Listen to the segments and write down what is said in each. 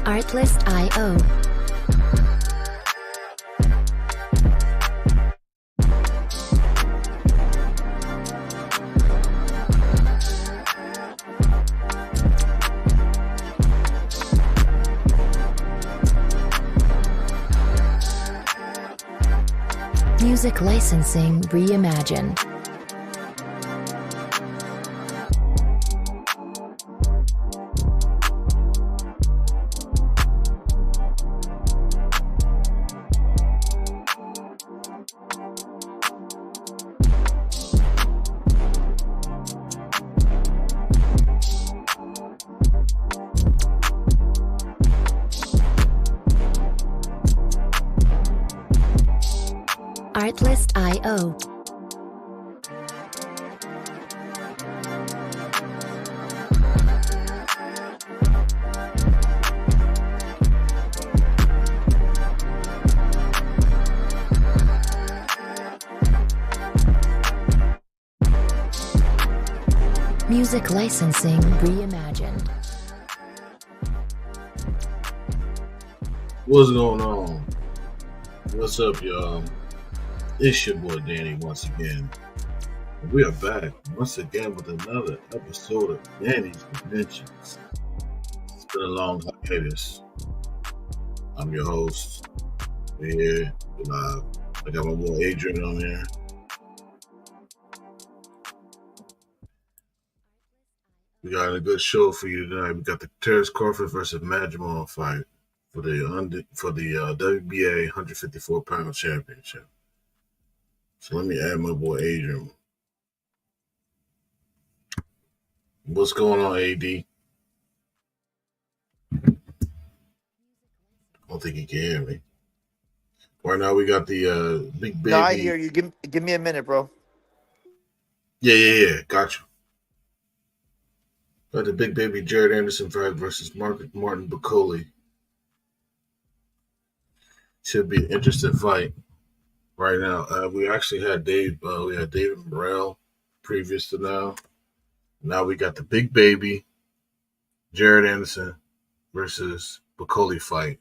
Artlist.io. Music licensing reimagined. Artlist.io. Music licensing reimagined. What's going on? What's up, y'all? It's your boy Danny once again. We are back once again with another episode of Danny's Dimensions. It's been a long hiatus. I'm your host. We're here. We're live. I got my boy Adrian on there. We got a good show for you tonight. We got the Crawford versus Madrimov fight for the WBA 154-pound championship. So let me add my boy Adrian. What's going on, AD? I don't think he can hear me. Right now we got the big baby. No, I hear you. Give me a minute, bro. Yeah. Got you. Got the big baby Jared Anderson fight versus Martin Bakole. Should be an interesting fight. Right now, we actually had David Morrell previous to now. Now we got the big baby, Jared Anderson versus Bakole fight.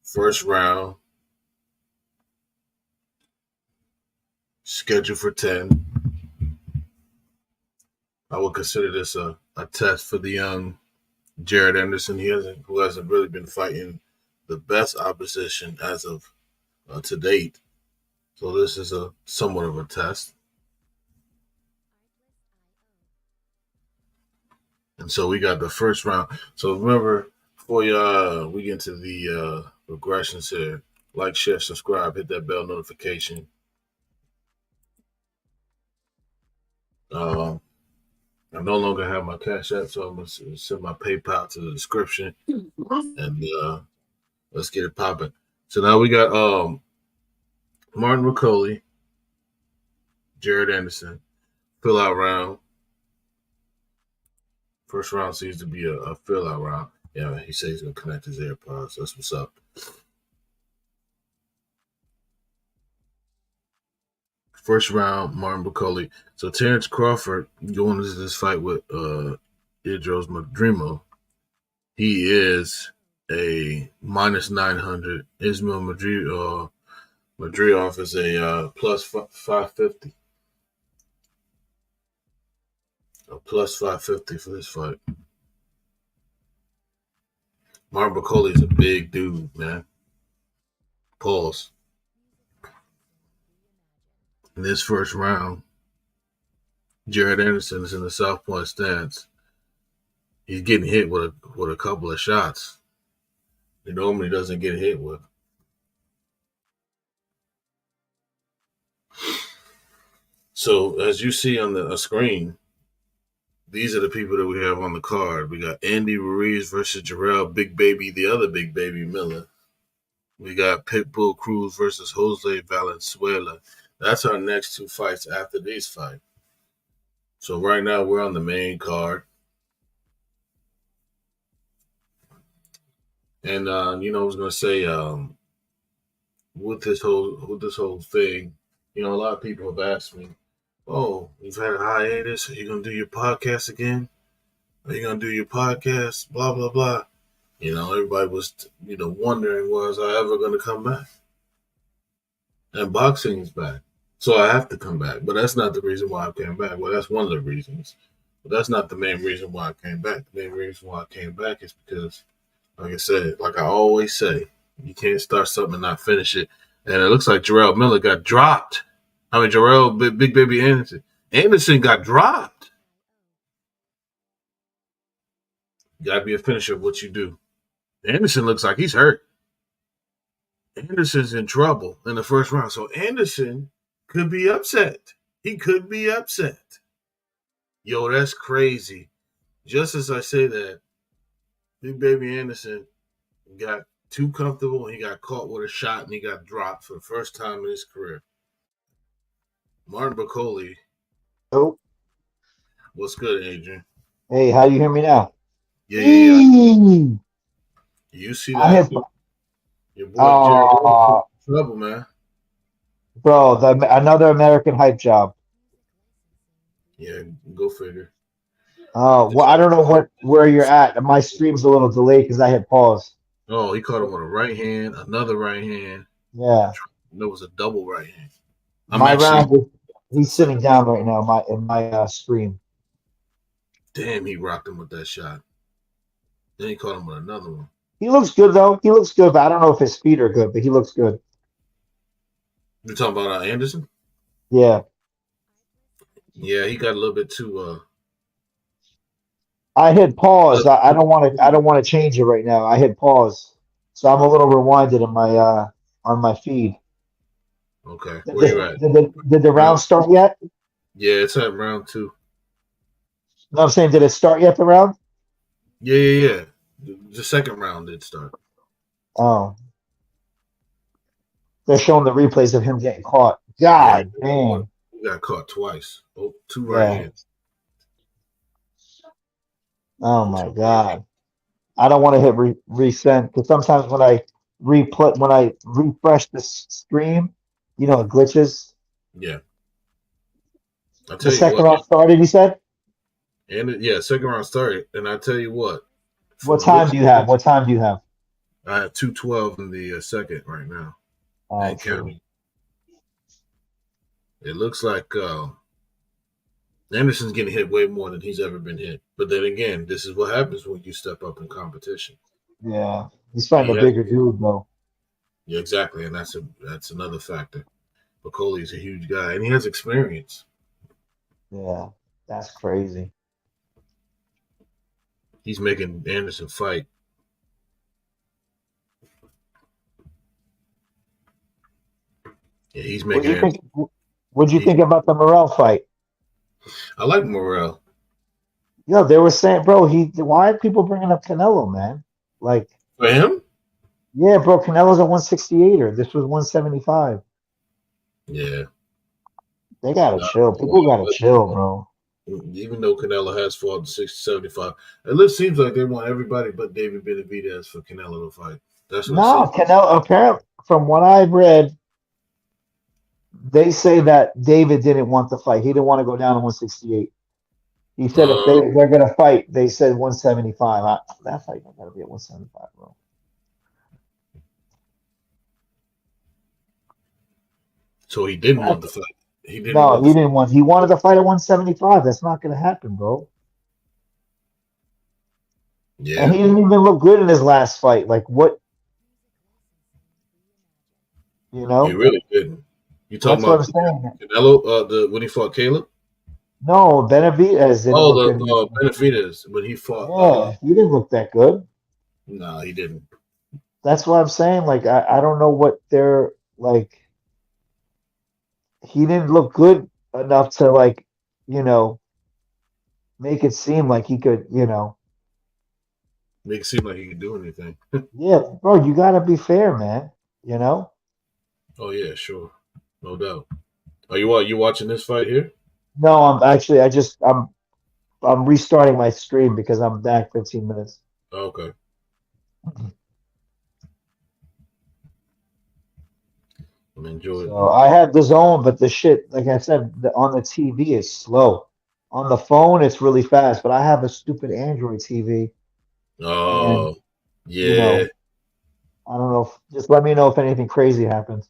First round, scheduled for 10. I would consider this a test for the young Jared Anderson. Who hasn't really been fighting the best opposition as of to date. So this is somewhat of a test. And so we got the first round. So remember, before we get into the progressions here, like, share, subscribe, hit that bell notification. I no longer have my Cash App, so I'm going to send my PayPal to the description. And let's get it popping. So now we got Martin Bakole, Jared Anderson, fill out round. First round seems to be a fill out round. Yeah, he says he's going to connect his AirPods. That's what's up. First round, Martin Bakole. So Terrence Crawford going into this fight with Idros Madrimov. He is a minus 900. Ismail Madrimov is a plus 550. A plus 550 for this fight. Martin Bakole is a big dude, man. Pause. In this first round, Jared Anderson is in the South Point stance. He's getting hit with a couple of shots he normally doesn't get hit with. So as you see on the screen, these are the people that we have on the card. We got Andy Ruiz versus Jarrell Big Baby, the other Big Baby Miller. We got Pitbull Cruz versus Jose Valenzuela. That's our next two fights after this fight. So right now we're on the main card. And I was gonna say, with this whole thing, a lot of people have asked me, "Oh, you've had a hiatus. Are you gonna do your podcast again? Are you gonna do your podcast? Blah blah blah." Everybody was, wondering, was I ever going to come back? And boxing is back. So I have to come back. But that's not the reason why I came back. Well, that's one of the reasons. But that's not the main reason why I came back. The main reason why I came back is because, like I said, like I always say, you can't start something and not finish it. And it looks like Jarrell Miller got dropped. Jarrell, Big Baby Anderson. Anderson got dropped. You got to be a finisher of what you do. Anderson looks like he's hurt. Anderson's in trouble in the first round. So Anderson could be upset. He could be upset. Yo, that's crazy. Just as I say that, Big Baby Anderson got too comfortable and he got caught with a shot and he got dropped for the first time in his career. Martin Bakole. Oh. What's good, Adrian? Hey, how you hear me now? Yeah. You see that? Your boy Jerry in trouble, man. Bro, another American hype job. Yeah, go figure. Well, I don't know where you're at. My stream's a little delayed because I hit pause. Oh, he caught him with a right hand, another right hand. Yeah. There was a double right hand. He's sitting down right now in my stream. Damn, he rocked him with that shot. Then he caught him with another one. He looks good, though. He looks good, but I don't know if his feet are good, but he looks good. You're talking about Anderson? Yeah. Yeah, he got a little bit too. I hit pause. I don't want to change it right now. I hit pause, so I'm a little rewinded in my on my feed. Okay, where you at? Did the round start yet? Yeah, it's at round 2. No, I'm saying, did it start yet? The round? Yeah. The second round did start. Oh. They're showing the replays of him getting caught. God damn. He got caught twice. Oh, 2 right hands. Oh my God. I don't want to hit resend because sometimes when I refresh the stream, it glitches. Yeah. The second round started, you said? And second round started. And I tell you what. What time do you have? I have 2:12 in the second right now. And counting. It looks like Anderson's getting hit way more than he's ever been hit. But then again, this is what happens when you step up in competition. Yeah. He's fighting a bigger dude, though. Yeah, exactly. And that's another factor. Bakole's a huge guy, and he has experience. Yeah, that's crazy. He's making Anderson fight. Yeah, he's making. What'd you think about the Morrell fight? I like Morrell. Yo, they were saying, bro, why are people bringing up Canelo, man? Like, for him? Yeah, bro, Canelo's a 168er. This was 175. Yeah. They gotta chill. People gotta chill, bro. Even though Canelo has fought 60-75, it seems like they want everybody but David Benavidez for Canelo to fight. That's what Canelo, apparently, from what I've read, they say that David didn't want the fight. He didn't want to go down to 168. He said if they're going to fight, they said 175. That fight got to be at 175, bro. So he didn't want the fight. He didn't want. He wanted to fight at 175. That's not going to happen, bro. Yeah. And he didn't even look good in his last fight. Like, what? He really didn't. You talking about Canelo? When he fought Caleb? No, Benavidez. Benavidez when he fought. Yeah, he didn't look that good. No, he didn't. That's what I'm saying. Like, I don't know what they're like. He didn't look good enough to make it seem like he could, make it seem like he could do anything. Yeah, bro, you gotta be fair, man. Oh yeah, sure, no doubt. Are you watching this fight here? No, I'm restarting my stream because I'm back 15 minutes. Okay. I'm enjoying it. I have Dazn, but the shit, like I said, on the TV is slow. On the phone, it's really fast, but I have a stupid Android TV. Oh. You Yeah, know, I don't know. Just let me know if anything crazy happens.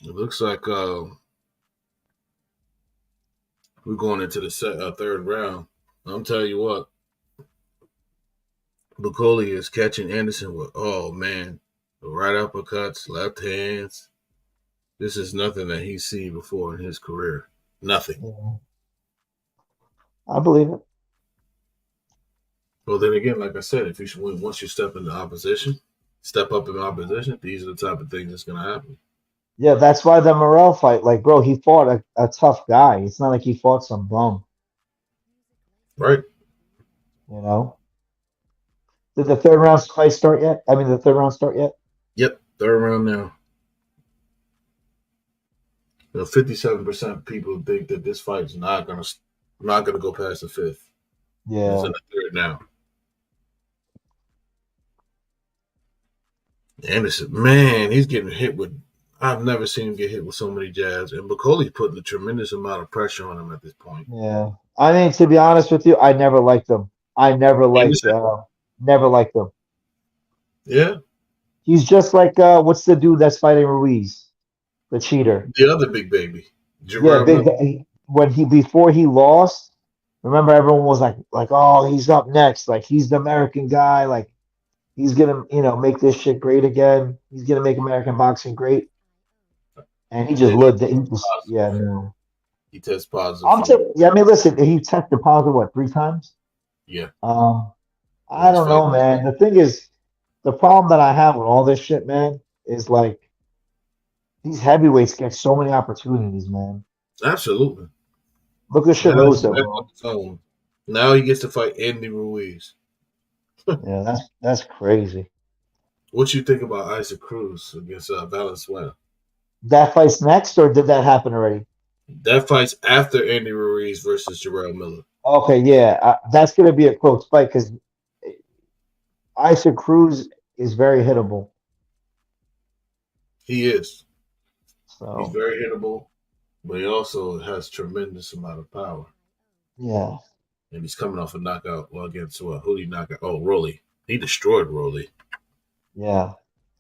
it looks like we're going into the third round. I'm telling you what, Bakole is catching Anderson with, oh man, the right uppercuts, left hands. This is nothing that he's seen before in his career. Nothing. Yeah, I believe it. Well, then again, like I said, if you should, once you step into opposition, step up in opposition, these are the type of things that's going to happen. Yeah, that's why the Morrell fight, like, bro, he fought a tough guy. It's not like he fought some bum, Right? you know? Did the third round fight start yet? I mean, the third round start yet? Yep. Third round now. 57% of people think that this fight's not gonna go past the fifth. It's in Yeah. the third now. Anderson, man, he's getting hit with. I've never seen him get hit with so many jabs, and Bacole's putting a tremendous amount of pressure on him at this point. Yeah. I mean, to be honest with you, I never liked him. I Anderson, never liked him. yeah, He's just like what's the dude that's fighting Ruiz, the cheater? the other big baby, Yeah, Jarrell Miller. when he before he lost, remember everyone was like, oh, he's up next, like he's the American guy, like he's gonna, make this shit great again. He's gonna make American boxing great, and he And just then he looked. tests positive. Yeah, no. He tests positive for Yeah, I mean, listen, he tested positive what 3 times? yeah. In I his don't fight, know, man. The thing is, the problem that I have with all this shit, man, is like these heavyweights get so many opportunities, man. absolutely. Look at Now he's Sharosa, back on bro. his own. Now he gets to fight Andy Ruiz. Yeah, that's crazy. What you think about Isaac Cruz against Valenzuela? That fight's next, or did that happen already? That fight's after Andy Ruiz versus Jarrell Miller. Okay, yeah, that's gonna be a close fight because Isaac Cruz is very hittable. He is. He's So very hittable, but he also has tremendous amount of power. yeah, And he's coming off a knockout against what? Who did he knock out? Oh, Rolly. He destroyed Rolly. yeah.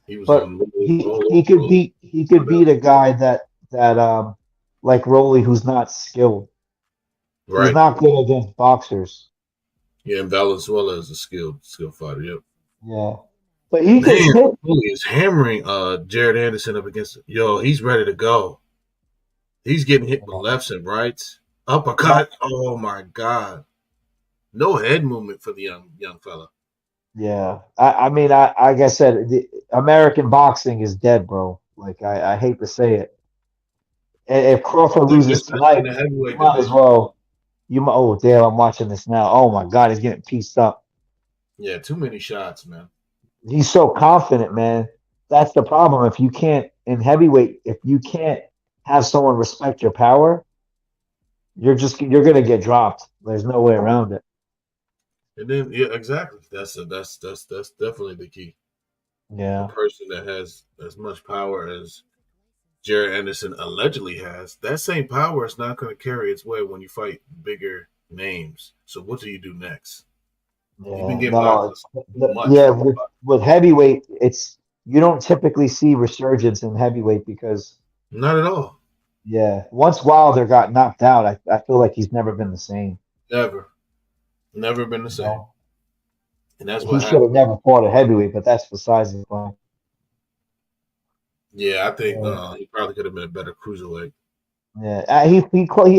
He was But on all he over could Rolly. beat a guy that like Rolly who's not skilled. He's Right. not good against boxers. Yeah, and Valenzuela is a skilled fighter. Yep. Yeah. But he gets Man, hit. Rolly is hammering Jared Anderson up against. Yo, he's ready to go. He's getting hit with lefts and rights. Uppercut. Oh my God. No head movement for the young fella. Yeah. I mean, like I said, the American boxing is dead, bro. Like I hate to say it. And if Crawford loses Especially in tonight, the you heavyweight might as division. well. Oh damn, I'm watching this now. Oh my God, he's getting pieced up. Yeah, too many shots, man. He's so confident, man. That's the problem. If you can't in heavyweight, if you can't have someone respect your power, you're gonna get dropped. There's no way around it. And then yeah, exactly. That's definitely the key. A Yeah. person that has as much power as Jared Anderson allegedly has, that same power is not going to carry its way when you fight bigger names. So what do you do next? He's been Yeah, getting no, boxed it's too much. yeah, with heavyweight, it's you don't typically see resurgence in heavyweight because Not at all. yeah, once Wilder got knocked out, I feel like he's never been the same. Never. Never been the You same. know, And that's he what should have happened. never fought a heavyweight, but that's besides the point. Yeah, I think Yeah, he probably could have been a better cruiserweight. yeah. He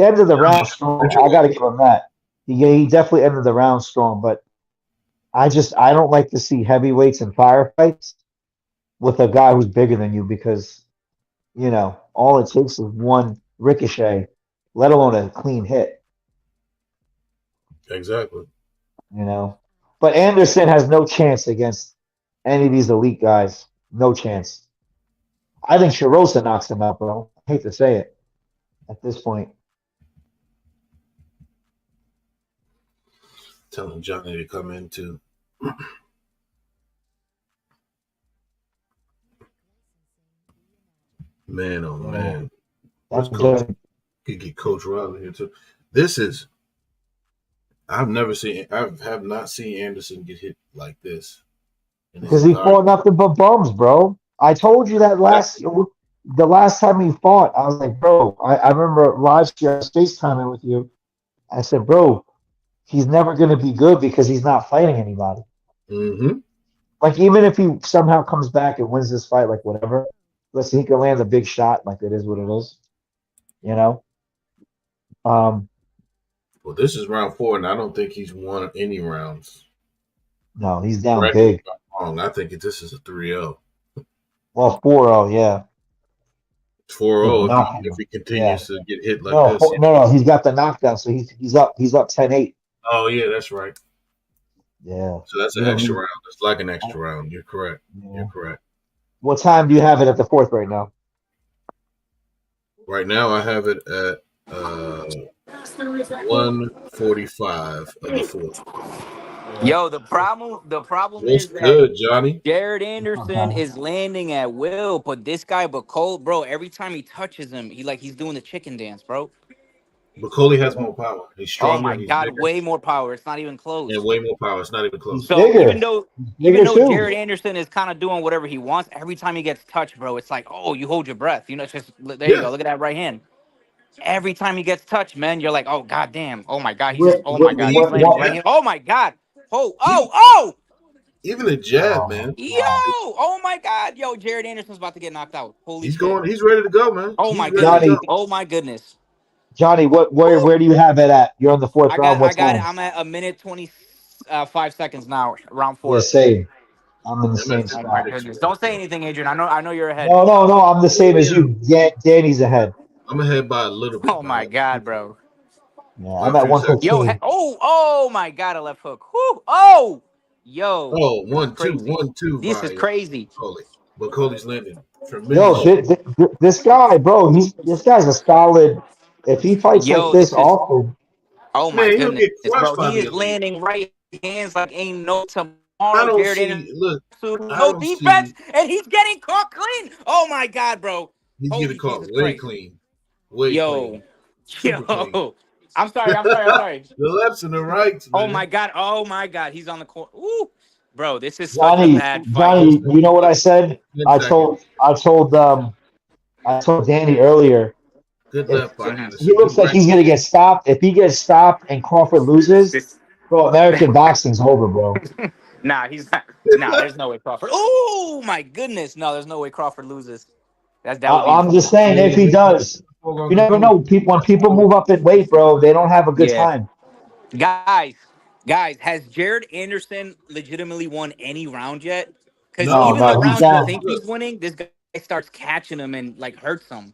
ended the round strong. I got to give him that. He definitely ended the round strong, but I don't like to see heavyweights in firefights with a guy who's bigger than you because all it takes is one ricochet, let alone a clean hit, Exactly. you know. But Anderson has no chance against any of these elite guys. No chance. I think Sharosa knocks him out, bro. I hate to say it at this point. Telling Johnny to come in too. Man, oh Yeah, man. Where's that's Coach? just Could get Coach Riley here too. This is I have not seen Anderson get hit like this in his Because he entire. fought nothing but bums, bro. I told you that the last time he fought, I was like, bro, I remember live FaceTiming with you. I said, bro, he's never going to be good because he's not fighting anybody. Mm-hmm. Like, even if he somehow comes back and wins this fight, like, whatever, listen, he can land a big shot. Like, it is what it is, you know? Um, Well, this is round 4, and I don't think he's won any rounds. no, he's down Correct me big. if I'm wrong. I think this is a 3-0. Well, 4-0, yeah. 4-0 Knockout. if he Yeah. continues to get hit like No, this. no, he's got the knockdown, so he's up 10-8. Oh, yeah, that's right. Yeah. So that's an extra round. It's like an extra round. You're correct. Yeah. You're correct. What time do you have it at the 4th right now? Right now, I have it at 1:45 of the 4th. Yo, the problem What's is that good, Johnny? Jared Anderson is landing at will, but this guy Bakole, bro, every time he touches him, he's doing the chicken dance, bro. Bakole has more power. He's Oh stronger. my He's God, bigger. way more power. It's not even close. And way more power. It's not even close. So Bigger. even though Bigger too. Jared Anderson is kind of doing whatever he wants, every time he gets touched, bro, it's like, oh, you hold your breath. You know, it's just there you Yeah. go. Look at that right hand. Every time he gets touched, man, you're like, oh God damn. Oh my God. Oh my God. He's landing right hand. Oh my God. Oh. Even a jab, man. Yo, oh my God. Yo, Jared Anderson's about to get knocked out. Holy He's shit. going. He's ready to go, man. Oh He's my ready to goodness. go. Oh my goodness. Johnny, where do you have it at? You're on the 4th round. What I got time? it. I'm at a minute 25 seconds now, round 4. Yeah, same. I'm in the I'm same at Oh the my spot. goodness. Don't say anything, Adrian. I know you're ahead. No, I'm the same as you. Danny's ahead. I'm ahead by a little bit. Oh my God, bro. Yeah, I'm at 115. Oh my God, a left hook. Whew. Oh, yo. Oh, This is 1-2, crazy. 1-2 This by is crazy. Bakole. Bakole's landing Yo, tremendous. this guy, bro, this guy's a solid. If he fights like Yo, this this is. often, Oh my Man, he'll goodness, get crushed bro. by He the is elite. landing right hands like ain't no I tomorrow. don't Jared Anderson, see. Look, I no don't defense, see. and he's getting caught clean. Oh my God, bro. He's getting Holy caught Jesus way Christ. clean, way Yo. clean, super clean. I'm sorry. The lefts and the rights, Oh man. my God. He's on the court. Ooh. Bro, this is such a Johnny, bad fight. you know what I said? 10 seconds. I told Danny earlier. Good If left by Mhm. he Anderson. looks Good like right. he's gonna get stopped, if he gets stopped and Crawford loses, This bro, American boxing's over, bro. Nah, he's not. Nah, there's no way Crawford. Oh my goodness. No, there's no way Crawford loses. That would be I'm just saying, if he does, you never know. When people move up in weight, bro, they don't have a good yeah. time. Guys, has Jared Anderson legitimately won any round yet? Because No, even the He's rounds you down. think he's winning, this guy starts catching him and like hurts him.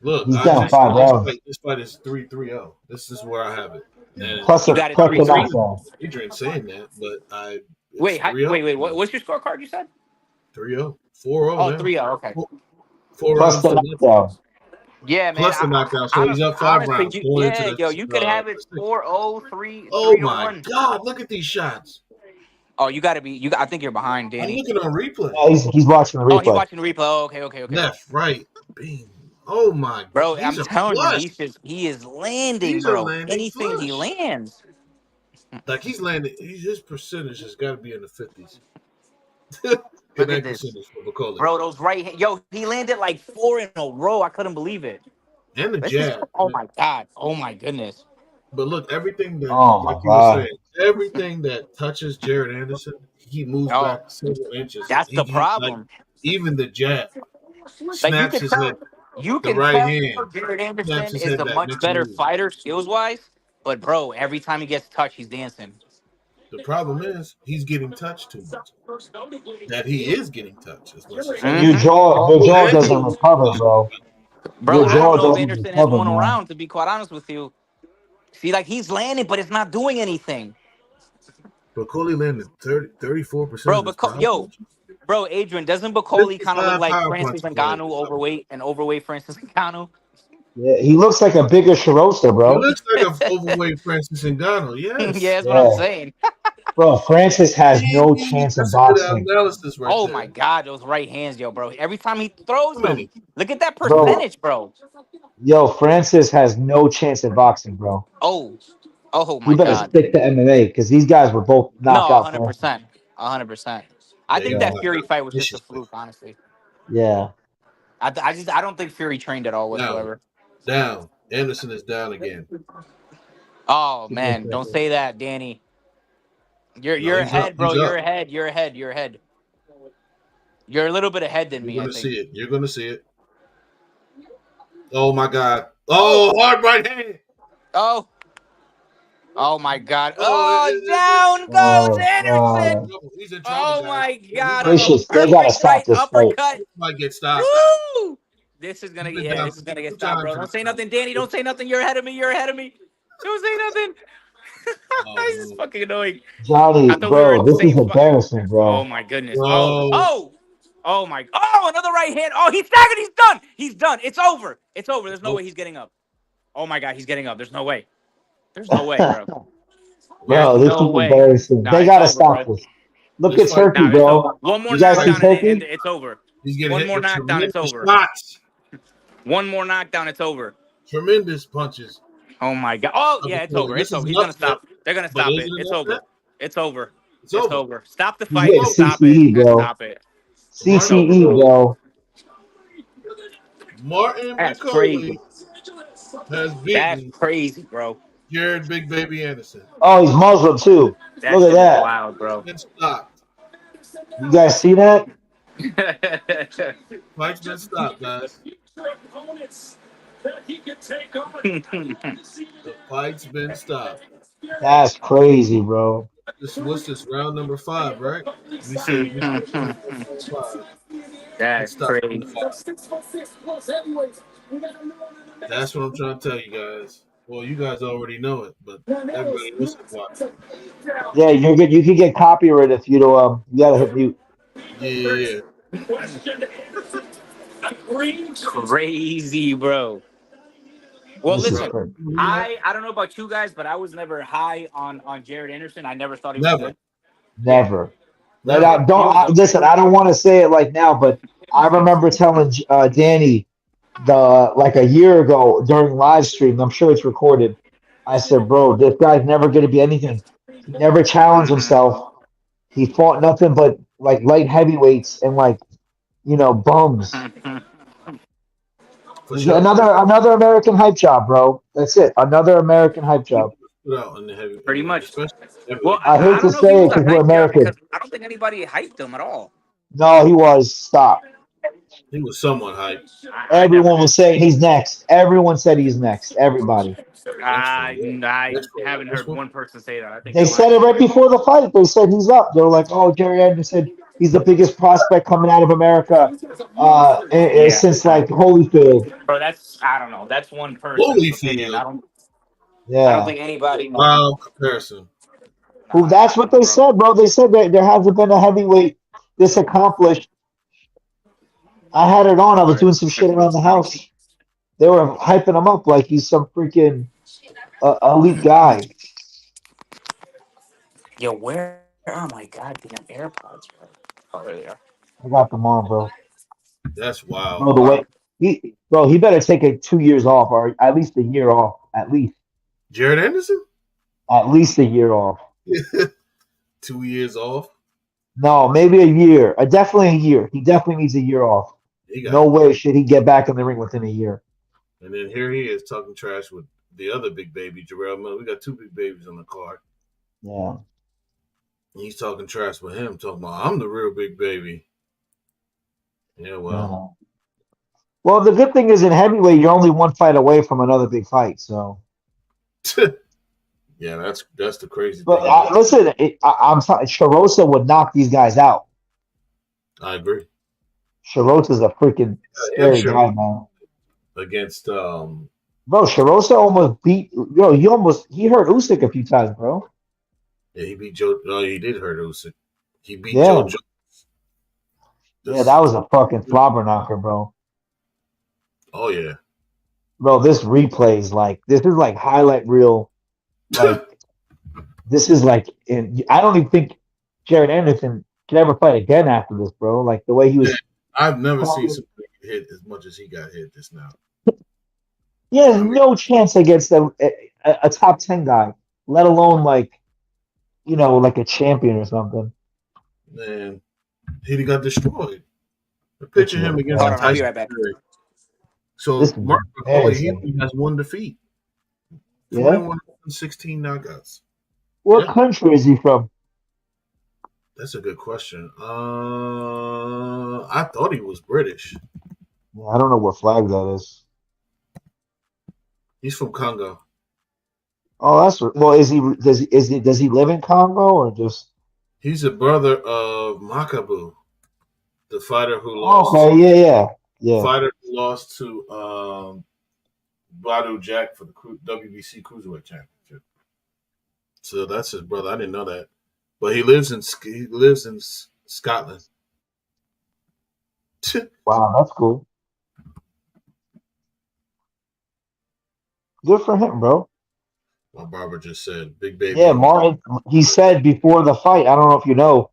Look, He's I down just 5 saw rounds. this fight is 3-3-0. This is where I have it. And Plus You the got it plus the 3-3. knockdown. Adrian saying that, but it's Wait, 3-0. what's your scorecard you said? 3-0. 4-0 Oh, now. 3-0, okay. Four Plus rounds the to nothing. knockdown. Yeah, man. Plus the knockdown. So he's up 5 Honestly, rounds going into the you could have it 6th. 4-0, 3 Oh to my 1. God! Look at these shots. Oh, you got to be. I think you're behind, I'm Danny. looking on replay. Oh, he's watching the Oh, he's replay. watching the replay. Oh, okay. Left, right, bing. Oh my God! Bro, I'm These are telling you, flush. he is landing, These are bro. landing Anything he flush. lands. Like he's landing. His percentage has got to be in the 50s. Look at this, percentage for Bakole. bro. Those yo, he landed like 4 in a row. I couldn't believe it. And the This is. jab. Oh my God. Oh my goodness. But look, everything that, Oh my like you were God. saying, everything that touches Jared Anderson, he moves Oh, back several inches. that's the Like problem. even the jab, Like you snaps can his tell, head. The right hand Jared snaps Anderson his is head a back much next better move. fighter skills wise. But bro, every time he gets touched, he's dancing. The problem is he's getting touched too much. That he is getting touched as much as he Your is. jaw doesn't recover, bro. Bro, Your I don't jaw know if doesn't Anderson has recover, won a man. round, to be quite honest with you. See, like he's landing, but it's not doing anything. Bakole landed 34% Bro, of his power punch. bro, Adrian, doesn't Bakole kind of look 55 like power Francis punches landed. Ngannou overweight Francis Ngannou? Yeah, he looks like a bigger Shirosa, He bro. looks like an overweight Francis Ngannou. Yeah, Yes. that's what I'm Yeah, saying. bro. Francis has no Dang, chance in that's a good boxing, analysis right Oh my there. God, those right hands, yo, bro. Every time he throws How them, many? look at that bro. percentage, bro. Yo, Francis has no chance in boxing, bro. Oh, Oh He my better God. stick to MMA because these guys were both No, knockout hundred punches. percent, 100%. I Yeah, he think gonna that Yeah, have Fury that fight was just a vicious fight. fluke, honestly. yeah. I don't think Fury trained at all Down, whatsoever. down. Anderson is down again. Oh Give me a man, don't second. say that, Danny. No, You're he's up. ahead, bro. He's You're up. ahead. You're ahead. You're ahead. You're a little bit ahead than You're me, I gonna think. see it. You're gonna see it. Oh my God. Oh, Oh, hard right hand. oh, oh my God. Oh, Oh, down goes Oh Anderson. God. he's in trouble, Oh guys. my He God. might get Gracious, they stopped. gotta Perfect stop right this fight. uppercut. He might get stopped. Woo! This is gonna He's get been yeah, down this is gonna get two stopped, bro. times Don't right say now. nothing, Danny. Don't say nothing. You're ahead of me. You're ahead of me. Don't say nothing. Oh This is no. fucking annoying. Johnny, I thought we were in bro, the this is same spot. embarrassing, Oh bro. my goodness. Oh, Bro. oh, oh my. Oh, another right hand. Oh, he's staggered. He's done. He's done. It's over. It's over. There's no way he's getting up. Oh my God, he's getting up. There's no way. There's no way, bro. Mark There's Bro, him this down. no is way. embarrassing. Nah, They it's gotta over, stop bro. this. Look This at fight, Turkey, Nah, it's over. bro. One more You guys see knockdown and Turkey? it's over. he's getting One hit more with knockdown, it's tremendous over. shots. One more knockdown, it's over. Tremendous punches. Oh my God. Oh yeah, it's Bakole. over. This It's is over. an He's gonna upset, stop. They're gonna but stop is it. it an It's upset? over. It's over. It's It's over. over. Stop the He's fight. getting It's over. Stop it CCE, and bro. stop it. It's Martin over. CCE, Bakole, bro. Martin That's crazy. Bakole has That's beaten crazy, bro. Jared Big Baby Anderson. Oh, he's Muslim too. That Look at shit is that. wild, bro. Been stopped. You guys see that? Fight's been stopped, guys. The fight's been stopped. That's crazy, bro. This what's this round number 5, right? We said round number 5. It That's stopped in crazy. the 5. That's what I'm trying to tell you guys. Well, you guys already know it, but everybody else is watching. Yeah, you're good. You can get copyright if you do. You gotta hit mute. Yeah. Crazy, bro. Well, This is Bro, listen, crazy. I don't know about you guys, but I was never high on Jared Anderson. I never thought he was never, good. Never. That never. I He don't was okay. listen. I don't want to say it like now, but I remember telling Danny like a year ago during live stream. I'm sure it's recorded. I said, "Bro, this guy's never going to be anything. He never challenged himself. He fought nothing but like light heavyweights and like bums. For He's sure. another American hype job, bro. That's it. Another American hype He job. put out in the heavy, Pretty much. especially Well, heavyweight I division. I hate to don't know if he say it was a because we're hype job because American. I don't think anybody hyped him at all. No, he was. Stop. He was somewhat hyped. I never Everyone did. was saying he's next. Everyone said he's next. Everybody. Next for what? I Next for what? haven't This heard one? one person say that. I think They you're said lying. it right before the fight. They said he's up. They were like, "Oh, Jerry Anderson, he's the biggest prospect coming out of America Yeah, since like Holyfield." bro. That's I don't know. That's one person's opinion. Holyfield. I don't Yeah. think anybody. Wow comparison. Who? I That's don't what know, they bro. said, bro. They said that there hasn't been a heavyweight this accomplished. I had it on. I was All right, doing some shit around the house. They were hyping him up like he's some freaking elite guy. yo, where are my goddamn AirPods, bro? Oh, there they are. I got them on, bro. That's wild. Bro, the way he better take it 2 years off, or at least a year off. Jared Anderson? At least a year off. 2 years off. No, maybe a year. Definitely a year. He definitely needs a year off. He No got, way should he get back in the ring within a year. and then here he is talking trash with the other big baby, Jarrell Miller. We got 2 big babies on the card. Yeah. And he's talking trash with him, talking about I'm the real big baby. Yeah, well. Well, the good thing is in heavyweight, you're only one fight away from another big fight. So, Yeah, that's the crazy but thing about it. listen, I'm sorry, Sharosa would knock these guys out. I agree. Sharosa's a freaking Yeah, scary sure. guy, man. Against Bro, Sharosa almost beat. He hurt Usyk a few times, bro. yeah, he beat Joe. Oh, he did hurt Usyk. He beat Yeah. Joe Jones. Yeah, that was a fucking flobber knocker, bro. Oh yeah. Bro, this replay is like this is like highlight reel. Like this is like I don't even think Jared Anderson can ever fight again after this, bro. Like the way he was. I've never seen somebody get hit as much as he got hit just now. He has no chance against a top 10 guy. let alone like like a champion or something. Man, he got destroyed. Picture him against Hold on, I'll be Tyson right back. Fury. This So is Mark Bakole, he embarrassing. only has one defeat. Yeah. 21 and 16 knockouts. What Yeah, country is he from? that's a good question. I thought he was British. Yeah, I don't know what flag that is. He's from Congo. Oh, well. Does he live in Congo or just? He's a brother of Makabu, the fighter who lost Okay, yeah. to Badu Jack for the WBC Cruiserweight Championship. So that's his brother. I didn't know that, but he lives in Scotland. Wow, that's cool. Good for him, bro. My barber just said, "Big baby Yeah, on the," Martin. He said before the fight. I don't know if you know.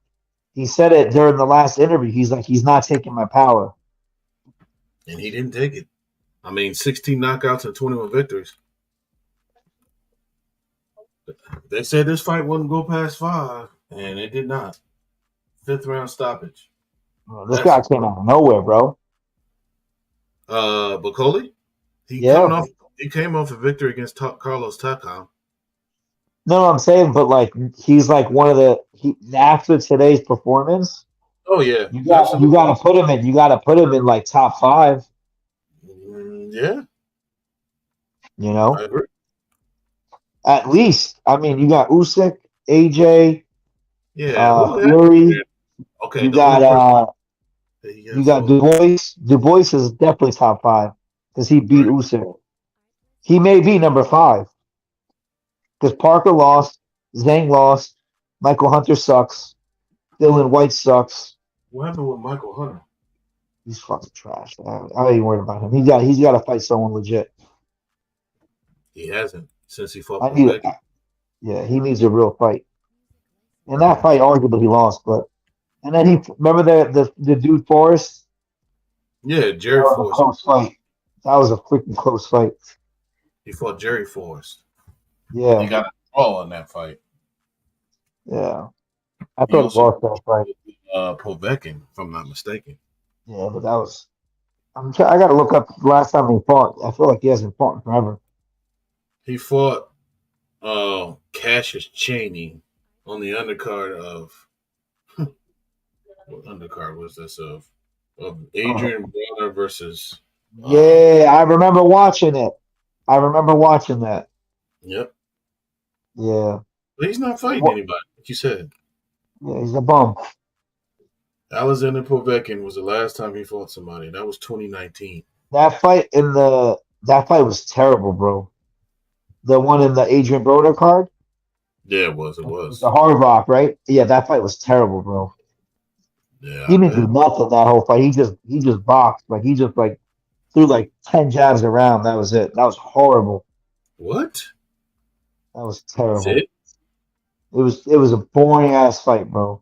He said it during the last interview. He's like, he's not taking my power. and he didn't take it. I mean, 16 knockouts and 21 victories. They said this fight wouldn't go past 5, and it did not. 5th round stoppage. This guy came out of nowhere, bro. Bakole, Yeah. He came off a victory against Carlos Takam. No, I'm saying, but like he's like one of after today's performance. Oh yeah, You got to put him in. You got to put him in like top 5. Yeah, I agree. At least. I mean, you got Usyk, AJ, Yeah, Fury. okay. You got Du Bois. Du Bois is definitely top 5 because he beat Usyk. He may be number 5 because Parker lost, Zhang lost, Michael Hunter sucks, Dylan White sucks. What happened with Michael Hunter? He's fucking trash. I ain't worried about him. He's got to fight someone legit. He hasn't since he fought. Yeah, he needs a real fight. And that fight, arguably, he lost. But and then he remember the dude Forrest. Yeah, Jerry Forrest. Close fight. That was a freaking close fight. He fought Jerry Forrest. Yeah, he got a draw in that fight. Yeah, I thought he lost that fight. Povetkin, if I'm not mistaken. Yeah, but that was. I got to look up the last time he fought. I feel like he hasn't fought in forever. He fought Cassius Chaney on the undercard of what undercard was this of Adrian Broner versus I remember watching it. I remember watching that. Yep. Yeah. But he's not fighting anybody, like you said. Yeah, he's a bum. Alexander Povetkin was the last time he fought somebody. That was 2019. That fight was terrible, bro. The one in the Adrian Broner card? Yeah, it was. It was. The Hard Rock, right? Yeah, that fight was terrible, bro. Yeah. He didn't do nothing that whole fight. He just boxed. Like he just like threw like 10 jabs around. That was it. That was horrible. What? That was terrible. That's it? It was a boring ass fight, bro.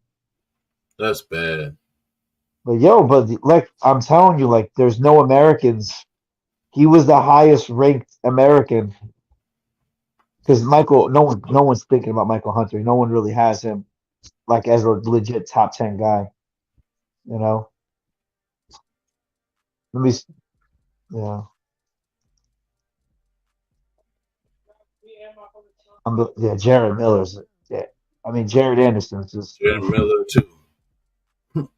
That's bad. But like I'm telling you, like there's no Americans. He was the highest ranked American. Because no one's thinking about Michael Hunter. No one really has him like as a legit top 10 guy. You know. Yeah. Jared Miller's. Yeah. I mean, Jared Anderson's just. Jared Miller too.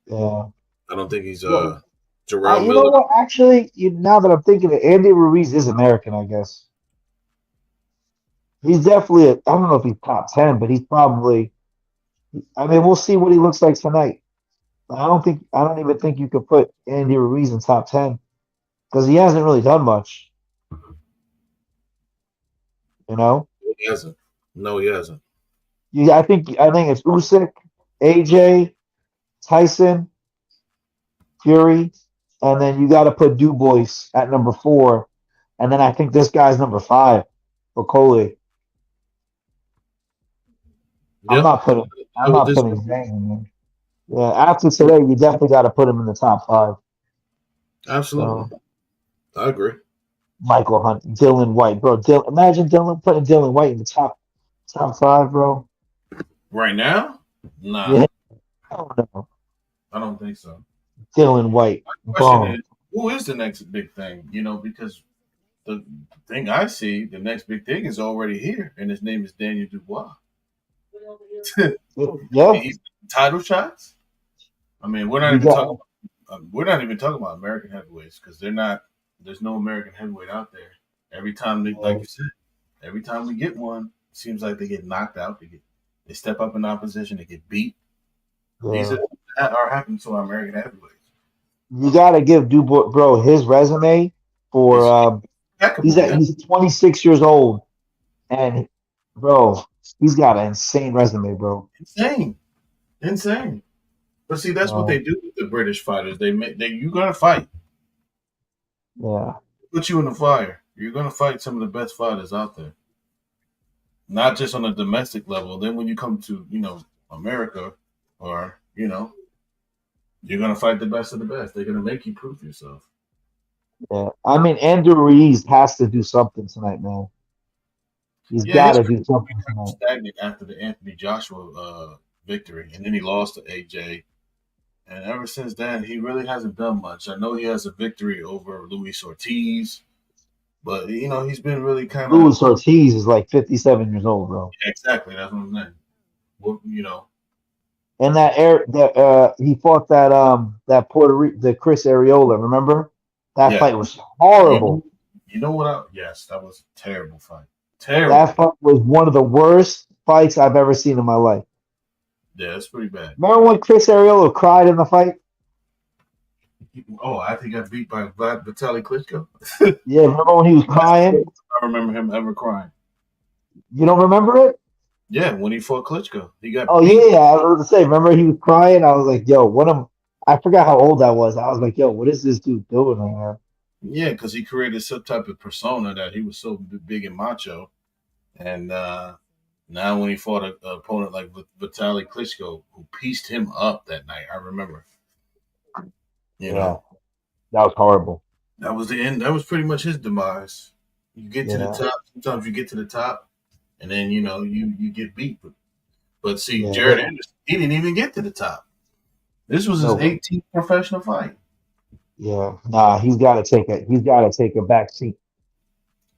Yeah. I don't think he's Well, Jarrell you Miller. know what? Actually, now that I'm thinking, Andy Ruiz is American, I guess. He's definitely I don't know if he's top 10, but he's probably. I mean, we'll see what he looks like tonight. I don't even think you could put Andy Ruiz in top 10 because he hasn't really done much. You know? He hasn't. No, he hasn't. I think it's Usyk, AJ, Tyson, Fury, and then you got to put Du Bois at number 4, and then I think this guy's number 5, Bakole. Yep. I'm not putting Zhang in there. Yeah, after today, you definitely got to put him in the top 5. Absolutely, I agree. Michael Hunt, Dylan White, bro. Imagine putting Dylan White in the top Top 5, bro. Right now? Nah, Yeah. I don't know. I don't think so. Dylan White. My question Boom. is, who is the next big thing? Because the thing I see, the next big thing is already here, and his name is Daniel Dubois. I Yeah. mean, he's title shots. I mean, we're not You even talking. got We're not even talking about American heavyweights because they're not. There's no American heavyweight out there. Every time they, like you said, every time we get one, it seems like they get knocked out. They step up in opposition. They get beat. These are happening to our American heavyweights. you got to give Dubois, bro, his resume for It's impeccable. Yeah, he's 26 years old, and bro, he's got an insane resume, bro. insane. But see, that's what they Um, do with the British fighters. You're gonna fight. yeah, Put you in the fire. You're gonna fight some of the best fighters out there. Not just on a domestic level. Then when you come to, America or, you're gonna fight the best of the best. They're gonna make you prove yourself. yeah. I mean, Andy Ruiz has to do something tonight, man. He's Yeah, got his to career do something kind of tonight. stagnant after the Anthony Joshua victory, and then he lost to AJ. And ever since then, he really hasn't done much. I know he has a victory over Luis Ortiz, but he's been really kind of Luis Ortiz is like 57 years old, bro. exactly. That's what I'm saying. Well, And that he fought that the Chris Areola, remember? That yeah. fight was horrible. You know what? Yes, that was a terrible fight. Terrible. That fight was one of the worst fights I've ever seen in my life. Yeah, it's pretty bad. Remember when Chris Areola cried in the fight? Oh, I think I got beat by Vitaly Klitschko. Yeah, remember when he was crying? I remember him ever crying. You don't remember it? Yeah, when he fought Klitschko, he got. Oh beat. yeah, I was going to say. Remember he was crying? I was like, yo, I forgot how old I was. I was like, yo, what is this dude doing right now? Yeah, because he created some type of persona that he was so big and macho, and now when he fought an opponent like Vitaly Klitschko, who pieced him up that night, I remember. Yeah, that was horrible. That was the end. That was pretty much his demise. You get to the Yeah. top. Sometimes you get to the top, and then you get beat. But see, Yeah. Jared Anderson, he didn't even get to the top. This was his No. 18th professional fight. Yeah, nah, he's got to take a back seat.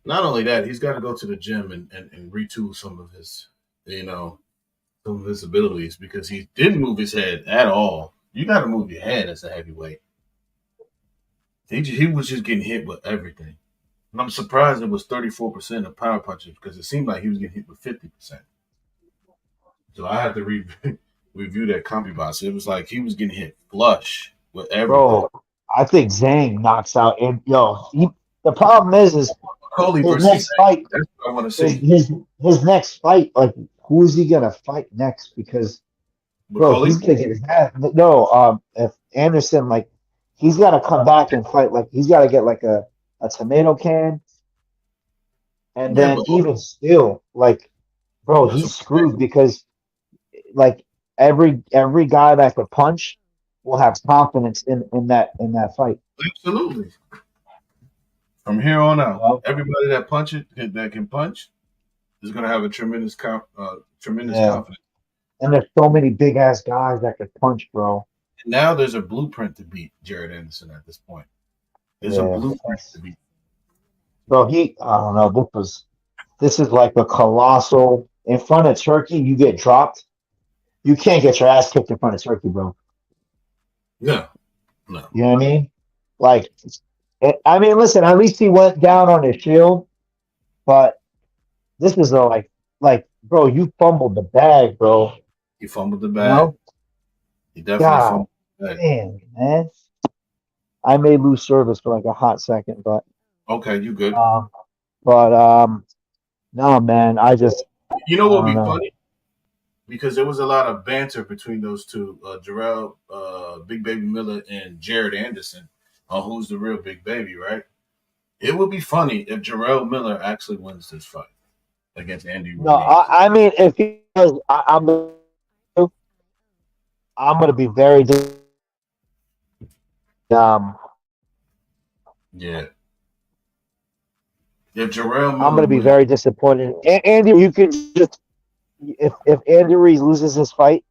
Not only that, he's got to go to the gym and retool some of his, some of his abilities because he didn't move his head at all. You got to move your head as a heavyweight. He was just getting hit with everything. And I'm surprised it was 34% of power punches because it seemed like he was getting hit with 50%. So I had to review that CompuBox. It was like he was getting hit flush with everything. Bro, I think Zhang knocks out. And the problem is Bakole his versus next fight. That's what I want to see. His next fight, like who is he gonna fight next? Because bro, Bakole? he's gonna get his ass. No, if Anderson, like, he's got to come back and fight. Like, he's got to get like a tomato can, and Yeah, then but- even still, like, bro, That's he's what- screwed because, like, every guy that could punch will have confidence in that fight. Absolutely. From here on out, Well- everybody that can punch is going to have a tremendous confidence. And there's so many big ass guys that could punch, bro. And now there's a blueprint to beat Jared Anderson at this point. There's a Yeah. blueprint to beat. Bro, I don't know. This is like a colossal. In front of Turkey, you get dropped. You can't get your ass kicked in front of Turkey, bro. No. You know what I mean? Like, listen. At least he went down on his shield, but this is bro, you fumbled the bag, bro. He fumbled the You bag. know? He definitely God fumbled the bag. damn, man. I may lose service for like a hot second, but Okay, you good. no, man. I just You know what would be I don't know. funny? Because there was a lot of banter between those two, Jarrell, Big Baby Miller, and Jared Anderson on who's the real Big Baby, right? It would be funny if Jarrell Miller actually wins this fight against Andy Ruiz. No, I mean, if he does, I'm gonna be very Yeah. If Jarrell Miller I'm gonna be wins, very disappointed. Andy, you could just if Andy Ruiz loses his fight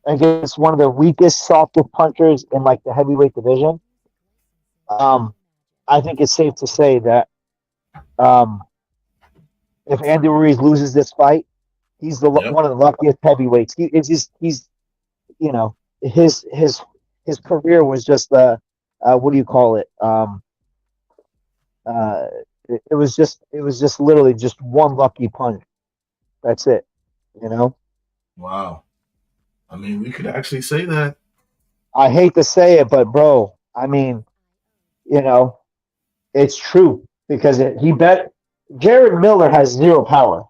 against one of the weakest, softest punchers in like the heavyweight division, I think it's safe to say that um, if Andy Ruiz loses this fight, he's Yep. one of the luckiest heavyweights. He's his career was just what do you call it? It was just literally just one lucky punch. That's it. You know. Wow. I mean, we could actually say that. I hate to say it, but bro, I mean, it's true because he bet Jared Miller has zero power.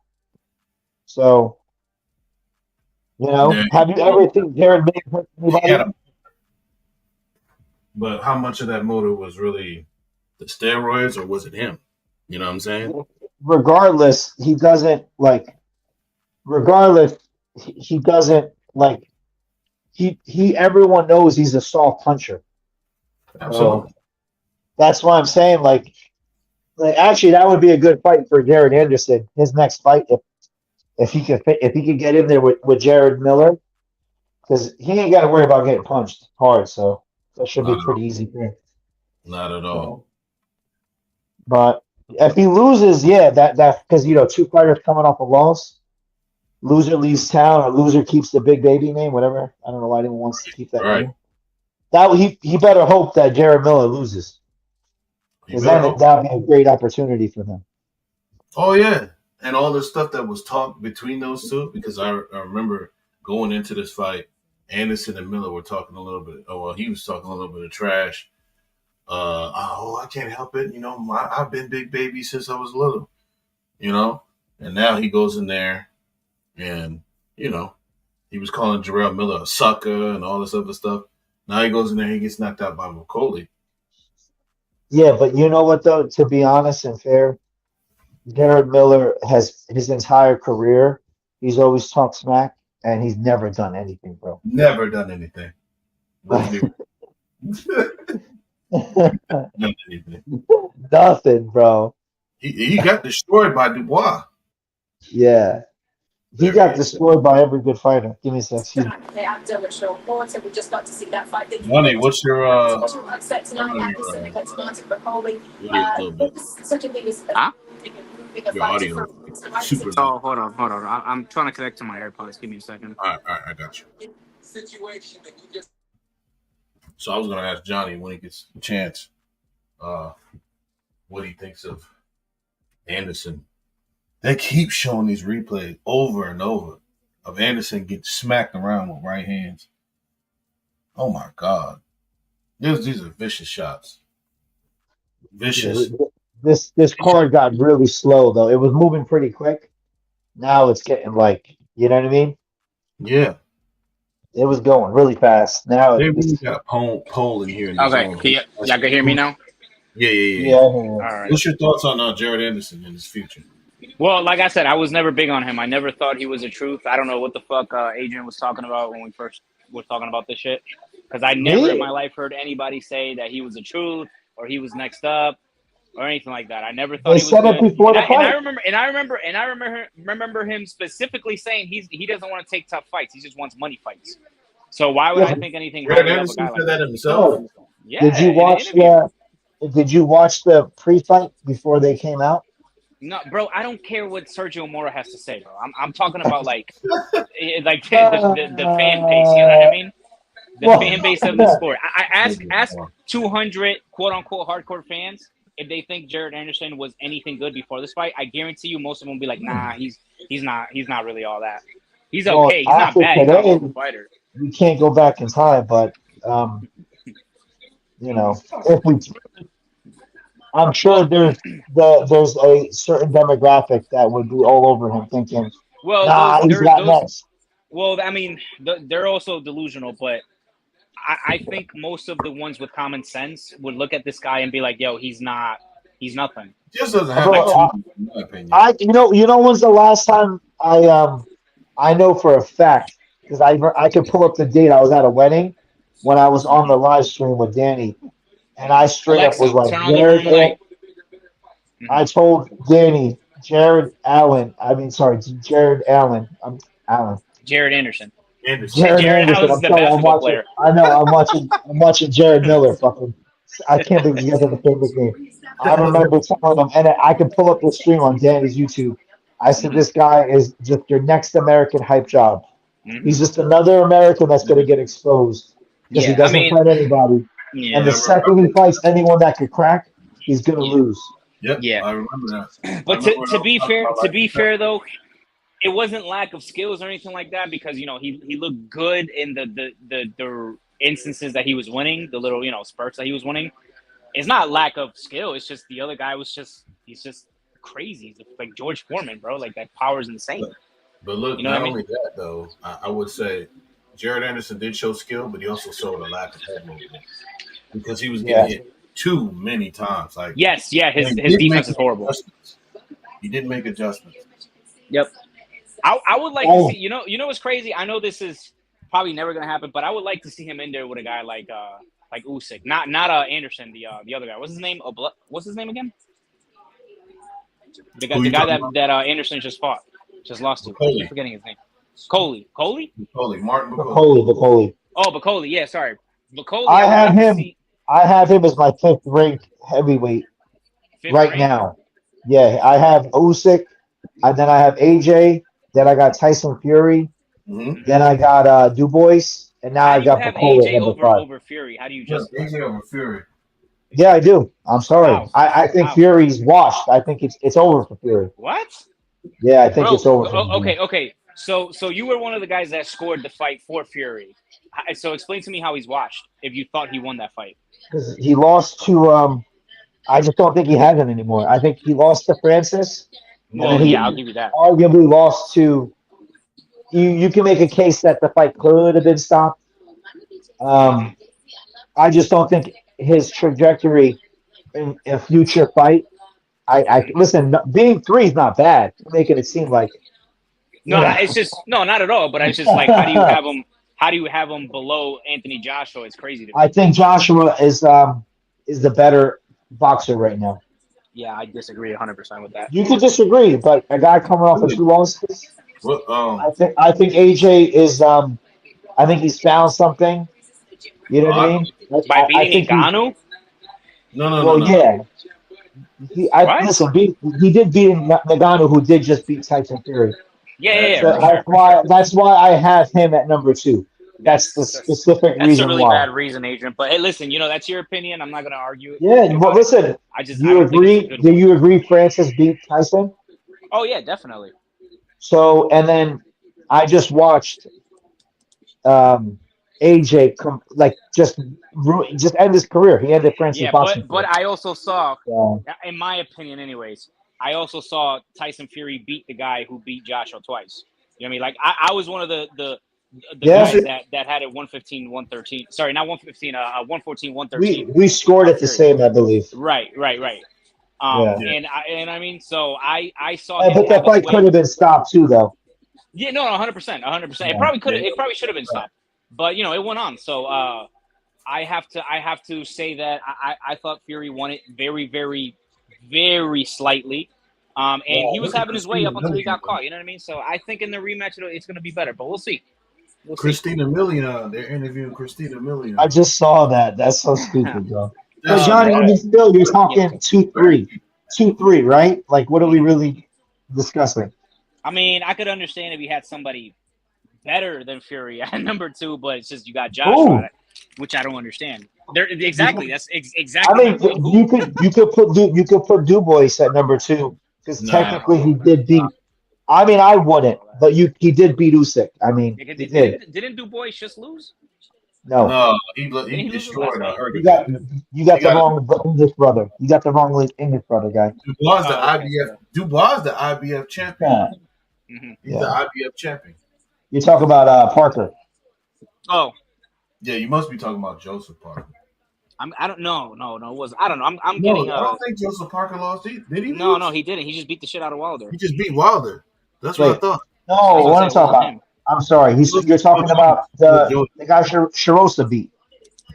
So, Yeah. have you ever seen Jared Miller hurt anybody? Yeah. But how much of that motive was really the steroids, or was it him? You know what I'm saying? Regardless, he doesn't like. Regardless, he doesn't like. He everyone knows he's a soft puncher. Absolutely. So that's why I'm saying like actually that would be a good fight for Jared Anderson. His next fight, if he could get in there with Jared Miller, because he ain't got to worry about getting punched hard. So that should be pretty easy for him. Not at all. But if he loses, yeah, that because two fighters coming off a loss. Loser leaves town, or loser keeps the big baby name, whatever. I don't know why anyone wants to keep that name. That he better hope that Jared Miller loses, because that would be a great opportunity for them. Oh yeah, and all the stuff that was talked between those two, because I remember going into this fight, Anderson and Miller were talking a little bit. Oh well, he was talking a little bit of trash. I can't help it. I've been big baby since I was little. And now he goes in there. And, he was calling Jarrell Miller a sucker and all this other stuff. Now he goes in there, he gets knocked out by Bakole. Yeah, but you know what, though? To be honest and fair, Jared Miller has his entire career, he's always talked smack, and he's never done anything, bro. Never done anything. Nothing, bro. He got destroyed by Dubois. Yeah. He got destroyed by every good fighter. Give me a sec. Excuse me. We just got to see that fight. Money, what's your your audio? Super Oh, hold on. I'm trying to connect to my AirPods. Give me a second. All right, I got you. So I was gonna ask Johnny when he gets a chance, what he thinks of Anderson. They keep showing these replays over and over of Anderson getting smacked around with right hands. Oh my God. These are vicious shots. Vicious. This card got really slow though. It was moving pretty quick. Now it's getting you know what I mean? Yeah. It was going really fast. Now they really got a pole in here. Okay. Y'all can hear me now? Yeah. All right. What's your thoughts on Jared Anderson in his future? Well, like I said, I was never big on him. I never thought he was a truth. I don't know what the fuck Adrian was talking about when we first were talking about this shit. Because I never in my life heard anybody say that he was a truth or he was next up or anything like that. I never thought he was said it before the fight. And I remember him specifically saying he doesn't want to take tough fights. He just wants money fights. So why would I think anything highly of a guy like that himself? Yeah. Did you watch the pre-fight before they came out? No, bro, I don't care what Sergio Mora has to say, bro. I'm talking about the fan base. You know what I mean? The fan base of the sport. I ask 200 quote unquote hardcore fans if they think Jared Anderson was anything good before this fight. I guarantee you, most of them will be like, nah, he's not really all that. He's okay. He's not bad. He's not a horrible fighter. We can't go back in time, but if we. I'm sure there's a certain demographic that would be all over him thinking, he's not next. Well, I mean, they're also delusional, but I think most of the ones with common sense would look at this guy and be like, yo, he's nothing. Just doesn't have in my opinion. When's the last time I know for a fact, because I could pull up the date. I was at a wedding when I was on the live stream with Danny. And I straight up was like, I told Danny, Jared Allen. Jared Allen. I'm Allen. Jared Anderson. Anderson. Jared Jared Anderson. Allen's I'm the sorry. I'm basketball watching. player. I know. I'm watching Jared Miller. Fucking. I can't believe you guys have the same nickname. I remember telling them, and I can pull up the stream on Danny's YouTube. I said, this guy is just your next American hype job. He's just another American that's going to get exposed because he Yeah, I doesn't mean, fight anybody. yeah, And the second he fights anyone that could crack, he's going to lose. Yep, yeah. I remember that. But to be fair though, it wasn't lack of skills or anything like that because he looked good in the instances that he was winning, the little spurts that he was winning. It's not lack of skill. It's just the other guy he's just crazy. He's like George Foreman, bro. Like that power's insane. But look, You know not what I mean? only that though, I would say Jared Anderson did show skill, but he also showed a lack of head movement because he was getting hit too many times. Like yes, yeah, his defense is horrible. He didn't make adjustments. Yep. I would like to see what's crazy? I know this is probably never gonna happen, but I would like to see him in there with a guy like Usyk. Not Anderson, the other guy. What's his name? What's his name again? The guy that Anderson just lost to. Bakole. I'm forgetting his name. Coley. Martin Bakole. Bakole. Oh, Bakole. Yeah, sorry. Bakole. I have him. I have him as my 5th ranked heavyweight right now. Yeah, I have Usyk, and then I have AJ. Then I got Tyson Fury. Mm-hmm. Then I got Dubois, and now I got Bakole at number 5. Over Fury? How do you just AJ over Fury? Yeah, I do. I'm sorry. Wow. I think Fury's washed. I think it's over for Fury. What? Yeah, I think it's over. For him. Okay. So you were one of the guys that scored the fight for Fury. So explain to me how he's washed. If you thought he won that fight, Because he lost to I just don't think he has it anymore. I think he lost to Francis. well, yeah, I'll give you that. Arguably lost to. You can make a case that the fight could have been stopped. I just don't think his trajectory in a future fight. I listen. Being 3 is not bad. You're making it seem like. No, it's just not at all. But it's just like how do you have him? How do you have him below Anthony Joshua? It's crazy to me. I think Joshua is the better boxer right now. Yeah, I disagree 100% with that. You could disagree, but a guy coming off of 2 losses, What, I think AJ is I think he's found something. You know what I mean? By beating Ngannou? No. Yeah. Listen, he did beat Ngannou, who did just beat Tyson Fury. Yeah. So that's why I have him at number 2. That's the specific That's reason a really why. bad reason, Adrian. But hey, listen, that's your opinion. I'm not going to argue it. Yeah, but listen, I you agree? Do you agree Francis beat Tyson? Oh yeah, definitely. So, and then I just watched AJ just end his career. He ended Francis boxing. But I also saw, in my opinion, anyways, I also saw Tyson Fury beat the guy who beat Joshua twice. You know what I mean? Like I was one of the guys that had it 115, 113. Sorry, not 115. 114, 113. We scored it the same, I believe. Right. And I mean, so I saw. But that fight could have been stopped too, though. Yeah, no, 100%. It probably could. It probably should have been stopped. But it went on. So I have to say that I thought Fury won it very, very, very slightly. And he was having his way up until he got caught. You know what I mean? So I think in the rematch it's going to be better. But we'll see. Christina Milian. They're interviewing Christina Milian. I just saw that. That's so stupid, bro. But Johnny, you're talking 2-3, 2-3, right? Like, what are we really discussing? I mean, I could understand if you had somebody better than Fury at number 2, but it's just you got Joshua, which I don't understand. Exactly. That's exactly. I mean, you could put Dubois at number 2 because technically he did beat. I mean, I wouldn't, but he did beat Usyk. I mean, he did. Didn't Dubois just lose? No, he destroyed her. You got the wrong English brother. You got the wrong English brother, guy. Dubois the IBF champion. Yeah. He's the IBF champion. You talk about Parker. Oh. Yeah, you must be talking about Joseph Parker. I don't know. No, it wasn't. I don't know. I'm getting. I don't think Joseph Parker lost. Did he? No, he didn't. He just beat the shit out of Wilder. He just beat Wilder. That's what I thought. No, what I'm talking about. I'm sorry. You're talking about the guy Sharosa beat.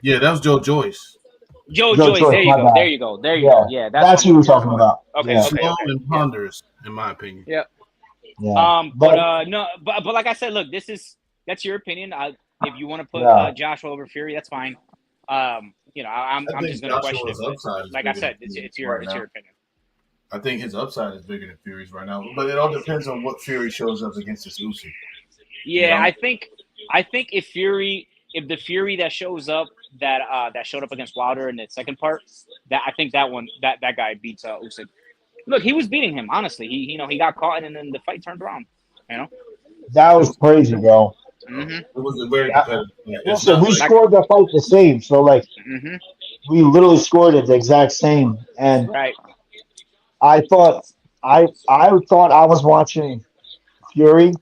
Yeah, that was Joe Joyce. Joyce. There you my go. bad. There you go. There you go. Yeah, That's what you were talking about. Okay, Yeah. okay, Slow okay. and ponderous, in my opinion. Yeah. Yeah. But like I said, look, that's your opinion. If you want to put Joshua over Fury, that's fine. I'm just going to question it. Upside like I said, it's your opinion. I think his upside is bigger than Fury's right now, but it all depends on what Fury shows up against this Usyk. Yeah, I think if the Fury that shows up that showed up against Wilder in the second part, I think that guy beats Usyk. Look, he was beating him. Honestly, he got caught and then the fight turned around. That was crazy, bro. Mm-hmm. It was a very competitive. Listen, we scored the fight the same, so we literally scored it the exact same. And right. I thought I was watching Fury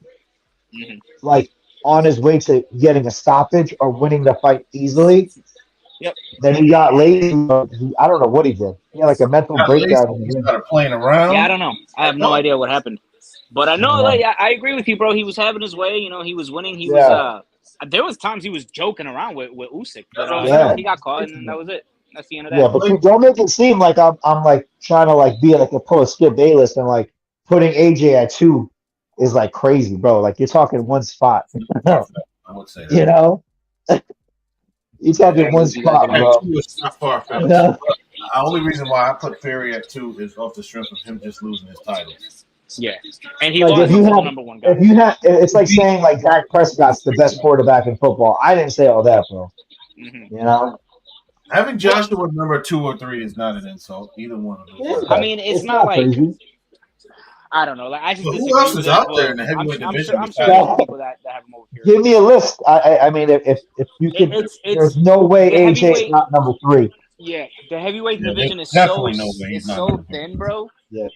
like on his way to getting a stoppage or winning the fight easily. Yep. Then he got lazy. I don't know what he did. He had like a mental breakdown. He started playing around. Yeah, I don't know. I have no idea what happened. But I know, I agree with you, bro. He was having his way. He was winning. He was. There was times he was joking around with Usyk. But, he got caught, and that was it. That's the end of that. Yeah, but don't make it seem like I'm like trying to like be like a pull a Skip Bayless and like putting AJ at 2 is like crazy, bro. Like you're talking one spot. I would say that. You're talking one spot, bro. It's not far-fetched. The only reason why I put Fury at 2 is off the strength of him just losing his title. Yeah, and he like was the number one guy. It's like saying like Dak Prescott's the best quarterback in football. I didn't say all that, bro. Mm-hmm. Having Joshua number 2 or 3 is not an insult. Either one of those. I mean, it's not like crazy. I don't know. Like I just who else is out there in the heavyweight division? I'm sure there's people that have him over here. Give me a list. I mean, if you can, there's no way AJ's not number 3. Yeah, the heavyweight division is so thin, bro. Yeah.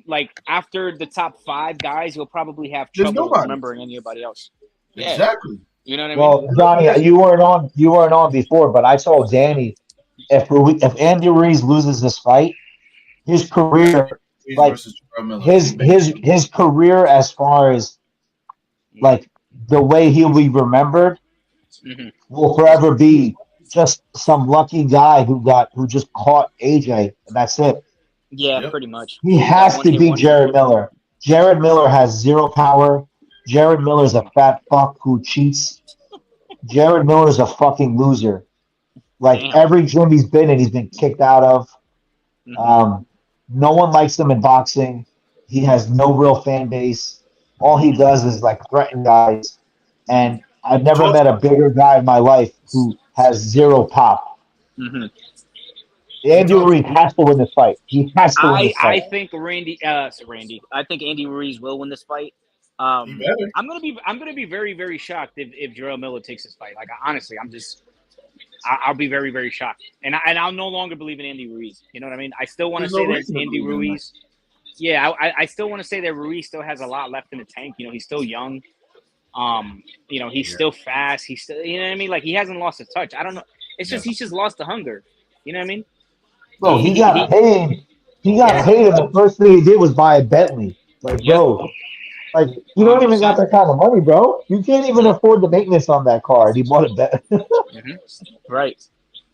Like after the top 5 guys, you'll probably have trouble remembering anybody else. Yeah. Exactly. You know what I mean? Well, Johnny, you weren't on before, but I told Danny if Andy Ruiz loses this fight, his career, like his career as far as like the way he'll be remembered, will forever be just some lucky guy who just caught AJ, and that's it. Yeah, pretty much. He has to beat Jared Miller. Jared Miller has 0 power. Jared Miller's a fat fuck who cheats. Jared Miller's a fucking loser. Like every gym he's been in, he's been kicked out of. No one likes him in boxing. He has no real fan base. All he does is like threaten guys. And I've never met a bigger guy in my life who has 0 pop. Andy Ruiz has to win this fight. He has to win this fight. I think I think Andy Ruiz will win this fight. I'm gonna be very, very shocked if Jarrell Miller takes this fight. Like honestly, I'll be very, very shocked, and I'll no longer believe in Andy Ruiz. You know what I mean? I still want to say that Andy Ruiz. Yeah, I still want to say that Ruiz still has a lot left in the tank. He's still young. He's still fast. He's still, you know what I mean? Like he hasn't lost his touch. I don't know. It's just he's just lost the hunger. You know what I mean? Bro, he got paid. He got paid, and the first thing he did was buy a Bentley. Like, bro. Like, you don't even got that kind of money, bro. You can't even afford the maintenance on that car. He bought a bet. Right.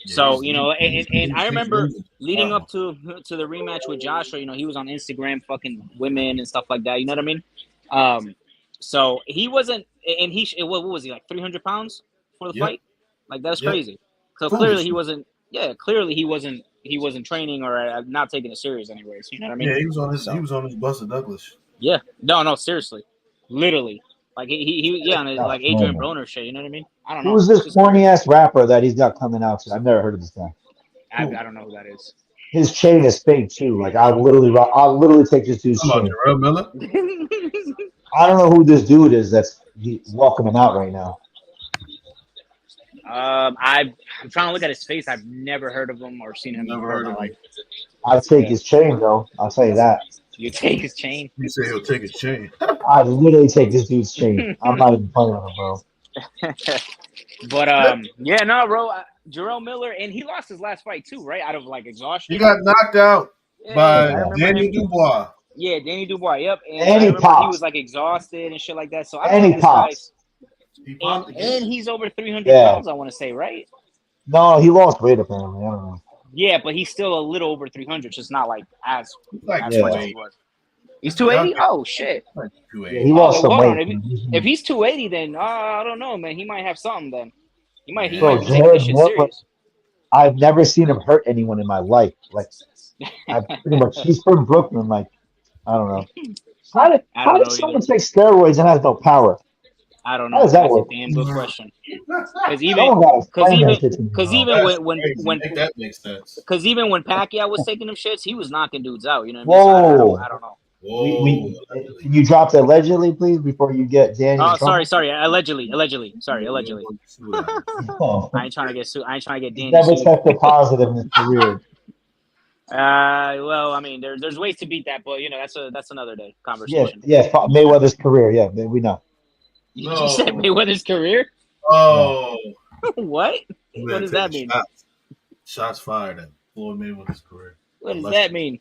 So, and I remember leading up to the rematch with Joshua, he was on Instagram fucking women and stuff like that. You know what I mean? So he wasn't, and what was he, like 300 pounds for the fight? Like, that's crazy. So clearly he wasn't training or not taking it serious anyways. You know what I mean? Yeah, he was on his Buster Douglas. Yeah. No, seriously. Literally. Like he on his, like Adrian Broner shit, you know what I mean? I don't know. Who's this corny ass rapper that he's got coming out? I've never heard of this guy. I don't know who that is. His chain is fake too. Like I'll literally take this dude's chain. Jarrell Miller? I don't know who this dude is that's walking him out right now. I'm trying to look at his face. I've never heard of him or seen him. Never heard of him. I'll take his chain though. I'll tell you that. You take his chain? You say he'll take his chain. I literally take this dude's chain. I'm not even playing with him, bro. But bro. Jarrell Miller, and he lost his last fight too, right? Out of like exhaustion. He got knocked out by Danny Dubois. Yeah, Danny Dubois. Yep. And I remember he was like exhausted and shit like that. So I and he pops. And he's over 300 pounds. I want to say, right? No, he lost weight apparently. I don't know. Yeah, but he's still a little over 300, just not like as Like as Yeah. much as he was. He's 280. Oh shit. Like Yeah, 280. he lost some hold weight. on. If he's 280, then I don't know, man. He might have something. Then he might Bro, be taking this shit serious. I've never seen him hurt anyone in my life. Like, I pretty much, he's from Brooklyn. Like, I don't know. How I don't did know someone either. take steroids and has no power? I don't How know. does that That's work? a damn good question. Because Someone got to explain that shit to me. even That's when crazy. That makes sense. because even when Pacquiao was taking them shits, he was knocking dudes out. You know what I mean? So Whoa. I don't know. Whoa. Can you drop the allegedly, please, before you get Danny in Oh, trouble? sorry. Allegedly. Sorry, allegedly. Oh. I ain't trying to get sued. I ain't trying to get He's Danny never sued. checked the positive in his career. Well, I mean, there's ways to beat that, but that's another day Yeah, conversation. Mayweather's career. Yeah, we know. You said Mayweather's career? Oh. What? Man, What does that taking mean? Shots fired at Floyd Mayweather's career. What does that mean?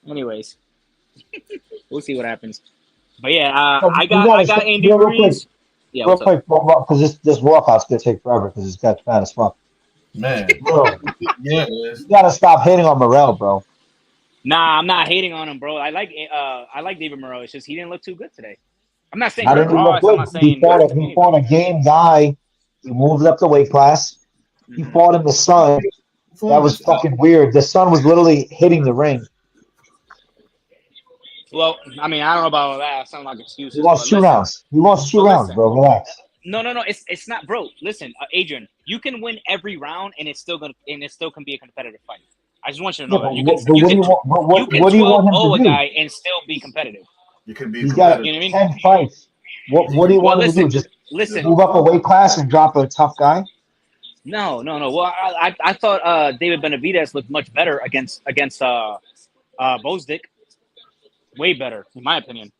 Anyways, we'll see what happens. But yeah, I got Andy Ruiz. Yeah, Real what's up? quick, because this walkout's gonna take forever because it's got fat as fuck. Man. Bro, Yeah, it is. you gotta stop hating on Morrell, bro. Nah, I'm not hating on him, bro. I like David Moreau. It's just he didn't look too good today. I'm not saying I Rick didn't look Ross. I'm good. not saying He fought a game guy. He moved up the weight class. He fought in the sun. That was fucking weird. The sun was literally hitting the ring. Well, I mean, I don't know about all that. Sound like excuses. He lost two rounds. He lost two but rounds, listen. bro. Relax. No. It's not, bro. Listen, Adrian, you can win every round, and it still can be a competitive fight. I just want you to know that you can 12-0 a guy and still be competitive. You can be He's got You know what I mean? 10 fights. What do you want him to do? Just move up a weight class and drop a tough guy? No. Well, I thought David Benavidez looked much better against Bozdik. Way better, in my opinion.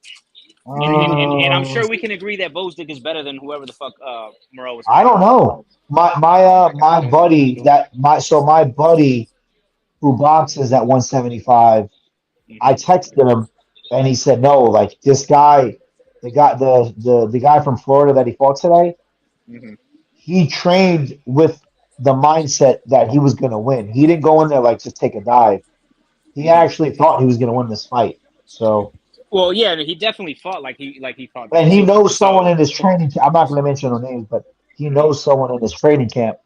And I'm sure we can agree that Bozdik is better than whoever the fuck Moreau was. I don't know. My buddy my buddy who boxes at 175, I texted him and he said no, like this guy, the guy from Florida that he fought today, he trained with the mindset that he was gonna win. He didn't go in there like just take a dive. He actually thought he was gonna win this fight. So well, yeah, he definitely fought like he fought. And he knows someone in his training camp. I'm not going to mention no names, but he knows someone in his training camp,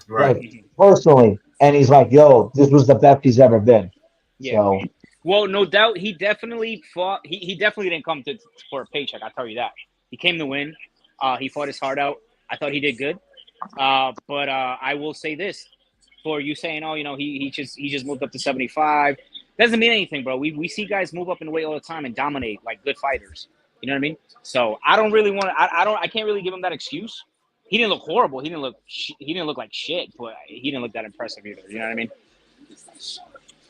Right. like, personally. And he's like, yo, this was the best he's ever been. Yeah. So, well, no doubt, he definitely fought. He definitely didn't come for a paycheck. I'll tell you that. He came to win. He fought his heart out. I thought he did good. But I will say this: for you saying, oh, he just moved up to 75. Doesn't mean anything, bro. We see guys move up in weight all the time and dominate like good fighters. You know what I mean? So I don't really want to. I can't really give him that excuse. He didn't look horrible. He didn't look like shit, but he didn't look that impressive either. You know what I mean?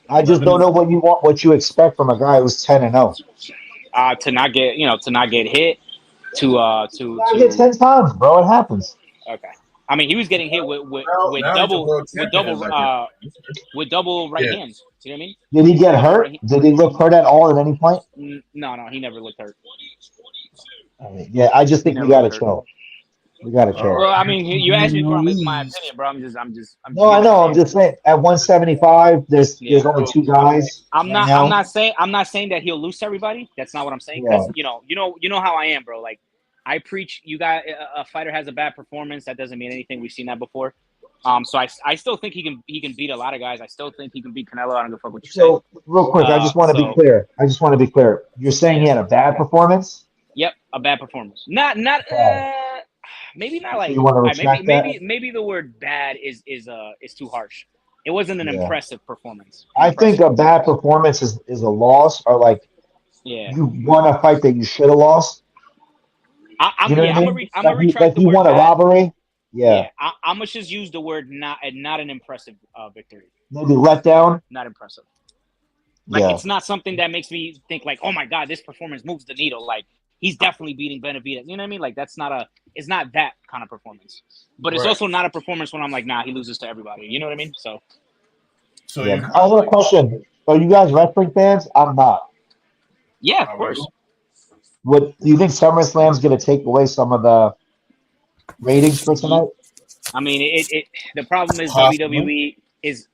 I just don't know what you expect from a guy who's 10-0. To not get hit. To hit 10 times, bro. It happens. Okay. I mean, he was getting hit with double right hands. You know what I mean? Did he get hurt? Did he look hurt at all at any point? No, he never looked hurt. Yeah, I just think we got to chill. We got to chill. Well, I mean, you asked me for my opinion, bro. I'm just. No, I know. I'm just saying. At 175, there's only two guys. I'm not saying that he'll lose to everybody. That's not what I'm saying. Because you know how I am, bro. Like, I preach. You got a fighter has a bad performance. That doesn't mean anything. We've seen that before. So I still think he can beat a lot of guys. I still think he can beat Canelo. I don't give a fuck what you say. So real quick, I just want to be clear. You're saying he had a bad performance? Yep, a bad performance. Not maybe not like. You want to retract that? Maybe the word bad is too harsh. It wasn't an impressive performance. I think a bad performance is a loss, or like you won a fight that you should have lost. I'm gonna retract the you word won a bad. robbery. Yeah. I'm gonna just use the word not an impressive victory. Maybe let down. Not impressive. Like it's not something that makes me think like, oh my god, this performance moves the needle. Like he's definitely beating Benavidez. You know what I mean? Like it's not that kind of performance. But it's also not a performance when I'm like, nah, he loses to everybody. You know what I mean? So I have a question. Are you guys wrestling fans? I'm not. Yeah, of course. Do you think SummerSlam's gonna take away some of the ratings for tonight? I mean, the problem is Possible. WWE is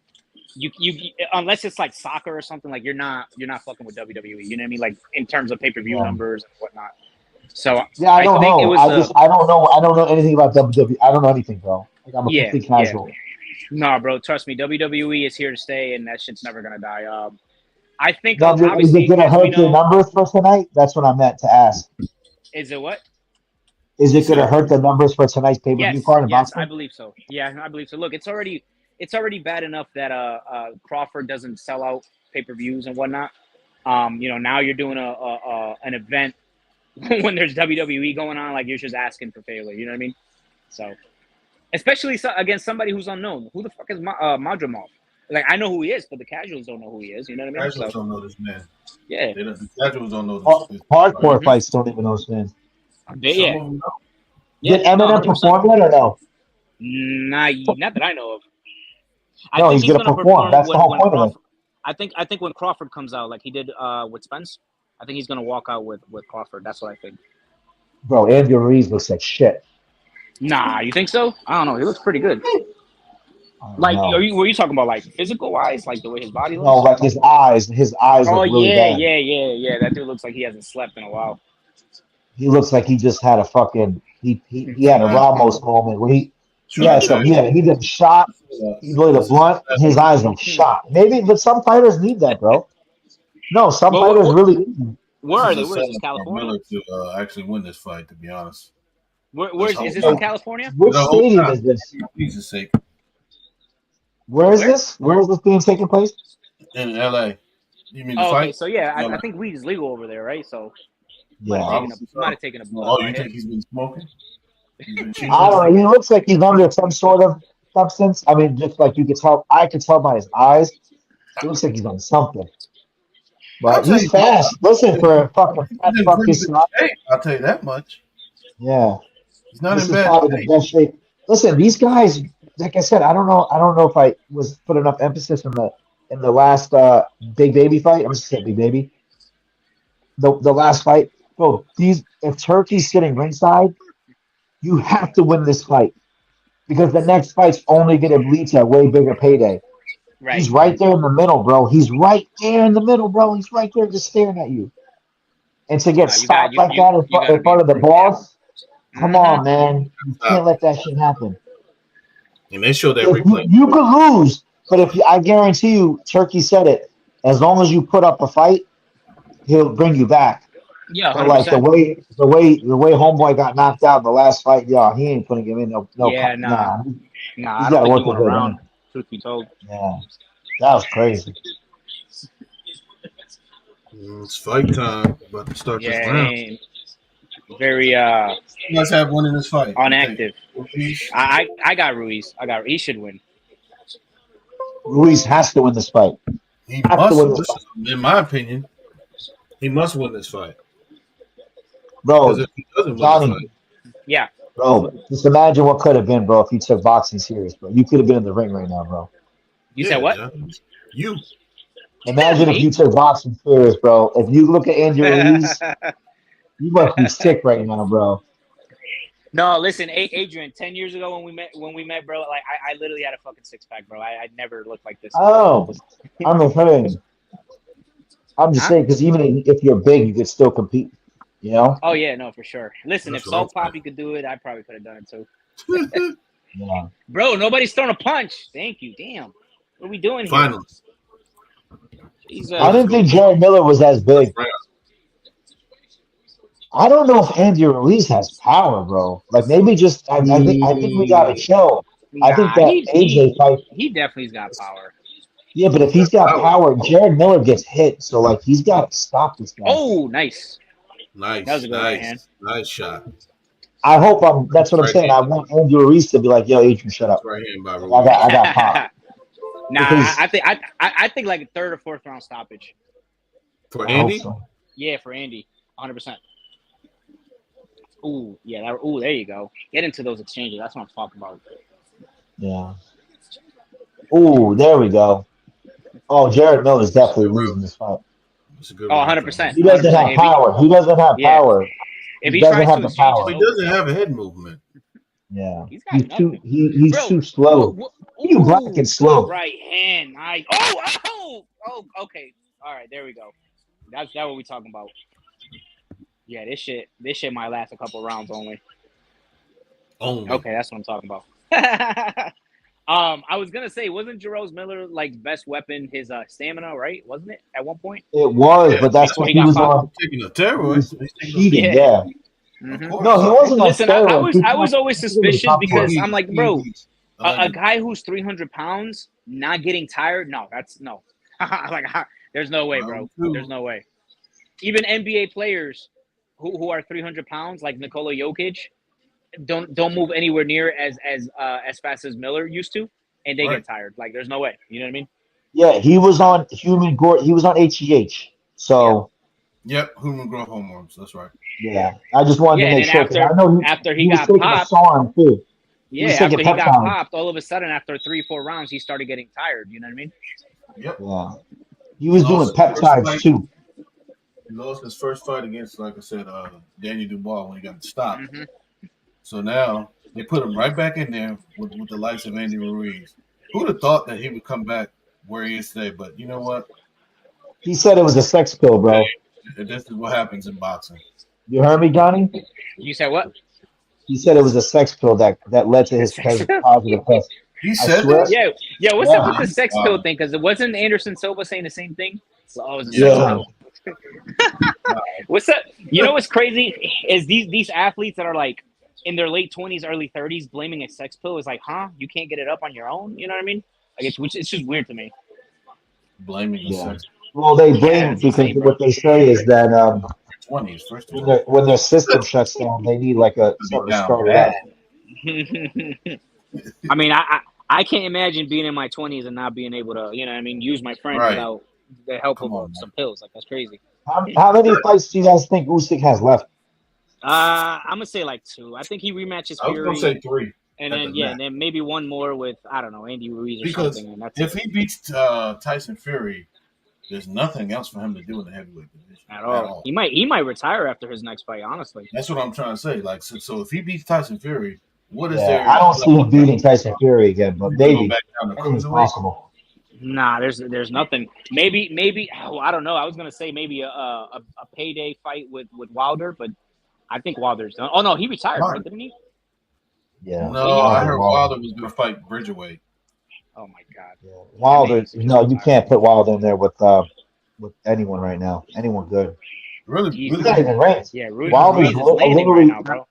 you unless it's like soccer or something, like you're not fucking with WWE. You know what I mean? Like in terms of pay-per-view numbers and whatnot. So Yeah, I don't think know. it was I don't know. I don't know anything about WWE. I don't know anything, bro. Like I'm a complete casual. Nah, bro, trust me, WWE is here to stay, and that shit's never gonna die. I think Now, is obviously, it going to as we hurt the know, numbers for tonight? That's what I meant to ask. is it what? Is it going to hurt the numbers for tonight's pay-per-view card in Yes, boxing? I believe so. Yeah, I believe so. Look, it's already bad enough that Crawford doesn't sell out pay-per-views and whatnot. Now you're doing an event when there's WWE going on, like you're just asking for failure. You know what I mean? So, especially against somebody who's unknown. Who the fuck is Madrimov? Like I know who he is, but the casuals don't know who he is. You know what I mean? Casuals don't know this man. Yeah, The casuals don't know this. Hardcore fights don't even know this man. Yeah. Some of them know. Did Eminem perform yet or no? Not that I know of. No, he's gonna perform. That's the whole point of it. I think when Crawford comes out, like he did with Spence, I think he's gonna walk out with Crawford. That's what I think. Bro, Andy Ruiz looks like shit. Nah, you think so? I don't know. He looks pretty good. Like, were you talking about like physical wise, like the way his body looks? No, like his eyes. His eyes look really bad. Yeah. That dude looks like he hasn't slept in a while. He looks like he just had a fucking he had a Ramos moment where he did a shot, he lit a blunt, and his eyes look shot. Maybe, but some fighters need that, bro. No, some fighters really need that. Where are they? Where is this, California? Miller to actually win this fight, to be honest. Is this in California? Which stadium is this? Jesus' sake. Where is this? Where is this being taking place? In LA. You mean the fight? Okay, so yeah, I think weed is legal over there, right? So Yeah. might have taken a blow. Oh, you think he's been smoking? I don't know. He looks like he's under some sort of substance. I mean, just like you could tell, I could tell by his eyes. It looks like he's on something. But he's fast. Listen, for a fucking fat fucking snot. I'll tell you that much. Yeah. He's not This in is bad probably shape. the best shape. Listen, these guys, like I said, I don't know if I was put enough emphasis in the last Big Baby fight. I'm just saying Big Baby. The last fight. Bro, if Turkey's sitting ringside, you have to win this fight. Because the next fight's only gonna lead to a way bigger payday. Right. He's right there in the middle, bro. He's right there in the middle, bro. He's right there just staring at you. And to get stopped like that in front of the boss, come on, man. You can't let that shit happen. And they show that replay. You could lose, but I guarantee you, Turkey said it. As long as you put up a fight, he'll bring you back. Yeah, but like the way Homeboy got knocked out in the last fight, he ain't putting him in. Nah, I don't think he went around. Truth be told. Yeah, that was crazy. It's fight time. About to start this round. Very You guys have one in this fight. Inactive. I got Ruiz. He should win. Ruiz has to win this fight. He must. In my opinion, he must win this fight. Bro, if he doesn't win Johnny, the fight, yeah. Bro, just imagine what could have been, bro, if you took boxing serious, bro. You could have been in the ring right now, bro. You said what? You. Imagine if you took boxing serious, bro. If you look at Andy Ruiz, you must be sick right now, bro. No, listen, Adrian. 10 years ago when we met, bro, like I literally had a fucking six pack, bro. I never looked like this. Oh, I'm afraid. I'm just saying because even if you're big, you could still compete. You know? Oh yeah, no, for sure. Listen, if Salt Poppy could do it, I probably could have done it too. Yeah. Bro, nobody's throwing a punch. Thank you. Damn. What are we doing here? Finals. I didn't think Jared Miller was as big. I don't know if Andy Ruiz has power, bro. Like maybe just I think we got to chill. I think that AJ fight. He definitely's got power. Yeah, but if he's got power, Jared Miller gets hit, so like he's got to stop this guy. Oh, nice. Nice. That was a good right hand. Nice shot. I hope that's what I'm saying. I want Andy Ruiz to be like, "Yo, Adrian, shut up." Right hand by Ruiz. I got pop. I think like a third or fourth round stoppage. For Andy? So. Yeah, for Andy, 100%. Ooh, yeah. There you go. Get into those exchanges. That's what I'm talking about. Yeah. Ooh, there we go. Oh, Jared Miller is definitely losing this fight. That's a good 100%. He doesn't have power. He doesn't have power. If he doesn't tries have to the power. He doesn't have a head movement. Yeah, He's got nothing. He's Bro, too slow. He's black and good slow. right hand. Okay. All right, there we go. That's what we talking about. Yeah, this shit might last a couple rounds only. Okay, that's what I'm talking about. I was gonna say, wasn't Jarrell Miller like best weapon his stamina, right? Wasn't it at one point? It was, Yeah, but that's before what he he got was popped. on. taking a He steroid. was cheating. Yeah. Yeah. Of Mhm. course. No, he wasn't on Listen, steroids. I was always suspicious because I'm like, bro, a Allegedly. guy who's 300 pounds not getting tired, no, that's no. Like, there's no way, bro. There's no way. Even NBA players who are 300 pounds, like Nikola Jokic, don't move anywhere near as fast as Miller used to, and they get tired. Like, there's no way. You know what I mean? Yeah, he was on human gore. He was on HGH. So Yep, human growth hormones. That's right. yeah, I just wanted to Yeah, make and sure because I know after he he was got taking a popped, SARM too. yeah, was after taking he got peptides. popped, all of a sudden, after 3-4 rounds, he started getting tired. You know what I mean? Yep. Yeah, he was doing lost his first peptides fight. too. He lost his first fight against, like I said, Daniel Dubois when he got stopped. Mhm. So now they put him right back in there with the likes of Andy Ruiz. Who'd have thought that he would come back where he is today? But you know what? He said it was a sex pill, bro. This is what happens in boxing. You heard me, Johnny? You said what? He said it was a sex pill that led to his positive test. He I said swear. that? Yeah. What's up with the sex Wow. pill thing? Because it wasn't Anderson Silva saying the same thing. Oh, it was a sex Yeah. pill. What's up? You know what's crazy is these athletes that are like in their late 20s, early 30s, blaming a sex pill is like, huh? You can't get it up on your own. You know what I mean? Like it's just weird to me. Blaming the Yeah. sex. Well, they blame Yeah, it's because insane, bro. what they say is that 20s, first of all. when their system shuts down, they need like something to down start it bad. up. I mean, I can't imagine being in my 20s and not being able to, you know what I mean, use my friend Right. without the help Come of on, some pills. Like, that's crazy. How many fights do you guys think Usyk has left? I'm gonna say like 2. I think he rematches I was Fury, going to say 3. and at then the max. and then maybe one more with I don't know Andy Ruiz or Because something. And that's if it. he beats Tyson Fury, there's nothing else for him to do in the heavyweight division At all. He might retire after his next fight. Honestly, That's what I'm trying to say. Like, so if he beats Tyson Fury, what is Yeah, there? I don't see him beating Tyson Fury again, but Go maybe back down to anything's cruiserweight. possible. nah. There's nothing. Maybe. Oh, I don't know. I was gonna say maybe a payday fight with Wilder, but I think Wilder's done. Oh no, he retired, right? Didn't he? Yeah. No, I heard Wilder was going to fight Bridgerweight. Oh my God. Yeah. Wilder. No, you can't put Wilder in there with anyone right now. Anyone good? Really, Jesus. He's not even ranked. Yeah, Ruiz Wilder's is landing right now, bro.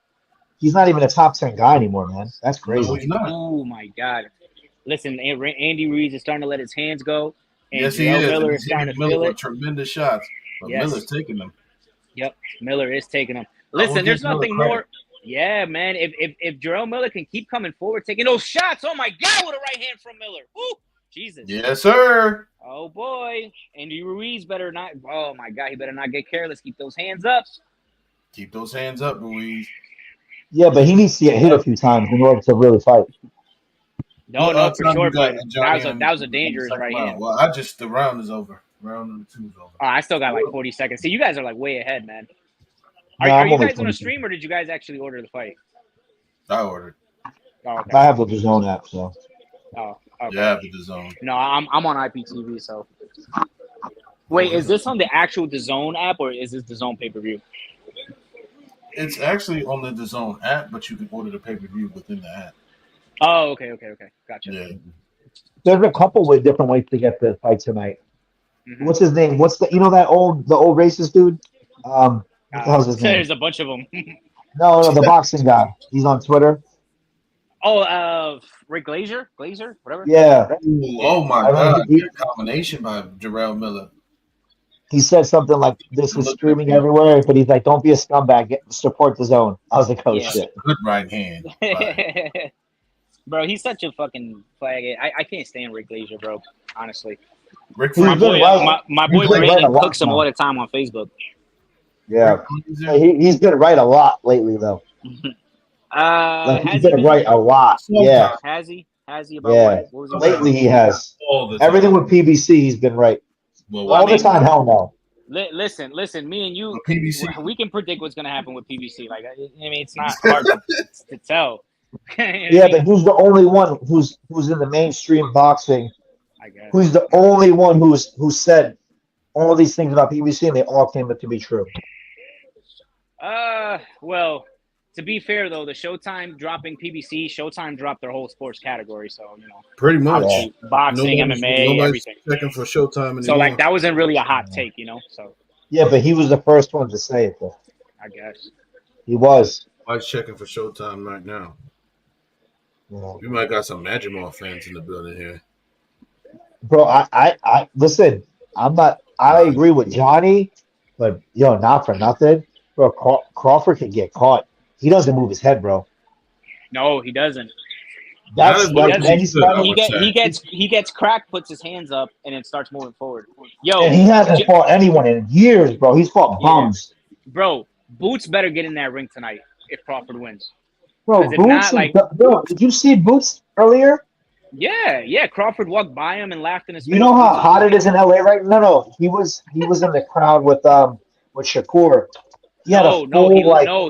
He's not even a top 10 guy anymore, man. That's No, crazy. he's not. Oh my God! Listen, Andy Ruiz is starting to let his hands go, and Yes, he Jarrell is. Miller And is starting to Miller feel with it. tremendous shots, but Yes. Miller's taking them. Yep, Miller is taking them. I will Listen, there's give Miller nothing credit. more. Yeah, man. If Jarrell Miller can keep coming forward, taking those shots, oh my God, what a right hand from Miller! Woo, Jesus. Yes, sir. Oh boy, Andy Ruiz better not. Oh my God, he better not get careless. Keep those hands up. Keep those hands up, Ruiz. Yeah, but he needs to get hit a few times in order to really fight. No, Well, for sure. But Johnny, that was a dangerous right hand. Well, the round is over. Round number 2 is over. Oh, I still got like 40 seconds. See, you guys are like way ahead, man. No, Are I'm you only guys on a 20. stream or did you guys actually order the fight? I ordered. Oh, okay. I have the DAZN app, so. Oh, okay. Yeah, the DAZN. No, I'm on IPTV, so. Wait, is this on the actual DAZN app or is this DAZN pay-per-view? It's actually on the DAZN app, but you can order the pay-per-view within the app. Oh, okay. Gotcha. Yeah. There's a couple with different ways to get the fight tonight. Mhm. What's his name? What's the that old racist dude? What the hell's his name? There's a bunch of them. No, the boxing guy. He's on Twitter. Rick Glazer, whatever. Yeah. Oh my I God! mean, Good combination by Jarrell Miller. He said something like, "This is streaming everywhere," but he's like, "Don't be a scumbag. Support the zone." I was like, "Oh Yeah. shit." Good right hand. Right. Bro, he's such a fucking flag. I can't stand Rick Glazer, bro. Honestly, Rick He's my been boy, right. my boy He's been right Brandon a lot cooks him now. all the time on Facebook. Yeah. Glazer. He's been right a lot lately, though. Like Has he's he been been right a lot. Yeah. Has he? Has he about Yeah. what was he Lately, he has. All the time. Everything with PBC, he's been right. Well, All the time, hell no. Listen, me and you, PBC. we can predict what's gonna happen with PBC. Like, I mean, it's not hard to tell. Yeah, but who's the only one who's in the mainstream boxing? I guess. Who's the only one who said all these things about PBC and they all came up to be true? Well, to be fair though, the Showtime dropping PBC, Showtime dropped their whole sports category, so Pretty much. obviously boxing, MMA, everything. Checking for Showtime anymore. So like that wasn't really a hot take, So Yeah, but he was the first one to say it, though. I guess. He was. Why's checking for Showtime right now? Yeah. We might got some Madrimov fans in the building here. Bro, I listen. I'm not. I agree with Johnny, but not for nothing, bro. Crawford can get caught. He doesn't move his head, bro. No, he doesn't. That's like he gets cracked, puts his hands up, and then starts moving forward. And he hasn't fought anyone in years, bro. He's fought bums. Bro, Boots better get in that ring tonight if Crawford wins. Bro, Boots. Bro, did you see Boots earlier? Yeah. Crawford walked by him and laughed in his face. You know how hot it is in LA right now? No. He was in the crowd with Shakur. He had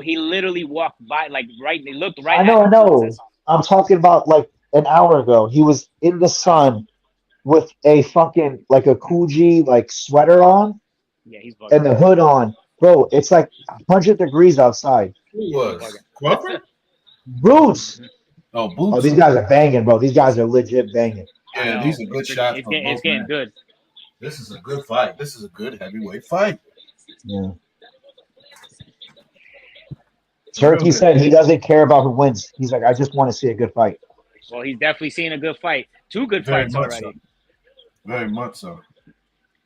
he literally walked by he looked right I know. I'm talking about like an hour ago. He was in the sun with a fucking like a Coogee like sweater on. Yeah, he's bugging. And the hood on. Bro, it's like 100 degrees outside. Who was? Crawford? Boots. Oh, Boots. Oh, these guys are banging, bro. These guys are legit banging. Yeah, these are good shots. It's getting good. This is a good fight. This is a good heavyweight fight. Yeah. Turkey said he doesn't care about who wins. He's like, I just want to see a good fight. Well, he's definitely seeing a good fight. Two good fights already. So. Very much so.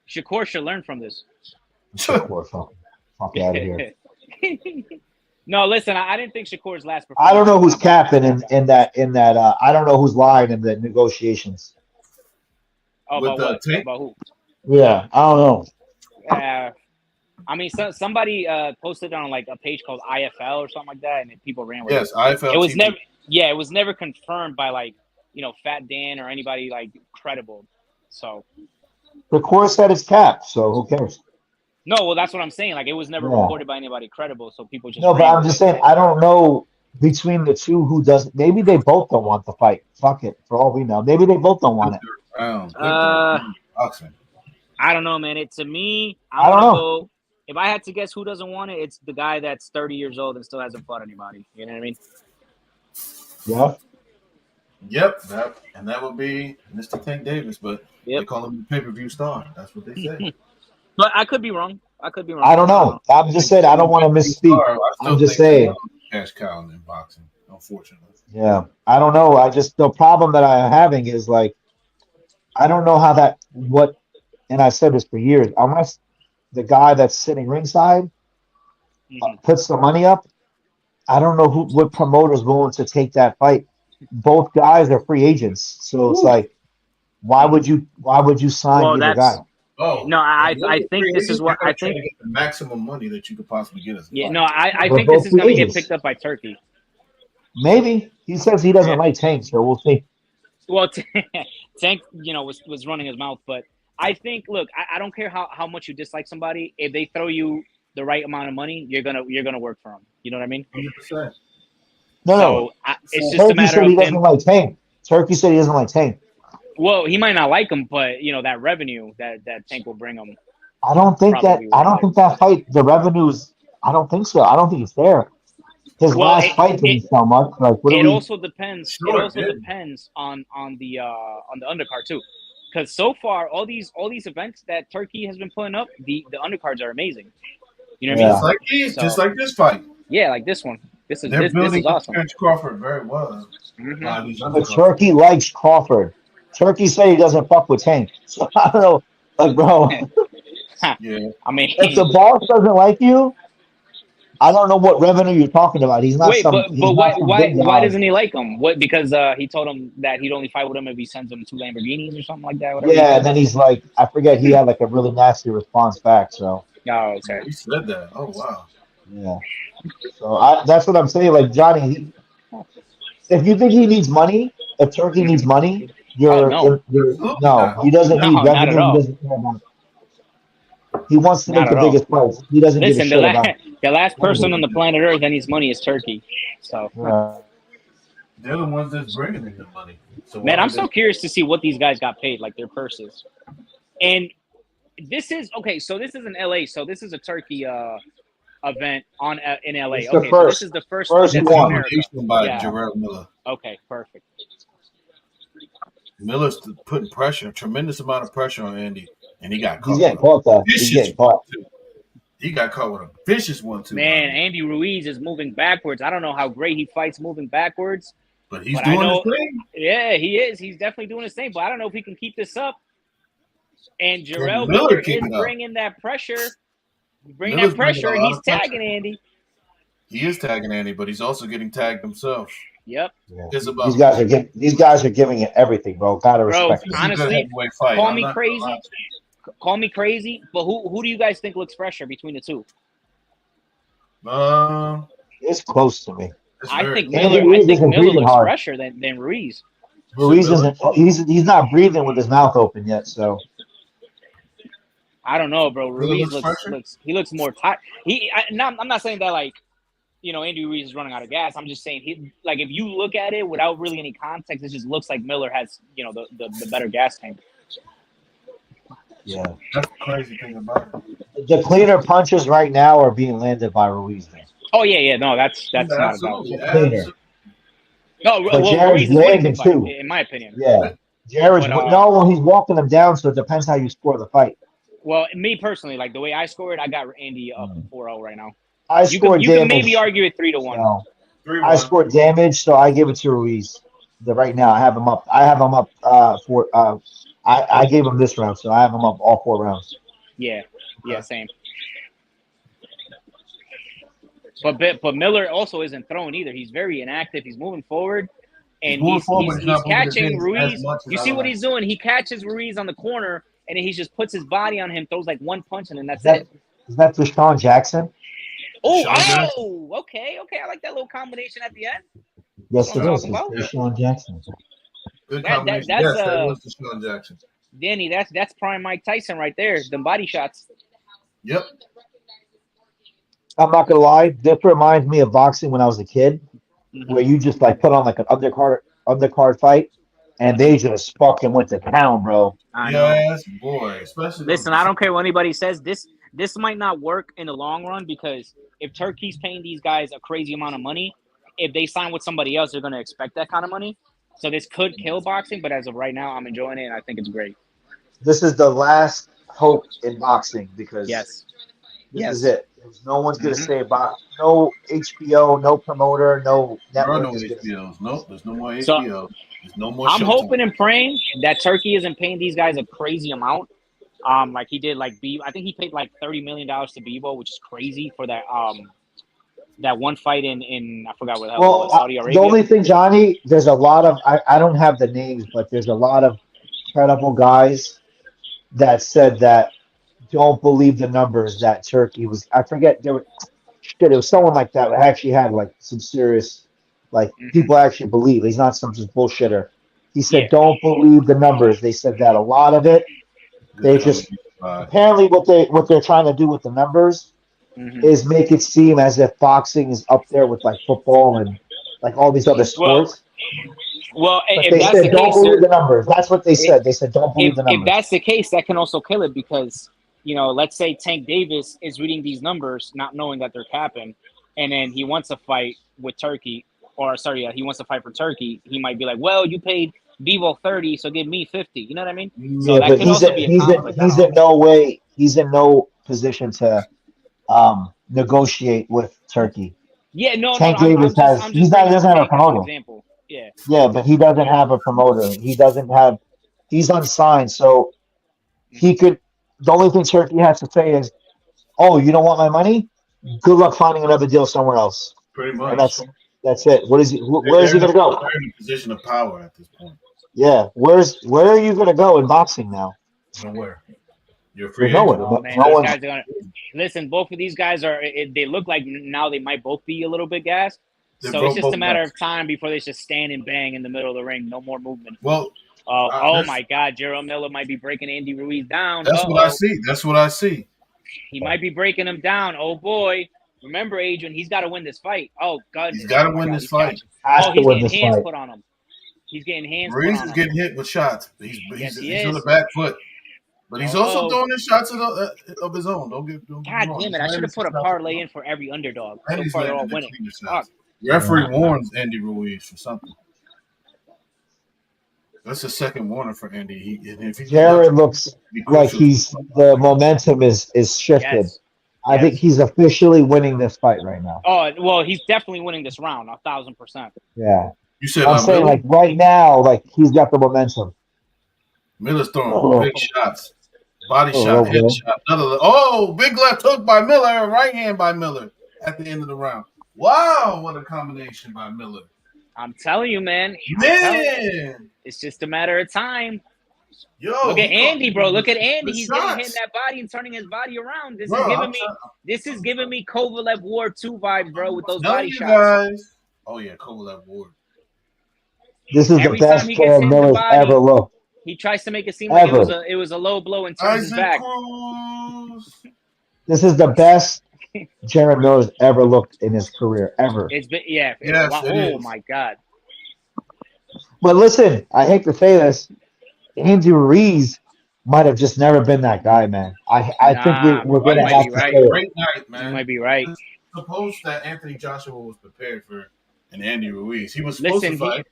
Shakur should learn from this. Shakur, fuck out of here. No, listen, I didn't think Shakur's last performance. I don't know who's capping in that. I don't know who's lying in the negotiations. Oh, about what? About who? Yeah, I don't know. I mean, somebody posted on like a page called IFL or something like that, and people ran with it. Yes, IFL. It was never. Yeah, it was never confirmed by like Fat Dan or anybody like credible. So the court said it's capped, so who cares? No, well, that's what I'm saying. Like, it was never reported by anybody credible, so people just. No, but I'm just saying, I don't know between the two who does. Maybe they both don't want the fight. Fuck it, for all we know. Maybe they both don't want it. I don't know, man. To me, I don't know. If I had to guess who doesn't want it, it's the guy that's 30 years old and still hasn't fought anybody. You know what I mean? Yeah. Yep, that would be Mr. Tank Davis, but they call him the pay-per-view star. That's what they say. But I could be wrong. I don't know. I'm just saying I don't want to misspeak. I'm just saying. Cash cow in boxing, unfortunately. Yeah, I don't know. The problem that I'm having is like, I don't know how and I've said this for years. Unless the guy that's sitting ringside puts the money up, I don't know what promoter's willing to take that fight. Both guys are free agents, so it's like, why would you sign either guy? Oh no! I think this is what I think. Get the maximum money that you could possibly get us. Yeah, no, I think this is going to get picked up by Turkey. Maybe he says he doesn't like Tank, so we'll see. Well, Tank, was running his mouth, but I think. Look, I don't care how much you dislike somebody. If they throw you the right amount of money, you're gonna work for them. You know what I mean? 100%. No, it's just a matter of he doesn't like Tank. Turkey said he doesn't like Tank. Well, he might not like him, but that revenue that Tank will bring him. I don't think that fight, the revenues. I don't think so. I don't think it's there. His last fight didn't sell much. Like, also depends. Sure, it also depends on the undercard too, because so far all these events that Turkey has been putting up, the undercards are amazing. You know what I mean? Just like this fight. Yeah, like this one. This is awesome. Crawford very well. But Turkey likes Crawford. Turkey said he doesn't fuck with Tank. So I don't know. Like, bro. Yeah. I mean, if the boss doesn't like you, I don't know what revenue you're talking about. He's not. Why doesn't he like him? What? Because he told him that he'd only fight with him if he sends him 2 Lamborghinis or something like that. Yeah, and then he's like, I forget. He had like a really nasty response back. So. Oh, okay. He said that. Oh, wow. Yeah. So that's what I'm saying. Like, Johnny, if you think he needs money, if Turkey needs money. He doesn't need revenue. He doesn't care about it. He wants to make the biggest price. He doesn't give a shit about it. The last person on the planet Earth that needs money is Turkey. So They're the ones that's bringing in the money. So Man, I'm so curious to see what these guys got paid, like their purses. And this is okay. So this is in LA. So this is a Turkey event in LA. It's the Okay, so first- this is the first first one that's one. in America. by Yeah. Jarrell Miller. Okay, perfect. Miller's putting pressure, tremendous amount of pressure on Andy, and he got caught. He's getting caught though. He's Vicious getting caught. one, too. He got caught with a vicious one too. Man, Andy Ruiz is moving backwards. I don't know how great he fights moving backwards. but he's but I doing know- his thing. Yeah, he is. He's definitely doing his thing, but I don't know if he can keep this up. And Jarrell Miller Miller is keep it up. bringing that pressure. Bringing Miller's that pressure, bringing a and lot he's of pressure. tagging Andy. He is tagging Andy, but he's also getting tagged himself. Yep. Yeah. It's about These guys are giving it everything, bro. Gotta Bro, respect This it. is a honestly, heavyweight fight. call I'm me not crazy. gonna lie. Call me crazy, but who do you guys think looks fresher between the two? It's close to me. It's I very- think Andy Miller. I Ruiz think isn't Miller breathing looks hard. fresher than Ruiz. Ruiz isn't. He's not breathing with his mouth open yet. So I don't know, bro. Miller Ruiz looks fresher? looks more tight. I'm not saying that like, Andy Ruiz is running out of gas. I'm just saying if you look at it without really any context, it just looks like Miller has the better gas tank. yeah, That's the crazy thing about it. the cleaner punches right now are being landed by Ruiz. Then. Oh yeah, no, that's not a doubt. Absolutely. Cleaner. No, But well, Jared's Ruiz is winning the landing, fight, too. in my opinion. Yeah, Jared's But, no. He's walking them down, so it depends how you score the fight. Well, me personally, like the way I scored, I got Andy up 4-0 right now. I You scored can damage. maybe argue it 3-1. So 3-1. I scored damage, so I give it to Ruiz. Right now, I have him up. For. I gave him this round, so I have him up all 4 rounds. Yeah, same. But Miller also isn't throwing either. He's very inactive. He's moving forward, and moving he's forward, but he's not moving his catching hands Ruiz. as much as You I see what like. he's doing? He catches Ruiz on the corner, and then he just puts his body on him, throws like one punch, and then that's it. Is that Deshaun Jackson? Deshaun Jackson. Okay. I like that little combination at the end. Yes, it What is. I'm talking It's Deshaun Jackson. Good That- combination. that's, Yes, that was Deshaun Jackson. Danny, that's prime Mike Tyson right there. Them body shots. Yep. I'm not gonna lie. This reminds me of boxing when I was a kid, where you just like put on like an undercard fight, and they just fucking went to town, bro. I know. Yes, boy. Especially Listen, I don't care what anybody says. This might not work in the long run because if Turkey's paying these guys a crazy amount of money, if they sign with somebody else, they're going to expect that kind of money. So this could kill boxing, but as of right now, I'm enjoying it, and I think it's great. This is the last hope in boxing because Yes. this is it. No one's gonna say about no HBO, no promoter, no There are network. no is gonna- HBOs. Nope. There's no more So, HBO. There's no more I'm Showtime. hoping and praying that Turkey isn't paying these guys a crazy amount. Like he did, like I think he paid like $30 million to Bebo, which is crazy for that one fight in I forgot what the hell it was, Saudi Arabia. The only thing, Johnny, there's a lot of I don't have the names, but there's a lot of credible guys that said that don't believe the numbers that Turkey was. I forget it was someone like that actually had like some serious people actually believe. He's not some just bullshitter. He said, "Don't believe the numbers." They said that a lot of it. They just apparently what they're trying to do with the numbers is make it seem as if boxing is up there with like football and like all these other sports. Well, But if they that's said, the "Don't case, believe the numbers." That's what they said. They said, "Don't believe the if numbers." that's the case, that can also kill it because let's say Tank Davis is reading these numbers, not knowing that they're capping, and then he wants to fight with Turkey, he wants to fight for Turkey. He might be like, "Well, you paid Bebo 30, so give me 50." You know what I mean? So that but could also be a conflict. he's in no position to negotiate with Turkey. Yeah, no, Tank I'm Davis just he doesn't have a Tank as an promoter. example. Yeah. Yeah, but he doesn't have a promoter. He's unsigned, so he could. The only thing Turkey has to say is, "Oh, you don't want my money? Good luck finding another deal somewhere else." Pretty And much. that's it. Where is he going to go? They're in a position of power at this point. Yeah, where are you going to go in boxing now? Nowhere. You're free. Nowhere. agent. Oh, man, No these one- guys are gonna listen. Both of these guys they look like now they might both be a little bit gassed. They're So it's just both a matter gassed. of time before they just stand and bang in the middle of the ring. No more movement. Well, Oh there's- my God, Jarrell Miller might be breaking Andy Ruiz down. that's what I see. That's what I see. He might be breaking him down. Oh boy, Remember, Adrian, he's got to win this fight. Oh, goodness. He's got to Oh, my win God, this he's fight. Has Oh, to he's win getting this hands fight. put on him. He's getting hands Ruiz put is on him. getting hit with shots. He's Yes, he on the is. back foot, but he's also Oh. throwing in shots of his own. Don't get me God wrong. damn it! I should have put a parlay in for every underdog. So And he's far, they're all landing the winning. cleaner Fuck. shots. Referee warns Andy Ruiz for something. That's a second warning for Andy. If he's Jared looks like the momentum is shifted. Yes. I think he's officially winning this fight right now. Oh well, he's definitely winning this round, 1,000%. Yeah. You said I'm saying, Miller? like, right now, like, he's got the momentum. Miller's throwing big shots. Body shot, head okay. shot. Big left hook by Miller, right hand by Miller at the end of the round. Wow, what a combination by Miller. I'm telling you, man. It's just a matter of time. Yo, look at Andy, bro. Look at Andy. He's shots. hitting that body and turning his body around. This Bro, is giving me Kovalev War 2 vibes, bro, with those Tell body you shots. guys. Oh yeah, Kovalev Ward. This is Every the best time he gets Jared hit in the Miller's body, ever looked. He tries to make it seem like Ever. it was a low blow and turns his Issac back. Cruz. This is the best Jared Miller's ever looked in his career, ever. It's been Yes, it oh is. my God. But listen, I hate to say this, Andy Ruiz might have just never been that guy, man. I think we're going to have to say it. Great night, man. You might be right. It's supposed that Anthony Joshua was prepared for an Andy Ruiz. He was supposed to fight.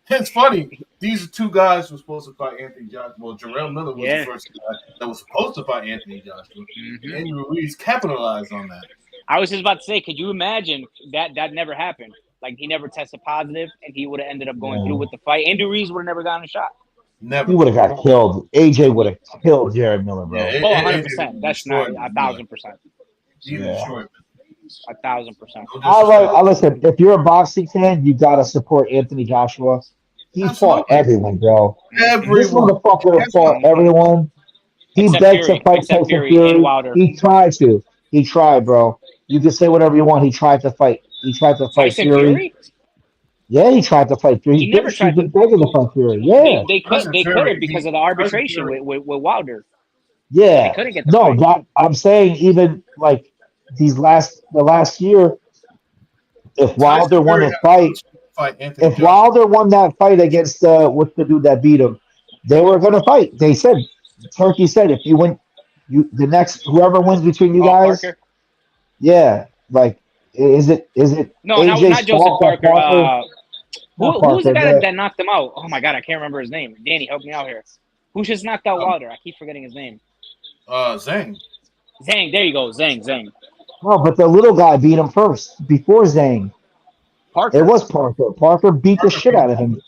It's funny. These two guys were supposed to fight Anthony Joshua. Well, Jarrell Miller was the first guy that was supposed to fight Anthony Joshua. Mm-hmm. Andy Ruiz capitalized on that. I was just about to say, could you imagine that never happened? Like, he never tested positive, and he would have ended up going through with the fight. Andy Ruiz would have never gotten a shot. Never. He would have got killed. AJ would have killed Jared Miller, bro. Yeah, 100%. That's not 1,000%. He destroyed him. 1,000%. I listen. If you're a boxing fan, you gotta support Anthony Joshua. He fought everyone, bro. This motherfucker fought everyone. He begged to fight Tyson Fury. He tried to. He tried, bro. You can say whatever you want. He tried to fight. He tried to fight Fury. Yeah, he tried to fight Fury. He never tried to fight Fury. Yeah, they couldn't because of the arbitration with Wilder. Yeah, they couldn't get the fight. I'm saying even like the last year, if Wilder won his fight, if Wilder won that fight against what's the dude that beat him, they were gonna fight. They said, Turkey said, if you win, the next whoever wins between you guys, Parker? Yeah, like is it no, AJ not Joseph Parker. Who's the guy Parker, that knocked him out? Oh my God, I can't remember his name. Danny, help me out here. Who just knocked out Wilder? I keep forgetting his name. Zhang. Zhang, there you go. Zhang. No, but the little guy beat him first before Zhang. Parker. It was Parker. Parker beat the shit out of him.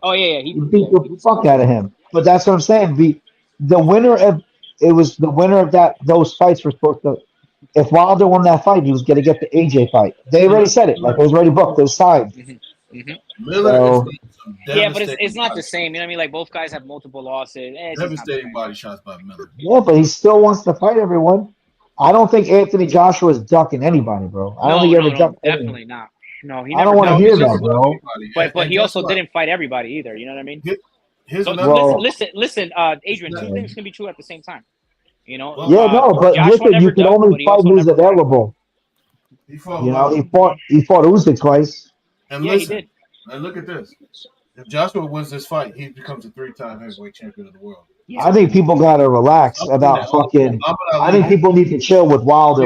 Oh yeah. He beat the fuck out of him. But that's what I'm saying. The winner of those fights were supposed to. If Wilder won that fight, he was going to get the AJ fight. They already said it. Like, it was already booked. It was signed. Mm-hmm. Miller yeah, but it's not the same. You know what I mean? Like, both guys have multiple losses. Devastating body shots by Miller. Yeah, but he still wants to fight everyone. I don't think Anthony Joshua is ducking anybody, bro. I don't think he ever ducked definitely anyone. Not. No, he I never. don't want to hear that, bro. But he also didn't fight everybody either. You know what I mean? Listen, Adrian. Two things can be true at the same time. You know. But listen, you can only fight who's available. He fought Usyk twice. And he did. And look at this. If Joshua wins this fight, he becomes a 3-time heavyweight champion of the world. Yeah. I think people gotta relax about fucking. I think people need to chill with Wilder.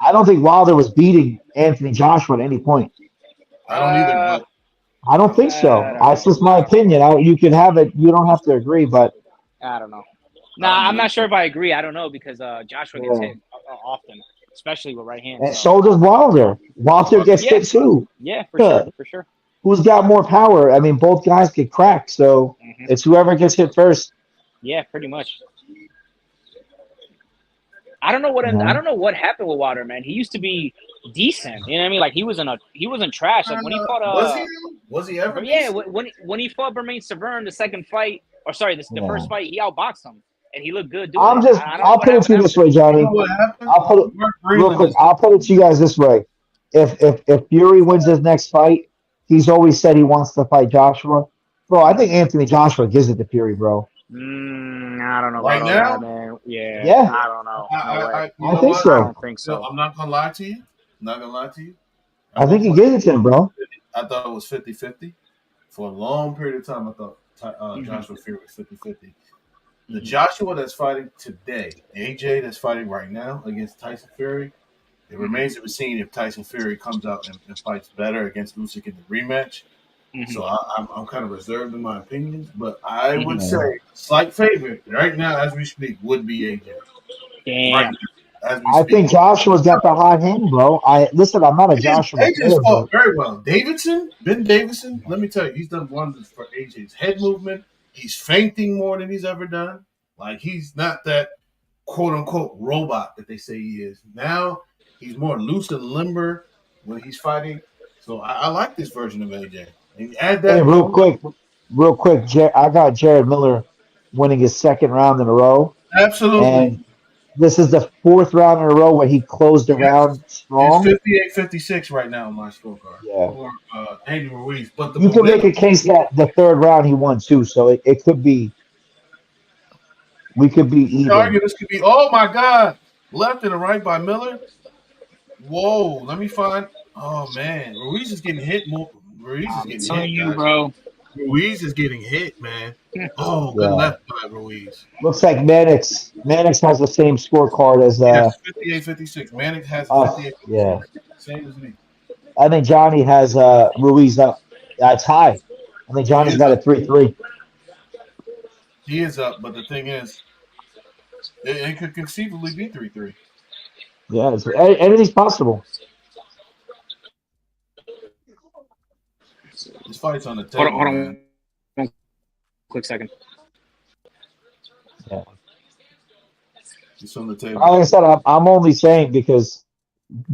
I don't think Wilder was beating Anthony Joshua at any point. I don't either. I don't think so. That's just my opinion. You can have it. You don't have to agree, but I don't know. Nah, I'm not sure if I agree. I don't know because Joshua gets hit often, especially with right hand. And so does Wilder. Wilder gets hit too. Yeah, for sure. Who's got more power? I mean, both guys get cracked, so it's whoever gets hit first. Yeah, pretty much. I don't know what happened with Wilder, man. He used to be decent. You know what I mean? Like he wasn't trash. Like when he fought was he ever? Yeah, when he fought Bermain Severn, the second fight, or sorry, the first fight, he outboxed him. And he looked good doing I'll put it to you this way, Johnny. I'll put it to you guys this way. If Fury wins his next fight, he's always said he wants to fight Joshua. Bro, I think Anthony Joshua gives it to Fury, bro. I don't know. Right now? That, man. Yeah. Yeah. I don't know. I think so. I don't think so. I'm not gonna lie to you. Not gonna lie to you. I think he gave it to him, bro. I thought it was 50-50. For a long period of time, I thought Joshua Fury was 50-50. The Joshua that's fighting today, AJ that's fighting right now against Tyson Fury, it remains to be seen if Tyson Fury comes out and fights better against Usyk in the rematch. So I'm kind of reserved in my opinions, but I would say slight favorite right now as we speak would be AJ. Damn. Right now, as we I speak. think Joshua's got the hot hand, bro. I'm not a Joshua AJ's player, fought but very well. Ben Davison, let me tell you, he's done wonders for AJ's head movement. He's feinting more than he's ever done. Like, he's not that quote-unquote robot that they say he is. Now, he's more loose and limber when he's fighting. So I like this version of AJ. And you add that. hey, real quick, I got Jared Miller winning his second round in a row, Absolutely. and this is the fourth round in a row where he closed the round It's strong. 58-56 right now on my scorecard. Yeah. For Andy Ruiz. But You can make a case that the third round he won too, so it could be. We could be even. This could be. Oh my God! Left and right by Miller. Whoa! Let me find. Oh man, Ruiz is getting hit more. Ruiz is getting Telling hit, you, guys. bro. Ruiz is getting hit, man. Oh, good left by Ruiz. Looks like Mannix has the same scorecard as Yes, 58-56. Mannix has 58-56. yeah. Same as me. I think Johnny has Ruiz up. It's high. I think Johnny's got a 3-3. He is up, but the thing is, it could conceivably be 3-3. Yeah, anything's possible. This fight's on the table. Hold on. One quick second. Yeah. It's on the table. Like I said, I'm only saying because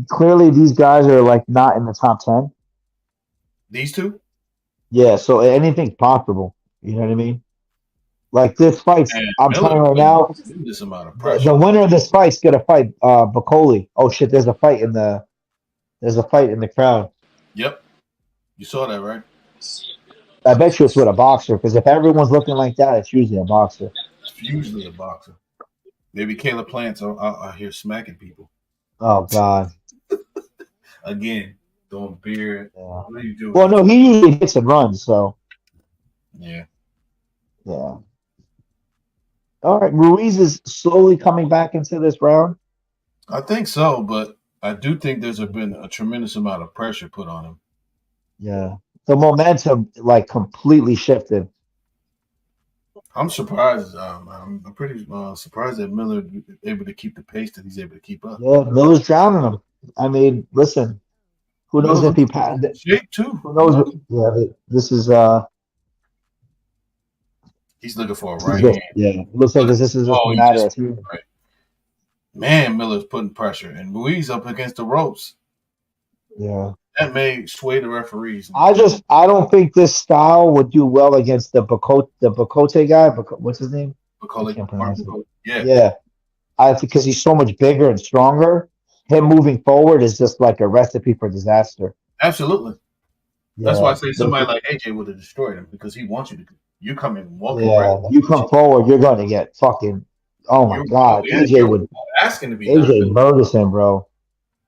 clearly these guys are like not in the top 10. These two? Yeah, so anything's possible. You know what I mean? Like this fight, I'm telling you right now, this amount of pressure. the winner of this fight's gonna fight Bakole. Oh shit, there's a fight in the crowd. Yep. You saw that, right? I bet you it's with a boxer, because if everyone's looking like that, it's usually a boxer. It's usually a boxer. Maybe Caleb Plant's out here smacking people. Oh God. Again, throwing beer. Yeah. What are you doing? Well, no, he usually hits and runs, so Yeah. yeah. All right, Ruiz is slowly coming back into this round. I think so, but I do think there's been a tremendous amount of pressure put on him. Yeah. The momentum like completely shifted. I'm surprised. I'm pretty surprised that Miller is able to keep the pace that he's able to keep up. Yeah, Miller's drowning him. I mean, listen, who knows if he passed it? Shape too. Who knows? Yeah, but this is he's looking for a right hand. Yeah, looks like this is just a matter of time. Right. Man, Miller's putting pressure, and Ruiz up against the ropes. Yeah. That may sway the referees. I don't think this style would do well against the Bakole guy. What's his name? Bakole. Yeah. Yeah. I think because he's so much bigger and stronger, him moving forward is just like a recipe for disaster. Absolutely. Yeah. That's why I say somebody like AJ would have destroyed him, because he wants you to. You come in walking. Yeah. You come forward, you're going to get fucking. Oh my God. AJ would. Asking to be. AJ murders him, bro.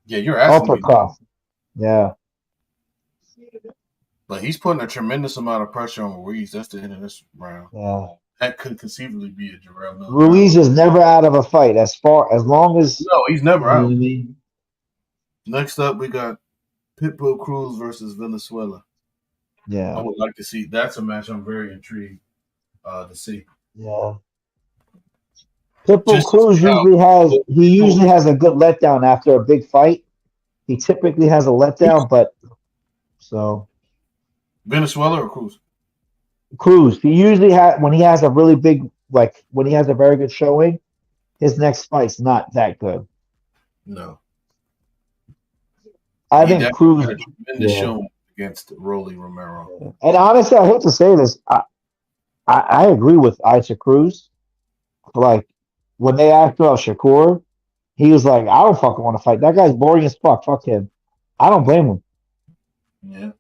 Yeah, you're asking. Uppercut. Yeah. But he's putting a tremendous amount of pressure on Ruiz. That's the end of this round. Yeah. That could conceivably be a Jarrell Miller. Ruiz is never out of a fight as long as. No, he's never out. You know what I mean? Next up, we got Pitbull Cruz versus Valenzuela. Yeah. I would like to see. That's a match I'm very intrigued to see. Yeah. Pitbull Cruz usually has a good letdown after a big fight. He typically has a letdown, but so Venezuela or Cruz? Cruz. He usually when he has a really big, like when he has a very good showing, his next fight's not that good. No. I think Cruz had a tremendous showing against Rolly Romero. And honestly, I hate to say this, I agree with Issac Cruz. Like when they asked about Shakur, he was like, I don't fucking want to fight. That guy's boring as fuck. Fuck him. I don't blame him. Yeah.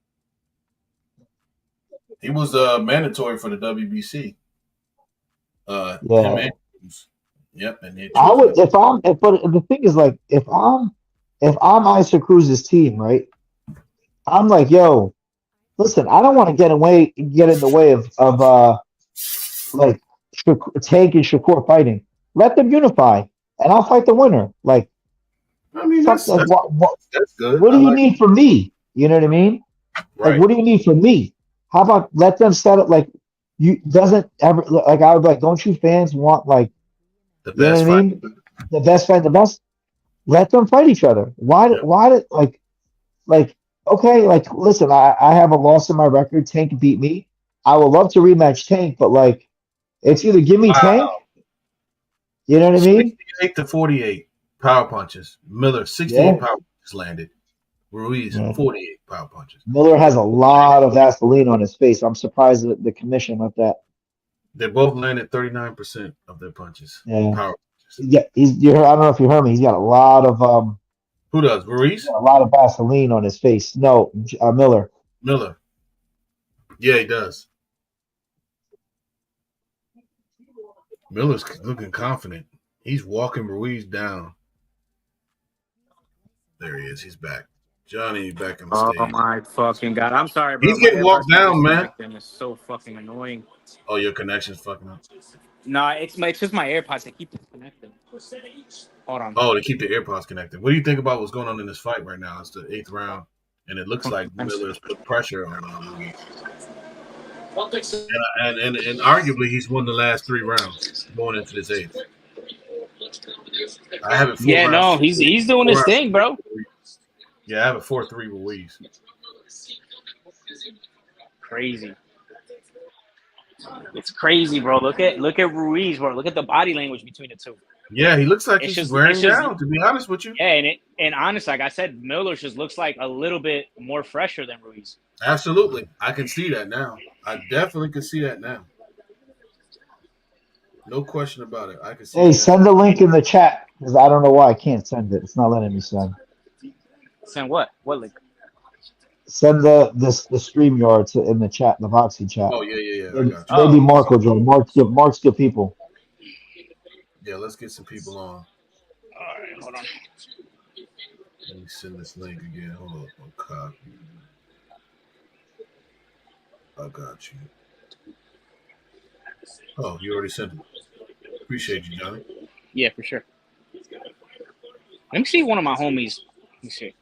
He was mandatory for the WBC. Yeah. Yep. And I would but the thing is, like, if if I'm Issac Cruz's team, right? I'm like, yo, listen, I don't want to get in the way of like Tank and Shakur fighting. Let them unify, and I'll fight the winner. Like, I mean, fuck, like, that's good. what do you like need from me? You know what I mean? Right. Like, what do you need from me? How about let them set it? Like, you doesn't ever like I would like. Don't you fans want like the you know best what I mean? The best fight, the best. Let them fight each other. Why? Yep. Why did like? Okay, like listen, I have a loss in my record. Tank beat me. I would love to rematch Tank, but like, it's either give me Tank. You know what I mean? 68 to 48 power punches. Miller 68 power punches landed. Ruiz 48 power punches. Miller has a lot of Vaseline on his face. I'm surprised that the commission let that. They both landed 39% of their punches. Yeah. Power punches. Yeah, I don't know if you heard me. He's got a lot of Who does? Ruiz? a lot of Vaseline on his face. No, Miller. Miller. Yeah, he does. Miller's looking confident. He's walking Ruiz down. There he is. He's back. Johnny back in the stage. Oh my fucking god! I'm sorry, bro. He's getting walked down, man. It's so fucking annoying. Oh, your connection's fucking up. No, it's just my AirPods. They keep disconnected. Hold on. Oh, they keep the AirPods connected. What do you think about what's going on in this fight right now? It's the 8th round, and it looks like Miller's put pressure on Ruiz. And arguably he's won the last 3 rounds going into this 8th. I have it. Yeah, no, he's doing his thing, bro. Yeah, I have a 4-3 Ruiz. Crazy. It's crazy, bro. Look at Ruiz, bro. Look at the body language between the two. Yeah, he looks like he's wearing down, to be honest with you. Yeah, and honest, like I said, Miller just looks like a little bit more fresher than Ruiz. Absolutely. I can see that now. I definitely can see that now. No question about it. I can see. Hey, send the link in the chat because I don't know why I can't send it. It's not letting me send. Send what? What link? Send the StreamYard in the chat, the Voxy chat. Oh yeah. I got you. Maybe Mark will join. Mark's good people. Yeah, let's get some people on. All right, hold on. Let me send this link again. Hold on. Copy. I got you. Oh, you already sent it. Appreciate you, Johnny. Yeah, for sure. Let me see one of my homies. Let me see.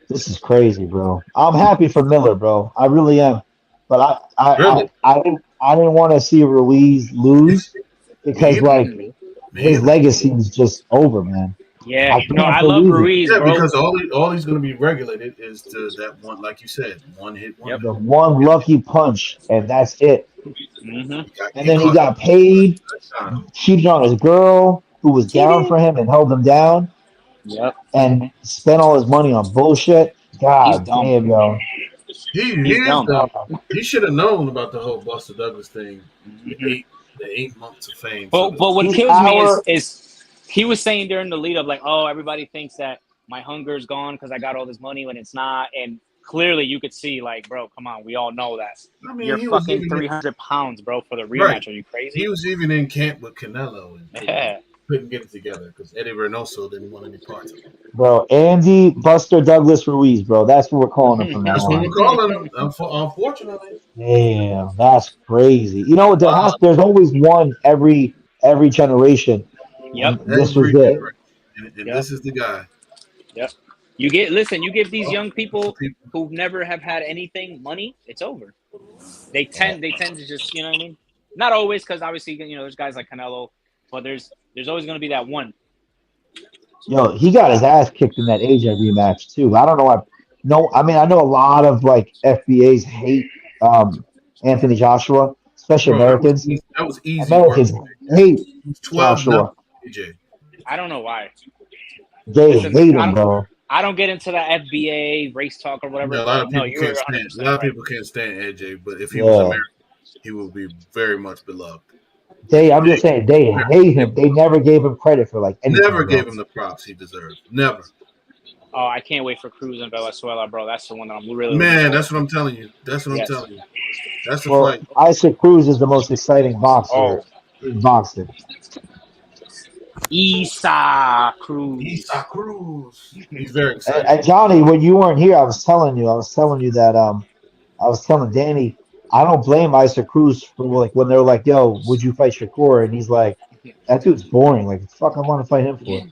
This is crazy, bro. I'm happy for Miller, bro. I really am. But I didn't want to see Ruiz lose because his legacy is just over, man. Yeah, I love Ruiz, bro. Because all he's going to be regulated is to that one, like you said, one hit. The one lucky punch, and that's it. Mm-hmm. And then he got paid, cheated on his girl who was down for him and held him down. Yep. And spent all his money on bullshit. God damn, yo. He's dumb. He should have known about the whole Buster Douglas thing. The 8 months of fame. But what kills me is he was saying during the lead up, like, oh, everybody thinks that my hunger is gone because I got all this money when it's not. And clearly you could see, like, bro, come on, we all know that. I mean, you're fucking 300 pounds, bro, for the rematch. Right. Are you crazy? He was even in camp with Canelo. Yeah. Couldn't get it together because Eddie Reynoso didn't want any parts of it. Bro, Andy Buster Douglas Ruiz, bro. That's what we're calling him from now on. That's what we're calling him, unfortunately. Damn, that's crazy. You know, there's always one every generation. Yep. This was it. And this is the guy. Yep. You give these young people who never have had anything money, it's over. They tend to just, you know what I mean? Not always, because obviously, you know, there's guys like Canelo, but there's always going to be that one. Yo, he got his ass kicked in that AJ rematch too. I don't know why. No, I mean I know a lot of like FBAs hate Anthony Joshua, especially Americans. That was easy. Americans hate 12 Joshua. AJ. I don't know why. They hate him, bro. I don't get into the FBA race talk or whatever. Yeah, a lot of people can't stand AJ, but if he was American, he would be very much beloved. I'm just saying, they hate him. They never gave him credit for like anything. Never gave him the props he deserved. Never. Oh, I can't wait for Cruz and Valenzuela, bro. That's the one that I'm really. Man, that's what I'm telling you. That's the fight. Issac Cruz is the most exciting boxer in boxing. Issac Cruz. Issac Cruz. He's very And, excited. and Johnny, when you weren't here, I was telling you that I was telling Danny, I don't blame Isaac Cruz for like when they're like, "Yo, would you fight Shakur?" And he's like, "That dude's boring. Like, the fuck, I want to fight him for."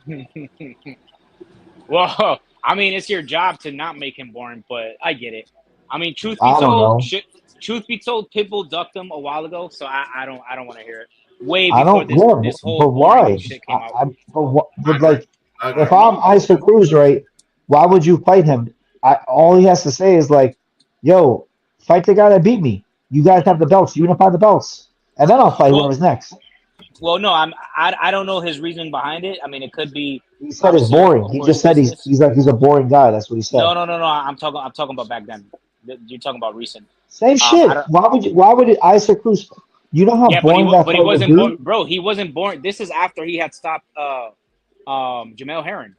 Well, I mean, it's your job to not make him boring, but I get it. I mean, truth be I don't told, know. truth be told, Pitbull ducked him a while ago, so I don't want to hear it. Way I before don't. this Yeah, whole but why? boring shit came out. But like, I agree. if I'm Isaac Cruz, right? Why would you fight him? All he has to say is like, "Yo, fight the guy that beat me. You guys have the belts. Unify the belts, and then I'll fight Well, whoever's next." well, no, I don't know his reasoning behind it. I mean, it could be He said it's obviously boring. He for his just said business. he's a boring guy. That's what he said. No. I'm talking about back then. You're talking about recent. Same shit. I don't. Why would Isaac Cruz? You know how Yeah, boring that but he fight would wasn't be? born, bro. He wasn't born. This is after he had stopped Jamel Herring.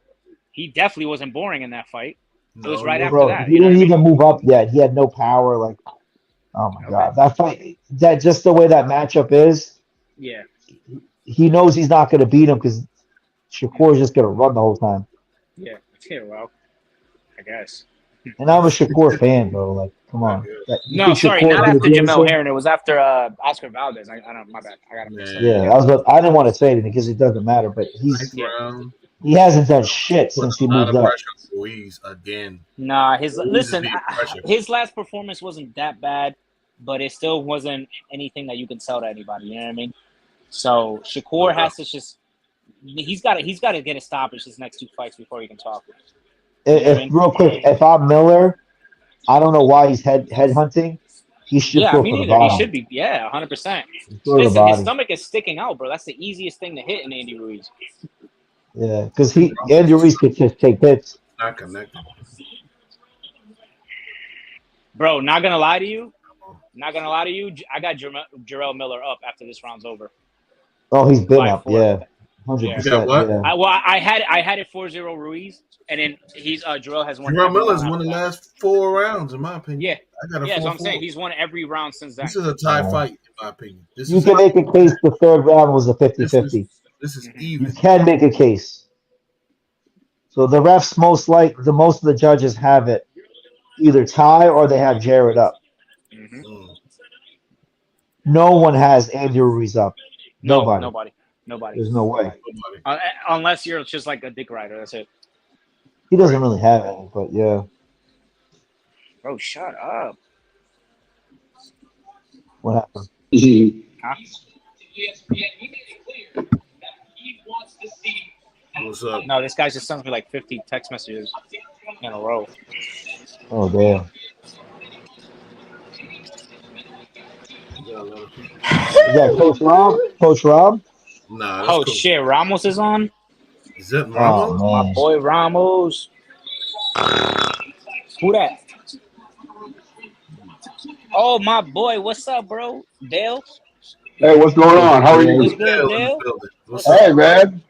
He definitely wasn't boring in that fight. It was right after Bro, that. he You know didn't what I mean? even move up yet. He had no power. Like, oh my Okay. god, that fight, that just the way that matchup is, Yeah. he knows he's not going to beat him because Shakur's just going to run the whole time. Yeah. Well, I guess. And I'm a Shakur fan, bro. Like, come on. You No, think sorry, Shakur not could after do Jamel anything? Herring. It was after Oscar Valdez. I don't. My bad. I got to mix up. Yeah, I didn't want to say anything because it doesn't matter. But Ninth round. he hasn't done shit Put since a he lot moved of up. pressure on Ruiz again. Nah, Ruiz is listen. being pressured. His last performance wasn't that bad, but it still wasn't anything that you can sell to anybody. You know what I mean? So Shakur has to just. He's got to get a stoppage his next 2 fights before he can talk. If real quick, if I'm Miller, I don't know why he's head hunting. He should Yeah, go me for the neither. He bottom. should be. Yeah, 100%. Go for the Listen, his body. stomach is sticking out, bro. That's the easiest thing to hit in Andy Ruiz. Yeah, because Andy Ruiz could just take hits. Not connected. Bro, not gonna lie to you. I got Jarrell Miller up after this round's over. Oh, he's been By up. 4. Yeah, You got 100%. what? Yeah. I had it 4-0 Ruiz, and then he's Jarrell has won. Jarrell every Miller's round won the after that. last 4 rounds, in my opinion. Yeah, I got a yeah. So I'm 4-4. saying he's won every round since then. This is a tie fight, in my opinion. This You is can make a case the third round was a 50-50. This is You even. can make a case. So the refs most of the judges have it either tie or they have Jared up. Mm. No one has Andy Ruiz up. Nobody. Nobody. There's no way. Unless you're just like a dick rider. That's it. He doesn't really have any, but yeah. Bro, shut up. What happened? Huh? What's up? No, this guy just sends me like 50 text messages in a row. Oh damn. Is that Coach Rob? Coach Rob? Nah. Oh shit, Ramos is on. Is that Oh Ramos? My man. boy Ramos. Who that? Oh, my boy. What's up, bro? Dale? Hey, what's going on? How are What's you? good, Dale in the Dale? building. What's up? Hey, man.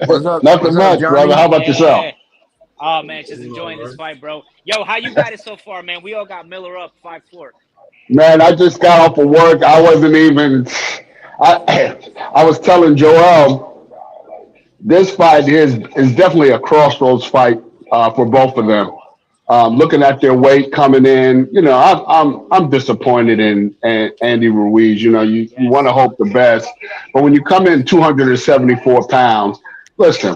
What's up? Nothing What's up, much, Johnny? brother. How about yourself? Yeah. Oh, man, just enjoying this fight, bro. Yo, how you got it so far, man? We all got Miller up 5-4. Man, I just got off of work. I wasn't even. I was telling Joel, this fight is definitely a crossroads fight for both of them. Looking at their weight coming in, I'm disappointed in Andy Ruiz. You want to hope the best, but when you come in 274 pounds, listen.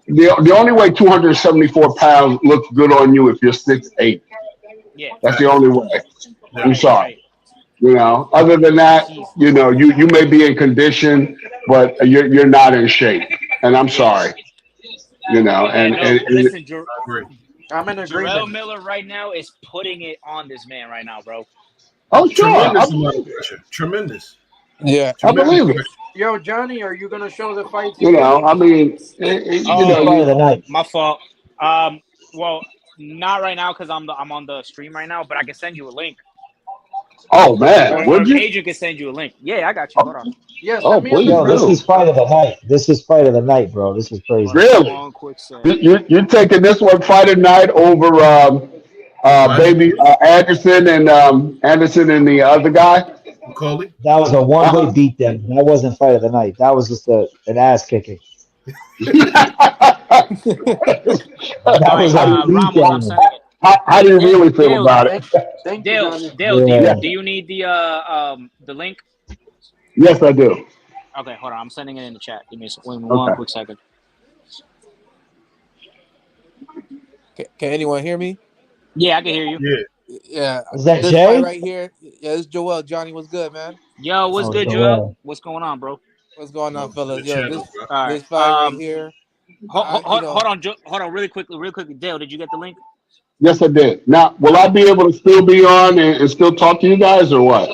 The only way 274 pounds looks good on you if you're 6'8". Yeah. That's the only way. I'm sorry. Right. Other than that, you may be in condition, but you're not in shape, and I'm sorry. Listen, I agree. I'm in Jarrell agreement. Miller right now is putting it on this man right now, bro. Oh, sure. Tremendous amount of pressure. Tremendous. Yeah. I believe it. Yo, Johnny, are you gonna show the fight? I mean, Fight of the night. My fault. Well, not right now because I'm on the stream right now, but I can send you a link. oh man, Or would you? Adrian can send you a link. Yeah, I got you. Hold on. Yes. Oh, Send me a please link, Yo, bro. this is fight of the night. This is fight of the night, bro. This is crazy. Really? One quick sec. You're taking this one fight at night over baby Anderson and the other guy? Bakole? That was a one-way beatdown. That wasn't fight of the night. That was just an ass kicking. That was All a right, Ramos, I'm weekend. sending it. How do you really feel Dale, about it? Thank you, Dale, Johnny. Dale, Yeah. do you need the link? Yes, I do. Okay, hold on. I'm sending it in the chat. Give me one Okay. quick second. Can anyone hear me? Yeah, I can hear you. Yeah. Yeah. Is that This Jay? fight right here. Yeah, this is Joel. Johnny, what's good, man? Yo, what's Oh, good, Joel. Joel? What's going on, bro? What's going on, The fellas? Yo, channel, this bro. All right. this fight right here. Hold on, really quickly. Dale, did you get the link? Yes, I did. Now, will I be able to still be on and still talk to you guys, or what?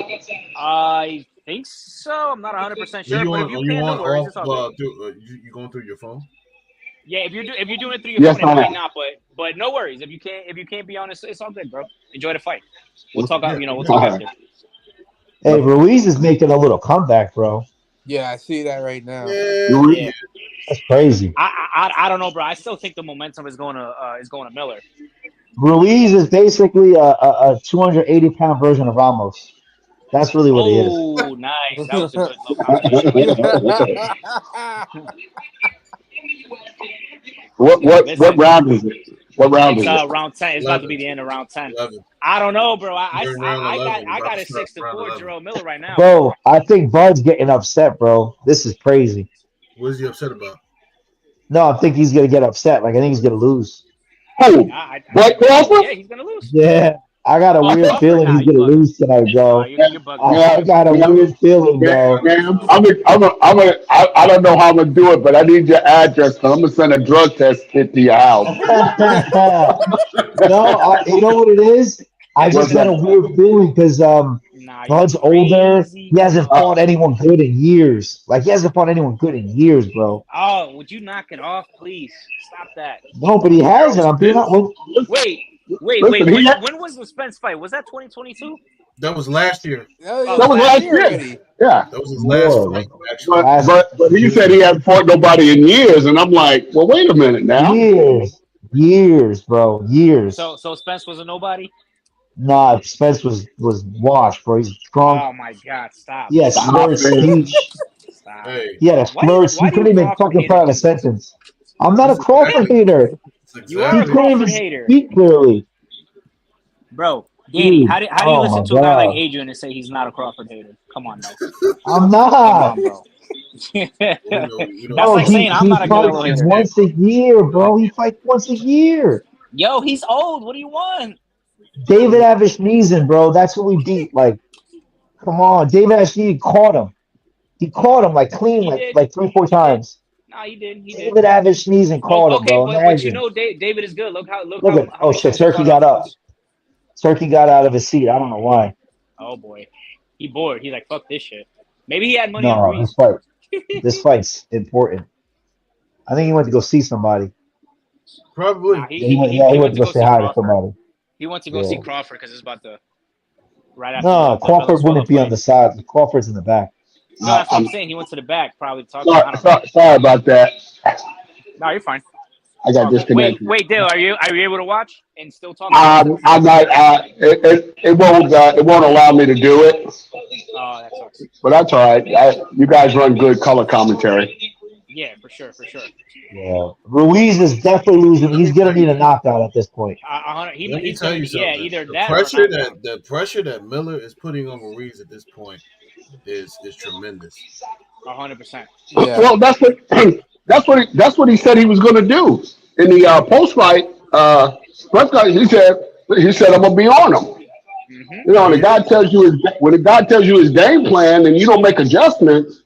I think so. I'm not 100% sure, but if you can, no worries. It's all good. You going through your phone? Yeah, if you're doing it through your Yes, phone, it I might am. not, but no worries. If you can't be on, it's all good, bro. Enjoy the fight. We'll talk. Yeah. We'll talk after. Hey, Ruiz is making a little comeback, bro. Yeah, I see that right now. Yeah. That's crazy. I don't know, bro. I still think the momentum is going to Miller. Ruiz is basically a 280-pound version of Ramos. That's really what he is. Oh, nice. That was a good little combination. What round is it? What round It's is it? round 10. It's 11. about to be the end of round 10. 11. I don't know, bro. I We're in round 11. got a About to start 6-4 round Jerome Miller right now. Bro, I think Bud's getting upset, bro. This is crazy. What is he upset about? No, I think he's going to get upset. Like, I think he's going to lose. Oh, Bud Crawford? Yeah, he's gonna lose. Yeah. I got a weird feeling he's going to lose tonight, bro. You're bugging. I got a weird feeling, bro. Man, I don't know how I'm gonna do it, but I need your address. I'm gonna send a drug test kit to your house. No, you know what it is? I just got a weird feeling because Bud's older. He hasn't fought anyone good in years. Like, he hasn't fought anyone good in years, bro. Oh, would you knock it off, please? Stop that. No, but he hasn't. I'm being honest. Wait. Listen, When was the Spence fight? Was that 2022? That was last year. Oh, That was last year. already. Yeah, That was his last Whoa. fight, actually. but he said he hadn't fought nobody in years, and I'm like, well, wait a minute now. Years, bro. Years. So Spence was a nobody? Nah, Spence was washed, bro. He's drunk. Oh my God! Stop. He had slurred speech. Stop. Hey, He had a slurred. He couldn't even fucking put out a sentence. I'm not a Crawford hater. You are He a couldn't even Crawford hater, speak clearly. bro. Danny, Dude, how do you oh listen my to a guy like God. Adrian and say he's not a Crawford hater? Come on, now. I'm Come not. on, bro. we don't That's like saying I'm not a Canelo fights hater. once a year, bro. He fights once a year. Yo, he's old. What do you want? David Avishneezin, bro. That's who we beat. Like, come on. David Avishneezin caught him. He caught him like clean, He like did. like 3-4 times. Nah, he did. David Avishneezin caught him, Okay, bro. but you Imagine. know David is good. Look how Look at how many shit. times he Turkey fought got on- up. Turkey got out of his seat. I don't know why. Oh boy, he bored. He's like, fuck this shit. Maybe he had money on No, Ruiz. this fight's important. I think he went to go see somebody. Probably. Nah, He went to go say hi to somebody. He went to go Yeah. see Crawford because it's about to right after. No, the Crawford Valenzuela wouldn't be on fight. the side. Crawford's in the back. No, that's what I'm saying. He went to the back, probably talking. I don't know. Sorry about that. No, you're fine. I got disconnected. Wait, Dale, are you able to watch and still talk? I'm not. It won't allow me to do it, Oh, that sucks. but that's all right. You guys run good color commentary. Yeah, for sure. Yeah. Ruiz is definitely losing. He's gonna need a knockout at this point. Let me tell you something. Yeah, either the that pressure or not. the pressure that Miller is putting on Ruiz at this point is tremendous. 100%. Yeah. Well, that's what he said he was going to do in the post fight. He said I'm gonna be on him. Mm-hmm. You know, when the guy tells you his game plan and you don't make adjustments.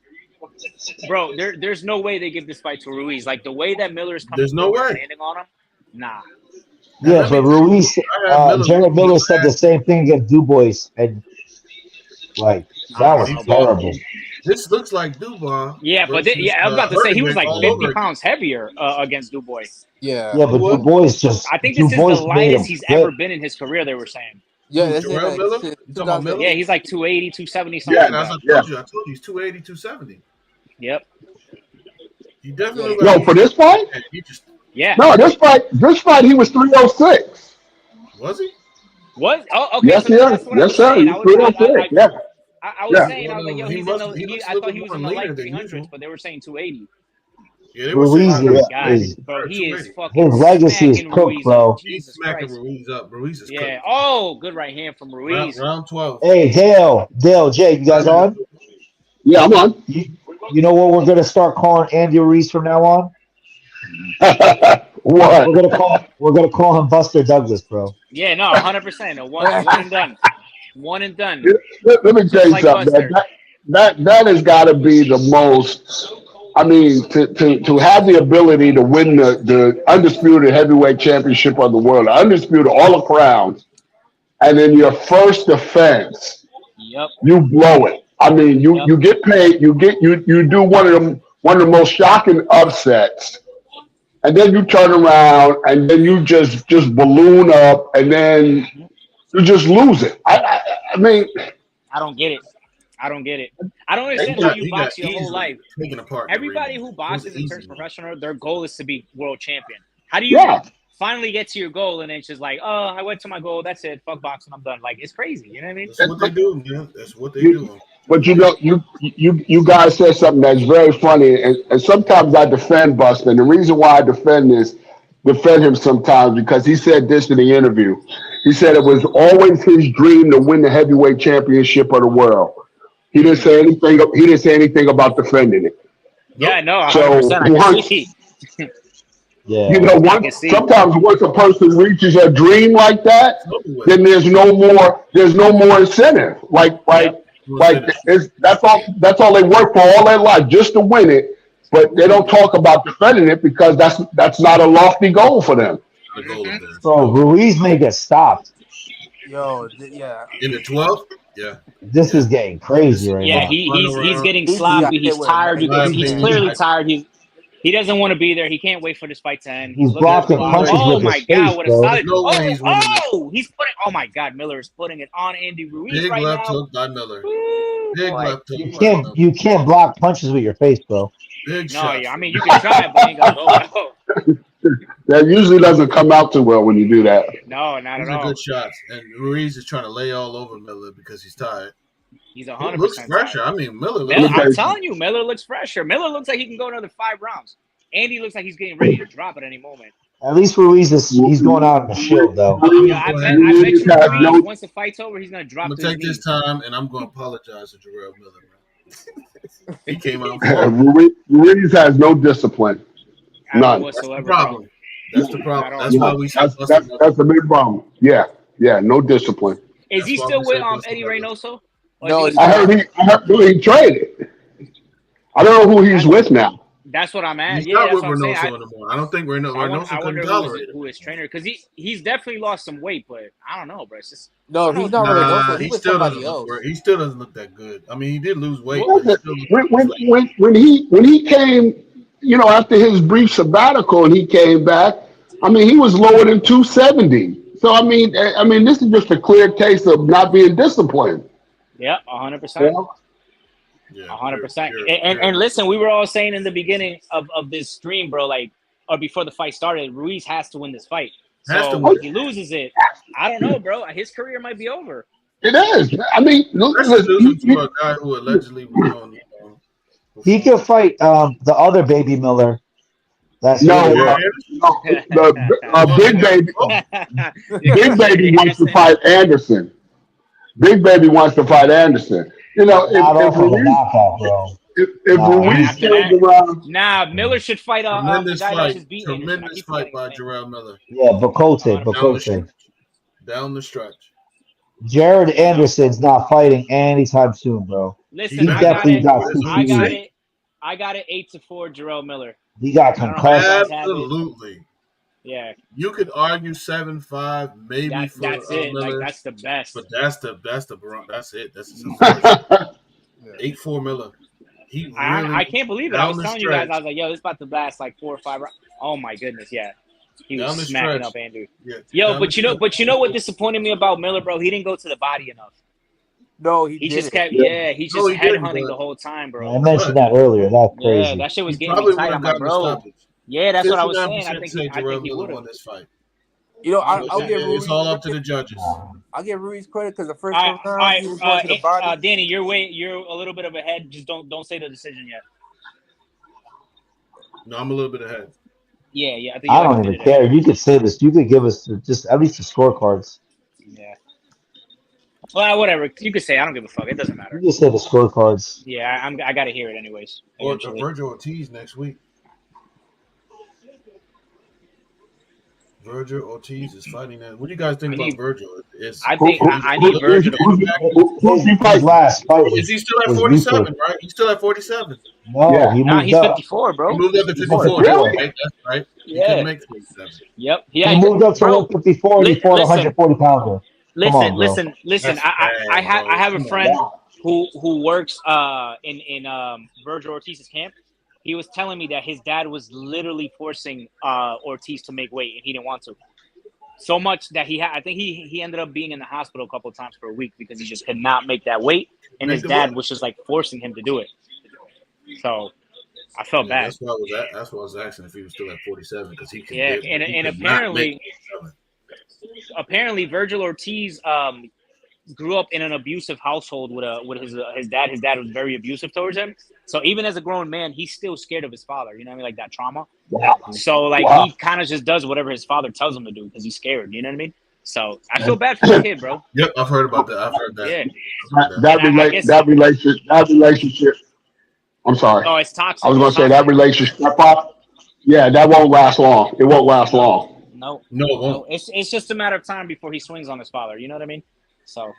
Bro, there's no way they give this fight to Ruiz. Like the way that Miller's coming There's no way. standing on him. Nah. Yeah, but Ruiz, Jared Miller said the same thing against Dubois, and like that was terrible. This looks like Dubois. Yeah, but versus, I was about to say he was like all 50 over pounds heavier against Dubois. Yeah. Yeah, but Dubois just. I think this Dubois is the made him lightest he's fit. ever been in his career. They were saying. Yeah, that's Jarrell it. Miller? Like, You talking about Miller? Yeah, he's like 280, 270 something. Yeah, like that's that. what I told you he's 280, 270. Yep. He definitely. No, for this fight? He just Yeah. No, this fight he was 306. was he? What? Oh, okay. Yes, so sir. that's what I Yes, was sir. saying. He's 306. Yeah. I was Yeah. saying, I was like, yo, He he's must- in the. he looks I a thought he little was in more the light leaner than 300s, usual. but they were saying 280. Yeah, they were Ruiz saying is, God, is bro, he is fucking his legacy is smacking cooked, Ruiz bro. up. he's Jesus smacking Christ. Ruiz up. Ruiz is Yeah. cooked. Oh, good right hand from Ruiz. Round 12. Hey, Dale, Jay, you guys on? Yeah, I'm on. You know what we're gonna start calling Andy Ruiz from now on? What? We're gonna call him Buster Douglas, bro. Yeah, no, 100%. One and done. One and done. Let me tell Just you like something. Buster. That has got to be the most. I mean, to have the ability to win the undisputed heavyweight championship of the world, undisputed all the crowns, and then your first defense, Yep. you blow it. I mean, you get paid. You do one of the most shocking upsets, and then you turn around and then you just balloon up, and then you just lose it. I mean, I don't get it. I don't understand how you box your whole life. Taken apart. Everybody who boxes and turns professional, their goal is to be world champion. How do you finally get to your goal and it's just like, oh, I went to my goal. That's it. Fuck boxing. I'm done. Like, it's crazy. You know what I mean? That's what they do, man. That's what they do. But you know, you guys said something that's very funny, and sometimes I defend Buster. And the reason why I defend him sometimes because he said this in the interview. He said it was always his dream to win the heavyweight championship of the world. He didn't say anything. He didn't say anything about defending it. Yeah, no, 100%. So I can see. Yeah. You know, sometimes once a person reaches a dream like that, then there's no more incentive. That's all they work for all their life, just to win it. But they don't talk about defending it because that's not a lofty goal for them. So Ruiz may get stopped. Yo, yeah. In the 12th? Yeah. This is getting crazy right now. Yeah, he's getting sloppy. He's tired. He's clearly tired. He doesn't want to be there. He can't wait for this fight to end. He's blocking punches with his face, what bro. a solid! He's putting. Oh my God, Miller is putting it on Andy Ruiz Big right left now. hook by Miller. Big left hook. You can't block punches with your face, bro. Big no, shot. Yeah, I mean you can try it, but it ain't gonna go well. That usually doesn't come out too well when you do that. No, not at all. Good shots, and Ruiz is trying to lay all over Miller because he's tired. He's 100%. Looks fresher. I mean, Miller. I'm telling you, Miller looks fresher. Miller looks like he can go another 5 rounds. Andy looks like he's getting ready to drop at any moment. At least Ruiz he's going out in the shield though. Yeah, I bet you Ruiz, once the fight's over, he's gonna drop. I'm gonna take this time and I'm gonna apologize to Jarrell Miller. He came out. Ruiz has no discipline. None. That's the problem. That's the problem. That's why we. That's a big problem. Yeah, no discipline. Is he still with Eddie Reynoso? No, I heard he traded. I don't know who he's with now. That's what I'm at. He's yeah, not that's with what I'm saying. anymore. I don't think Reynoso couldn't tolerate who his trainer because he's definitely lost some weight, but I don't know, bro. It's just he's not Reynoso. He was somebody else. He still doesn't look that good. I mean, he did lose weight. When he came, after his brief sabbatical and he came back, I mean, he was lower than 270. So I mean, this is just a clear case of not being disciplined. Yeah, 100%. 100%. And listen, we were all saying in the beginning of this stream, bro, or before the fight started, Ruiz has to win this fight. So if he loses it, I don't know, bro. His career might be over. It is. I mean, losing to a guy who allegedly was on. He could fight the other baby Miller. That's Big baby. Big baby wants to fight Anderson. Big baby wants to fight Anderson. If Ruiz turns around, Miller should fight the guy that just beat Tremendous fight by Jarrell Miller. Yeah, Bakole. Down the stretch. Jared Anderson's not fighting anytime soon, bro. Listen, I got it 8-4, Jarrell Miller. He got concussed. Absolutely. Yeah. You could argue 7-5, maybe that's it. Miller, that's the best. But that's it. That's it. 8-4 Miller. I can't believe it. I was telling you guys, I was like, yo, this is about to last 4 or 5 rounds. Oh my goodness, yeah. He was smacking up Andrew. Yeah, yo, but you know what disappointed me about Miller, bro? He didn't go to the body enough. No, he just kept he's just headhunting the whole time, bro. I mentioned that earlier. That's crazy. Yeah, that shit was getting me tight. I'm like, bro. Yeah, that's what I was saying. I think he would have won this fight. I'll give Ruiz. It's all up to the judges. I'll give Ruiz credit because the first round he was going to the body. Danny, you're a little bit of ahead. Just don't say the decision yet. No, I'm a little bit ahead. Yeah. I think I you're like a don't even minute care. ahead. You could say this. You could give us just at least the scorecards. Yeah. Well, whatever. You could say I don't give a fuck. It doesn't You matter. just say the scorecards. Yeah, I gotta hear it anyways. Or Eventually. Virgil Ortiz next week. Virgil Ortiz is fighting that. What do you guys think about Virgil? I think I need Virgil to come back. His last fight Is he still at was 47, weaker. right? He's still at 47. No, Yeah. he Nah, moved he's up. 54, bro. He moved up to 54. 54. Right? That's right. He Yeah. couldn't make 47. Yep. He Yeah. moved up to Bro, 154 and he fought 140 pounder. Come on, bro. Listen. That's I bad, have a bro. friend who works in Virgil Ortiz's camp. He was telling me that his dad was literally forcing Ortiz to make weight, and he didn't want to. So much that I think he ended up being in the hospital a couple of times for a week because he just could not make that weight, and his dad was just like forcing him to do it. So I felt bad. That's why I was asking if he was still at 47 because he could. Yeah, he and could not make 47. apparently Virgil Ortiz grew up in an abusive household with his dad. His dad was very abusive towards him. So even as a grown man, he's still scared of his father. You know what I mean? Like that trauma. Wow. So like he kind of just does whatever his father tells him to do because he's scared. You know what I mean? So I feel bad for the kid, bro. Yep, I've heard about that. I've heard that. Yeah. That relationship. I'm sorry. Oh, it's toxic. I was going to say that relationship. Yeah, that won't last long. It won't last long. No, it won't. It's just a matter of time before he swings on his father. You know what I mean? So.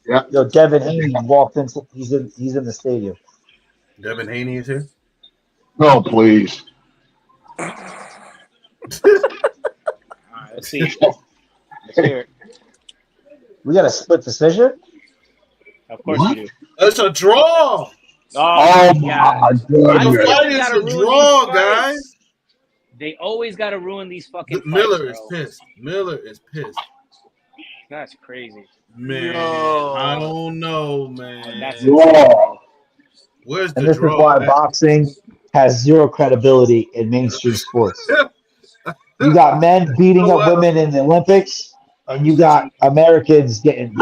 Yeah. Yo, Devin Haney walked into. He's in the stadium. Devin Haney is here. No, please. All right, let's see. Let's hear it. We got a split decision. Of course we do. It's a draw. Oh my The goodness. fight is a draw, guys. They always got to ruin these fucking fights, Miller is bro. pissed. Miller is pissed. That's crazy. Man, Yo. I don't know, man. That's Where's And the this is draw? why boxing has zero credibility in mainstream sports. You got men beating up women in the Olympics, and you got black Americans getting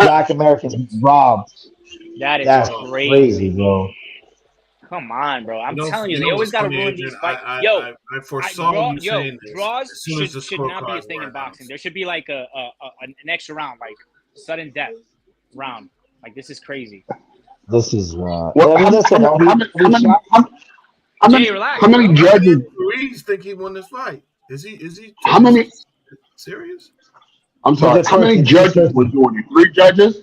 robbed. That's crazy, bro. Come on, bro. I'm telling you, you they know always what's got to funny, ruin Adrian? these fights. I foresaw you saying this. Draws as soon as the should not be a scorecards thing were in boxing. announced. There should be like an extra round, like sudden death round. Like this is crazy. This is How many judges? Ruiz think he won this fight? Is he? How many? Serious? I'm sorry. How many judges were doing it? 3 judges?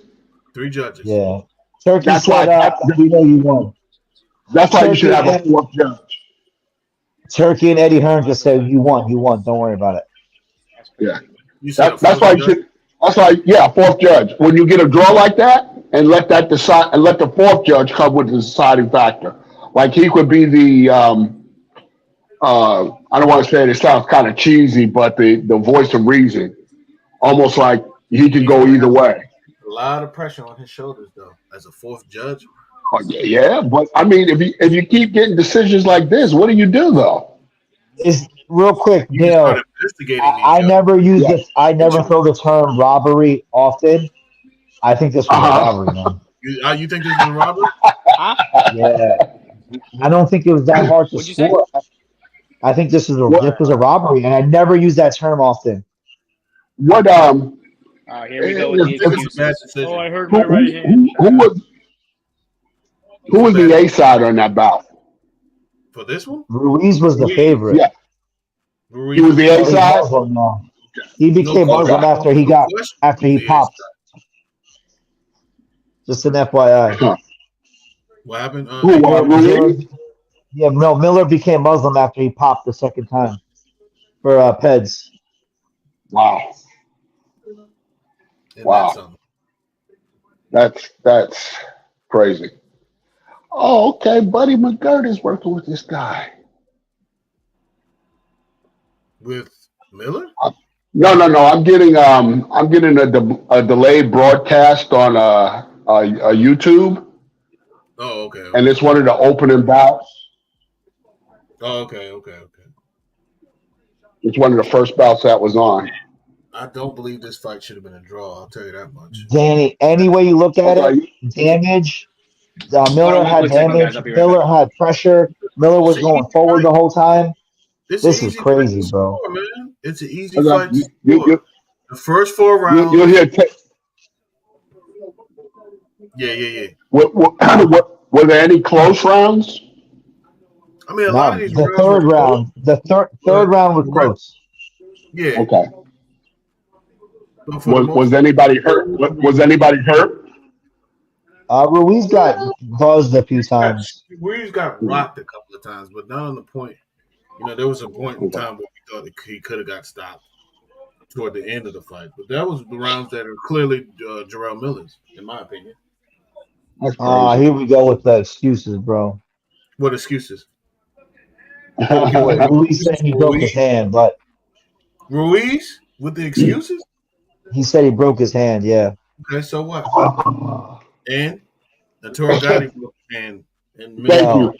3 judges. Yeah. Turkey That's said, why- we know you won. That's why you should have a 4th judge. Turkey and Eddie Hearn just said, you won. Don't worry about it. Yeah. You said That's why you should. That's why, yeah, 4th judge. When you get a draw like that, and let that decide, and let the 4th judge come with the deciding factor. Like he could be the, I don't want to say it sounds kind of cheesy, but the voice of reason. Almost like he could go either way. A lot of pressure on his shoulders, though, as a 4th judge. Oh, yeah, but I mean, if you keep getting decisions like this, what do you do though? Is real quick, You Neil. start investigating I these never use this. I never throw the term robbery often. I think this was a robbery, man. You think this is a robbery? Yeah. I don't think it was that hard to score. I think this was a robbery, and I never use that term often. What Here we go with the excuses. Oh, I heard my who, right hand. who was the A side on that bout? For this one? Ruiz was the favorite. Yeah. Ruiz He was the A side? He became Muslim after he popped. Just an FYI. What happened? Miller became Muslim after he popped the second time for Peds. Wow. Wow. That's crazy. Oh, okay. Buddy McGirt is working with this guy. With Miller? No. I'm getting a delayed broadcast on YouTube. Oh, okay. And it's one of the opening bouts. Oh, okay. It's one of the first bouts that was on. I don't believe this fight should have been a draw. I'll tell you that much. Danny, any way you look at it, damage. Miller had damage. Miller had pressure. Miller was going forward the whole time. It's This an is easy fight to crazy, bro. score, man. It's an easy Hold fight on. to score. The first 4 You'll rounds. hear. Yeah. Were there any close rounds? I mean, a lot of None. these The rounds were third close, round, the third but round was close. yeah. Okay. But for the most Was anybody hurt? Was anybody hurt? Ruiz got buzzed a few times. Ruiz got rocked a couple of times, but not on the point. There was a point in time where we thought that he could have got stopped toward the end of the fight. But that was the rounds that are clearly Jarrell Miller's, in my opinion. That's crazy. Here we go with the excuses, bro. What excuses? Ruiz said he broke his hand, but Ruiz with the excuses? he said he broke his hand, yeah. Okay, so what? And Arturo Gotti broke his hand. Thank you.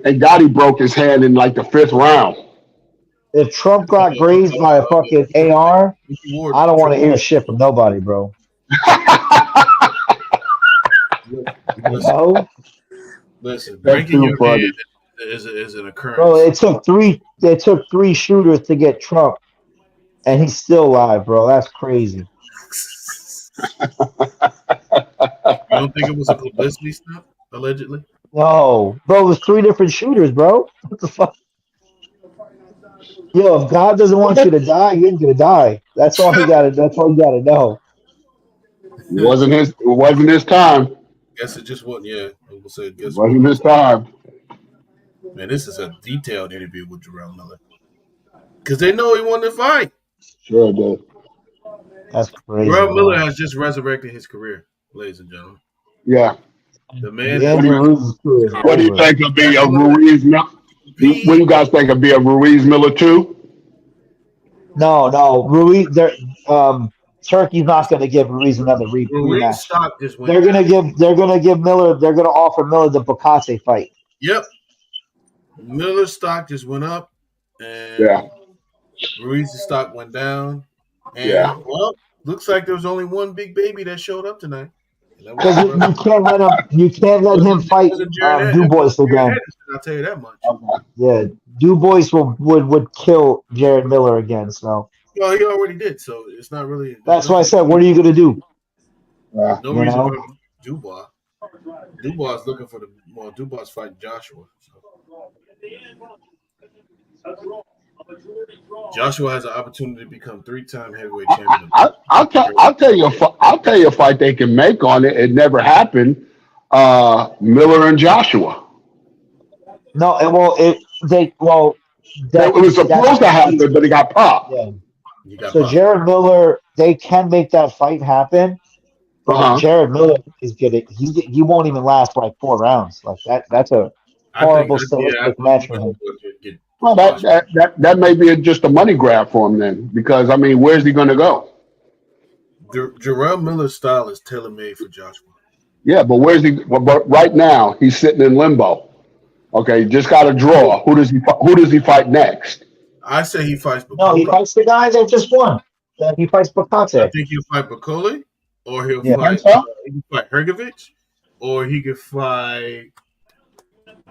And Gotti broke his hand in like the 5th round. If Trump got grazed by a fucking AR, I don't want to hear shit from nobody, bro. Listen, breaking your hand is an occurrence. Bro, it took three shooters to get Trump, and he's still alive, bro. That's crazy. You don't think it was a publicity stunt, allegedly? No, bro, it was 3 different shooters, bro. What the fuck? Yo, if God doesn't want you to die, you ain't gonna die. That's all he gotta know. It wasn't his time. Guess it just wasn't. Yeah, we'll say. Guess it wasn't his time. Man, this is a detailed interview with Jarrell Miller because they know he won the fight. Sure did. That's crazy. Jarrell Miller has just resurrected his career, ladies and gentlemen. Yeah. The man. What do you think will be a Ruiz? What do you guys think will be a Ruiz Miller 2? No, Ruiz. Turkey's not going to give Ruiz another rematch. Stock just went They're going to give Miller. They're going to offer Miller the Bakole fight. Yep. Miller's stock just went up, and Ruiz's stock went down. And well, looks like there was only one big baby that showed up tonight. Because you can't let him fight Dubois again. I'll tell you that much. Yeah, Dubois would kill Jared Miller again. So. Well, he already did, so it's not really. That's why I said, what are you going to do? No reason for Dubois. Dubois is looking for Dubois fighting Joshua. So. Joshua has an opportunity to become 3-time heavyweight champion. I'll tell you a fight they can make on it. It never happened. Miller and Joshua. No, it was supposed to happen, but it got popped. Yeah. So Jared Miller, they can make that fight happen, but Jared Miller is good. He won't even last like 4 rounds. Like that's a horrible stylistic match for him. Well, that may be just a money grab for him then, because I mean, where's he going to go? Jarrell Miller's style is tailor made for Joshua. Yeah, but where's he? But right now he's sitting in limbo. Okay, just got a draw. Who does he fight next? I say he fights Bakole. No, he fights the guy that just won. He fights Bakole. I think he'll fight Bakole, or he'll fight Hrgovic, or he could fight.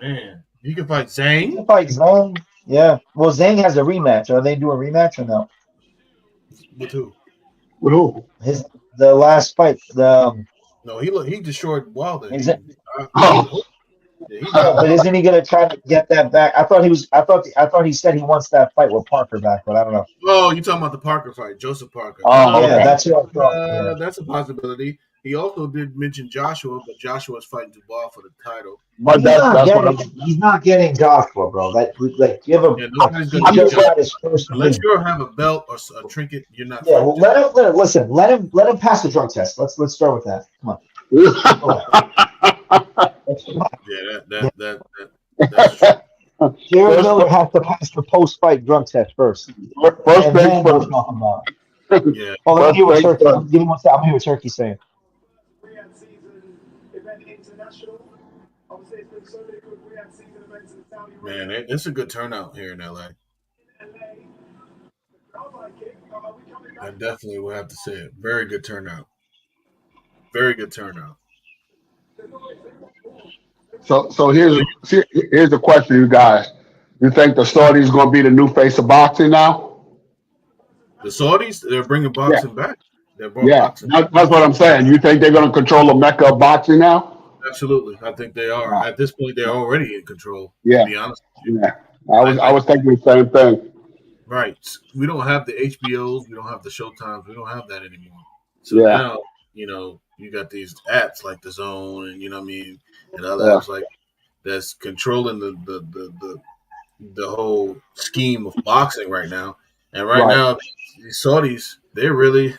Man, he could fight Zhang. He could fight Zhang. Yeah. Well, Zhang has a rematch. Are they doing a rematch or no? With who? With who? The last fight. No, he destroyed Wilder. But isn't he gonna try to get that back? I thought he said he wants that fight with Parker back, but I don't know. Oh, you talking about the Parker fight, Joseph Parker? Oh, yeah, that's what I thought. That's a possibility. He also did mention Joshua, but Joshua's fighting Dubois for the title. But he's not getting Joshua, bro. Give him. Unless you have a belt or a trinket, you're not. Yeah, well, let him pass the drug test. Let's start with that. Come on. That's true. Jared Miller has to pass the post-fight drug test first. First thing first. Yeah. Oh, let me hear what Turkey. Give me one second. I'm gonna hear what Turkey's saying. Man, it's a good turnout here in LA. I definitely will have to say it. Very good turnout. Very good turnout. So here's the question, you guys. You think the Saudis going to be the new face of boxing now? The Saudis, they're bringing Yeah, boxing back. They brought yeah. boxing. That's what I'm saying. You think they're going to control the mecca of boxing now? Absolutely, I think they are. Yeah, At this point, they're already in control. To yeah. be honest with you, Yeah. I was thinking the same thing. right. We don't have the HBOs, we don't have the Showtimes, we don't have that anymore. So Yeah, now, you got these apps like the Zone, and what I mean, and other yeah. apps like that's controlling the whole scheme of boxing right now. And right Right. now, these Saudis, they're really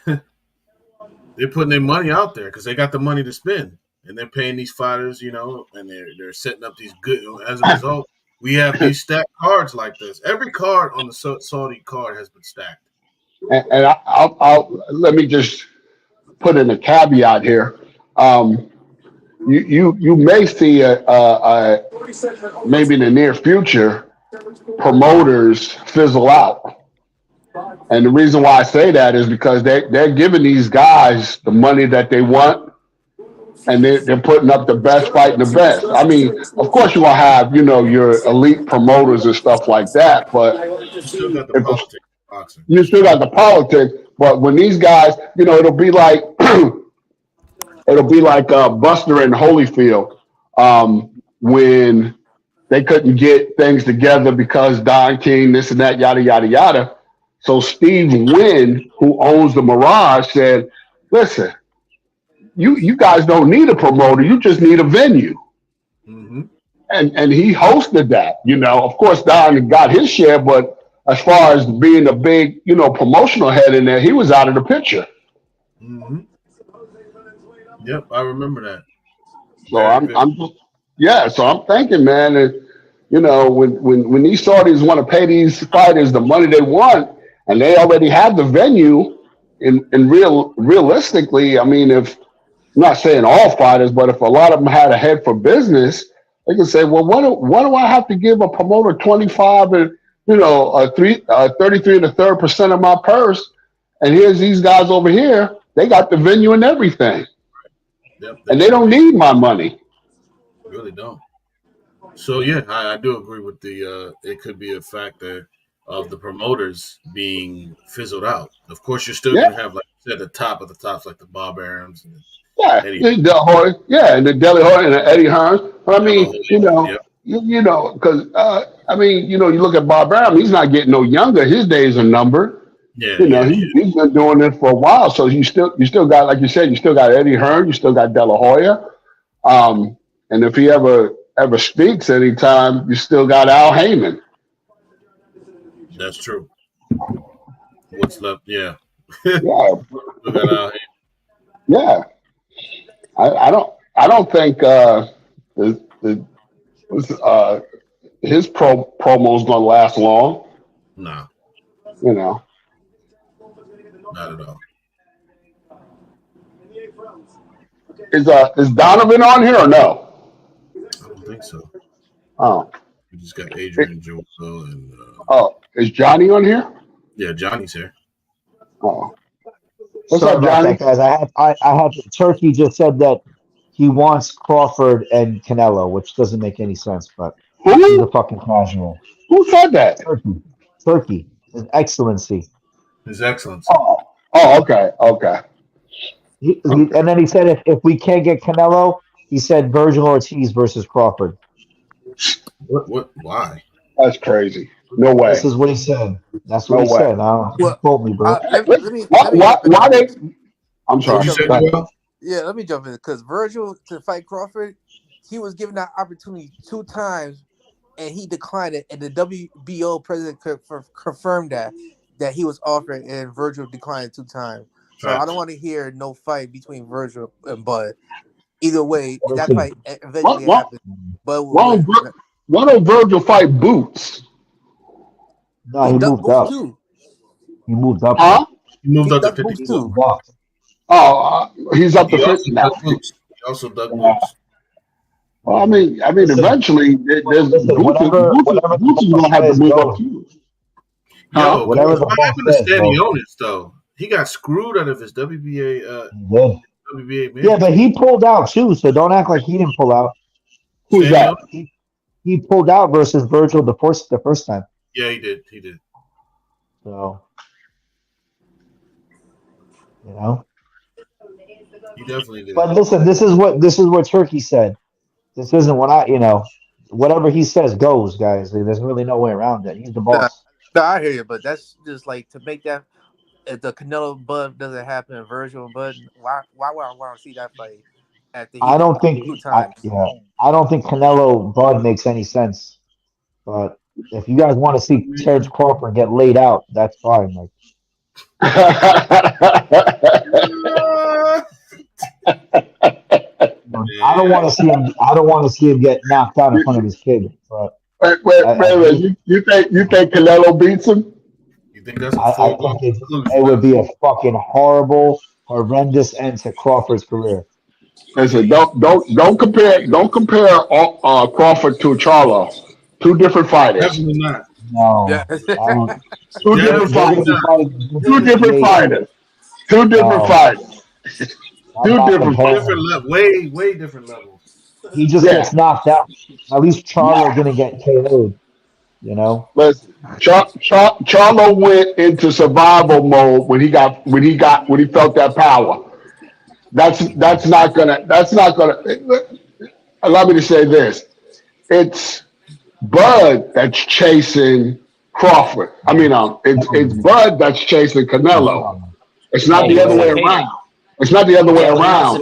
they're putting their money out there because they got the money to spend, and they're paying these fighters, and they're setting up these good. As a result, we have these stacked cards like this. Every card on the Saudi card has been stacked. And I'll let me just put in a caveat here. You may see maybe in the near future promoters fizzle out. And the reason why I say that is because they're giving these guys the money that they want, and they're putting up the best fighting the best. I mean, of course you will have, your elite promoters and stuff like that, but You still got the politics of boxing. you still got the politics. But when these guys, it'll be like Buster and Holyfield when they couldn't get things together because Don King, this and that, yada yada yada. So Steve Wynn, who owns the Mirage, said, "Listen, you guys don't need a promoter. You just need a venue." Mm-hmm. And he hosted that. Of course, Don got his share, but as far as being a big, promotional head in there, he was out of the picture. Mm-hmm. Yep, I remember that. So So I'm thinking, man, that, when these Saudis want to pay these fighters the money they want, and they already have the venue, realistically, I mean, if I'm not saying all fighters, but if a lot of them had a head for business, they can say, well, what do I have to give a promoter 25 and 33 and a third % of my purse? And here's these guys over here, they got the venue and everything. Yep, And they don't need my money. Really don't. So yeah, I do agree with the it could be a factor of the promoters being fizzled out. Of course, you're still gonna have, like you said, the top of the tops, like the Bob Arams and and the Deli Hoy and the Eddie Hearns. But I mean, because you look at Bob Aram, he's not getting no younger. His days are numbered. He's been doing it for a while. So you still got, like you said, you still got Eddie Hearn, you still got De La Hoya. And if he ever speaks anytime, you still got Al Heyman. That's true. What's left? Yeah. Yeah. We got Al Heyman. Yeah. I don't think his promo is gonna last long. No. Not at all. Is Donovan on here or no? I don't think so. Oh. We just got Adrian Joel and is Johnny on here? Yeah, Johnny's here. Oh. What's Sorry up, about Johnny? that, guys. I had Turkey just said that he wants Crawford and Canelo, which doesn't make any sense, but he's a fucking casual. Who said that? Turkey, His Excellency. His Excellency. Oh, okay. And then he said if we can't get Canelo, he said Virgil Ortiz versus Crawford. What? Why? That's crazy. No way. This is what he said. That's what he said. Quote me, bro. Why they? I'm sorry. Yeah, let me jump in because Virgil to fight Crawford, he was given that opportunity 2 times, and he declined it. And the WBO president confirmed that he was offered, and Virgil declined 2 times. So I don't want to hear no fight between Virgil and Bud. Either way, that fight eventually happened. But why don't Virgil fight Boots? No, he moved up. Too. He moved up. Huh? He moved up to 52. Oh, he's up to 50 now. He also dug Boots. Well, I mean, eventually, Boots is gonna have to move up too. Yo, whatever what the boss happened to says, Stanionis though? He got screwed out of his WBA. WBA man. Yeah, but he pulled out too, so don't act like he didn't pull out. Who's Say that? again? He pulled out versus Virgil the first time. Yeah, he did. He did. So you know. He definitely did. But listen, this is what Turkey said. This isn't what whatever he says goes, guys. There's really no way around it. He's the Nah, boss. I hear you, but that's just like to make that if the Canelo Bud doesn't happen in Virgil and Bud, why would I want to see that fight after he I don't declined think two times? I don't think Canelo Bud makes any sense. But if you guys want to see Terrence Crawford get laid out, that's fine. Like I don't want to see him. I don't want to see him get knocked out in front of his kid. But Wait. You think Canelo beats him? You think that's a I foregone think conclusion? it would be a fucking horrible, horrendous end to Crawford's career. Listen, don't compare Crawford to Charlo. Two different fighters. Definitely not. No, Yeah. I don't. Two Yeah, different They're gonna fighters. be fighting Two different fighters. Two different No. fighters. I'm Two not different comparing. Different level. Way different levels. He just Yeah. gets knocked out. At least Charlo didn't get KO'd. You know. Listen, Charlo went into survival mode when he felt that power. That's not gonna. Allow me to say this. It's Bud that's chasing Crawford. I mean, it's Bud that's chasing Canelo. It's not the other way around. It's not the other way around.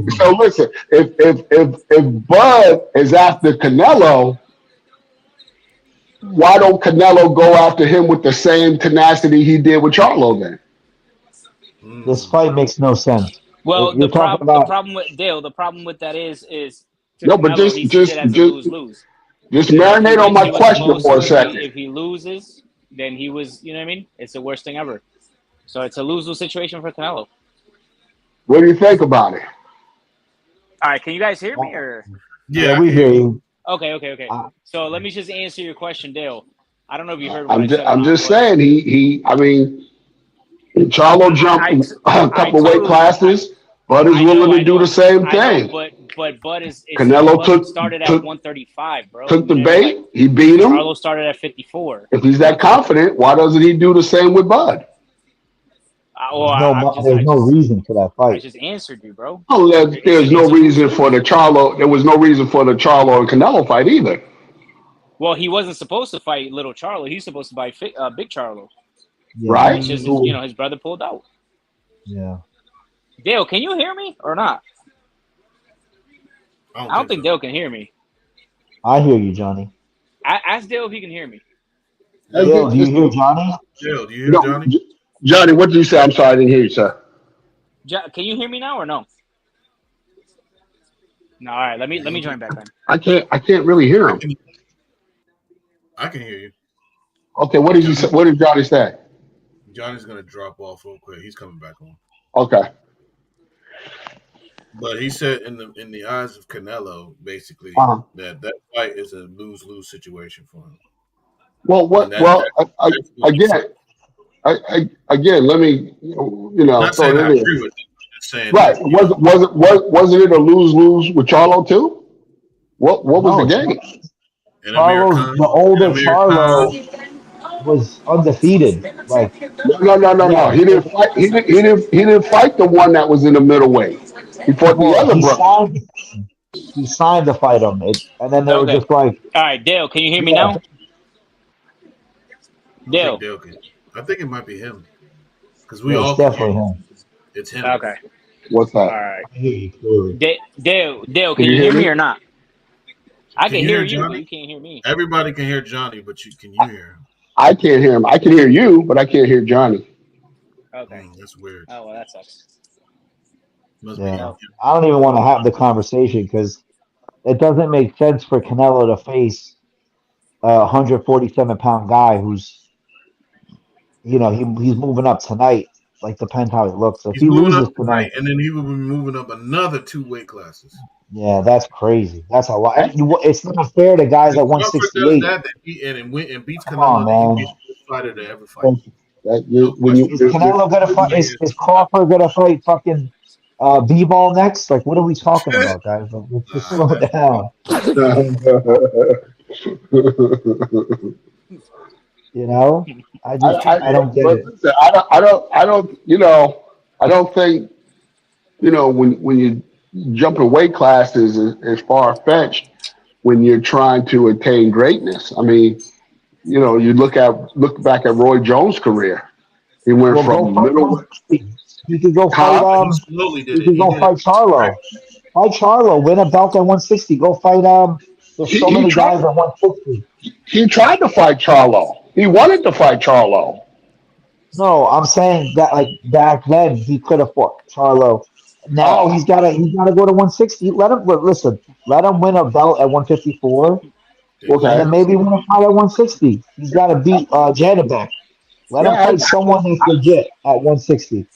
So listen. If Bud is after Canelo, why don't Canelo go after him with the same tenacity he did with Charlo then? This fight makes no sense. Well, You're the talking about problem with Dale, the problem with that is to No, but Canelo, he sees it as a lose-lose. Just marinate on my question for a second. If he loses, then he was, you know what I mean? It's the worst thing ever. So it's a lose-lose situation for Canelo. What do you think about it? All right, can you guys hear me? Or Yeah, we hear you. Okay. So let me just answer your question, Dale. I don't know if you heard what I said. I'm just saying Charlo jumped a couple weight classes. Bud is willing to do the same thing. But Bud is Canelo started at 135, bro. Took the bait. He beat him. Charlo started at 54. If he's that confident, why doesn't he do the same with Bud? There's no reason for that I fight. just answered you, bro. Oh, there's no reason for the Charlo. There was no reason for the Charlo and Canelo fight either. Well, he wasn't supposed to fight little Charlo. He's supposed to fight big Charlo. Yeah. Right? It's just his brother pulled out. Yeah. Dale, can you hear me or not? I don't think Dale can hear me. I hear you, Johnny. Ask Dale if he can hear me. Dale, do you hear Johnny? Dale, do you hear Johnny? Johnny, what did you say? I'm sorry, I didn't hear you, sir. Can you hear me now or no? No. All right. Let me join back then. I can't really hear him. I can hear you. Okay, what did Johnny say? Johnny's gonna drop off real quick. He's coming back on. Okay. But he said in the eyes of Canelo, basically, that fight is a lose-lose situation for him. Well, again, let me Not throw saying it I in. agree with it. Just saying, Right? Wasn't it a lose-lose with Charlo too? What was the game? The older Charlo was undefeated. Like No. He didn't fight. He didn't fight the one that was in the middleweight. He fought the other brother. He signed to fight him, and then they were just like, "All right, Dale, can you hear me now?" Dale, I think it might be him because it's definitely him. It's him. Okay. What's that? All right. I hear you clearly. Dale, can you hear me or not? I can hear you, Johnny? but you can't hear me. Everybody can hear Johnny, but can you hear him? I can't hear him. I can hear you, but I can't hear Johnny. Okay. That's weird. Oh well, that sucks. Yeah. I don't even want to have the conversation because it doesn't make sense for Canelo to face a 147-pound guy who's, he's moving up tonight. Like, depends how he looks. If he loses tonight, and then he will be moving up another 2 weight classes. Yeah, that's crazy. That's a lot. It's not fair to guys at 168. And beats Canelo. He's the best fighter to ever fight. Is Canelo gonna fight? Is Crawford gonna fight fucking B-ball next. Like, what are we talking about, guys? Like, let's just slow man. down. You know, I don't get but it. listen, I don't, I don't think, when you jump in weight classes is far fetched when you're trying to attain greatness. I mean, you look back at Roy Jones' career. He went Well, go from fight middleweight. 160. He could go fight. Huh? He slowly did He it. could He go did it. fight Charlo. Fight Charlo. Win a belt at 160. Go fight. There's He, so he many tried. guys at 160. He tried to fight Charlo. He wanted to fight Charlo. No, I'm saying that like back then he could have fought Charlo. Now Oh, he's gotta go to 160. Let him listen. Let him win a belt at 154, There you and okay. then go. maybe win a fight at 160. He's got to beat Janibek. Let Yeah, him fight someone that's legit at 160.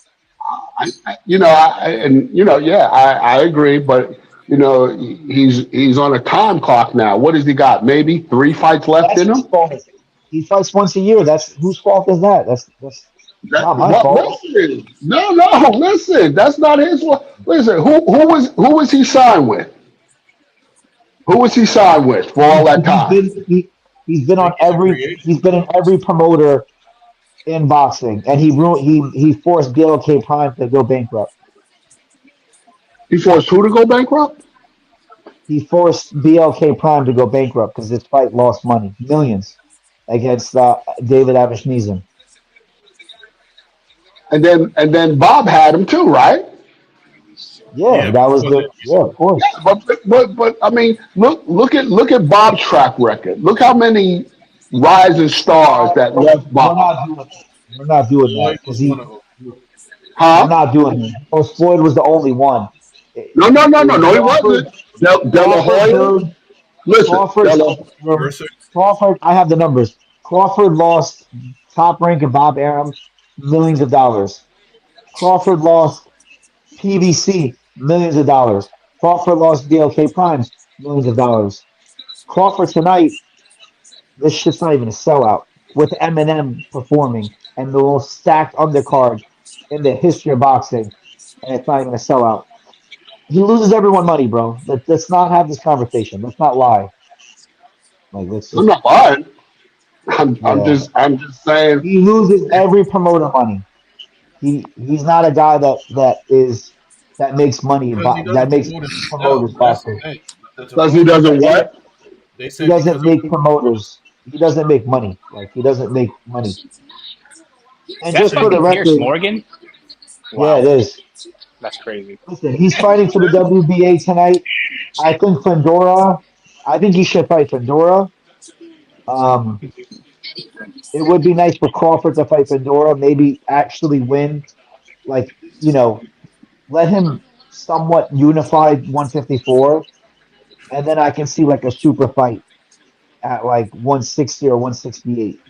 yeah, I agree, but he's on a time clock now. What has he got? Maybe 3 fights left That's in his him. fault. He fights once a year. That's whose fault is that? That's not my fault. Listen, no, listen. That's not his fault. Listen, who was he signed with? Who was he signed with for all that He's time? been he's been I on think he's a every free he's agent. been in every promoter in boxing, and he forced BLK Prime to go bankrupt. He forced who to go bankrupt? He forced BLK Prime to go bankrupt because this fight lost money, millions, against David Avishnizen. And then Bob had him too, right? Yeah, Yeah, but that he was the wasn't. yeah, of course. But I mean, look at Bob's track record. Look how many rising stars that left We're Bob. not doing that. We're not doing that Floyd because was one of them. we're Huh? not doing that. Oh, Floyd was the only one. No, no, no, It no, was no, he wasn't. De La Crawford, Hoya. dude. Listen, Crawford, Mercer. Crawford. I have the numbers. Crawford lost Top Rank and Bob Arum millions of dollars. Crawford lost PBC millions of dollars. Crawford lost DLK Prime millions of dollars. Crawford tonight, this shit's not even a sellout with Eminem performing and the most stacked undercard in the history of boxing, and it's not even a sellout. He loses everyone money, bro. Let's not have this conversation. Let's not lie. Like let's I'm just not lying. I'm yeah. just saying. He loses every promoter money. He's not a guy that makes money Because he that doesn't makes promote it himself. promoters That's the boxing. thing. To Plus, he promote it, doesn't what? they He said doesn't because of make promoters. He doesn't make money. Like he doesn't make money. Is And that just for the fucking Pierce record, Morgan? yeah, Wow, it is. that's crazy. Listen, he's fighting for the WBA tonight. I think Fandora. I think he should fight Fandora. Um, it would be nice for Crawford to fight Fandora. Maybe actually win. Like let him somewhat unified 154, and then I can see like a super fight at like 160 or 168.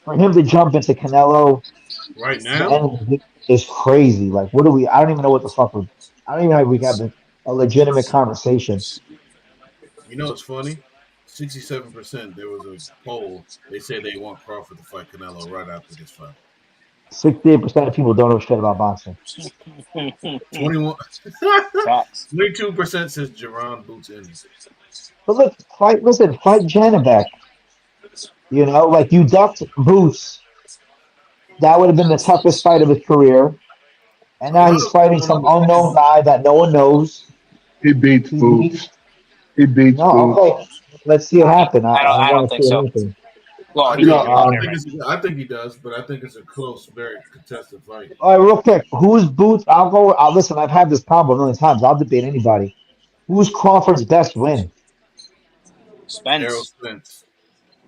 For him to jump into Canelo right the now. end of the is crazy. Like, what do we? I don't even know what the fuck. I don't even know if we have a legitimate conversation. You know it's funny. 67%. There was a poll. They say they want Crawford to fight Canelo right after this fight. 68% of people don't know shit about boxing. 21. Facts. 22% says Jerron Boots in. But look, fight Janibek. Like you ducked Boots. That would have been the toughest fight of his career. And A now lot he's of people fighting don't some understand. unknown guy that no one knows. He beats He beat. Boots. He beats No, Boots. okay. Let's see it happen. I I don't want to think see it so. happen. Well, I he think could No, get in there, but I think he does, but I think it's a close, very contested fight. All right, real quick. Who's Boots? Listen, I've had this combo a million times. I'll debate anybody. Who's Crawford's best win? Errol Spence. Spence,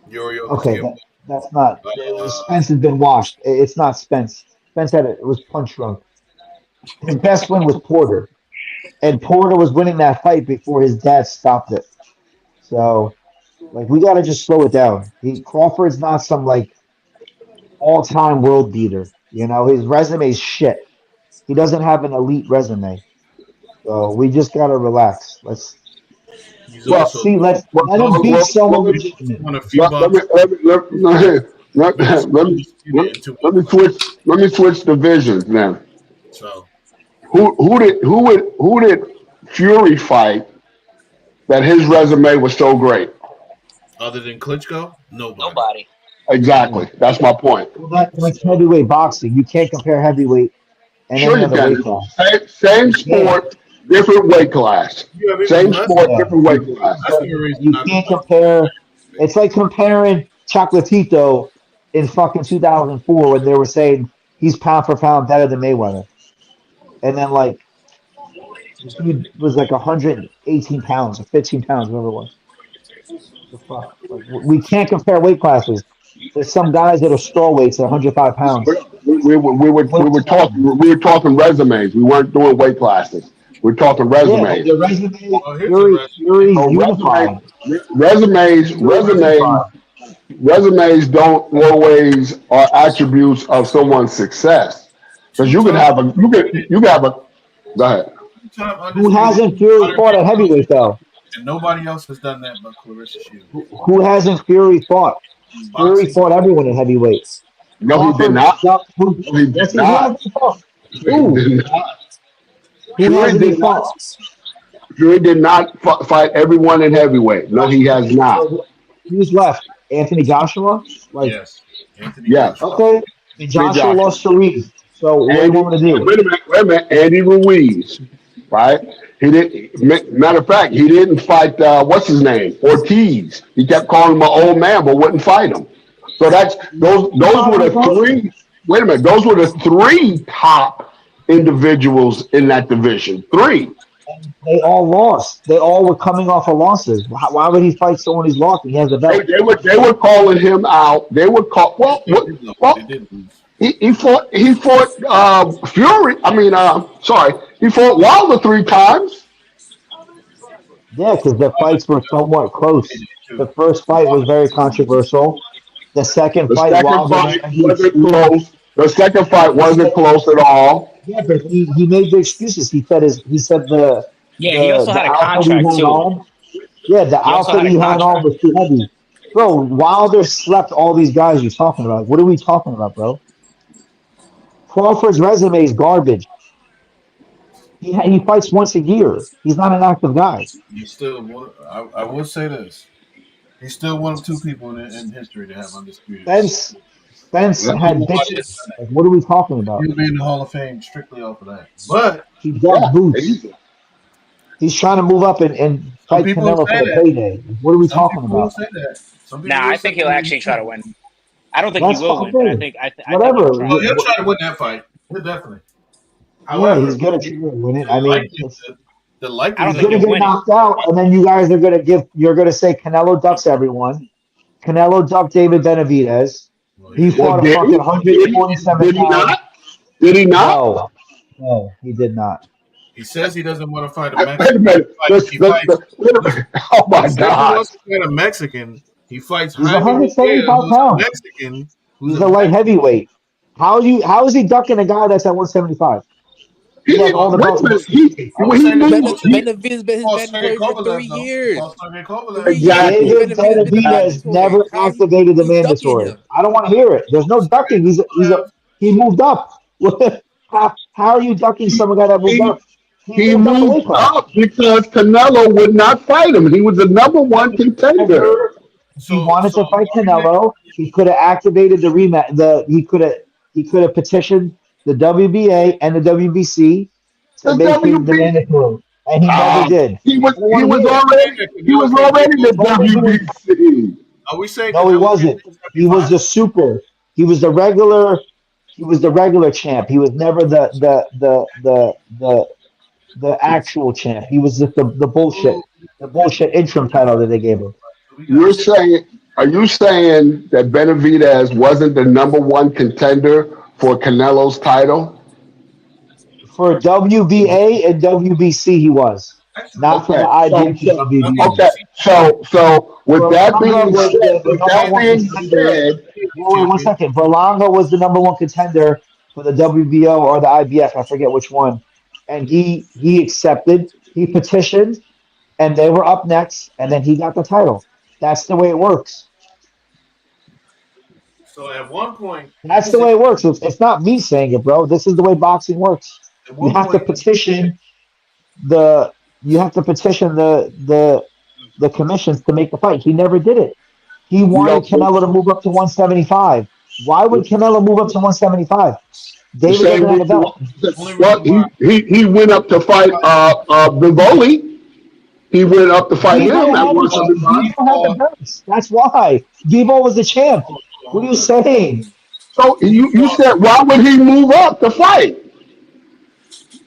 Yorio Okay, Castillo. that's not. Uh, Spence has been washed. It's not Spence. Spence had it was punch drunk. His best win was Porter, and Porter was winning that fight before his dad stopped it. So, like, we got to just slow it down. Crawford's not some like all-time world beater. His resume is shit. He doesn't have an elite resume. So we just got to relax. Let's he's let's also see. Let him beat someone legitimate. won a few let, let me boxing. let me let, let, He's let, let me undisputed in two let me boxing fights. switch divisions now. So Who did Fury fight that his resume was so great? Other than Klitschko, nobody. Nobody. Exactly. That's my point. Well, that's heavyweight boxing. You can't compare heavyweight and Sure any you other weight can. class. Same You can't. sport, different weight class. Yeah, I mean, Same that's, sport, Yeah. different weight class. that's the reason. You can't compare. It's like comparing Chocolatito in fucking 2004 when they were saying he's pound for pound better than Mayweather. And then, like, he was like 118 pounds or 15 pounds, whatever it was. The fuck? Like, we can't compare weight classes. There's some guys that are strawweights at 105 pounds. We were talking resumes. We weren't doing weight classes. We're talking Yeah, resumes. the resume, Oh, here's the Fury's So unified. resumes don't always are attributes of someone's success. Because you could have a go ahead. Who hasn't Fury fought at heavyweight, though? And nobody else has done that but Clarissa Shields. Who hasn't Fury fought? Fury fought everyone at heavyweight. No, he did not. No, No, he did yes, he not. hasn't fought. He did not. Who Fury hasn't he did fought? not. Fury did not fight everyone in heavyweight. No, he has not. Who's left? Anthony Joshua? Like, Yes. Anthony Yes. Joshua. okay. And Joshua Joshua. lost to Reed. So what do you want me to do? Wait a minute. Andy Ruiz, right? He didn't. Matter of fact, he didn't fight. What's his name? Ortiz. He kept calling him an old man, but wouldn't fight him. So that's those were the three. Wait a minute. Those were the three top individuals in that division. Three. They all lost. They all were coming off of losses. Why would he fight someone he's lost? He has the belt. They were calling him out. They were call. Well, They did lose. he fought Fury. He fought Wilder 3 times. Yeah, because the fights were somewhat close. The first fight was very controversial. The second The fight, second Wilder fight he wasn't close. The second fight wasn't close at all. Yeah, but he made the excuses. He said the He also had a outfit he contract had too. on- Yeah, the also outfit had a he had on contract. was too heavy. Bro, Wilder slept all these guys you're talking about. What are we talking about, bro? Crawford's resume is garbage. He fights once a year. He's not an active guy. He's still one. I will say this. He's still one of 2 people in history to have undisputed. Spence had bitches. Like, what are we talking about? He'll be in the Hall of Fame strictly off of that. But He got boots. He's trying to move up and fight people Canelo say for the that. payday. What are we some talking people will about? say that. Some people Nah, will I say think he'll that. actually try to win. I don't think That's he will win, but I think I think Whatever. he'll try. Oh, he'll try to win that fight. He'll definitely. Yeah, However, he's gonna try to win it. I the mean, likelihood- the I don't he's think gonna likelihood. he'll get win it. knocked out, and then you guys are you're gonna say Canelo ducks everyone. Canelo ducked David Benavidez. He fought a fucking 147 Did he pounds. not? Did he not? No, he did not. He says he doesn't want to fight a Wait a Mexican. minute. He fights. Wait a minute. Oh my He says he God. wants to fight a Mexican. He fights He's Jaime 175 Mejia, who's a pounds. Mexican. Who's He's a light heavyweight. How is he ducking a guy that's at 175? He He has all the wait a belts. minute. He moved. Benavidez been his fought mandatory Sergey for Kovalev, 3 though. years. Fought Sergey Kovalev. Exactly. David Benavidez never activated the mandatory. I don't want to hear it. There's no ducking. He moved up. How are you ducking some guy that moved up? He moved up the weight moved class. up because Canelo would not fight him. He was the number 1 contender. He wanted to fight Canelo. He could have activated the rematch. He could have petitioned the WBA and the WBC to The make him the WBA. mandatory, and he never did. He was already the WBC. Are we saying? No, he wasn't. He was the super. He was the regular. He was the regular champ. He was never the actual champ. He was just the bullshit interim title that they gave him. Are you saying that Benavidez wasn't the number 1 contender for Canelo's title? For WBA and WBC, he was. Not for the IBF and WBA. Okay, so with that being said, Wait 1 second. Berlanga was the number 1 contender for the WBO or the IBF. I forget which one. And he accepted. He petitioned, and they were up next, and then he got the title. That's the way it works. So at one point, That's the way it works. It's not me saying it, bro. This is the way boxing works. At You one have to point, petition the the commissions to make the fight. He never did it. He You wanted know, Canelo to move up to 175. Why would Canelo move up to 175? the David same doesn't have a reason. belt. only Well, reason why he went up to fight Bivoli. He went up to fight him at he Bebo 175. had the fought. belts. That's why. Bebo was the champ. What are you Hold on. saying? So He you fought. said why would he move up to fight?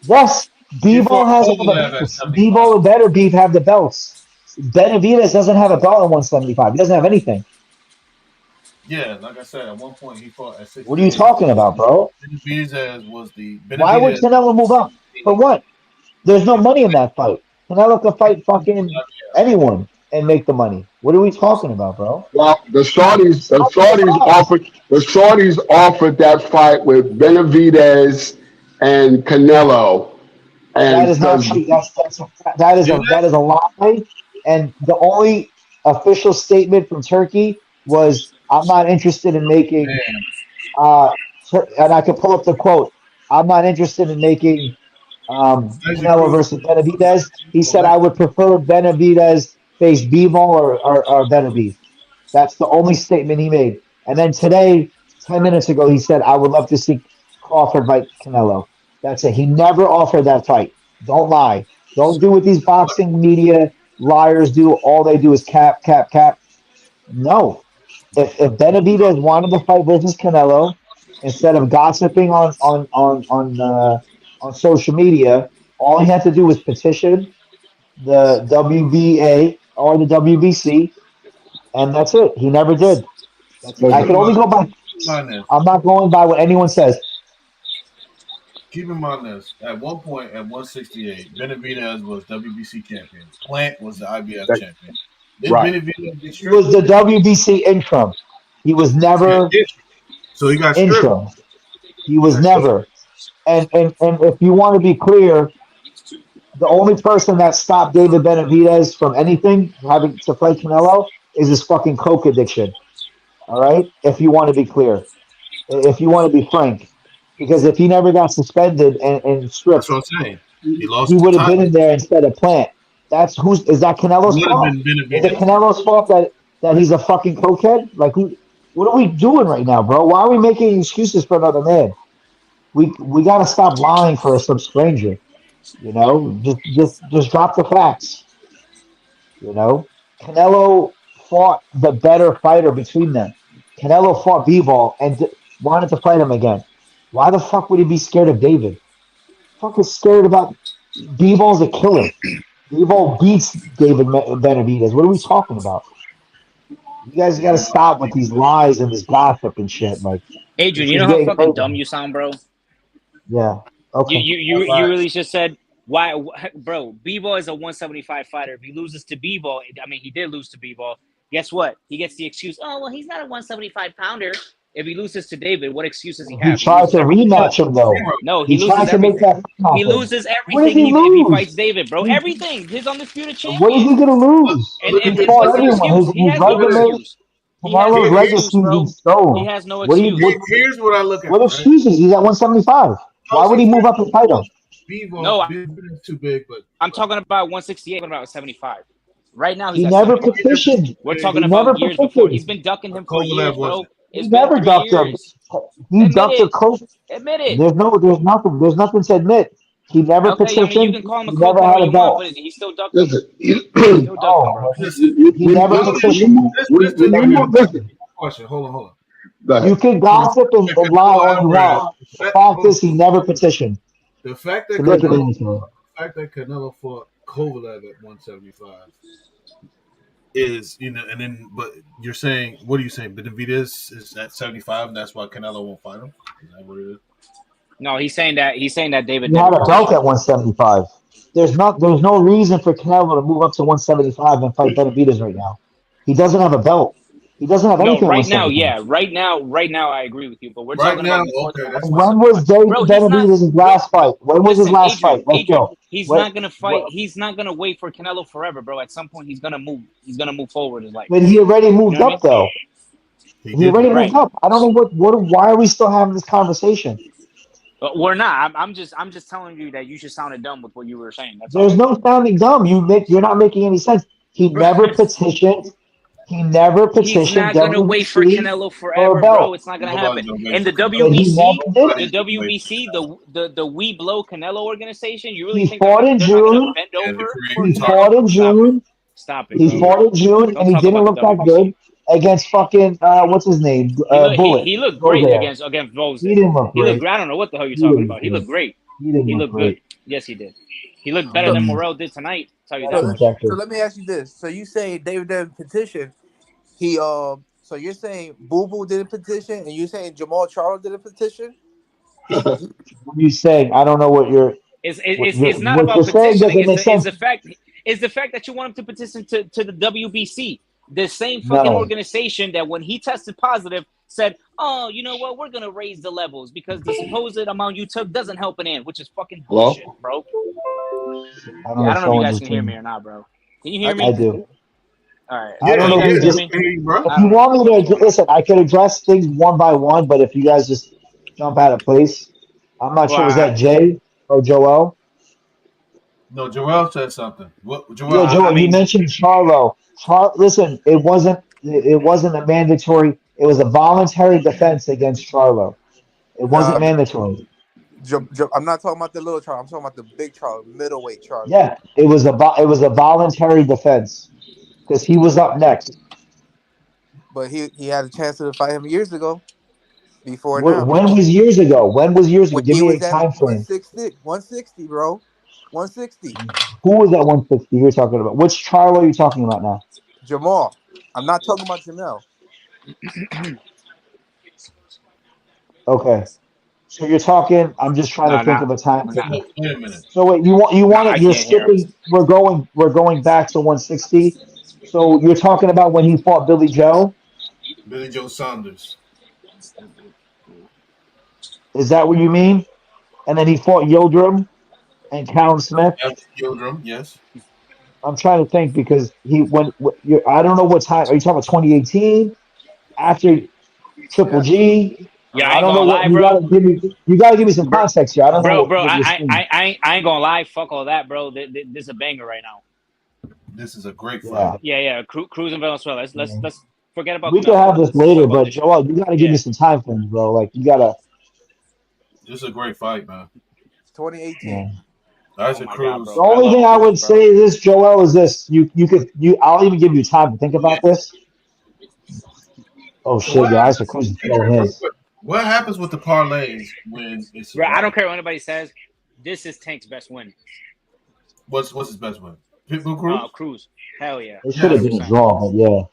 Yes, He Bebo fought has all the Kovalev at belts. 75. Bebo and Better Beef have the belts. Benavidez doesn't have a belt at 175. He doesn't have anything. Yeah, like I said, at one point he fought at What are you 68. talking about, bro? Benavidez was the Why would Benavidez. Canelo move up? For what? There's no money in that fight. Canelo can fight fucking anyone and make the money. What are we talking about, bro? Well, Stop with the facts. The Saudis offered that fight with Benavidez and Canelo, That and is not because true. That is a lie. And the only official statement from Turkey was, "I'm not interested in making." Uh, and I can pull up the quote. I'm not interested in making Isaac Canelo Cruz. versus Benavidez. He Oh, said, that, "I would prefer Benavidez face Bivol or Benavidez." That's the only statement he made. And then today, 10 minutes ago, he said, "I would love to see Crawford fight Canelo." That's it. He never offered that fight. Don't lie. Don't do what these boxing media liars do. All they do is cap, cap, cap. No. If Benavidez wanted to fight versus Canelo, instead of gossiping on social media, all he had to do was petition the WBA or the WBC, and that's it. He never did. I keep can in only mind, go by. keep in mind this. I'm not going by what anyone says. Keep in mind this. At one point, at 168, Benavidez was WBC champion. Plant was the IBF champion. Then right, Benavidez get He was stripped. the WBC interim. He was Yeah, never yeah. So he got stripped. interim. He He was got stripped. never. And if you want to be clear, the only person that stopped David Benavidez from anything having to fight Canelo is his fucking coke addiction. All right, if you want to be clear, if you want to be frank, because if he never got suspended and That's stripped, what I'm saying. He he lost the would have been title. in there instead of Plant. Is that It Canelo's would have fault? been Is it Benavidez. Canelo's fault that he's a fucking cokehead? Like who? What are we doing right now, bro? Why are we making excuses for another man? We got to stop lying for some stranger. Just drop the facts. You know, Canelo fought the better fighter between them. Canelo fought Bivol and wanted to fight him again. Why the fuck would he be scared of David? Fuck is scared about Bivol's a killer. Bivol beats David Benavidez. What are we talking about? You guys got to stop with these lies and this gossip and shit. Like Adrian, it's you just know how getting fucking crazy. dumb you sound, bro. Yeah. You Okay. you you you really just said why, bro? Bebo is a 175 fighter. If he loses to Bebo, I mean, he did lose to Bebo. Guess what? He gets the excuse. Oh well, he's not a 175 pounder. If he loses to David, what excuse does he He have? He tried loses to everything. rematch him though. No, he He loses tried to make everything. that fight He happen. loses What did everything he if he fights lose? David, bro. He, Everything. He's undisputed what is champion. he gonna lose? And Look at and, He this. and fought what's Look the at everyone. excuse? He His has no look at resume, this. excuse. He has Canelo's no Here, legacy excuse, is in bro. He stone. has no What do you excuse. here's what I look at. what Right. excuses? He's at 175. No, Why would see, he move first up and fight of all, him? Bevo, No, Bevo's too big, but I'm talking about 168. I'm talking about 75. Right now, he's He at never 75. Benavidez is petitioned. too We're big. talking He about never years before. He's petitioned. been ducking But him for Kovalev years, bro. wasn't. He It's been never 3 ducked him. years. He Admit ducked a it. coach. Admit it. There's nothing to admit. He never Okay, I mean, you petitioned. can call him a He never cokehead all had a you want, belt. but he still ducked him. listen, He still ducked him, Oh, bro. Listen, he never I don't. petitioned. This when He you to never me move, is listen, petitioned. a question. Hold on. go You ahead. can From the gossip fact that and lie Canelo all you Alvarez, want. The fact is, he never petitioned the fact to that make it Canelo, anything. the fact that Canelo fought Kovalev at 175 is, and then, but you're saying, what are you saying? Benavidez is at 75, and that's why Canelo won't fight him. Is that what it is? No, he's saying that David He never had a belt petitioned. at 175. There's no reason for Canelo to move up to 175 and fight Benavidez right now. He doesn't have a belt. He doesn't have No, anything at right now, 175. yeah, right now, I agree with you. But we're Right talking now, about before the okay, that's And fine. 175. when was David Bro, he's not. Benavidez's Bro, last fight? When was his listen, last fight? Let's Adrian, go. he's What? not gonna fight. What? He's not gonna wait for Canelo forever, bro. At some point, he's gonna move. He's gonna move forward in his life. But he already You moved know what I mean? up though. He He did already move. moved Right. up. I don't know why are we still having this conversation? We're not. I'm just telling you that you should sound dumb with what you were saying. That's There's all. no sounding dumb. You're not making any sense. He never petitioned. He never He's petitioned not gonna wait for WBC Canelo for a forever, bro. belt. It's not gonna Nobody's happen. gonna wait And for the Canelo. But he WBC, never did the it. WBC, the We Blow Canelo organization. You really He think fought in they're not gonna June. bend And the over for He creative Canelo? fought in June. Stop it, He bro. fought in June, Don't and he talk didn't about look the that WBC. good against fucking what's his name? Bullet. He looked great Roseanne. against Vose. He didn't look He looked great. great. I don't know what the hell you're He talking didn't about. look He great. looked great. He didn't He look looked great. good. Yes, he did. He looked better than Morrell did tonight. Tell you that So, much. so let me ask you this. So you say David didn't petition. He so you're saying Boo Boo did a petition, and you're saying Jamal Charlo did a petition? What are you saying? I don't know what you're It's not what you're about saying petitioning. doesn't make sense. It's the fact that you want him to petition to the WBC, the same fucking No. organization that when he tested positive said, "Oh, you know what? We're gonna raise the levels because the supposed amount you took doesn't help an end," which is fucking bullshit, bro. I I don't know if you guys can hear me or not, bro. Can you hear me? I do. All right. I don't know if you just me? if you want me to listen, I could address things one by one, but if you guys just jump out of place, I'm not sure. Was that Jay or Joel? No, Joel said something. What? Joel? Yeah, Joel. You mentioned Charlo. Listen, it wasn't a mandatory. It was a voluntary defense against Charlo. It wasn't mandatory. I'm not talking about the little Charlo. I'm talking about the big Charlo, middleweight Charlo. Yeah, it was a voluntary defense because he was up next. But he had a chance to fight him years ago. Before now. When was years ago? When was years ago? When Give he me a was at time frame. 160, bro. 160. Who was at 160 you're talking about? Which Charlo are you talking about now? Jamal. I'm not talking about Janelle. Okay. So you're talking. I'm just trying to think of a time. Wait a minute. So wait, you're skipping. We're going back to 160. So you're talking about when he fought Billy Joe? Billy Joe Saunders. Is that what you mean? And then he fought Yildirim and Callum Smith. Yildirim, yes. I'm trying to think because I don't know what time. Are you talking about 2018? After Triple G? Yeah, I don't know what you gotta give me some context here. I don't know. Bro, I ain't gonna lie. Fuck all that, bro. This is a banger right now. This is a great fight. Yeah. Cruz and Valenzuela. Let's forget about. We can have this later, but Joel, you gotta give me some time frames, bro. Like you gotta. This is a great fight, man. 2018. Issac Cruz. The only thing I would say is this, Joel, is this. I'll even give you time to think about this. Oh shit, yeah, Issac Cruz is still his. What happens with the parlays when it's? Bro, I don't care what anybody says. This is Tank's best win. What's his best win? Pitbull Cruz. Cruz. Hell yeah. It should have been a draw, but yeah.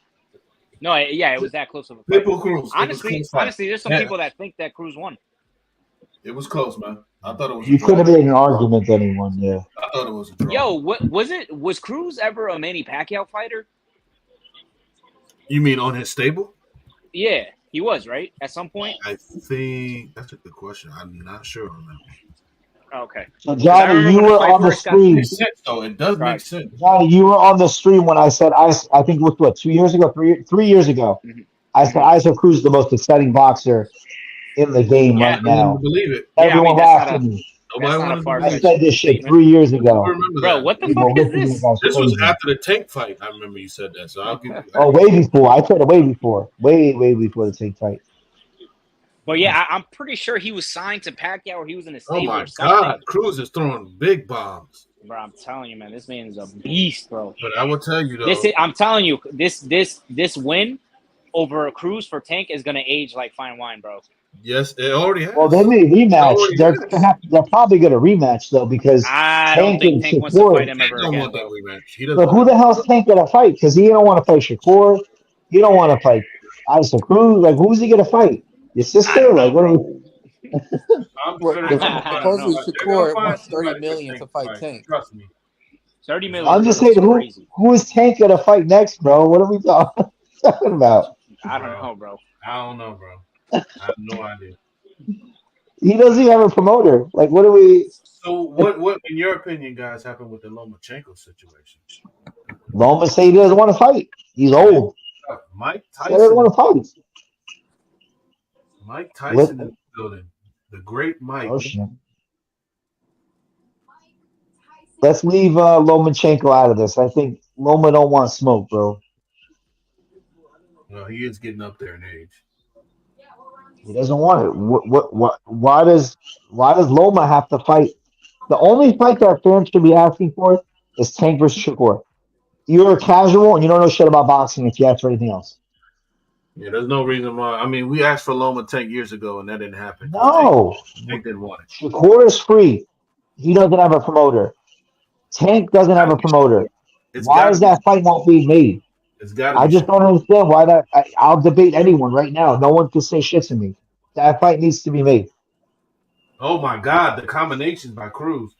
No, yeah, it was that close of a fight. Pitbull Cruz. Honestly, there's some people that think that Cruz won. It was close, man. I thought it was. You could have made an argument that he won, yeah. I thought it was a draw. Yo, what was it? Was Cruz ever a Manny Pacquiao fighter? You mean on his stable? Yeah, he was, right? At some point? I think that's a good question. I'm not sure on that. Okay. So Johnny, you were on the stream. It does make sense. Johnny, you were on the stream when I said I think it was what 2 years ago, 3 years ago. Mm-hmm. I said Issac Cruz is the most exciting boxer in the game right now. Believe it. Everyone laughed at me. I said this shit 3 years ago. Bro, what the fuck is this? This was after the Tank fight. I remember you said that. So I'll give you. Oh, way before. I said it way before. Way before the Tank fight. But yeah, I'm pretty sure he was signed to Pacquiao or he was in a stable. Oh my or something. God, Cruz is throwing big bombs. Bro, I'm telling you, man, this man is a beast, bro. But I will tell you though, I'm telling you, this win over Cruz for Tank is gonna age like fine wine, bro. Yes, it already has. Well, they may rematch. They're probably going to rematch though because I don't think Tank wants to fight him ever again. Want that rematch. But who the hell's Tank going to fight? Because he don't want to fight Shakur. He don't want to fight Issac Cruz. Like, who's he going to fight? Your sister? Like, what? Supposedly Shakur wants $30 million to fight Tank. Trust me. 30 million. I'm just saying, who is Tank going to fight next, bro? What are we talking about? I don't know, bro. I have no idea. He doesn't even have a promoter. Like, what do we? So, what in your opinion, guys, happened with the Lomachenko situation? Loma say he doesn't want to fight. He's old. Mike He doesn't Tyson. want to fight. Mike Tyson in the building. The great Mike. Oh shit. Let's leave Lomachenko out of this. I think Loma don't want smoke, bro. Well, he is getting up there in age. He doesn't want it. Why does Loma have to fight? The only fight that fans should be asking for is Tank versus Shakur. You're a casual and you don't know shit about boxing if you ask for anything else. Yeah, there's no reason why. I mean, we asked for Loma 10 years ago, and that didn't happen. No. Tank didn't want it. Shakur is free. He doesn't have a promoter. Tank doesn't have a promoter. Why is that fight not being made? It's got to I be. just don't understand why that. I'll debate anyone right now. No one can say shit to me. That fight needs to be made. Oh my God, the combinations by Cruz.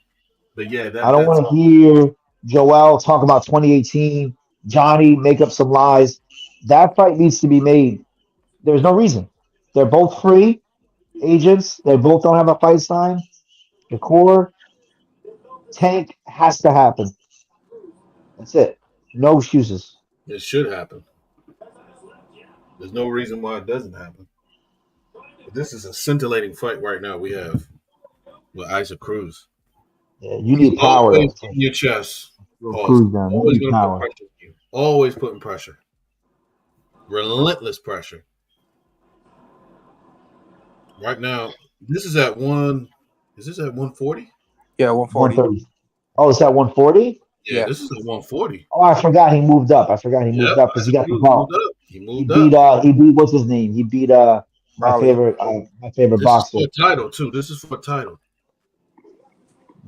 But yeah, I don't want to hear Joel talk about 2018. Johnny make up some lies. That fight needs to be made. There's no reason. They're both free agents. They both don't have a fight sign. The core Tank has to happen. That's it. No excuses. It should happen. There's no reason why it doesn't happen. But this is a scintillating fight right now we have with Issac Cruz. Yeah, you need power. Always in your chest. Cruz down. You need power. Put pressure on you. Always putting pressure. Relentless pressure. Right now, this is at one. Is this at 140? Yeah, 140. Oh, it's at 140? Yeah, this is at 140. Oh, I forgot he moved up. Moved up because he got the belt. He moved up. He beat what's his name? He beat my favorite boxer. This is for a title too. This is for a title.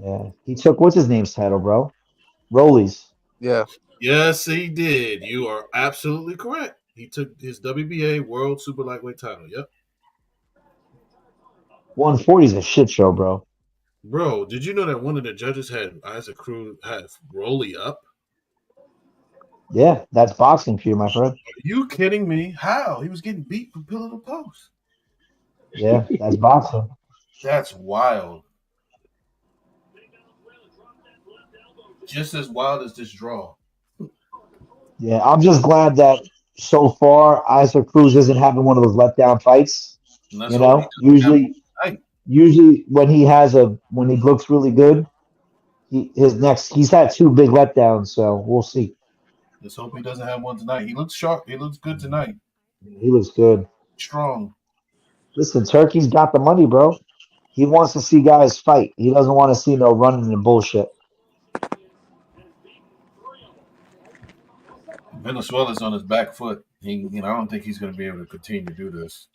Yeah, he took what's his name's title, bro? Rollies. Yeah. Yes, he did. You are absolutely correct. He took his WBA World Super Lightweight title. Yep. 140 is a shit show, bro. Bro, did you know that one of the judges had Issac Cruz had Rolly up? Yeah, that's boxing for you, my friend. Are you kidding me? How? He was getting beat from pillar to post. Yeah, that's boxing. That's wild. Just as wild as this draw. Yeah, I'm just glad that so far Issac Cruz isn't having one of those letdown fights. You know, usually when he looks really good, he's had two big letdowns, so we'll see. Let's hope he doesn't have one tonight. He looks sharp. He looks good tonight. He looks good. Strong. Listen, Turkey's got the money, bro. He wants to see guys fight. He doesn't want to see no running and bullshit. Venezuela's on his back foot. I don't think he's going to be able to continue to do this.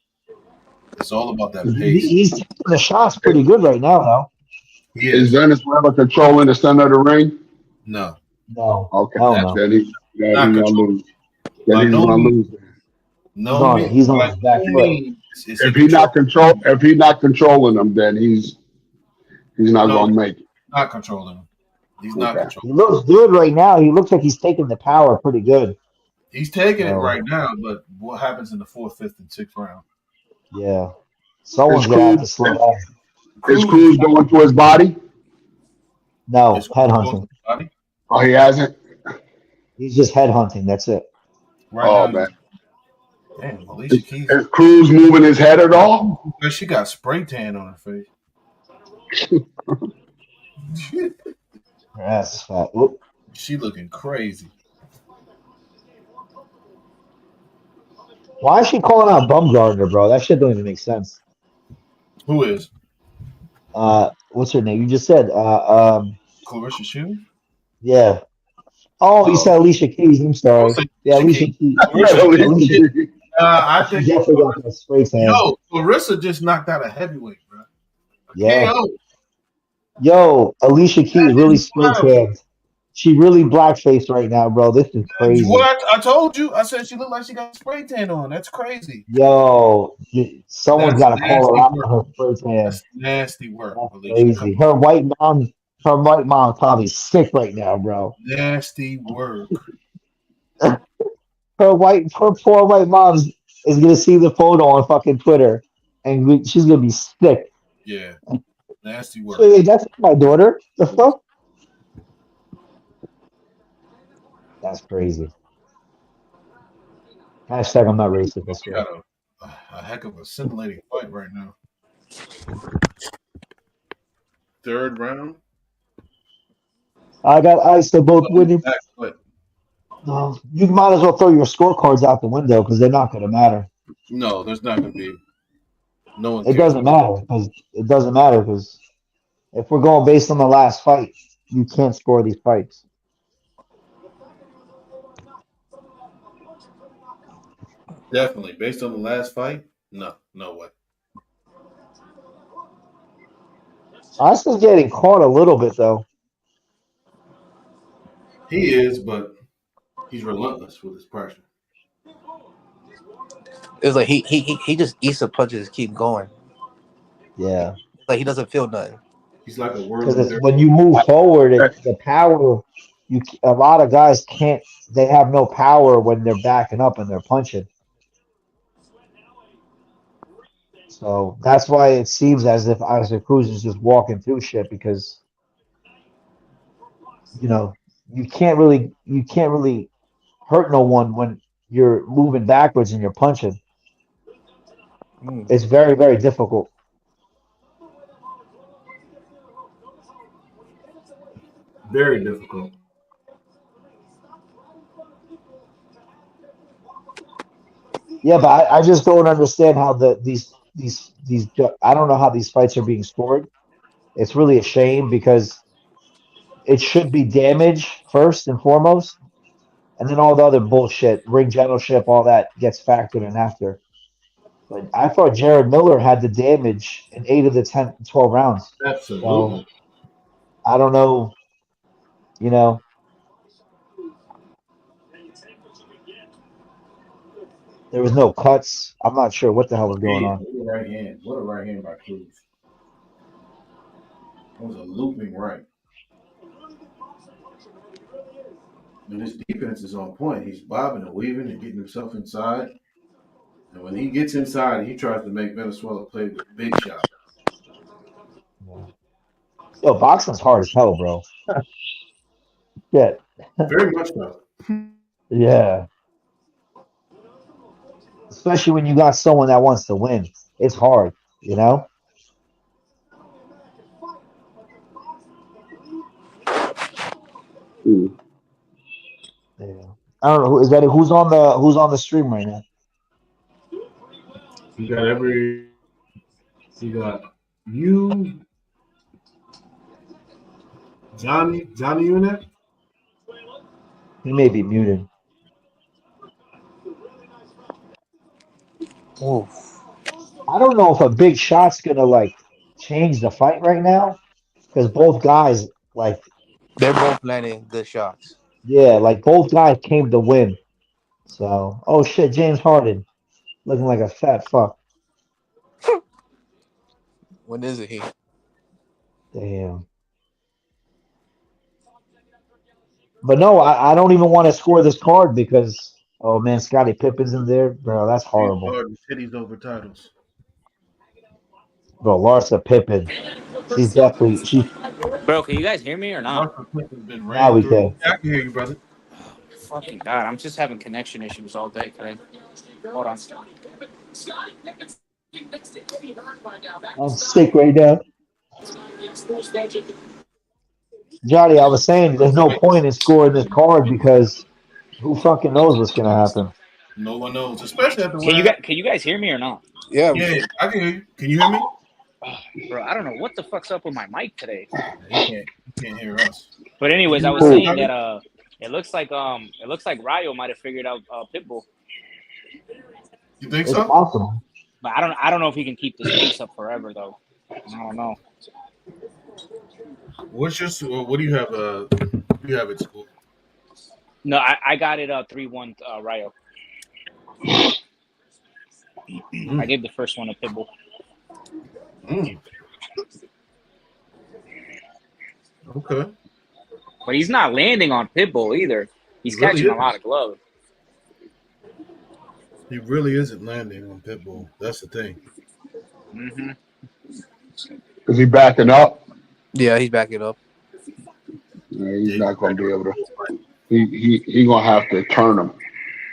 It's all about that pace. He's taking the shots pretty good right now, though. Is Venezuela controlling the center of the ring? No. Okay. No. Then he's going to lose. Then he's going to lose. No, he's on his back foot. If he's not controlling them, then he's not going to make it. Not controlling him. He's not controlling. He looks good right now. He looks like he's taking the power pretty good. He's taking it right now, but what happens in the 4th, 5th, and 6th round? Yeah. Someone's going to have to slow down. Is Cruz going to his body? No, headhunting. Oh, he hasn't? He's just headhunting. That's it. Right now, man. Damn, Alicia Keys. Is Cruz moving his head at all? She got spray tan on her face. Her ass is fat. She looking crazy. Why is she calling out Bumgardner, bro? That shit don't even make sense. Who is? What's her name? You just said Clarissa Shields? Yeah. Oh, you said Alicia Keys. I'm sorry. Yeah, Alicia Keys. I think definitely got that spray tan. Yo, Clarissa just knocked out a heavyweight, bro. Yeah. Yo, Alicia Keys really spray tanned. She really blackface right now, bro. This is crazy. What? I told you. I said she looked like she got spray tan on. That's crazy. Yo, someone's got to call her out on her spray tan. That's nasty work. That's crazy. Her white mom probably sick right now, bro. Nasty work. Her poor white mom is gonna see the photo on fucking Twitter, and she's gonna be sick. Yeah, nasty work. Wait, that's my daughter. The fuck? That's crazy. Hashtag I'm not racist. We got a heck of a scintillating fight right now. Third round. I got Ice. They're both winning. What? No, you might as well throw your scorecards out the window because they're not going to matter. No, there's not going to be. No one It cares. doesn't matter because if we're going based on the last fight, you can't score these fights. Definitely. Based on the last fight, no way. Ice is getting caught a little bit though. He is, but he's relentless with his pressure. It's like he just eats the punches and keep going. Yeah. Like he doesn't feel nothing. He's like a Because whirling. when you move forward, the power, a lot of guys can't. They have no power when they're backing up and they're punching. So that's why it seems as if Issac Cruz is just walking through shit because you can't really hurt no one when you're moving backwards and you're punching. It's very, very difficult. Very difficult. Yeah, but I just don't understand how these I don't know how these fights are being scored. It's really a shame because it should be damage first and foremost, and then all the other bullshit, ring generalship, all that gets factored in after. But I thought Jared Miller had the damage in 8 of the 10, 12 rounds. Absolutely. So I don't know, there was no cuts. I'm not sure what the hell was going on. What a right hand. What a right hand by Cruz. It was a looping right. And his defense is on point. He's bobbing and weaving and getting himself inside. And when he gets inside, he tries to make Venezuela play with big shots. Yo, boxing's hard as hell, bro. Yeah. Very much so. Yeah. Especially when you got someone that wants to win. It's hard, Mm. Yeah. I don't know who's on the stream right now. You got you, Johnny you in there? He may be muted. Oof. I don't know if a big shot's gonna change the fight right now because both guys They're both landing good shots. yeah, both guys came to win. So, oh shit, James Harden looking like a fat fuck. When is it he? Damn. But no, I don't even want to score this card because oh man, Scottie Pippen's in there, bro. That's horrible. Titties over titles. Bro, Larsa Pippen. She's definitely Bro, can you guys hear me or not? now we can. I can hear you, brother. Fucking God, I'm just having connection issues all day today. Hold on. I'm sick right now. Johnny, I was saying there's no point in scoring this card because who fucking knows what's gonna happen. No one knows, especially at the Can you guys hear me or not? Yeah, I can hear you. Can you hear me? Bro, I don't know what the fuck's up with my mic today. You can't hear us. But anyways, I was saying that it looks like Rayo might have figured out Pitbull. You think It's so? possible. But I don't know if he can keep this pace up forever though. I don't know. What do you have? You have at school? No, I got it 3-1 Rayo. I gave the first one to Pitbull. Okay. But he's not landing on Pitbull either. He's catching a lot of gloves. He really isn't landing on Pitbull. That's the thing. Mm-hmm. Is he backing up? Yeah, he's backing up. Yeah, he's not going to be able to. He going to have to turn him.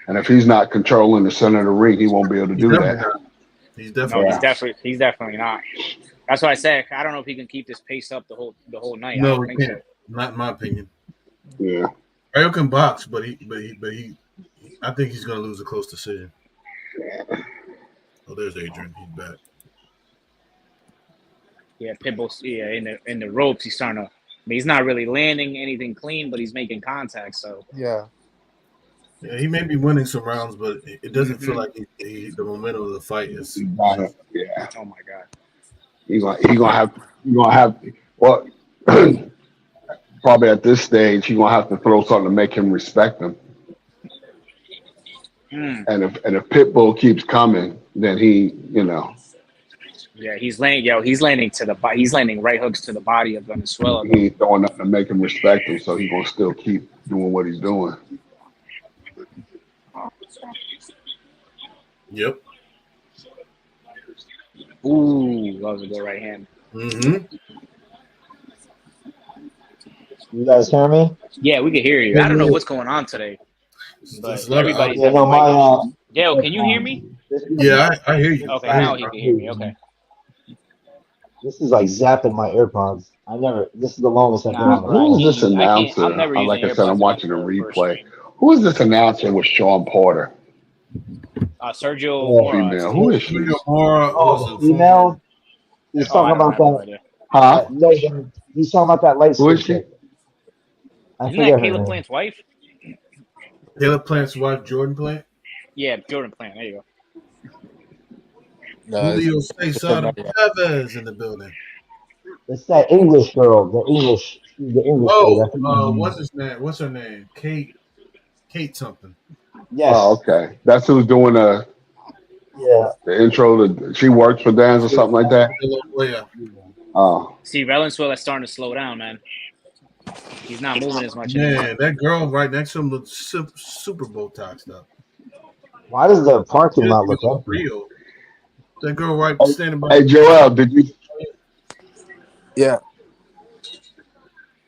And if he's not controlling the center of the ring, he won't be able to do that. He's No, definitely. he's definitely not. That's what I said. I don't know if he can keep this pace up the whole night. I No, don't he think so. can't. Not in my opinion. Yeah. Ariel can box, but he. I think he's going to lose a close decision. Oh, there's Adrian. He's back. Yeah, Pitbull. Yeah, in the ropes, he's starting to. I mean, he's not really landing anything clean, but he's making contact. So Yeah. Yeah, he may be winning some rounds, but it doesn't feel like the momentum of the fight is. Yeah. oh my god. He's gonna have. Well, probably at this stage, he's gonna have to throw something to make him respect him. And if Pitbull keeps coming, then he, Yeah, he's landing to the body. He's landing right hooks to the body of Venezuela. he ain't throwing nothing to make him respect him. So he's gonna still keep doing what he's doing. Yep. Ooh, that was a good right hand. Mm-hmm. You guys hear me? Yeah, we can hear you. I don't know what's going on today, but everybody's having Dale, can you hear me? Yeah, I hear you. Okay, now he can hear me. Okay. This is like zapping my AirPods. This is the longest I've been on. Who is this announcer? I'm never using Like I said, I'm AirPods watching a for replay. stream. Who is this announcer with Sean Porter? Sergio Female. Who is she? Female. He's talking about that. Huh? He's talking about that light Who is skin she? chick. I Isn't that forget her Caleb name. Plant's wife? Caleb Plant's wife, Jordan Plant. Yeah, Jordan Plant. There you go. No, Julio it's Cesar Chavez in the building. It's that English girl. The English lady. I think What's his name? What's her name? Kate something. Yes. Oh, okay. That's who's doing the intro. She works for Dazn or something like that. Yeah. Oh. See, Valenzuela's starting to slow down, man. He's not moving as much Man, anymore. that girl right next to him looks super Botoxed up. Why does the parking lot look empty? Real. That girl right standing by. Hey, Joel, did you? Yeah.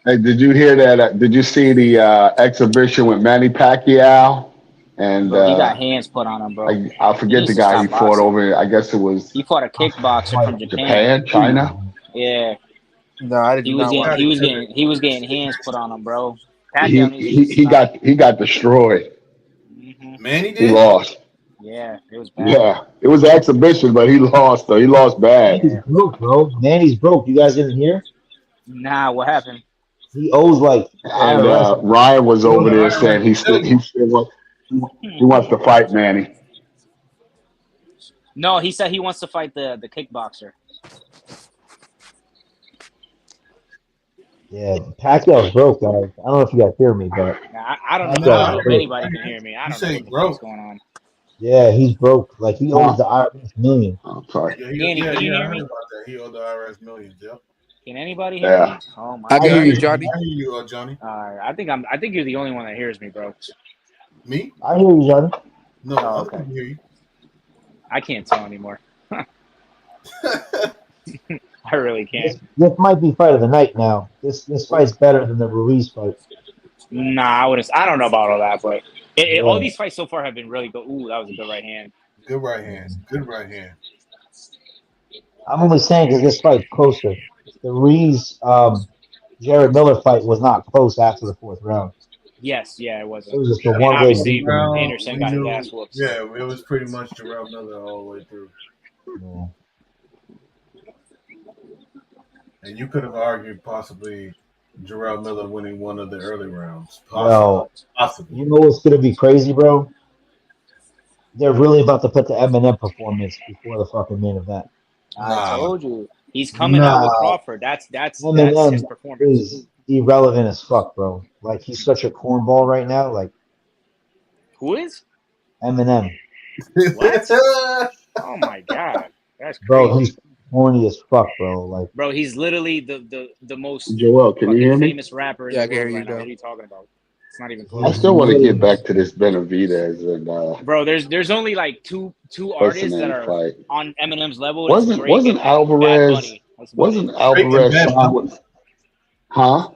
Hey, did you hear that? Did you see the exhibition with Manny Pacquiao? And Bro, he got hands put on him, bro. I forget the guy he fought over. I guess it was. He fought a kickboxer from Japan, China. Yeah. No, I didn't. He was getting hands put on him, bro. He got destroyed. Mm-hmm. Manny did. He lost. Yeah, it was bad. Yeah, it was an exhibition, but he lost though. He lost bad. Manny's broke, bro. Manny's broke. You guys didn't hear? Nah, what happened? He owes like. And Ryan was over there saying he wants to fight Manny. No, he said he wants to fight the kickboxer. Yeah, Pacquiao's broke, guys. I don't know if you guys hear me, but I don't know if anybody can hear me. I don't know what's going on. Yeah, he's broke. Like he owes the IRS $1 million. Oh, sorry. Danny, can you hear me? He owed the IRS millions. Yep. Can anybody hear me? Oh my! I can hear you, Johnny. I hear you, Johnny. I think you're the only one that hears me, bro. Me? I hear you, Johnny. No, okay. I can hear you. I can't tell anymore. I really can't. This might be fight of the night now. This fight's better than the Ruiz fight. Nah, I don't know about all that, but all these fights so far have been really good. Ooh, that was a good right hand. Good right hand. Good right hand. I'm only saying because this fight's closer. The Ruiz Jared Miller fight was not close after the fourth round. Yes, yeah, it wasn't. It was just a And one-way. obviously, Anderson got his ass whooped. Yeah, it was pretty much Jarrell Miller all the way through. Yeah. And you could have argued possibly Jarrell Miller winning one of the early rounds. Possibly. You know what's going to be crazy, bro? They're really about to put the Eminem performance before the fucking main event. I told you. He's coming out with Crawford. That's Eminem his performance. Is irrelevant as fuck, bro. Like, he's such a cornball right now. Like, who is? Eminem. What? Oh, my God. That's crazy. Bro, he's corny as fuck, bro. Like, bro, he's literally the most Joel, can you hear me? famous rapper in the world right now. What are you talking about? It's not even close. I still want to get back to this Benavidez and bro, there's only like two artists that are on Eminem's level. Wasn't Alvarez? Wasn't Alvarez? Huh?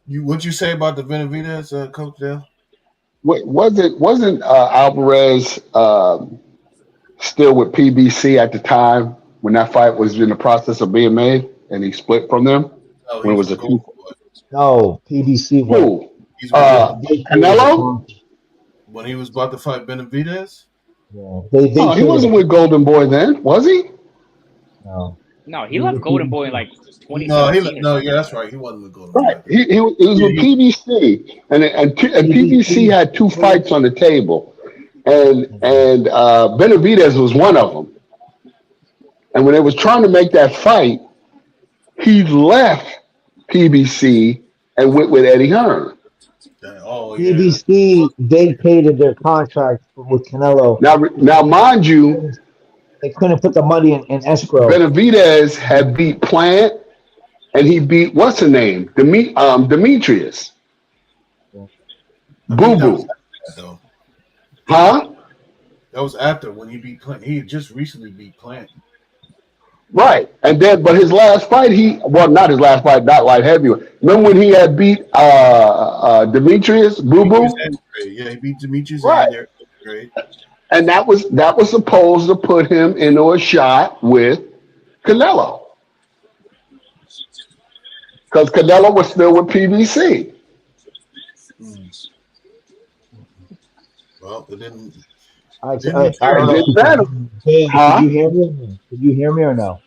What'd you say about the Benavidez, Coach Dale? Wait, wasn't Alvarez still with PBC at the time when that fight was in the process of being made, and he split from them Oh, when it was he's a two. No, PBC went. Who? He's with Canelo? when he was about to fight Benavidez. Yeah, they Oh, he wasn't with Golden Boy then, was he? No. No, he left Golden Boy in like No, 2017. yeah, that's right. He wasn't with Golden Right. Boy. He was with PBC, and PBC had two fights on the table, and Benavidez was one of them. And when they was trying to make that fight, he left PBC and went with Eddie Hearn. Oh, yeah. PBC vacated their contract with Canelo. Now, mind you, they couldn't put the money in escrow. Benavidez had beat Plant, and he beat what's her name, Demetrius. Boo Boo. Huh? That was after when he beat Plant. He had just recently beat Plant. Right, and then but his last fight, not his last fight, not light heavyweight. Remember when he had beat Demetrius Boo Boo? Yeah, he beat Demetrius. Right. Great. And that was supposed to put him into a shot with Canelo, because Canelo was still with PBC. Well, it didn't. I don't know. Hey, Huh? Did you hear me? Did you hear me or no?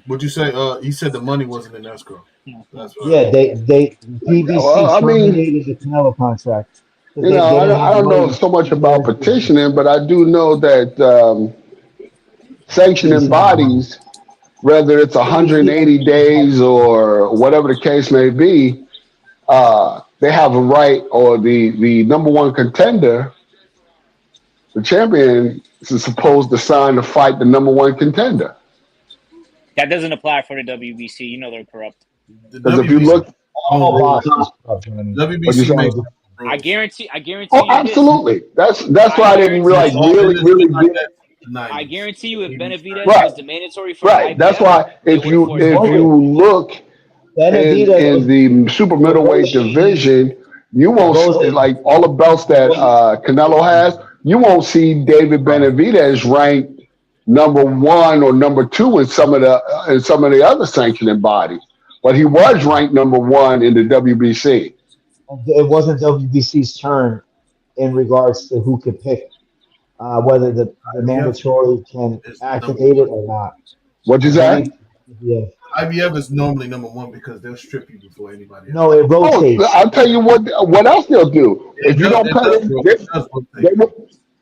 What'd you say? He said the money wasn't in escrow. That's right. Yeah, they PBC Well, I mean, terminated the Canelo contract. You know, I don't know so much about petitioning, but I do know that sanctioning bodies, whether it's 180 days or whatever the case may be, they have a right, or the number one contender, the champion, is supposed to sign to fight the number one contender. That doesn't apply for the WBC. You know they're corrupt. Because if you look, WBC makes. I guarantee. Oh, absolutely. That's why I didn't realize really. I guarantee you, if Benavidez Right. was the mandatory for Right. IBF, That's why if you look in the super middleweight division, you won't like all the belts that Canelo has. You won't see David Benavidez ranked number one or number two in some of the other sanctioning bodies, but he was ranked number one in the WBC. It wasn't WBC's turn in regards to who could pick whether the mandatory can activate it or not. What'd you say? Yeah. IBF is normally number one because they'll strip you before anybody else. No, it rotates. I'll tell you what else they'll do. If you don't pay them,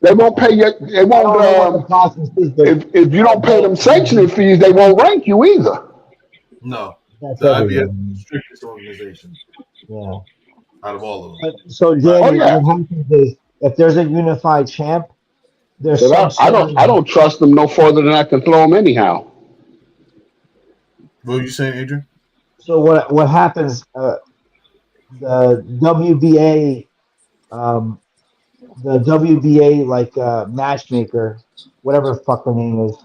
they won't pay you. They won't. If you don't pay them sanctioning fees, they won't rank you either. No, That's the everything. IBF is the strictest organization Yeah. out of all of them. So, Danny, what happens is if there's a unified champ, there's I don't trust them no further than I can throw them anyhow. What were you saying, Adrian? So what happens? The WBA, matchmaker, whatever the fuck her name is,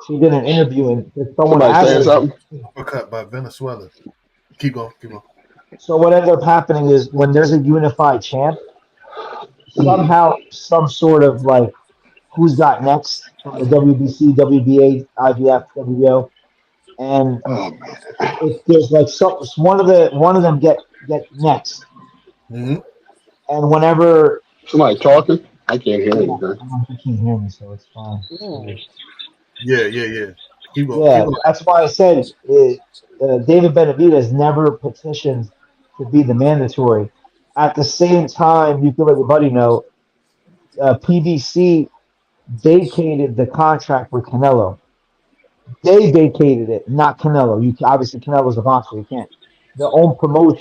she did an interview and someone asked her something. Uppercut by Venezuela. Keep going. So what ended up happening is when there's a unified champ, somehow some sort of like who's got next from the WBC, WBA, IBF, WBO, and if there's like one of them get next, and whenever somebody talking, I can't hear anything. You can't hear me, so it's fine. Yeah. Keep going. Yeah, that's why I said David Benavidez never petitioned to be the mandatory. At the same time, you can let your buddy know, PBC vacated the contract with Canelo. They vacated it, not Canelo. Obviously Canelo's a boxer. You can't. His own promoter,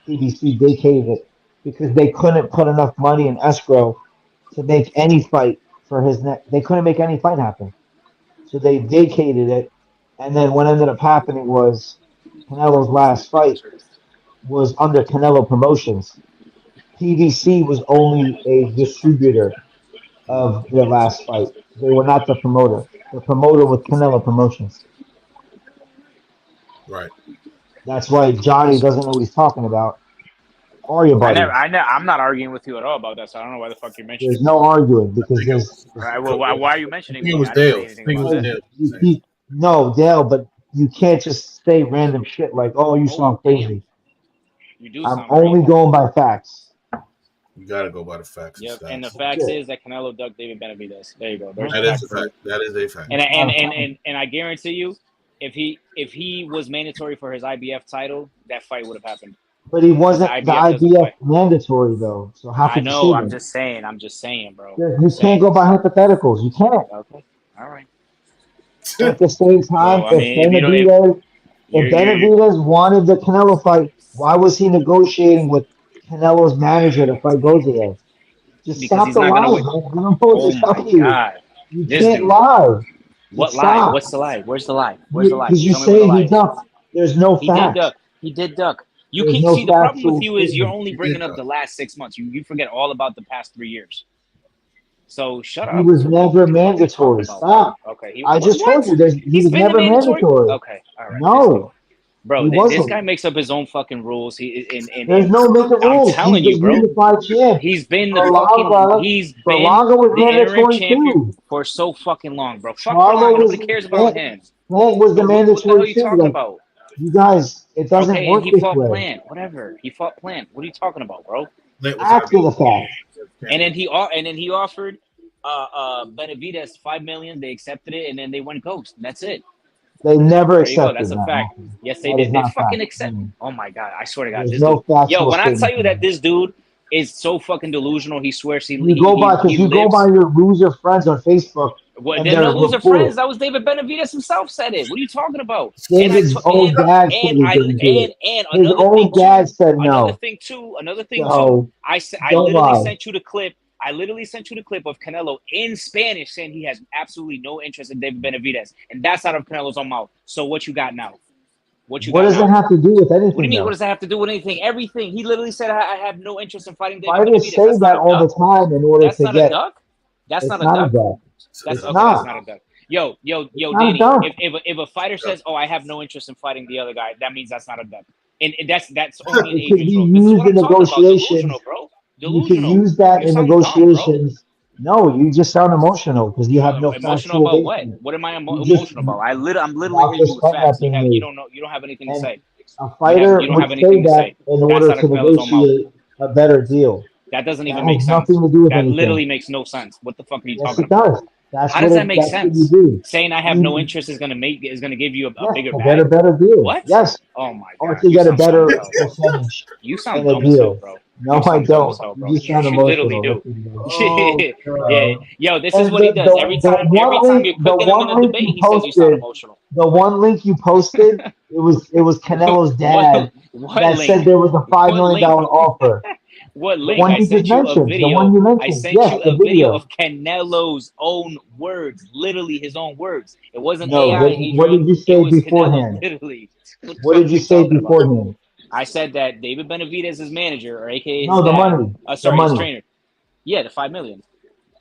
PBC, vacated it because they couldn't put enough money in escrow to make any fight for his neck. They couldn't make any fight happen. So they vacated it. And then what ended up happening was Canelo's last fight was under Canelo Promotions. PBC was only a distributor of their last fight. They were not the promoter. The promoter was Canelo Promotions. Right. That's why Johnny doesn't know what he's talking about. Or your buddy. I'm not arguing with you at all about that, so I don't know why the fuck you're mentioning There's no arguing because I think it there's. All right, well, why are you mentioning I think me? it was I didn't Dale. say I anything think it about was that. Dale. No, Dale, but you can't just say random shit like, "Oh, you sound crazy." You do I'm sound only crazy. going by facts. You gotta go by the facts. Yep, And and the stats. facts is that Canelo ducked David Benavidez. There you go. There's That your is fact, a bro. fact. That is a fact. And I guarantee you, if he was mandatory for his IBF title, that fight would have happened. But he wasn't the doesn't IBF fight. mandatory though. So how I could you know. say I'm that? just saying, bro. You can't go by hypotheticals. You can't. Okay. All right. At the same time, Well, I mean, if if Benavidez wanted the Canelo fight, why was he negotiating with Canelo's manager to fight Goziev? Just because stop he's the not gonna lies, win. man. I don't know what Oh to my tell you. god. You This can't dude. lie. What Just lie? stop. What's the lie? Where's the lie? Where's the lie? Because you Show me where the say lie he is. ducked. There's no He did facts. duck. He did duck. You There's keep no see the problem with factual you is you're statement. only bringing up the last 6 months. You forget all about the past 3 years. So shut He up. was So never what are you mandatory. talking about, Stop. bro? Okay. I just told you, he He's was been never the mandatory. mandatory. Okay. All right. No, Bro, he this wasn't. guy makes up his own fucking rules. There's no making I'm rules. telling He's you, the bro. unified champ. He's been Berlanga was the interim mandatory champion too. for so fucking long, bro. Fuck Charlo Berlanga. was Nobody cares about him. Plant was the What the hell mandatory are you too. talking Like, about? you guys, it doesn't Okay, work and he this fought way. Plant. Whatever. He fought Plant. What are you talking about, bro? After the fact. And then he offered Benavidez $5 million. They accepted it, and then they went ghost. That's it. They never There you go. accepted That's a that. fact. offer. Yes, they That did. is They not fucking fact. accept. Oh my god! I swear to God, There's this no dude. factual Yo, when I tell statement you that there. this dude is so fucking delusional, he swears he You go by because you go by your loser friends on Facebook. Well, And they're no their loser report. friends. That was David Benavidez himself said it. What are you talking about? David's own dad said he didn't do it. And His another own thing dad too. said Another no. thing too. So, I don't literally lie. sent you the clip. I literally sent you the clip of Canelo in Spanish saying he has absolutely no interest in David Benavidez, and that's out of Canelo's own mouth. So what you got now? What does it have to do with anything? What do you mean? Though? What does that have to do with anything? Everything. He literally said, "I have no interest in fighting David Fighters Benavidez." say That's that not a all the duck. time in order That's to not get. a duck. That's It's not a not duck. a duck. That's It's okay. not. That's not a duck. Yo, not Danny. a duck. If a fighter says, "Oh, I have no interest in fighting the other guy," that means that's not a duck. And that's only an It can Adrian's be rule. This is used what in I'm talking about. negotiations. Delusional, bro. You can Delusional. use that You in sound dumb, bro. negotiations. No, you just sound emotional because you have no Emotional factual about what? basis. What am I You emotional about? I'm literally about hitting this you with fight facts. not being You made. don't know. You don't have anything to And say. a fighter You don't would have say anything to that say. in That's order out to of Canelo's own mouth. negotiate a better deal. That doesn't even That make has sense. nothing to do with That anything. literally makes no sense. What the fuck are you Yes, talking it about? does. That's How what does that make that's what sense? you do. Saying I have no interest is gonna give you a bigger to bag. get a better deal. What? Yes. Oh my Or god. to You get a sound better dumb, bro. percentage You sound in a dumb as hell, deal. bro. No, You I sound dumb don't. as hell, bro. You just sound You literally emotional. do. Oh, Yeah. God. Yo, this And is what he does. Every time you're cooking him in a debate, he says you sound emotional. the one link you posted, it was Canelo's dad that link? said there was a $5 million link? offer. What The link? one I you sent just you a mentioned. The video. one you I mentioned. sent Yes, you the a video video. of Canelo's own words. Literally his own words. It wasn't No, AI, what Adrian. did you It say was Canelo, beforehand? literally. What the What fuck did are you say talking about? beforehand? I said that David Benavidez's manager, or AKA No, his the dad. money. Sorry, The his money. trainer. Yeah, the $5 million.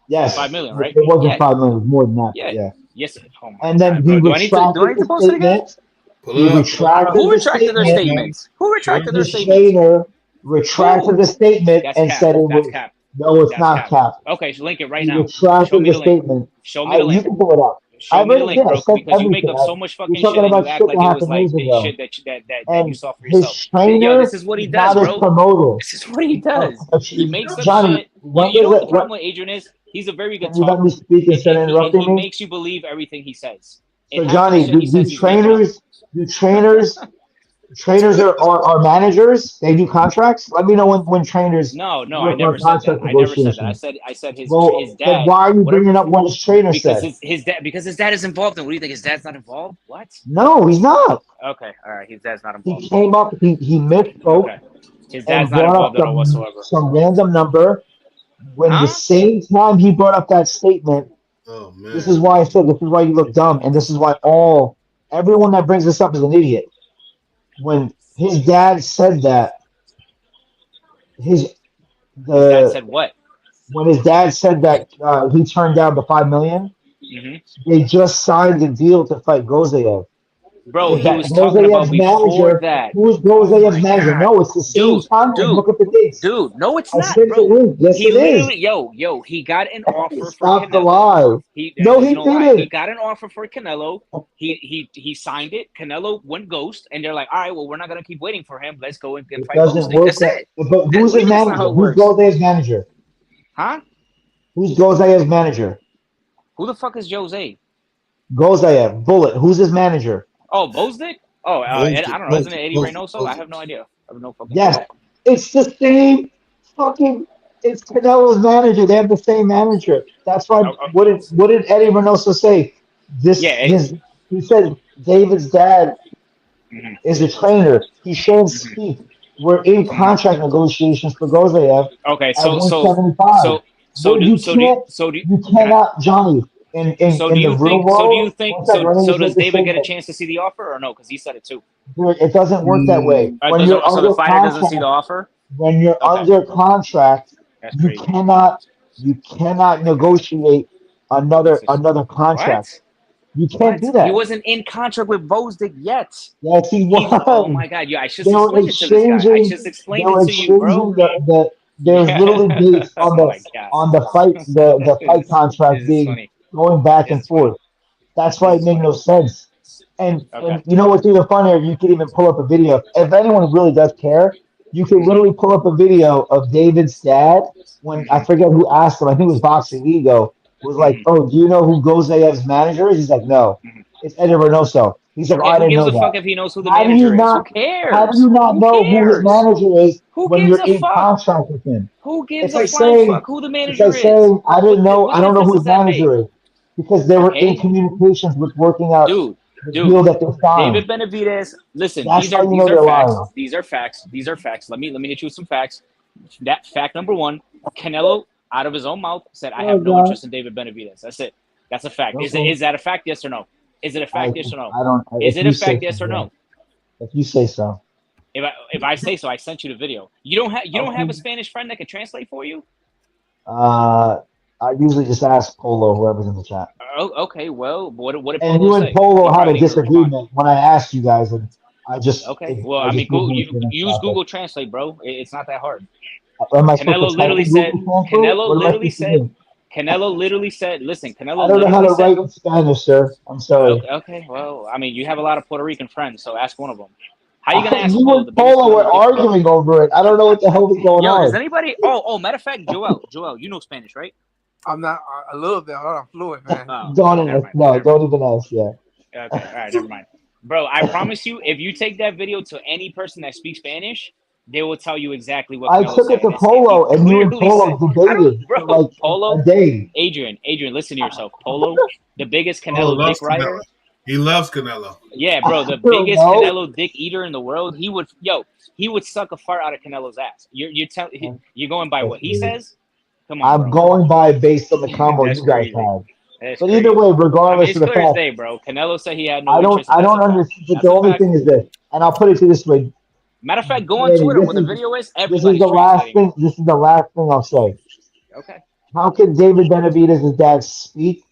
Yes. 5 million, right? It wasn't Yeah. 5 million, it was more than that. Yeah. Yeah. Yes. Oh my And then god, he bro. Do I need to retracted the post it again? statement. He retracted Who the retracted their statement. statements? Who retracted their His statements? trainer retracted the statement That's and cap. said it That's was cap. no, it's That's not cap. Okay, so link it right He now. Show retracted me the the link. statement. Show me the You link. can pull it up. Show I me the read link, it. I bro, said because you make everything. up so much You're fucking talking shit and about you act shit like that it was happened like years ago. shit that And you saw for his yourself. trainer Yo, this is what he is does, not his bro. promoter. This is what he does. He makes up Johnny, shit. when You know does what the it- problem what- with Adrian is? He's a very good Can you let talker. me speak instead of And interrupting he me? makes you believe everything he says. So And half of the Johnny, shit he says, he's making up. do trainers are managers? They do contracts? Let me know when trainers No, I work never on said that. contract I never said that. negotiations. I said his Well, then dad. why are you whatever- bringing up what his trainer Because said? his dad is involved. And what do you think? His dad's not involved? What? No, he's not. Okay, all right. His dad's not He involved. came up, he misspoke Okay. His dad's and not brought involved up at all whatsoever. some random number. When the same time he brought up that statement, Oh man. this is why I said this is why you look dumb, and this is why everyone that brings this up is an idiot. When his dad said that, His dad said what? When his dad said that he turned down the $5 million, Mm-hmm. they just signed the deal to fight Goziev. Bro, Is he that was talking about Gozayev's before manager? that. Who's Oh Gozayev's my manager? god, No, it's the same dude, time. dude, Look at the dates. dude. No, it's I not, sent bro. the link. Yes, He it is. literally, he got an offer for Stop the Canelo. lie. No, There's he no lie. He didn't. got an offer for Canelo. He signed it. Canelo went ghost, and they're like, all right, well, we're not gonna keep waiting for him. Let's go and It fight doesn't Bosnick. work That's that. it. But What who's do his you mean that's not how manager? it Who's works? Gozayev's manager? Huh? Who's Gozayev's manager? Who the fuck is Jose? Gozayev, Bullet. Who's his manager? Oh, Bosnick? Oh, I don't know. Isn't it Eddie Both, Reynoso? I both. have no idea. I have no fucking Yes, clue. it's the same fucking. It's Canelo's manager. They have the same manager. That's why. Oh, What did Eddie Reynoso say? yeah. He said David's dad Mhm. is a trainer. He shouldn't speak. We're in contract negotiations for Gozayev Okay, at so 175. so But do you so do can't. so do You can I cannot, Johnny. so do In the you real think so do you world, think one second, so let me so just does make this David get a statement. chance to see the offer or no? Because he said it too. Dude, it doesn't work that way. When you're So the under fighter doesn't see the contract, offer. when you're Okay, under contract, that's you crazy. cannot negotiate This is another what? contract. You can't What? do He that. wasn't in contract with Bosdick yet. Yes, he Oh was. my god, yeah, I should They were explain it to this guy. I exchanging. just They explained it were to you, bro. exchanging there's literally Yeah. dates Oh my god. on the fight contract This is being funny. going back This and is funny. forth. That's why This it is made funny. no sense. Okay. And you know what's even funnier? You can even pull up a video. If anyone really does care, you can Mhm. literally pull up a video of David's dad when I Mhm. forget who asked him. I think it was Boxing Ego. Was like, Mhm. "Oh, do you know who Gozayev's manager is?" He's like, "No, Mhm. it's Eddie Reynoso." He's like, "Oh, Okay, I who didn't gives know a that." fuck if he knows who the How do you manager is? Who not? How do cares? you not Who know who his cares? manager is Who when gives you're a in fuck? contract with him? Who gives It's a like flying saying, fuck who the it's like manager is? saying, I didn't know, What I don't know difference who does his that make? manager is because they were in Okay, communications with working out dude, the dude. deal that they signed. David Benavidez. Listen, That's how you these know are they're facts. lying. These are facts. These are facts. Let me hit you with some facts. That fact number one, Canelo out of his own mouth said, "I have Oh no God. interest in David Benavidez." That's it. That's a fact. Okay. Is that a fact? Yes or no? Is it a I fact? Yes or no? I don't. Is If it a you say fact? so, Yes or yeah. no? If you say so. If I say so, I sent you the video. You don't have Okay. a Spanish friend that can translate for you? I usually just ask Polo, whoever's in the chat. Oh, okay. Well, what did And Polo you and say? Polo He had probably a didn't even respond. disagreement when I asked you guys, and Okay. Well, I I mean, just moved on to You the next use topic. Google Translate, bro. It's not that hard. Am I supposed to type in Google Translate? What am I supposed to do? Canelo literally said, listen, I Canelo don't know how literally to said, write in Spanish, sir. I'm sorry. okay, well, I mean, you have a lot of Puerto Rican friends, so ask one of them. How you gonna ask You Polo, and the biggest Polo were Canelo dick rider? arguing over it. I don't know what the hell was going Yo, does on. anybody? Matter of fact, Joel, you know Spanish, right? I'm not a little bit. I'm not fluent, man. Don't Never ask. mind. No, Never don't even ask. Yeah. mind. Okay, all right, never mind. Bro, I promise you, if you take that video to any person that speaks Spanish, they will tell you exactly what I Canelo took said. it to And he Polo, and you and clearly Polo said, I don't, debated for bro, like Polo, a day. Adrian, listen to yourself. Polo, the biggest Polo Canelo dick loves rider. Canelo. He loves Canelo. Yeah, bro, the I don't biggest know. Canelo dick eater in the world. He would suck a fart out of Canelo's ass. You're going by what That's he weird. says? Come on, I'm bro. going by based on the combo That's you guys crazy. had. That's But either crazy. way, I mean, regardless it's of the clear as fact, day, bro. Canelo said he had no interest, and I that's a don't fact. understand. But That's the a only fact. thing is this, and I'll put it to this way, Matter of fact, go on Danny. Twitter where the video is. This is Everybody's the last translating it. thing. This is the last thing I'll say. Okay. How can David Benavidez' dad speak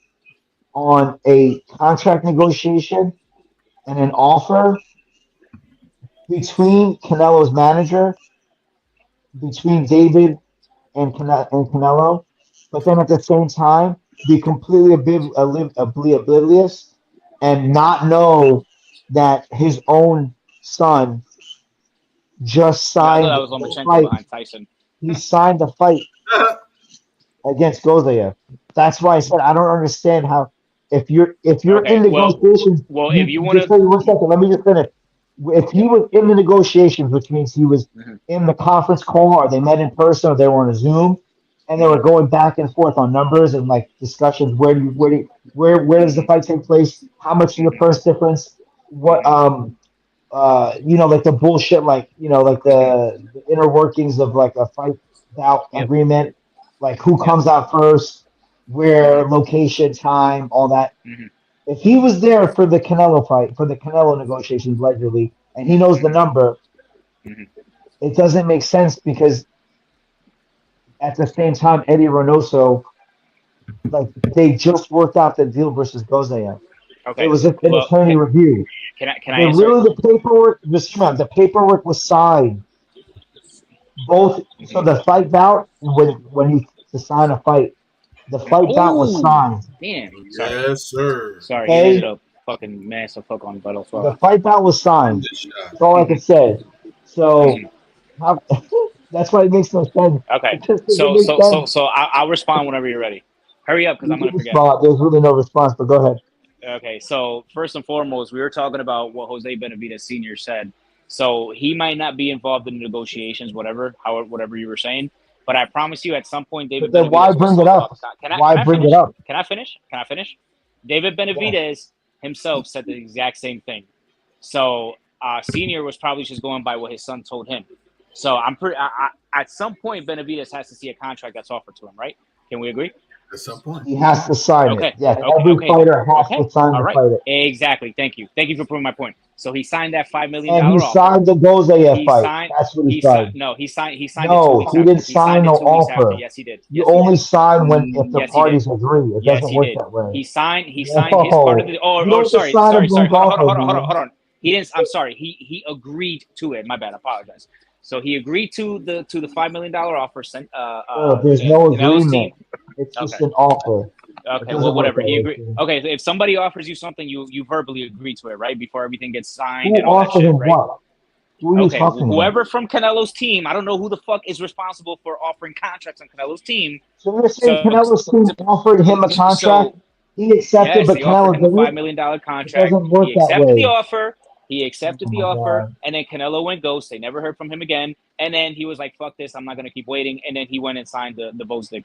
on a contract negotiation and an offer between Canelo's manager, between David and Canelo, but then at the same time be completely oblivious and not know that his own son just Yeah, I thought signed that was the Lomachenko fight. behind Tyson. He signed the fight against Gozayev. That's why I said I don't understand how if you're Okay. in negotiations, If you want just to, tell you 1 second. Let me just finish. If he was in the negotiations, which means he was Mhm. in the conference call, or they met in person, or they were on a Zoom, and they were going back and forth on numbers and like discussions. Where does the fight take place? How much is the purse difference? What like the bullshit, like like the inner workings of like a fight bout Yep. agreement, like who comes out first, where, location, time, all that. Mhm. If he was there for the Canelo fight, for the Canelo negotiations allegedly, and he knows the number, Mhm. it doesn't make sense because at the same time, Eddie Reynoso, like they just worked out the deal versus Gozayev. Okay. It was an Well, attorney review. can I answer? Really, the paperwork, the paperwork was signed. Both, so the fight bout, when you to sign a fight, the fight bout was Oh, signed. damn. Sorry. Yes, sir. Sorry, he Okay, ended up fucking massive fuck on Battle the 12. fight bout was signed. Good shot. That's all I can say. So how, that's why it makes no sense. Okay. It just doesn't make sense. So I'll respond whenever you're ready. Hurry up, because You I'm gonna can forget. respond. There's really no response, but go ahead. Okay, so first and foremost, we were talking about what Jose Benavidez Sr. said. So he might not be involved in negotiations, whatever you were saying. But I promise you, at some point, David But then why Benavidez bring will it up? Why bring it up? Can I finish? David Benavidez himself said the exact same thing. So Senior was probably just going by what his son told him. So I'm pretty. At some point, Benavidez has to see a contract that's offered to him, right? Can we agree? At some point. He has to sign Okay. it. Yeah, Okay. every Okay. fighter has Okay. to sign All the right. fight. Exactly. Thank you for proving my point. So he signed that $5 million And he offer. signed the Goziev He fight. signed. That's what he He signed. signed. No, he signed. He signed No, it 2 weeks he after. didn't sign signed no it 2 weeks offer. after. Yes, he did. You Yes, he only did. sign when if the Yes, he parties did. agree. It Yes, doesn't he work did. that way. He signed his part of the. You Or don't just sorry. sign a blank Hold offer, on. He didn't. I'm sorry. He agreed to it. My bad. I apologize. So he agreed to the $5 million offer. Sent there's no Canelo's agreement. team. It's just Okay. an offer. Okay, well, whatever. He agreed. Okay, so if somebody offers you something, you verbally agree to it, right? Before everything gets signed Who and all that offered shit, him right? what? Who are you Okay, talking about? whoever from Canelo's team, I don't know who the fuck is responsible for offering contracts on Canelo's team. So you're saying Canelo's team offered him a contract? He accepted, Yes, but they offered Canelo him a $5 didn't? million It contract. doesn't work He that accepted the way. offer. He accepted the Oh, offer, God. and then Canelo went ghost. They never heard from him again. And then he was like, "Fuck this! I'm not gonna keep waiting." And then he went and signed the Bozdik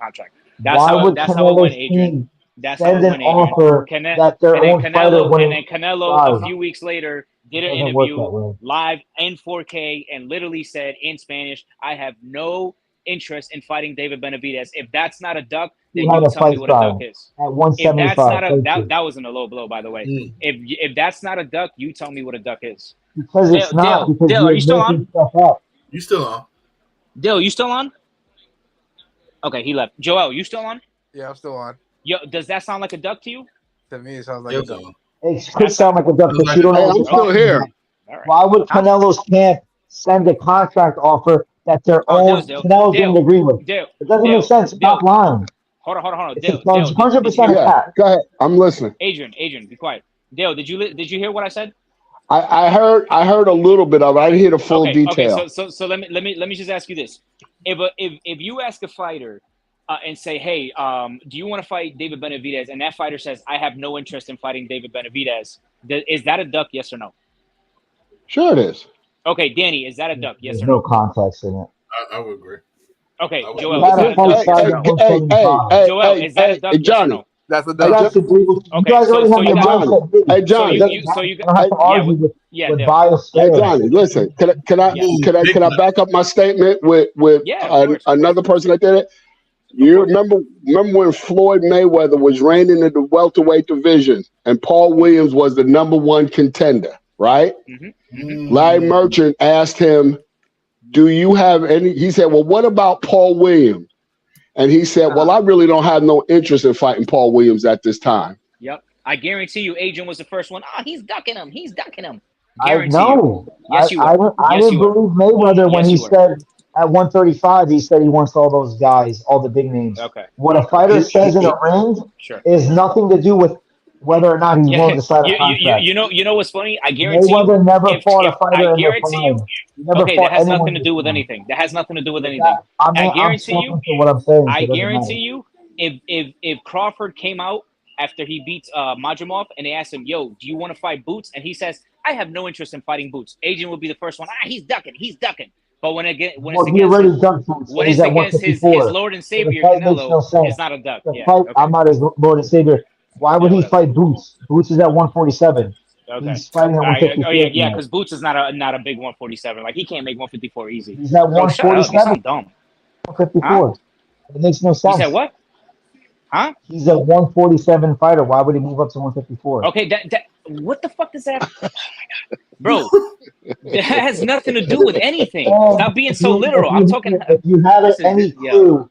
contract. That's Why how would that's how it went, Canelo's Adrian. team That's how send it an went, Adrian. offer that their own fighter And wouldn't then Canelo a sign? few weeks later did It an doesn't work interview that way. live in 4K and literally said in Spanish, "I have no interest in fighting David Benavidez. If that's not a duck, He then had you a tell me fight what a duck sign is. at If 175. that's not a Thank you. that wasn't a low blow, by the way. If that's not a duck, you tell me what a duck is." Because it's not. Because Dale, you're are you still making on? stuff up. You still on? Dale, you still on? Okay, he left. Joel, you still on? Yeah, I'm still on. Yo, does that sound like a duck to you? To me, it sounds like Yes, a duck. on. It could sound like a duck, but you don't know Hey, what I'm you're still talking here. about. All right. Why would Canelo's camp send a contract offer that their own Canelo didn't agree with? It doesn't make sense. Stop lying. Hold on. It's Dale, 100% Yeah, attack. go ahead. I'm listening. Adrian, be quiet. Dale, did you hear what I said? I heard a little bit of it. I didn't hear the full detail. Okay. So let me just ask you this: if you ask a fighter and say, "Hey, do you want to fight David Benavidez?" and that fighter says, "I have no interest in fighting David Benavidez," is that a duck? Yes or no? Sure it is. Okay, Danny, is that a duck? Yes There's or no no? context in it. I would agree. Okay, You Joel, had is a that a fight duck? signed Yes or at no? 175. Joel, is that a duck? Yes or Johnny. no? That's a I duck. got you, dude. You Okay, guys already so have you your got- mindset. beat. Hey, Johnny. So I you don't have to argue with Dale. biased Hey, players. Johnny, listen. Can I back up my statement with Yeah, of course. another person that did it? You remember when Floyd Mayweather was reigning in the welterweight division and Paul Williams was the #1 contender, right? Larry Merchant asked him, "Do you have any?" He said, "Well, what about Paul Williams?" And he said, "Well, I really don't have no interest in fighting Paul Williams at this time." Yep. I guarantee you, Adrian was the first one. He's ducking him. I Guarantee know. you. Yes, you are. I Yes, didn't you are. believe Mayweather when Yes, he you are. said at 135, he said he wants all those guys, all the big names. Okay. What a fighter says in a ring Sure. is nothing to do with whether or not he's willing to sign a contract. You know what's funny? I guarantee Guerrero you. never fought a fighter in their guarantee prime. you. He never Okay, fought that has anyone nothing to in do their with prime. anything. That has nothing to do with anything. I'm guarantee sticking you. to what I'm saying. So I it doesn't guarantee matter. you, if Crawford came out after he beats Madrimov and they asked him, "Yo, do you want to fight Boots?" and he says, "I have no interest in fighting Boots," Adrian will be the first one. He's ducking. But when Well, it's he against already his, dunked Boots. when He's it's at against his 154. Lord and So the Savior fight makes no Canelo, sense. it's not a duck. The Yeah. fight, Okay. I'm not his Lord and Savior. Why would he whatever. fight Boots? Boots is at 147. Okay. He's fighting at All right. 154. Oh yeah, because Boots is not a big 147. Like he can't make 154 easy. He's at Bro, shut up. You 147. sound dumb. 154. It makes no You sense. said what? Huh? He's a 147 fighter. Why would he move up to 154? Okay, that what the fuck does that? Oh my god, bro! It has nothing to do with anything. Stop being so literal. I'm talking. If you had any clue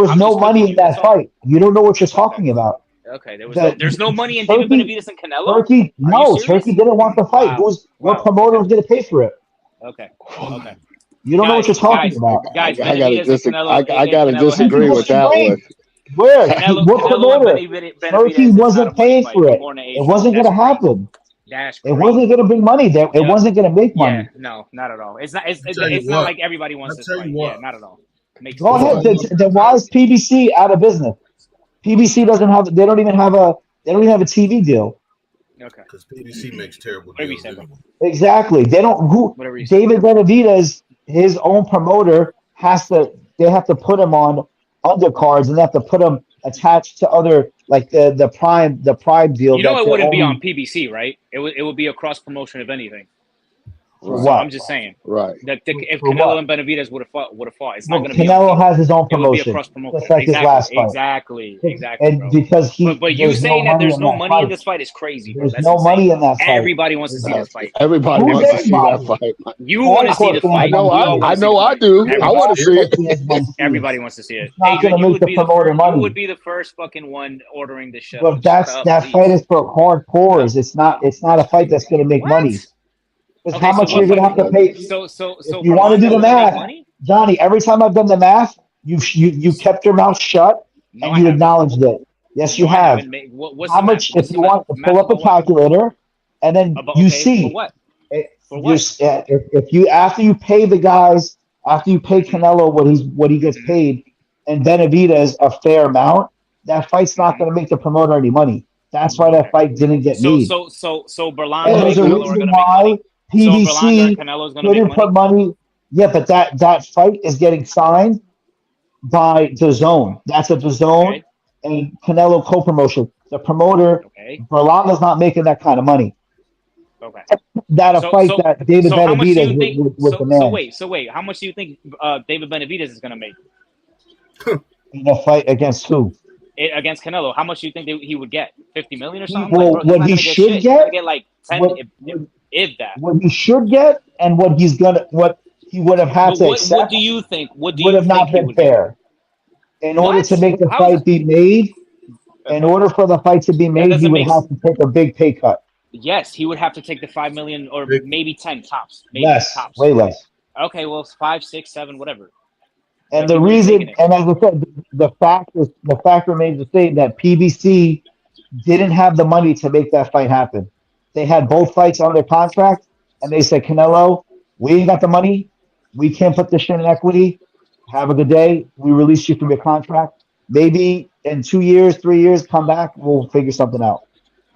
was I'm no just money cooking in you. That's that all. fight. You don't know what you're Okay. talking about. Okay, The- there's no money in Turkey- David Benavidez and Canelo. Turkey, Are no, you serious? Turkey didn't want the fight. Wow. What Wow. promoter was going to pay for it? Okay. You don't know what you're talking about. Guys, I gotta Benavidez and Canelo. I gotta Canelo disagree has with that disagree. one. Where? Canelo, What Canelo promoter? and Benavidez Turkey is not wasn't a money paying fight for it. more than It wasn't going to happen. That's It crazy. wasn't going to bring money there. It Yeah. wasn't going to make money. Yeah, no, not at all. It's not. It's tell you not what. like everybody wants I'll this tell fight. you what. Yeah, not at all. Makes Go sense. ahead. Then why is PBC out of business? PBC doesn't have. They don't even have a. They don't even have a TV deal. Okay. Because PBC makes terrible Whatever you deals. said. anyway. Exactly. They don't. Whatever you said. David Benavidez, his own promoter, has to. They have to put him on undercards, and they have to put him attached to other like the prime deal. You know, that it they're wouldn't be only- on PBC, right? It would be a cross promotion if anything. For Right. So what? I'm just saying Right. that if For Canelo what? and Benavidez would have fought, it's Well, not going to be. Canelo On has his own It would be a promotion, cross promotion. just like his last fight. Exactly, And bro. because But you there's saying no that there's in no that money in fight. this fight is crazy, bro. There's That's no insane. money in that fight. Everybody wants to see this fight. Everybody Who's wants to see that everybody? fight. You want to see the fight. I know. We all I wanna see know. the I fight. do. I Everybody- want to see it. Everybody wants to see it. It's not Adrian, gonna you make would the be the promoter first. money. You would be the first fucking one ordering the show. But that Please. fight is for hardcores. It's not a fight that's going to make What? money. Because Okay, how so much what you're going to have fight- to pay? So If you want to do the Berlanga wouldn't make math, money? Johnny, every time I've done the math, you kept your mouth shut No, and I you haven't. acknowledged it. Yes, you No, I have. haven't made- what's How the much? math? What's If the you want to math? pull Math up a about what? calculator, and then you see. For what? It- For you what? s- if you after you pay the guys, after you pay Canelo what he gets paid, and Benavidez a fair amount, that fight's not going to make the promoter any money. That's why that fight didn't get made. So Berlanga And and there's a Canelo are reason going to make why money. So Berlanga PBC and Canelo is going to make didn't money. put money. Yeah, but that fight is getting signed by DAZN. That's a DAZN Okay. and Canelo co-promotion. The promoter, Okay. Berlanga's not making that kind of money. Okay. That a fight that David how much do Benavidez you think? would demand. So wait. How much do you think David Benavidez is going to make In a fight against who? Against Canelo? How much do you think he would get? 50 million or something? Well, Like, bro, he's what not he gonna should shit. He's get- gonna get like 10, what- if that. What he should get and what he would have had But to what accept do you think? What do would you have think not he been would get? fair. In order What? to make the How is fight be made, in order for the fight to be made, he doesn't would make have to take a big pay cut. Yes, he would have to take the 5 million or maybe 10 tops. Maybe Less, tops. way less. Okay, well, 5, 6, 7, whatever. And But the he would've reason, taken it. and as I said, the fact remains the same that PBC didn't have the money to make that fight happen. They had both fights under contract, and they said, Canelo, we ain't got the money. We can't put this shit in equity. Have a good day. We release you from your contract. Maybe in 2 years, 3 years, come back. We'll figure something out.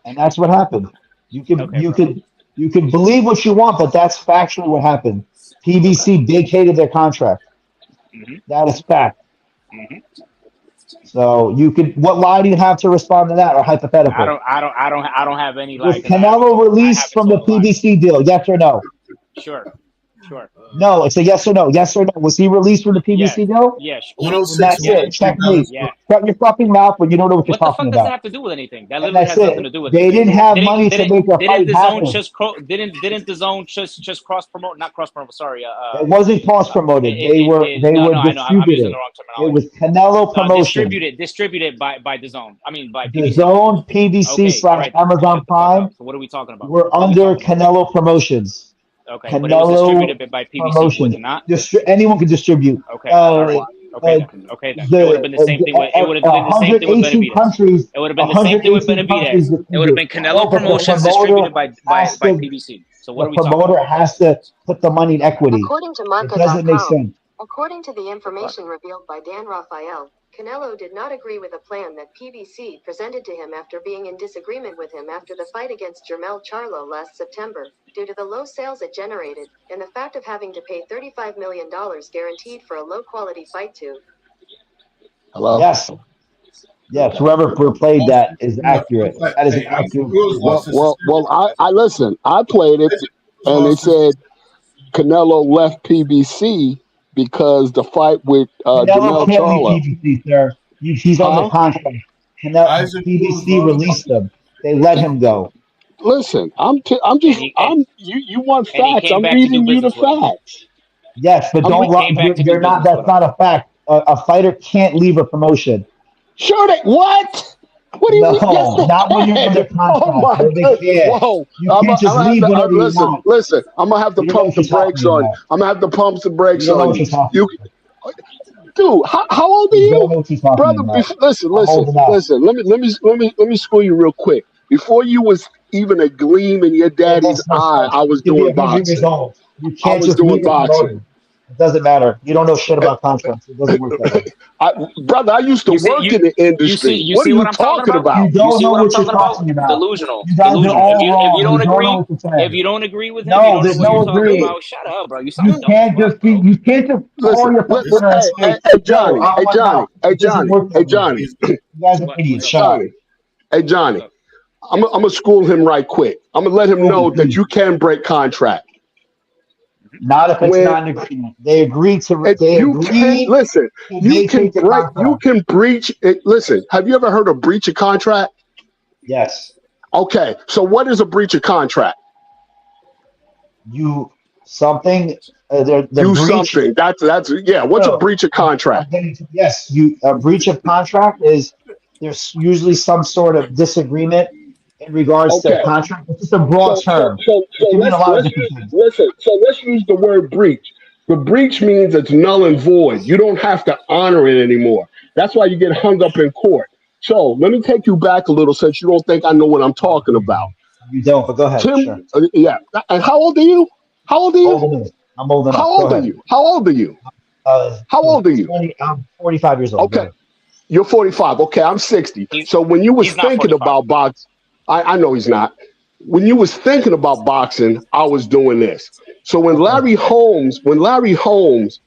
And that's what happened. You can believe what you want, but that's factually what happened. PBC vacated their contract. Mhm. That is fact. Mhm. So what lie do you have to respond to that or hypothetical? I don't have any Was like. Canelo released from the PBC deal? Yes or no? Sure. No, it's a yes or no. Yes or no. Was he released from the PBC deal? Yeah. And 106 that's it. Checkmate. Yeah. Shut your fucking mouth when you don't know what you're What the fuck talking does that about. have to do with anything? That And literally that's has nothing it. to do with They it. didn't have money to make a Didn't fight the happen. zone didn't the zone just cross promote? Not cross promote. Sorry. It wasn't cross promoted. They were I know. I'm using distributed. the wrong It terminology. was Canelo promotion. Distributed by the zone. I mean by The PBC. Zone, PBC Okay, all right. / Amazon Shut the fuck up. Prime So what are we talking about? were under Canelo Promotions. Okay, but it was Canelo distributed by PBC, was Promotions. it not? Anyone could distribute. Okay, all right. Okay, then. It would have been the same thing with. It would have been the same thing with 118 Benavidez. countries. It would have been the same thing with 118 countries Benavidez. It would have been Canelo but the Promotions promoter distributed by has to- PBC. So what are The we talking promoter about? has to put the money in equity. According to It doesn't make Marca.com, sense. according to the information revealed by Dan Rafael, Canelo did not agree with a plan that PBC presented to him after being in disagreement with him after the fight against Jermell Charlo last September, due to the low sales it generated, and the fact of having to pay $35 million guaranteed for a low-quality fight to. Hello. Yes. Yes. Whoever played that is accurate. That is accurate. Well, I listen. I played it, and it said Canelo left PBC because the fight with Canelo Jermell can't Charlo. leave PBC, sir. He's under contract. PBC released him. They let him go. Listen, you want And he facts. came I'm back to reading do you the business with him. facts. Yes, but I'm don't. came back to do You're not. business That's with not a fact. A fighter can't leave a promotion. Sure, what? What do you mean? Yes, No, they not when you're under can. Oh contract. my No, they God! can't. Whoa! You I'm can't just gonna have leave to whenever you listen. want. Listen, I'm gonna have to You don't know pump what the you're talking brakes on. about. I'm gonna have to pump the You brakes don't know on what you. you're talking You, about. dude, how old are You don't you, know what you're talking brother? about. Listen, I'm listen, old enough. listen. Let me school you real quick. Before you was even a gleam in your It daddy's makes no eye, sense. I You was could be doing 100 years boxing. old. You I can't was just doing leave the boxing. promoter. It doesn't matter. You don't know shit about contracts. It doesn't work that way. Brother, I used to You see, work in the industry. you What are see you what I'm talking talking about? about? You You don't see know what I'm what you're talking about? talking about. Delusional, You guys are delusional. all If you wrong. You don't don't know agree, what to if say. you don't agree with him, you No, don't know there's what you're no talking agreeing. about. Shut up, bro. You You sound dumb as can't fuck, just be. bro. You can't just Listen, call your This partner and say, hey "Yo, Johnny, I hey want Johnny, out." hey It doesn't Johnny, work hey that way. Johnny, he's You guys are What? What's idiots. up? Shut up. Johnny, hey What's Johnny. up? I'm Yes. gonna school him right quick. I'm gonna let him Prove know it, that please. you can break contract Not if it's when not an agreement. They agree to. and They you can agree listen. to You can vacate the break. You contract. can breach it. Listen, have you ever heard of breach of contract? Yes. Okay, so what is a breach of contract? You something. The Do breach. something. That's yeah. What's a No, breach of I'm contract? getting to yes. You a breach of contract is there's usually some sort of disagreement in regards to Okay. contract. It's just a broad So term. so It so can mean a lot of let's different use things. listen. So let's use the word breach. The breach means it's null and void. You don't have to honor it anymore. That's why you get hung up in court. So let me take you back a little since you don't think I know what I'm Oh, talking about. you don't, but go ahead. Sure. Tim, yeah. And how old are you? How old are you? Old enough. I'm old How enough. Go old are ahead. you? How old are you? How old are you? 20. I'm 45 years old. Go Okay, ahead. you're 45. Okay, I'm 60. He's So when you was he's not thinking 45. about box, I know he's not. When you was thinking about boxing, I was doing this. So Okay. When Larry Holmes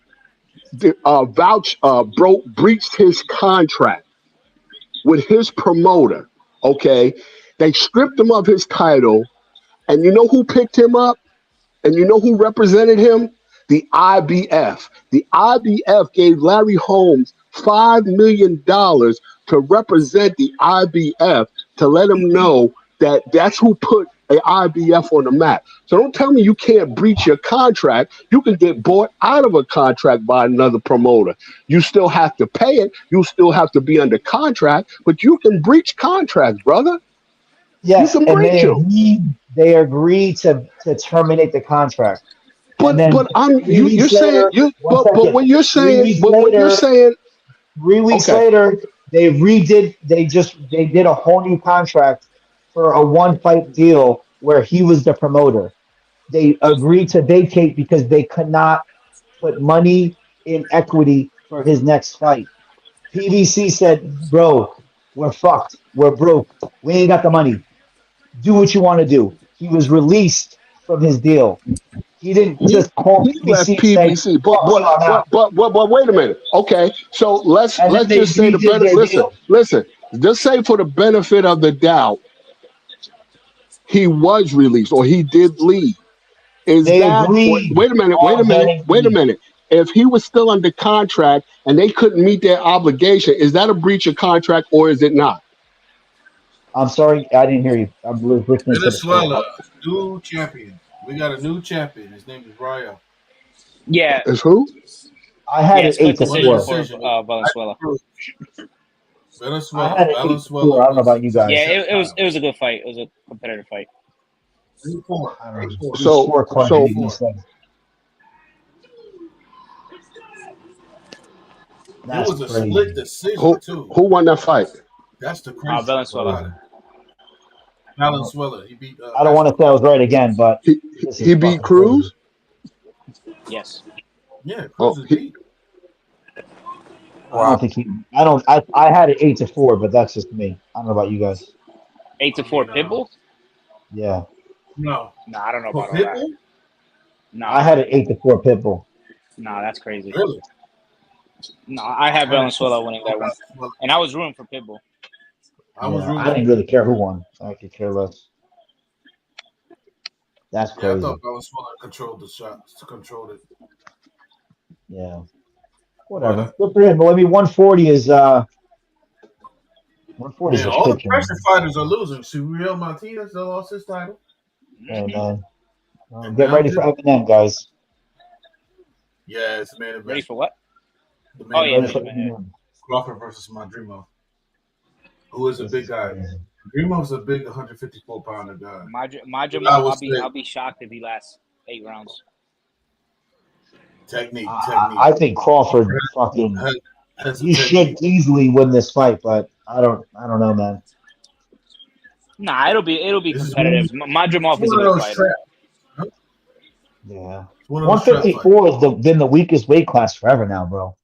breached his contract with his promoter, okay, they stripped him of his title, and you know who picked him up? And you know who represented him? The IBF. The IBF gave Larry Holmes $5 million to represent the IBF to let him know that that's who put a IBF on the map. So don't tell me you can't breach your contract. You can get bought out of a contract by another promoter. You still have to pay it. You still have to be under contract, but you can breach contracts, brother. You Yes, can and breach them. they agreed to terminate the contract. And then But I'm three you're weeks saying later, you one but second. when you're Three saying weeks but when you're later, saying 3 weeks okay, later, they did a whole new contract for a one fight deal where he was the promoter. They agreed to vacate because they could not put money in equity for his next fight. PVC said, "Bro, we're fucked. We're broke. We ain't got the money. Do what you want to do." He was released from his deal. He didn't he just call he left PVC and say, PBC, "Fuck you, I'm out." but wait a minute. Okay, so And then let's they just say the redid better. their deal. Listen. Just say for the benefit of the doubt, he was released or he did leave. Is They that agreed wait a on minute, getting wait a leave. minute. If he was still under contract and they couldn't meet their obligation, is that a breach of contract or is it not? I'm sorry, I didn't hear you. I was listening to the phone. Venezuela, new champion. We got a new champion. His name is Raya. Yeah, Is who? I had yeah. it Split eight to Won the decision four. for decision. Valenzuela. I Venezuela. had it 8-4. Valenzuela I don't know versus about you Yeah, guys. it was a good fight. It was a competitive fight. 8-4. I don't know. 8-4. These So scorecards so make no 8-4. sense. It That's was a split crazy. decision who too. who won that fight? That's the crazy part Valenzuela. about Crazy. it. I don't, Valenzuela. He beat I don't want Issac to say I was Cruz. right again, but He this is he beat fucking crazy. Cruz. Yes. Yeah, Cruz Oh, is beat. I don't think he. I don't. I had it 8-4, but that's just me. I don't know about you guys. 8-4 mean, Pitbull. Yeah, no. Nah, I don't know For about all that. Pitbull? I Nah, had it 8-4 Pitbull. nah, that's crazy. Really? No, I had I had it Valenzuela winning that one, well, and I was rooting for Pitbull. I was Yeah, rooting I for didn't really care who won. I could care less. That's Yeah, I thought crazy. Valenzuela controlled the shots, controlled it. Yeah, But whatever. Good for him. Well, I mean, 140 is 140 is man, a all the shit ton. pressure fighters are losing. Suriel Martinez still lost his title, Hey Hmm. man, and get now ready for Eminem, guys. yeah, it's the main Ready event. for what? The Oh main Get yeah, ready main event: for event. Yeah. Eminem. Crawford versus Madrimov. who is a This big is guy. crazy. Madrimov's a big 154-pounder guy. But I Madrimov, would say I'll be shocked if he lasts 8 rounds. technique. I think Crawford fucking Has a he should technique. easily win this fight, but I don't know, man. Nah, it'll be This is competitive. Madrimov is a one of good those fighter. traps. Yeah. It's one of those trap fights. 154 has been the weakest weight class forever now, bro.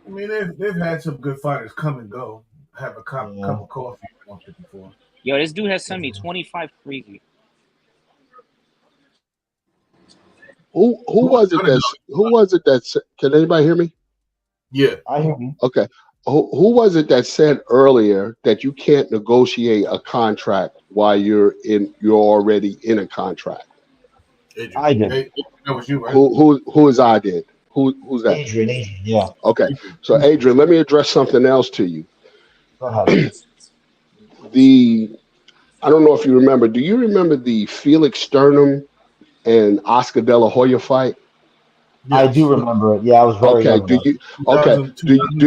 I mean, they've had some good fighters come and go. Have a cup of coffee at 154. Yo, this dude has sent me 25 crazy. Who was it that can anybody hear me? Yeah, I hear you. Okay. Who was it that said earlier that you can't negotiate a contract while you're already in a contract? Adrian. I did. Hey, that was you, right? Who is I did? Who's that? Adrian, yeah. Okay. So Adrian, let me address something else to you. Go ahead. I don't know if you remember. Do you remember the Felix Sternum and Oscar De La Hoya fight? Yes. I do remember it. Yeah, I was very young. Do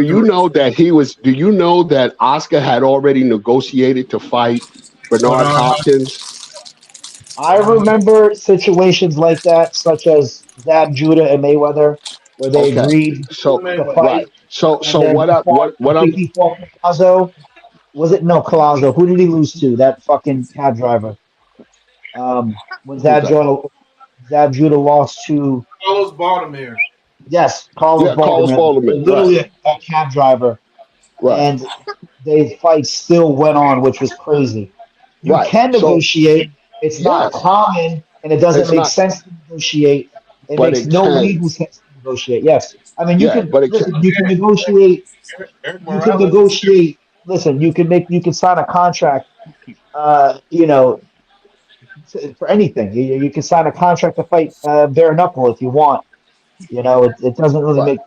you know that do you know that Oscar had already negotiated to fight Bernard Hopkins? I remember situations like that, such as Zab Judah and Mayweather, where they agreed to fight. Right. So what I'm he fought Collazo. Was it no Collazo? Who did he lose to? That fucking cab driver. When Zab Judah lost to Carlos Baldomir. Yes, Carlos Baldomir. Literally a cab driver. Right. And the fight still went on, which was crazy. You can negotiate. It's not common, and it doesn't make sense to negotiate. It makes no legal sense to negotiate. Yes. I mean, you can negotiate. You can negotiate. Listen, you can sign a contract, for anything. You can sign a contract to fight bare knuckle if you want. It doesn't really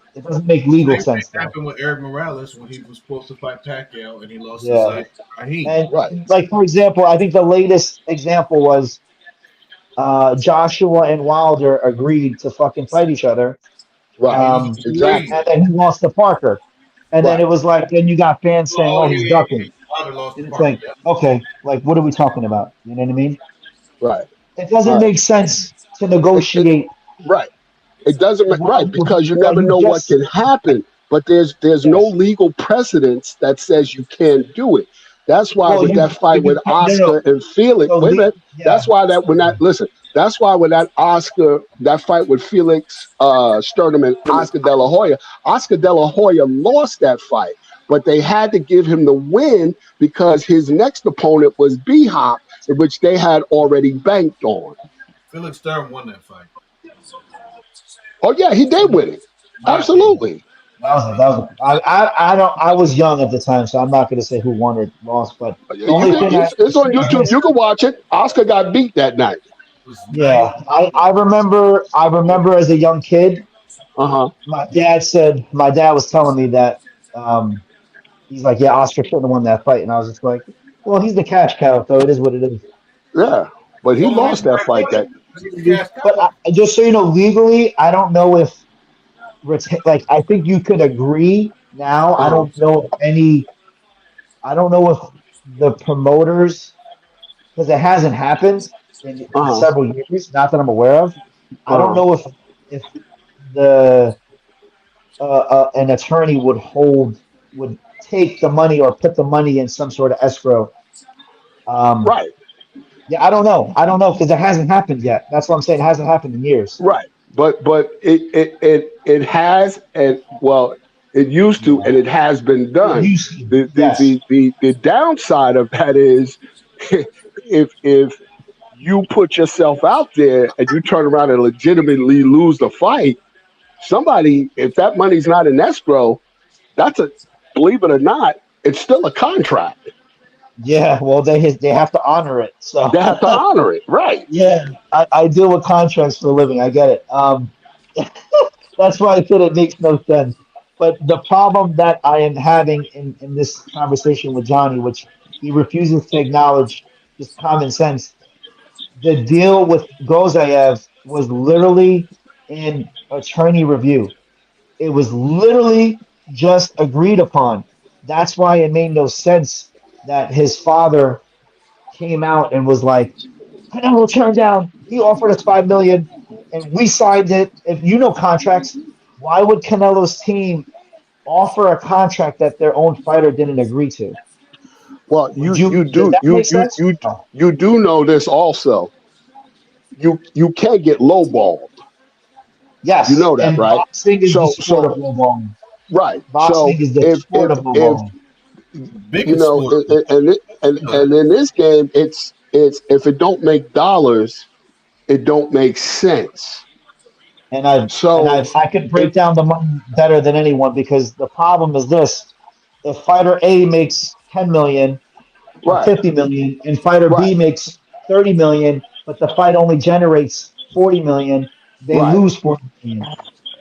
make legal sense. That happened with Eric Morales when he was supposed to fight Pacquiao and he lost to Raheem. And like, for example, I think the latest example was Joshua and Wilder agreed to fucking fight each other. Right. Exactly. And then he lost to Parker. And then it was like, then you got fans saying, he's ducking. And it's like, okay, like, what are we talking about? You know what I mean? Right. It doesn't make sense to negotiate. Right. It doesn't because you never know what can happen. But there's no legal precedence that says you can't do it. That's why that fight with Oscar and Felix. Wait a minute. That's why that fight with Felix Sternum and Oscar De La Hoya lost that fight, but they had to give him the win because his next opponent was B-Hop, which they had already banked on. Felix Sternum won that fight. Oh yeah, he did win it. Absolutely. I was young at the time, so I'm not going to say who won or lost. But it's on YouTube. You can watch it. Oscar got beat that night. Yeah, I remember as a young kid. My dad was telling me that he's like, yeah, Oscar should have won that fight, and I was just like, well, he's the cash cow, so it is what it is. Yeah, but he lost that fight. But just so you know, legally, I don't know if. Like, I think you could agree now. I don't know if the promoters, because it hasn't happened in several years, not that I'm aware of. I don't know if the an attorney would take the money or put the money in some sort of escrow. Right. Yeah, I don't know because it hasn't happened yet. That's what I'm saying. It hasn't happened in years. Right. But it has, and well, it used to, and it has been done. The downside of that is if you put yourself out there and you turn around and legitimately lose the fight, if that money's not in escrow, believe it or not, it's still a contract. Yeah, well, they have to honor it. So they have to honor it, right? Yeah, I deal with contracts for a living. I get it. That's why I said it makes no sense. But the problem that I am having in this conversation with Johnny, which he refuses to acknowledge, just common sense. The deal with Gozayev was literally in attorney review. It was literally just agreed upon. That's why it made no sense that his father came out and was like, Canelo turned down. He offered us 5 million, and we signed it. If you know contracts, why would Canelo's team offer a contract that their own fighter didn't agree to? Well, Does you do that make sense? No. you do know this also. You can't get lowballed. Yes, You know that, and right? boxing is the So sport of lowballing. right. Boxing So is the sport of if lowballing. Biggest sport. and in this game, it's if it don't make dollars, it don't make sense. And I could break down the money better than anyone because the problem is this: if fighter A makes 10 million or Right, 50 million, and fighter right, B makes 30 million, but the fight only generates 40 million, they right. lose 40 million.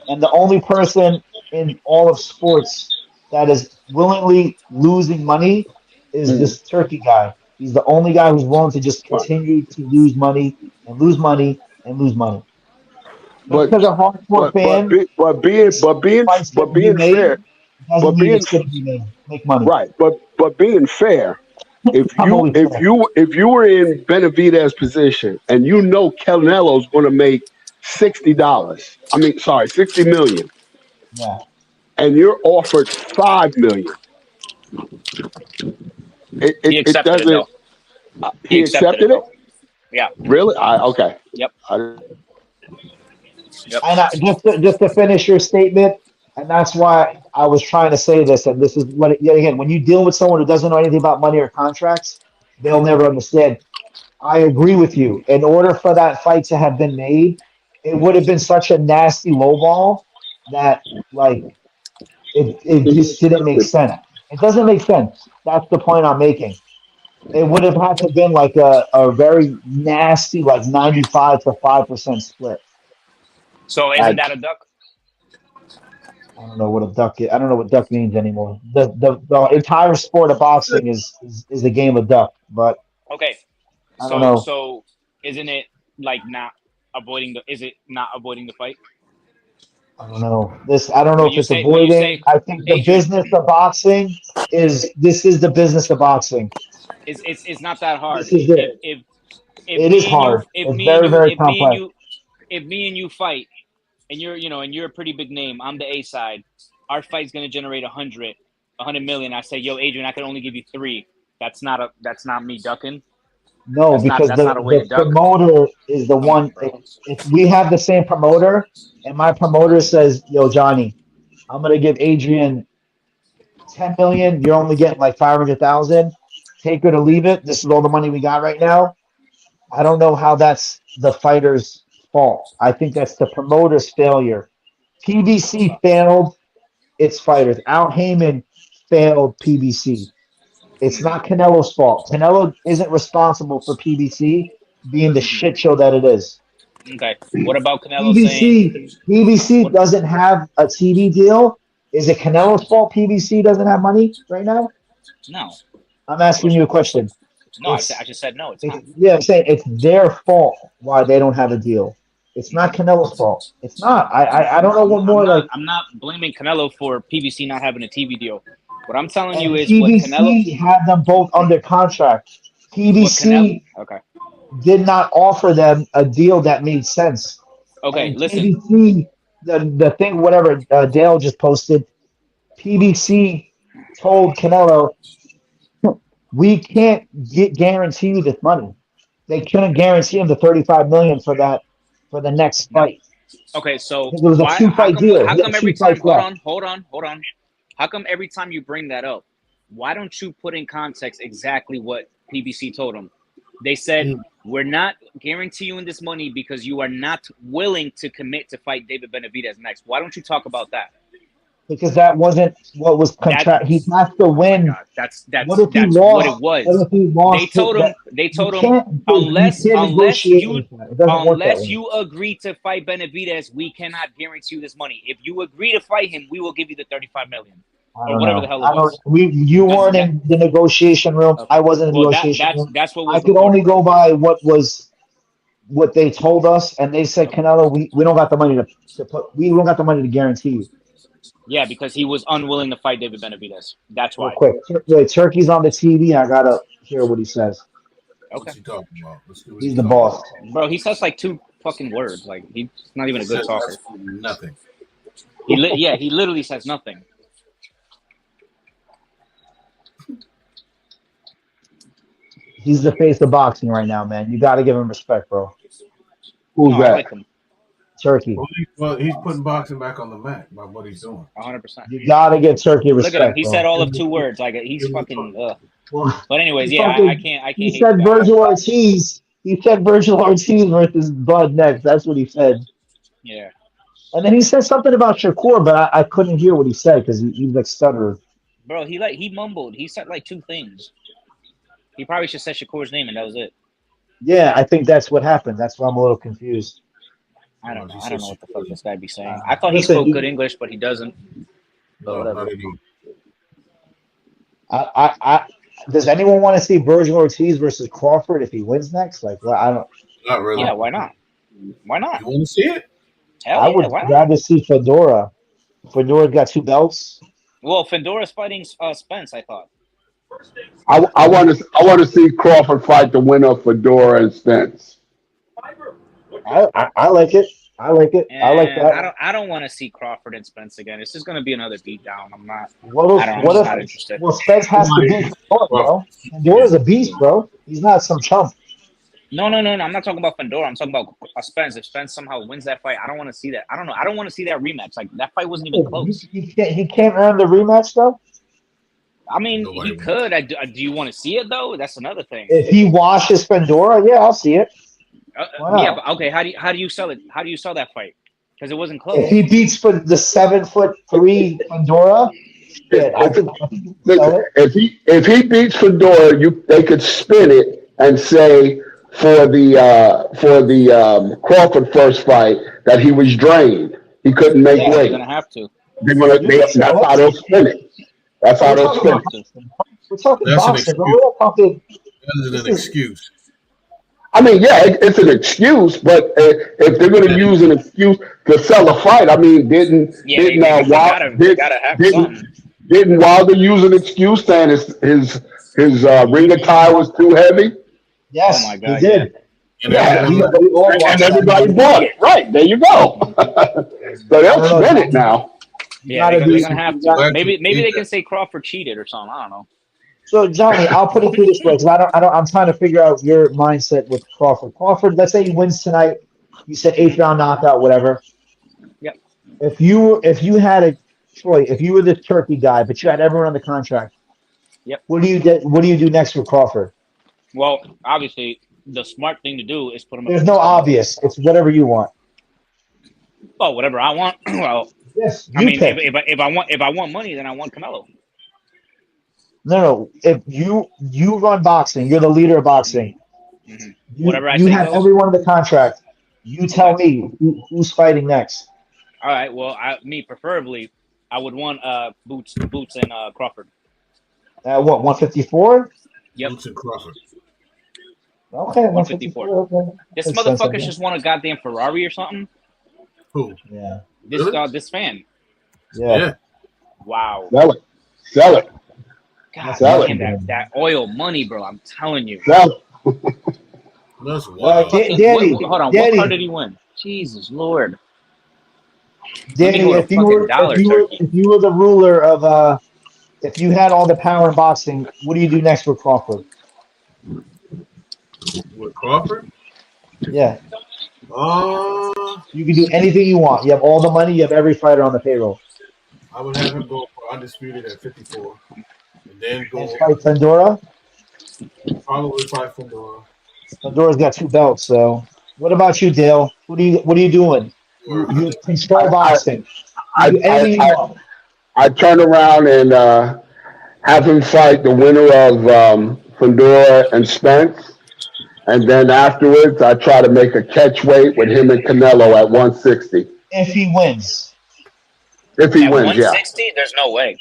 And the only person in all of sports that is willingly losing money is Mm, this Turkey guy. He's the only guy who's willing to just right. continue to lose money and lose money and lose money. Just But because a hardcore fan thinks fight's going to be being fair, made doesn't but mean being it's going to be made. Make money. right, but being fair. I'm always fair. If you were in Benavidez's position and you know Canelo's going to make $60, I mean, sorry, 60 million, Yeah. and you're offered 5 million, He it accepted it doesn't. though. He He accepted it accepted it. though. Yeah. Really? Okay. Yep. I, Yep. And just to finish your statement, and that's why I was trying to say this, and this is what, yet again, when you deal with someone who doesn't know anything about money or contracts, they'll never understand. I agree with you. In order for that fight to have been made, it would have been such a nasty lowball that, like, it just didn't make sense. It doesn't make sense. That's the point I'm making. It would have had to been like a very nasty, like 95 to 5% split. So isn't Like, that a duck? I don't know what a duck is. I don't know what duck means anymore. The entire sport of boxing is the game of duck, but Okay. I don't know. So isn't it like not avoiding the? Is it not avoiding the fight? I don't know. I don't know When if you it's say when you avoiding. say I think the Adrian, business of boxing is the business of boxing. it's not that hard. This is it. If It is me and you hard. It's very, very complex. if me and you fight and you're a pretty big name, I'm the A side. Our fight's gonna generate 100 million. I say, yo, Adrian, I can only give you 3. That's not me ducking. No, because That's not a way to the duck. promoter is the Come one. on, bro. If we have the same promoter, and my promoter says, "Yo, Johnny, I'm gonna give Adrian 10 million. You're only getting like 500,000. Take it or leave it. This is all the money we got right now." I don't know how that's the fighter's fault. I think that's the promoter's failure. PBC failed its fighters. Al Heyman failed PBC. It's not Canelo's fault. Canelo isn't responsible for PBC being the shit show that it is. Okay. What about Canelo saying PBC what? doesn't have a TV deal. Is it Canelo's fault PBC doesn't have money right now? No. I'm asking you a question. No, I just said no. It's not. Yeah, I'm saying it's their fault why they don't have a deal. It's not Canelo's fault. It's not. I don't know what more like. I'm not blaming Canelo for PBC not having a TV deal. What I'm telling you And is what Canelo. PBC had them both under contract. What Canelo. PBC Okay. did not offer them a deal that made sense. Okay. And Listen. PBC, the thing, whatever Dale just posted, PBC told Canelo, we can't guarantee you this money. They couldn't guarantee him the 35 million for the next fight. Okay. So It was a why? two-fight deal. How He come had every two time? fights left. Hold on. How come every time you bring that up, why don't you put in context exactly what PBC told him? They said, we're not guaranteeing this money because you are not willing to commit to fight David Benavidez next. Why don't you talk about that? Because that wasn't what was contract. He has to win. God, that's What if he what lost? it was. What if he lost? They told You him can't unless negotiate with that. It doesn't work that way. you agree to fight Benavidez, we cannot guarantee you this money. If you agree to fight him, we will give you the 35 million. I Or don't whatever know. the hell it was. You weren't in the negotiation room. Okay. I wasn't in the Well, negotiation room. that's what was I could only go by what they told us, and they said, Canelo, we don't got the money to put. We don't got the money to guarantee you. Yeah, because he was unwilling to fight David Benavidez. That's Real why. quick. Wait, Turkey's on the TV. I gotta hear what he says. Okay. What's he talking about? Let's see what He's he's the talking boss. Bro, he says like 2 fucking words. Like he's not even a good says talker. nothing. He literally says nothing. He's the face of boxing right now, man. You got to give him respect, bro. Who's No, that? I like him. Turkey. Well, he's putting boxing back on the map by what he's doing. 100%. You got to give Turkey respect. Look at him. He bro. said all of 2 words. Like he's fucking. Well, But anyways, he yeah, fucking- I can't. He hate said the guy. Virgil Ortiz. He said Virgil Ortiz versus Bud next. That's what he said. Yeah. And then he said something about Shakur, but I couldn't hear what he said because he like stuttered. Bro, he mumbled. He said like 2 things. He probably should say Shakur's name and that was it. Yeah, I think that's what happened. That's why I'm a little confused. I don't know. He I don't know said what the fuck Shakur. this guy be saying. I thought he Listen, spoke you- good English, but he doesn't. No, whatever. not anymore. I does anyone want to see Virgil Ortiz versus Crawford if he wins next? Like, well, I don't. Not really. Yeah, why not? Why not? You want to see it? Hell I yeah, would why not? rather see Fedora. Fedora's got 2 belts. Well, Fendora's fighting Spence, I thought. I want to see Crawford fight the winner of Fedora and Spence. I like it. I like it. I like And that. I don't want to see Crawford and Spence again. It's just going to be another beatdown. I'm not. What I don't if, know, what I'm not if interested. well, Spence has to beat Fedora, bro. Fedora's a beast, bro. He's not some chump. No. I'm not talking about Fedora. I'm talking about Spence. If Spence somehow wins that fight, I don't want to see that. I don't know. I don't want to see that rematch. Like that fight wasn't even close. He can't earn the rematch though. I mean, Nobody he could. Do you want to see it though? That's another thing. If he washes Fedora, yeah, I'll see it. Why Yeah, not? but okay. How do you sell it? How do you sell that fight? Because it wasn't close. If he beats for the 7'3" Fedora, yeah, I think he can sell it. If he beats Fedora, they could spin it and say for the Crawford first fight that he was drained. He couldn't make Yeah, they're weight. gonna have to. That's how they'll spin it. That's how they'll spin it. We're talking That's an boxing, bro. We're not talking. That is an excuse. I mean, yeah, it's an excuse, but if they're going to use an excuse to sell a fight, I mean, didn't They gotta have something. didn't Wilder use an excuse saying his ring attire was too heavy? Yes, Oh my God, he did. And Yeah, everyone- We all watched and that. everybody bought it. Right, there you go. So they'll spin it now. Yeah, gotta they're do gonna have some- to. Maybe they can say Crawford cheated or something. I don't know. So Johnny, I'll put it through this way because I'm trying to figure out your mindset with Crawford. Crawford, let's say he wins tonight. You said 8th round knockout, whatever. Yep. If you had a Troy, if you were the Turkey guy, but you had everyone on the contract. Yep. What do you do next with Crawford? Well, obviously, the smart thing to do is put him. There's no obvious. It's whatever you want. Oh, whatever I want. Well, Yes, I you mean, pick. if I want money, then I want Canelo. No. If you run boxing, you're the leader of boxing. Mhm. You, Whatever I you say have goes. everyone in the contract. You tell me who's fighting next. All right. Well, me preferably, I would want Boots and Crawford. What 154? Yep. Boots and Crawford. Okay, 154. 154. Okay. This Makes sense, I motherfucker guess. just won a goddamn Ferrari or something. Who? Yeah. This Really? this fan. Yeah. Wow. Sell it. God Sell damn, that oil money, bro. I'm telling you. Sell it. That's wild. Danny, Hold on. Danny. What car did he win? Jesus Lord. Danny, go to if you were fucking Dollar Turkey. if you were the ruler of if you had all the power in boxing, what do you do next with Crawford? With Crawford? Yeah. You can do anything you want. You have all the money, you have every fighter on the payroll. I would have him go for undisputed at 54. And then go And fight Pandora. probably fight Fedora. Pandora's got 2 belts, so what about you, Dale? What are you doing? You control boxing. You do anything you want. I turn around and have him fight the winner of Fedora and Spence. And then afterwards, I try to make a catch weight with him and Canelo at 160. If he wins. If he At wins, yeah. 160, there's no way.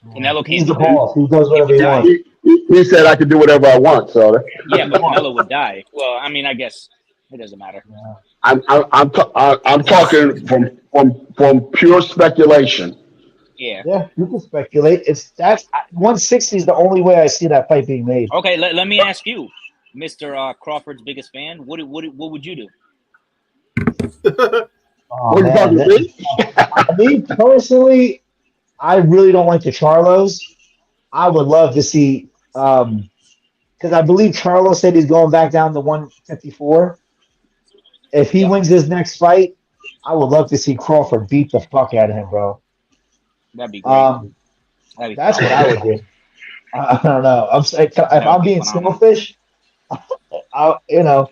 Canelo can't He's the do that. boss. He does whatever he die. wants. He said I could do whatever I want, so. Yeah, but Canelo would die. Well, I mean, I guess It doesn't matter. I'm talking from pure speculation. Yeah. Yeah, you can speculate. It's that's 160 is the only way I see that fight being made. Okay, let me ask you, Mr. Crawford's biggest fan. What would you do? Oh What are you man, talking to me? me personally, I really don't like the Charlos. I would love to see, because I believe Charlo said he's going back down to 154. If he Yep. wins his next fight, I would love to see Crawford beat the fuck out of him, bro. That'd be great. That'd be That's what phenomenal. I would do. I don't know. I'm saying if That would I'm be being phenomenal. selfish, you know,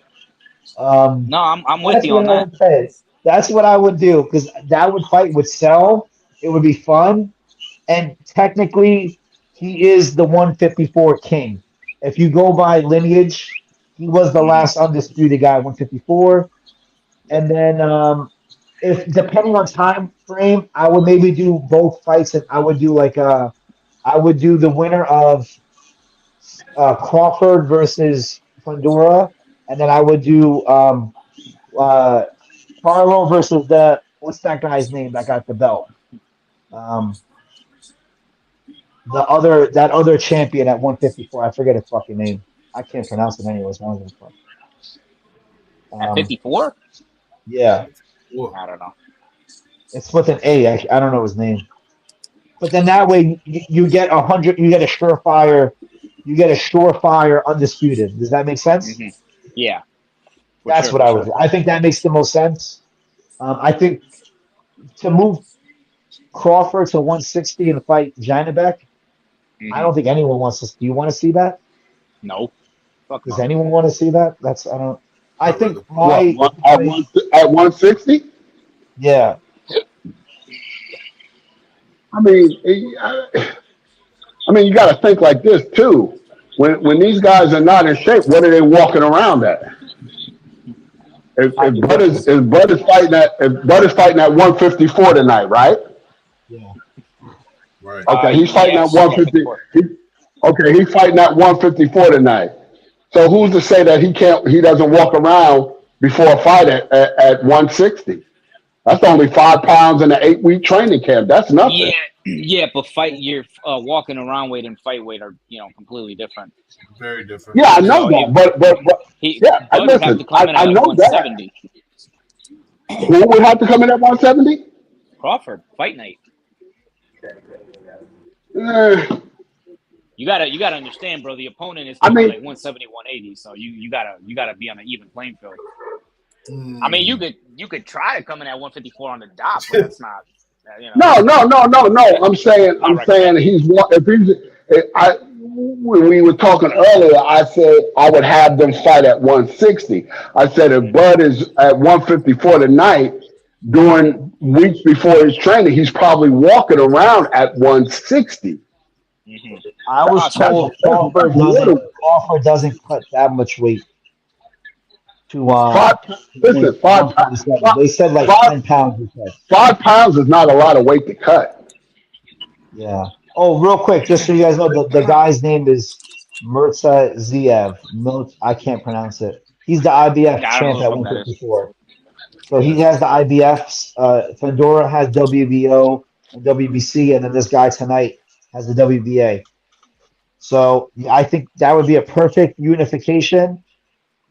No, I'm with that's you what on I that. would say. That's what I would do because that would fight would sell. It would be fun, and technically, he is the 154 king. If you go by lineage, he was the Mhm. last undisputed guy, 154. And then, if depending on time frame, I would maybe do both fights, and I would do I would do the winner of Crawford versus Fundora, and then I would do uh, Carlo versus the what's that guy's name that got the belt? Um, that other champion at 154. I forget his fucking name. I can't pronounce it anyways. I don't give a fuck. At 54? Yeah, I don't know. it's with an A. I don't know his name. But then that way you get 100. You get a surefire. You get a surefire undisputed. Does that make sense? Hmm. Yeah, for That's sure, what for I would sure. do. I think that makes the most sense. I think to move Crawford to 160 and fight Janabek, I Hmm. don't think anyone wants to. Do you want to see that? No, fuck Does no. anyone want to see that? That's I don't. I I'd think rather What, at my 160? yeah. I mean, you got to think like this too. When these guys are not in shape, what are they walking around at? If Bud is fighting at 154 tonight, right? Yeah. right. Okay, he's fighting at Yes, 150. 154. Okay, he's fighting at 154 tonight. So who's to say that he doesn't walk around before a fight at 160? That's only 5 pounds in an 8-week training camp. That's nothing. Yeah, but you're walking around weight and fight weight are completely different. Very different. Yeah, I know So that, but Bud would have to come in I at know that. 170. Who would have to come in at 170? Crawford, fight night. You gotta understand, bro. The opponent is thinking like 170, 180. So you gotta be on an even playing field. I mean, you could try to come in at 154 on the dot, but that's not. No. I'm saying when we were talking earlier, I said I would have them fight at 160. I said if Bud is at 154 tonight, during weeks before his training, he's probably walking around at 160. Mm-hmm. I was told Crawford doesn't cut that much weight to Listen, 147. They said like 10 pounds. He said. 5 pounds is not a lot of weight to cut. Yeah. Oh, real quick, just so you guys know, the guy's name is Mirza Ziev. I can't pronounce it. He's the IBF I don't champ know at what that is. 154. So he has the IBFs. Fedora has WBO and WBC, and then this guy tonight has the WBA. So I think that would be a perfect unification,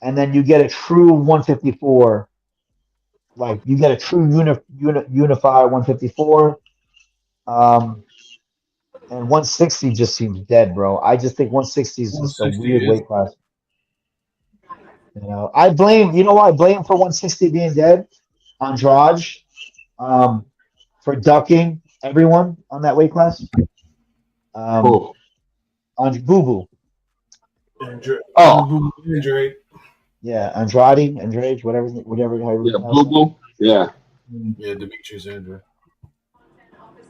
and then you get a true 154. Like you get a true unified 154. And 160 just seems dead, bro. I just think 160 is just a 160 weird is- weight class. I blame. You know what I blame for 160 being dead? Andrade, for ducking everyone on that weight class. Cool. On Boo Boo. Andre. Yeah, Andrade, whatever. Yeah, Boo Boo. Yeah. Yeah, Demetrius Andre.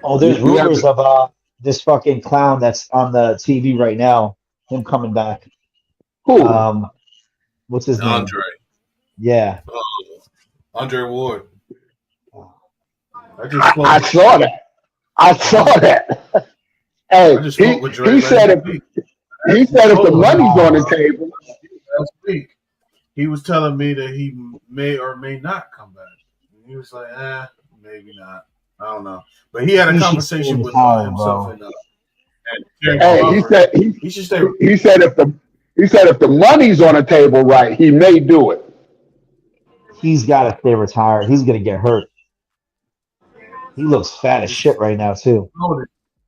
Oh, there's You have rumors of this fucking clown that's on the TV right now. Him coming back. Who? What's his name? Andre. Yeah. Andre Ward. I saw that. Hey, he said if the money's on the table. Last week. he was telling me that he may or may not come back. And he was like, maybe not. I don't know. But he had a He should stay conversation with retired, himself bro. and Terry Hey, Crawford. He should stay. he said if the money's on the table right, he may do it. He's got to stay retired. He's gonna get hurt. He looks fat as shit right now too.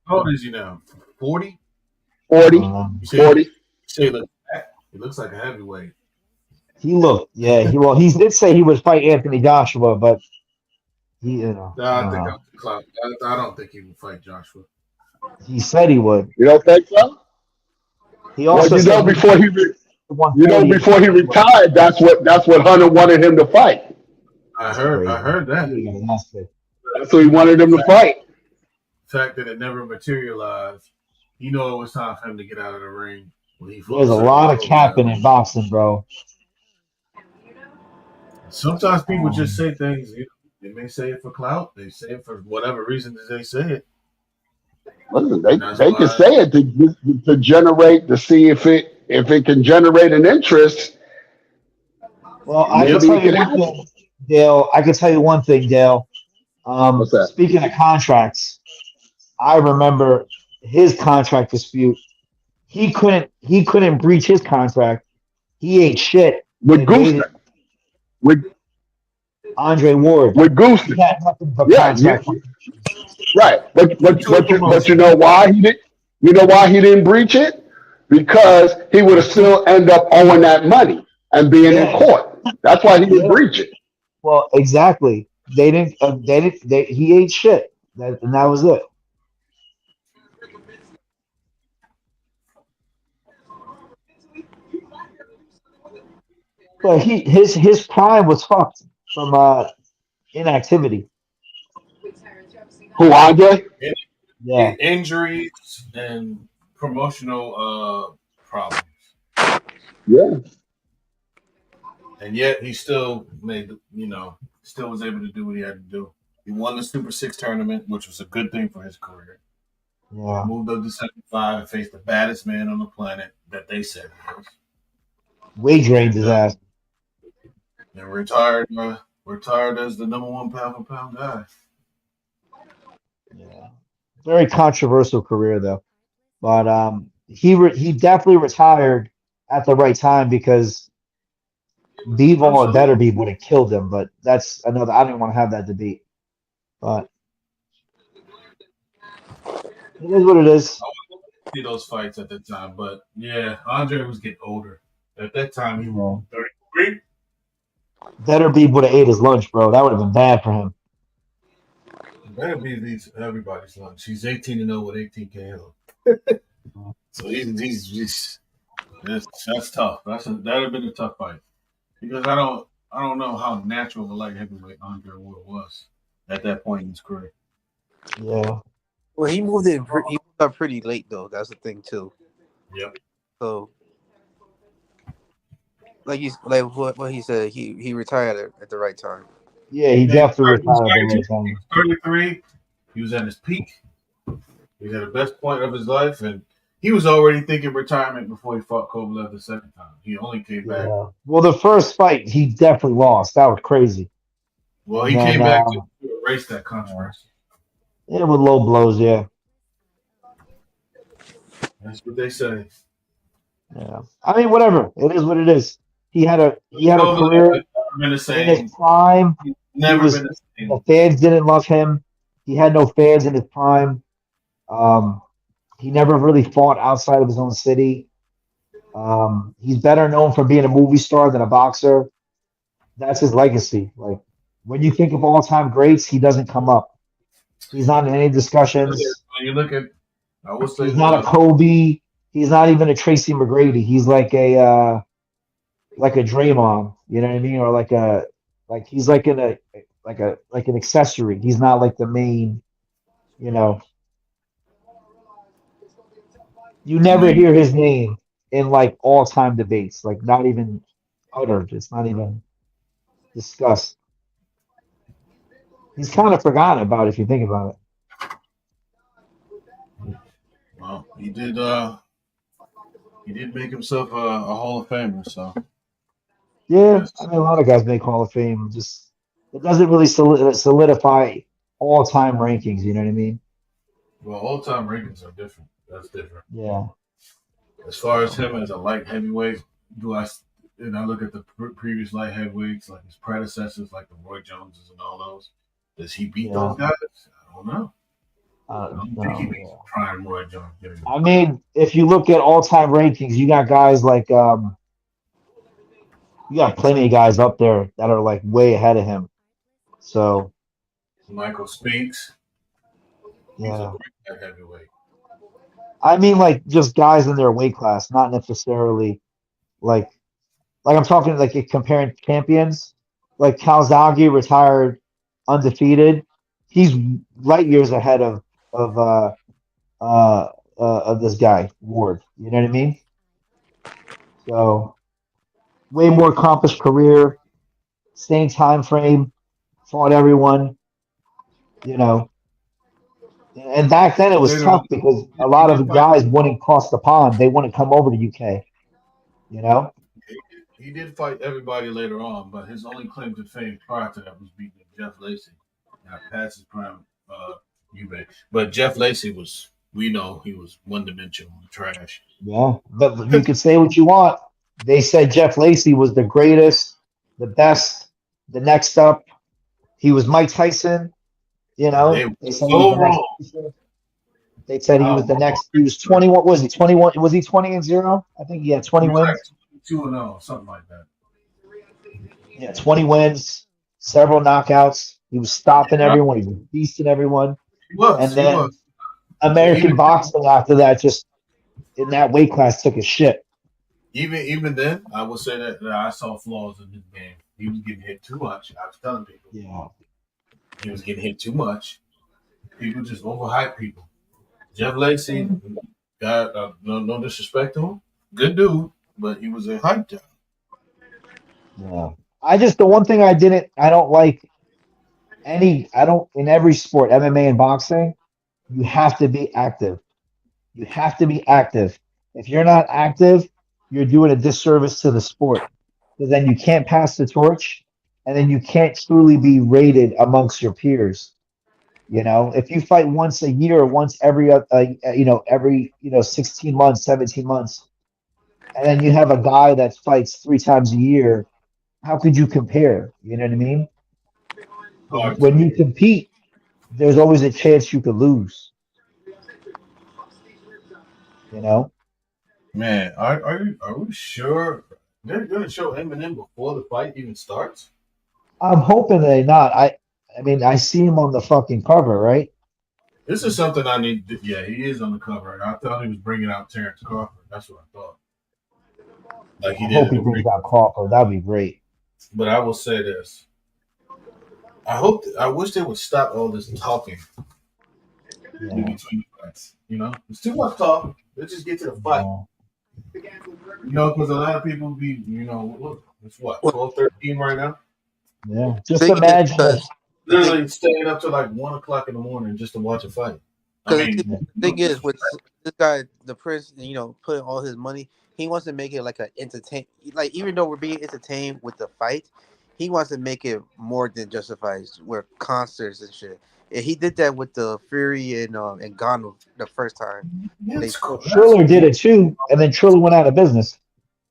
How old is he now? 40? 40, You 40. say he looks fat. He looks like a heavyweight. He looked, yeah. He did say he would fight Anthony Joshua, but he, I think that's the clout. I don't think he would fight Joshua. he said he would. You don't think so? He Well, also said before he retired, that's what Hunter wanted him to fight. I heard that. That's what he wanted him to fight. The fact that it never materialized, it was time for him to get out of the ring. There's a lot of capping in boxing, bro. Sometimes people just say things. They may say it for clout. They say it for whatever reason that they say it. Listen, they can say it to generate, to see if it can generate an interest. Well, I can tell you one thing, Dale. I can tell you one thing, Dale. What's that? Speaking of contracts, I remember his contract dispute. He couldn't breach his contract. He ate shit with Goose. With Andre Ward. With Goose. He had nothing but contract. Right. But you know why he didn't? You know why he didn't breach it? Because he would have still end up owing that money and being in court. That's why he didn't breach it. Well, exactly. They didn't. He ate shit, and that was it. But his prime was fucked from inactivity. Who, Andre? Yeah. Injuries and promotional problems. Yeah. And yet he still still was able to do what he had to do. He won the Super 6 tournament, which was a good thing for his career. Yeah. Moved up to 75 and faced the baddest man on the planet that they said was. Weight drained his ass. And retired as the number one pound for pound guy. Yeah. Very controversial career though. But he definitely retired at the right time because Bivol or Beterbiev would have killed him, but that's another. I didn't want to have that debate, but it is what it is. I see those fights at that time, but yeah, Andre was getting older. At that time, he was 33. Beterbiev would have ate his lunch, bro. That would have been bad for him. Beterbiev eats everybody's lunch. He's 18-0 with 18 KO. So he's that's tough. That would have been a tough fight because I don't know how natural a light heavyweight Andre Ward was at that point in his career. Yeah. Well, he moved up pretty late though. That's the thing too. Yep. So, like what he said, he retired at the right time. Yeah, he definitely retired at the right time. He was 33. He was at his peak. He was at the best point of his life, and he was already thinking retirement before he fought Kovalev the second time. He only came back. Well, the first fight, he definitely lost. That was crazy. Well, he came back to erase that controversy. Yeah, with low blows, yeah. That's what they say. Yeah. I mean, whatever. It is what it is. He had a career in his prime. The fans didn't love him. He had no fans in his prime. He never really fought outside of his own city. He's better known for being a movie star than a boxer. That's his legacy. Like when you think of all-time greats, he doesn't come up. He's not in any discussions. When you look at, I would say he's not a Kobe. He's not even a Tracy McGrady. He's like a Draymond. You know what I mean? Or he's like an accessory. He's not like the main. You know. You never hear his name in like all-time debates. Like not even uttered. It's not even discussed. He's kind of forgotten about it if you think about it. Well, he did make himself a Hall of Famer, so Yeah, Yes. I mean, a lot of guys make Hall of Fame. Just it doesn't really solidify all-time rankings. You know what I mean? Well, all-time rankings are different. That's different. Yeah. As far as So, him as a light heavyweight, do I? And I look at the previous light heavyweights, like his predecessors, like the Roy Joneses and all those. Does he beat yeah. those guys? I don't know. I don't think he No, beats yeah. prime Roy Jones. I mean, if you look at all-time rankings, you got guys like you got plenty of guys up there that are like way ahead of him. So Michael Spinks, he's a yeah. great light heavyweight. I mean, like just guys in their weight class, not necessarily like I'm talking like comparing champions. Like Calzaghe retired undefeated. He's light years ahead of of this guy Ward. You know what I mean? So way more accomplished career, same time frame, fought everyone. You know, and back then it was Later on, tough because a he lot did of fight. guys wouldn't cross the pond. They wouldn't come over to UK. You know? He did fight everybody later on, but his only claim to fame prior to that was beating Jeff Lacey. And past his prime, Eubank. But Jeff Lacey was, we know, he was one-dimensional trash. Yeah, but you could say what you want. They said Jeff Lacey was the greatest, the best, the next up. He was Mike Tyson. You They know, were they said he was so the next. wrong. They said he How was the wrong. next. He was 21. Was he 21? Was he 20-0? I think he had 20 He was like wins. 2-0, something like that. Yeah, 20 wins, several knockouts. He was stopping Right. everyone. He was beasting everyone. He was. And He then was. American boxing after that, just in that weight class, took a shit. Even then, I would say that I saw flaws in his game. He was getting hit too much. I was telling people. Yeah. He was getting hit too much. People just overhype people. Jeff Lacey, got no disrespect to him, good dude, but he was a hype job. Yeah. The one thing I don't like I don't, in every sport, MMA and boxing, you have to be active. You have to be active. If you're not active, you're doing a disservice to the sport. Because then you can't pass the torch, and then you can't truly be rated amongst your peers. You know, if you fight once a year, once every, every 16 months, 17 months, and then you have a guy that fights 3 times a year, how could you compare? You know what I mean? Because Hard when to. you compete, there's always a chance you could lose. You know, Man, are we sure they're going to show Eminem before the fight even starts? I'm hoping they not. I mean, I see him on the fucking cover, right? This is something I need. Yeah, he is on the cover. I thought he was bringing out Terrence Crawford. That's what I thought. Like he I did hope in he the brings ring. out Crawford. That'd be great. But I will say this: I wish they would stop all this talking Yeah, in between the fights. You know, it's too much talk. Let's just get to the fight. yeah, You know, because a lot of people be, look, it's what, Well, 12, 13 right now? yeah. Just thing is, imagine if, the thing, Literally staying up to like 1 o'clock in the morning just to watch a fight. I because mean, the thing is, with this guy, the Prince, putting all his money, he wants to make it like an entertain. Like even though we're being entertained with the fight, he wants to make it more than justified. With concerts and shit. And he did that with the Fury and Gano the first time. They it's cool. That's Triller did cool. it too, and then Triller went out of business.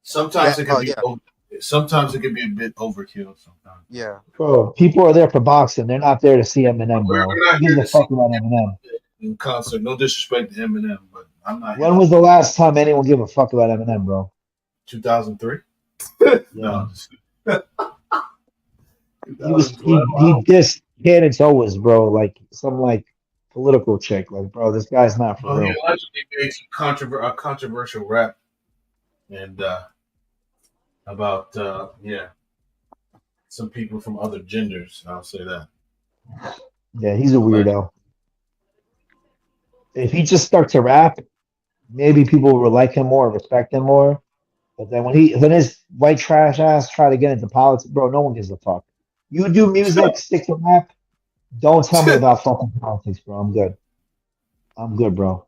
Sometimes that. it can Oh be, yeah, sometimes it can be a bit overkill. Sometimes. yeah. Bro, people are there for boxing. They're not there to see Eminem, We're bro. Who not here gives a to see fuck about Eminem? in concert. No disrespect to Eminem, but I'm not here When to was the last time anyone gave a fuck about Eminem, bro? 2003. Yeah. No, He dissed Candace Owens, bro, like some like political chick. Like, bro, this guy's not for well, he real. allegedly made some a controversial rap and about some people from other genders. I'll say that. Yeah, he's a weirdo. If he just starts to rap, maybe people will like him more, respect him more. But then when his white trash ass try to get into politics, bro, no one gives a fuck. You do music, stick to rap. Don't tell me about fucking politics, bro. I'm good. I'm good, bro.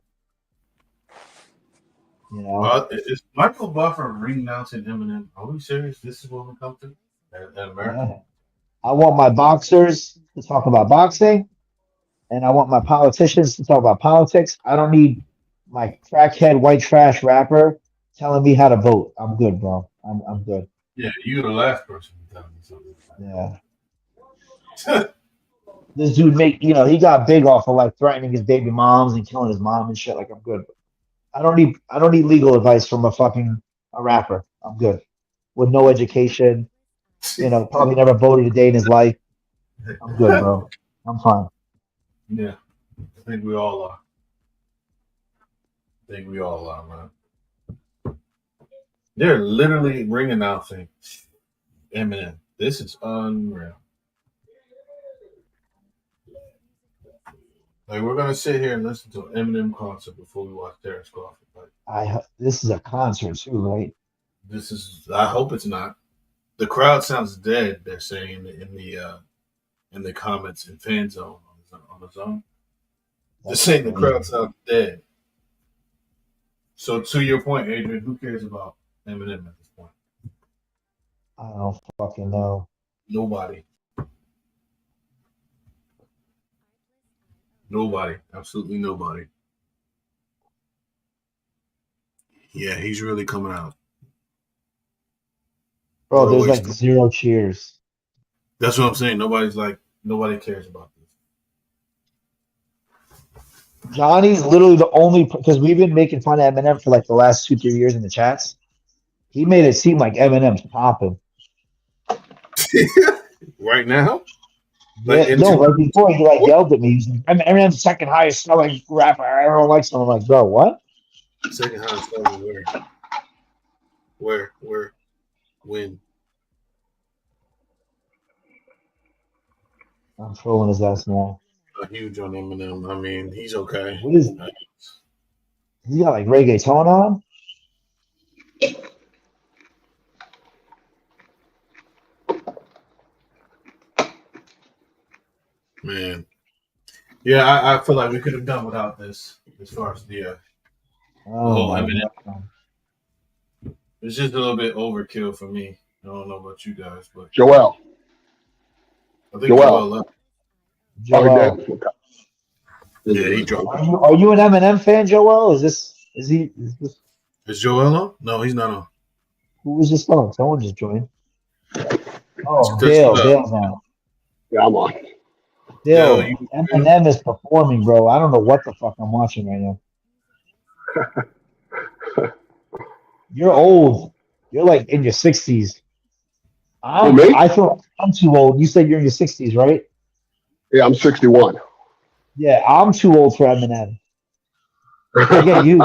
You know, Is Michael Buffer renouncing Eminem? Are we serious? This is what we come to at America? yeah. I want my boxers to talk about boxing, and I want my politicians to talk about politics. I don't need my crackhead white trash rapper telling me how to vote. I'm good, bro. I'm good. Yeah, you're the last person to tell me something. Yeah. This dude he got big off of like threatening his baby moms and killing his mom and shit. Like I'm good. I don't need legal advice from a rapper. I'm good. With no education, probably never voted a day in his life. I'm good, bro. I'm fine. Yeah, I think we all are. I think we all are, man. They're literally ring announcing Eminem. This is unreal. Like we're gonna sit here and listen to an Eminem concert before we watch Terrence Crawford. Like, This is a concert too, right? this is. I hope it's not. The crowd sounds dead. They're saying in the comments in fan zone on the zone. They're saying the crowd sounds dead. So to your point, Adrian, who cares about Eminem at this point? I don't fucking know. Nobody. Nobody. Absolutely nobody. Yeah, he's really coming out. Bro, there's like zero cheers. That's what I'm saying. Nobody cares about this. Johnny's literally the only because we've been making fun of Eminem for like the last 2-3 years in the chats. He made it seem like Eminem's popping. Right now? Like before he yelled at me. He's like, Eminem's second highest selling rapper. Everyone likes him. I'm like, bro, what? Second highest selling where? When? I'm trolling his ass now. Not huge on Eminem. I mean, he's okay. What is? He got like reggaeton on. Man, yeah, I feel like we could have done without this as far as the whole Eminem. It's just a little bit overkill for me. I don't know about you guys, but Joel. I think Joel left. Joel. Yeah, he dropped. Are you an Eminem fan, Joel? Is he? Is Joel on? No, he's not on. Who was just on? Someone just joined. Oh, Dale's on. Yeah, I'm on. Dale, Eminem is performing, bro. I don't know what the fuck I'm watching right now. You're old. You're like in your 60s. I feel I'm too old. You said you're in your 60s, right? Yeah, I'm 61. Yeah, I'm too old for Eminem. I get you.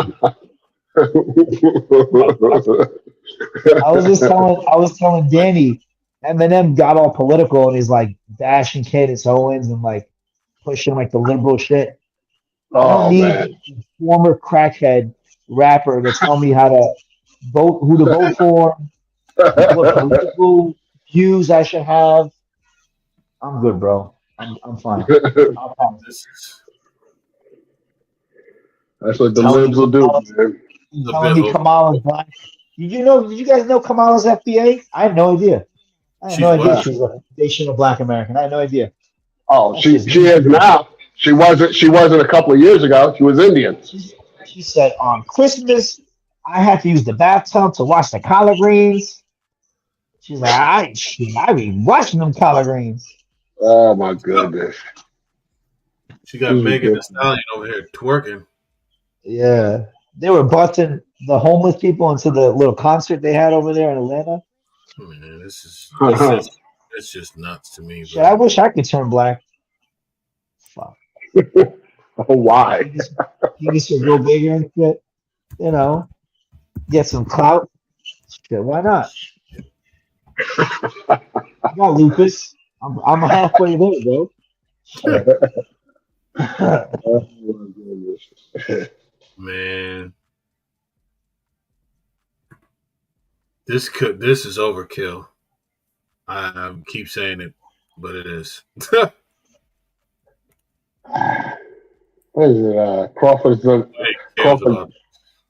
I was telling Danny, Eminem got all political and he's like bashing Candace Owens and like pushing like the liberal shit. I don't need a former crackhead rapper to tell me how to vote, who to vote for, what political views I should have. I'm good, bro. I'm fine. That's what the libs will do, man. Telling me Kamala's black. Did you guys know Kamala's FBA? I had no idea. I had no idea she was a foundational Black American. I had no idea. Oh, she is now. She wasn't a couple of years ago. She was Indian. She said on Christmas I had to use the bathtub to wash the collard greens. She's like, I be washing them collard greens. Oh my goodness. She got Megan Thee Stallion over here twerking. Yeah. They were busting the homeless people into the little concert they had over there in Atlanta. Man, it's just nuts to me. Shit, I wish I could turn black. Fuck. Why? You just go bigger and shit. Get some clout. Shit, why not? I got lupus. I'm halfway there, bro. Oh my goodness. Man, this is overkill. I keep saying it, but it is. What is it? Crawford's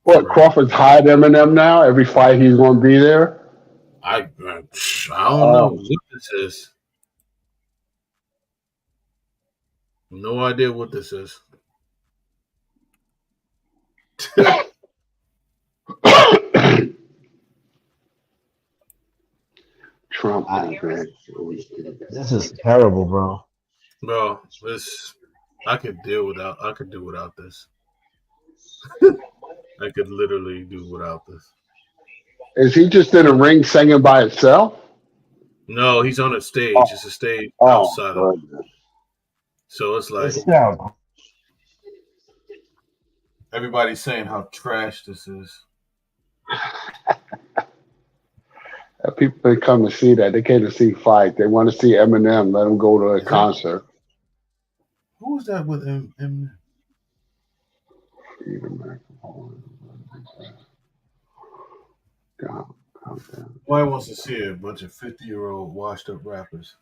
What, Crawford's hired Eminem now? Every fight he's going to be there? I don't know what this is. No idea what this is. Trump. This is terrible, bro. Bro, I could do without this. I could literally do without this. Is he just in a ring singing by himself? No, he's on a stage. It's a stage outside of it. So it's like everybody's saying how trash this is. People they come to see that. They came to see fight. They want to see Eminem. Let him go to a concert. Who was that with Eminem? Why wants to see a bunch of 50-year-old washed up rappers?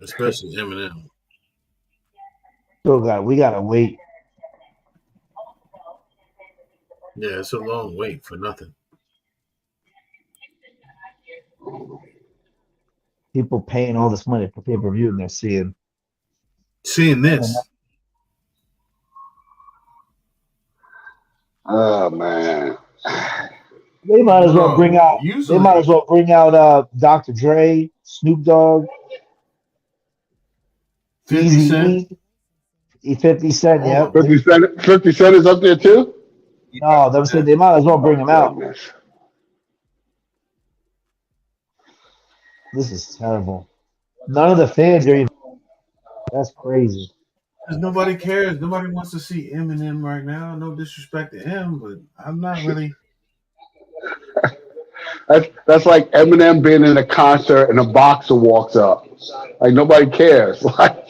Especially Eminem. We gotta wait. Yeah, it's a long wait for nothing. People paying all this money for pay-per-view and they're seeing this. Oh man. They might as well bring out. They might as well bring out Dr. Dre, Snoop Dogg, 50 Cent. 50 Cent, yeah. 50 Cent is up there too? No, they might as well bring him out. This is terrible. None of the fans are even. That's crazy. Because nobody cares. Nobody wants to see Eminem right now. No disrespect to him, but I'm not really. That's like Eminem being in a concert and a boxer walks up. Like nobody cares. Like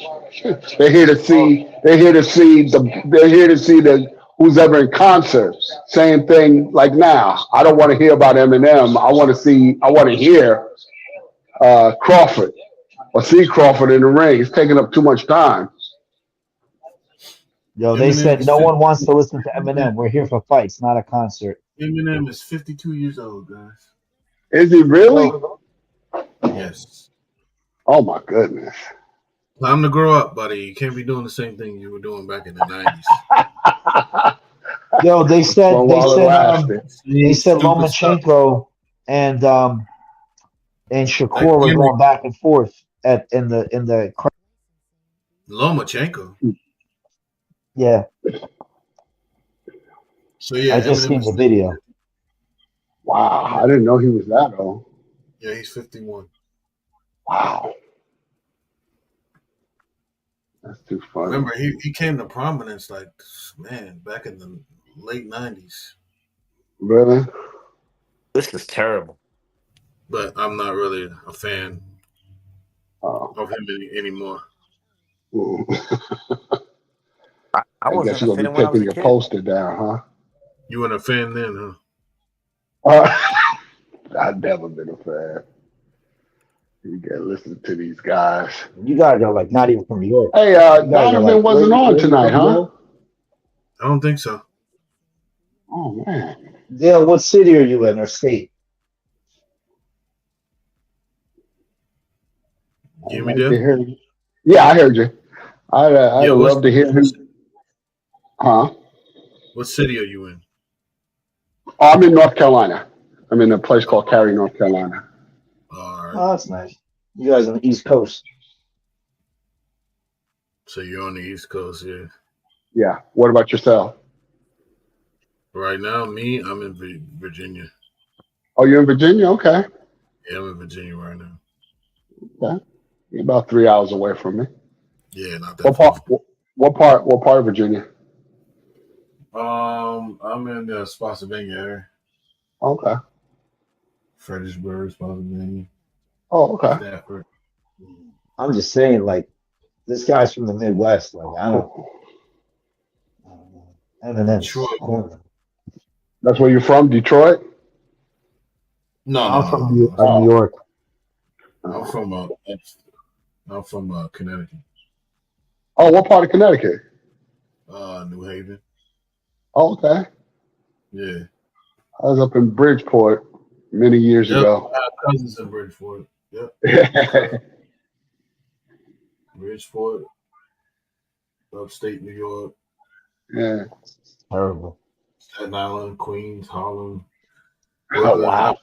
they're here to see. They're here to see the who's ever in concerts. Same thing. Like now, I don't want to hear about Eminem. I want to hear Crawford or see Crawford in the ring. It's taking up too much time. Yo, they said no one wants to listen to Eminem. We're here for fights, not a concert. Eminem is 52 years old, guys. Is he really? Yes. Oh my goodness. Time to grow up, buddy. You can't be doing the same thing you were doing back in the 90s. Yo, they said Lomachenko and Shakur were going back and forth in the Lomachenko. Yeah. So yeah, I just seen the video. Wow, I didn't know he was that old. Yeah, he's 51. Wow. That's too funny. Remember, he came to prominence back in the late 90s. Really? This is terrible. But I'm not really a fan of him anymore. I guess you're gonna be taking your poster down, huh? You weren't a fan then, huh? I've never been a fan. You gotta listen to these guys. You guys are like not even from New York. Hey, Donovan wasn't on tonight, huh? I don't think so. Oh man. Dale, what city are you in or state? Give me Dale? Yeah, I heard you. I'd love to hear him. Huh? What city are you in? Oh, I'm in North Carolina. I'm in a place called Cary, North Carolina. All right. Oh, that's nice. You guys on the East Coast. So you're on the East Coast, yeah. Yeah. What about yourself? Right now, I'm in Virginia. Oh, you're in Virginia? Okay. Yeah, I'm in Virginia right now. Okay. You're about 3 hours away from me. Yeah, not that What part of Virginia? I'm in the Spotsylvania area. Okay. Fredericksburg, Spotsylvania. Oh, okay. Stafford. I'm just saying, like, this guy's from the Midwest. Like, I don't know. Detroit. That's where you're from, Detroit? No, I'm from New York. I'm from Connecticut. Oh, what part of Connecticut? New Haven. Oh, okay. Yeah. I was up in Bridgeport many years Yep. ago. I have cousins in Bridgeport. Yep. Bridgeport, upstate New York. Yeah. Terrible. Staten Island, Queens, Harlem, Oh, Brooklyn. wow.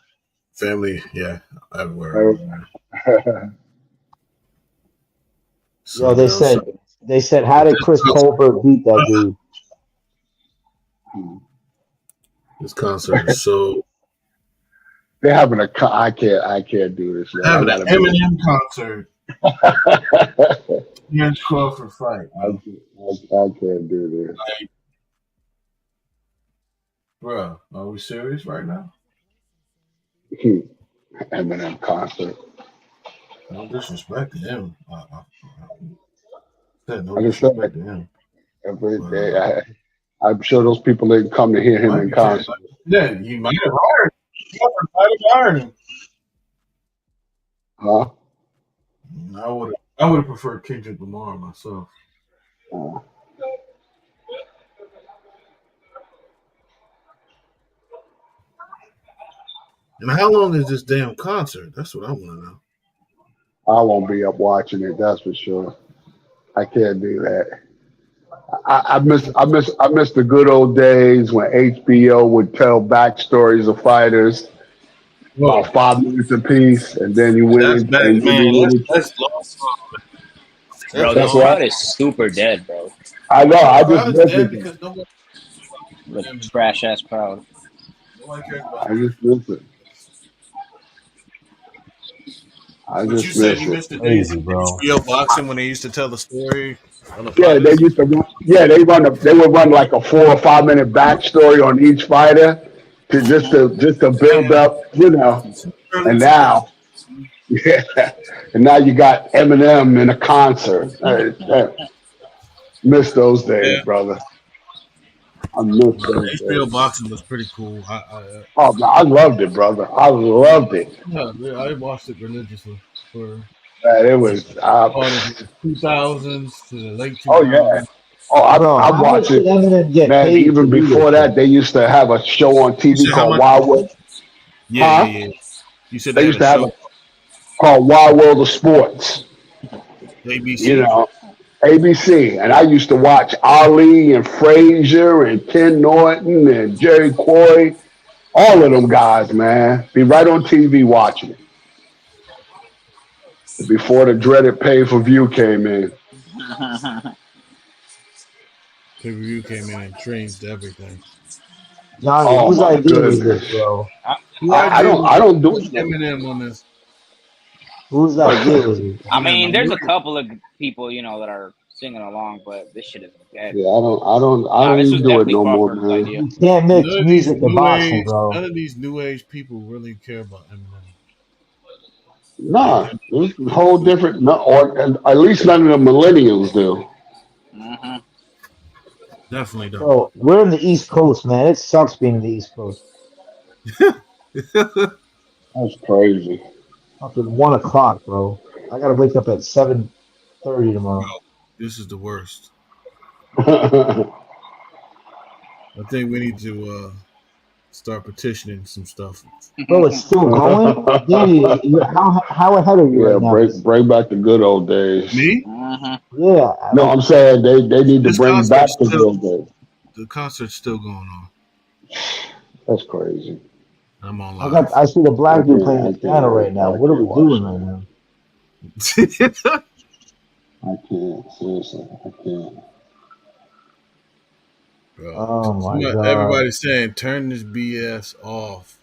Family, yeah, everywhere. So, Yo, they said, how did Chris Colbert beat that dude? This concert is so. They're having I can't do this, man. Having an Eminem concert. Against Crawford fight. I can't do this. Like, bro, are we serious right now? Eminem concert. No disrespect to him. No I just disrespect to him. Every day, I'm sure those people didn't come to hear him in concert. Yeah, he might have hired him. Crawford might have hired him. Huh? I would have preferred Kendrick Lamar myself. And how long is this damn concert? That's what I want to know. I won't be up watching it. That's for sure. I can't do that. I miss the good old days when HBO would tell backstories of fighters about 5 minutes apiece, and then you win. That's lost. Bro, this crowd is super dead, bro. I know. I just miss it. The trash ass crowd. I just miss it. But you said you missed the days of HBO boxing when they used to tell the story. Yeah, they used to run. Yeah, they would run like a 4 or 5 minute backstory on each fighter to just to build up, you know. And now, and now you got Eminem in a concert. Miss those days, brother. I miss those HBO days. boxing was pretty cool. Oh man, I loved it, brother. I loved it. Yeah, I watched it religiously for. It was 2000s to the late 2000s. Oh yeah. Oh, I watched it. Man, even before that, they used to have a show on TV called Wild World. Yeah. You said they used to have a called Wild World of Sports. ABC. You know, ABC. And I used to watch Ali and Frazier and Ken Norton and Jerry Quarry. All of them guys, man. Be right on TV watching it. Before the dreaded pay-per-view came in. Pay-per-view came in and changed everything. Johnny, whose idea was this, bro? I don't do it. Eminem on this. Whose idea was it? I mean, there's a couple of people, you know, that are singing along, but this shit is dead. Yeah, I don't even do it no more, man. You can't mix music and boxing, bro. None of these new age people really care about Eminem. Nah, it's a whole different. Or at least none of the millennials do. Mm-hmm. Definitely don't. Bro, we're in the East Coast, man. It sucks being in the East Coast. That's crazy. Fucking 1 o'clock, bro. I gotta wake up at 7:30 tomorrow. Bro, this is the worst. I think we need to start petitioning some stuff. Bro, it's still going? Dude, how ahead are you right now? Bring back the good old days. Me? Yeah. No, I'm saying they need to bring back the good old days. The concert's still going on. That's crazy. I'm on live. I see the black dude playing the piano right now. What are we doing right now? I can't. Seriously, I can't. Bro. Oh my God. Everybody's saying turn this BS off.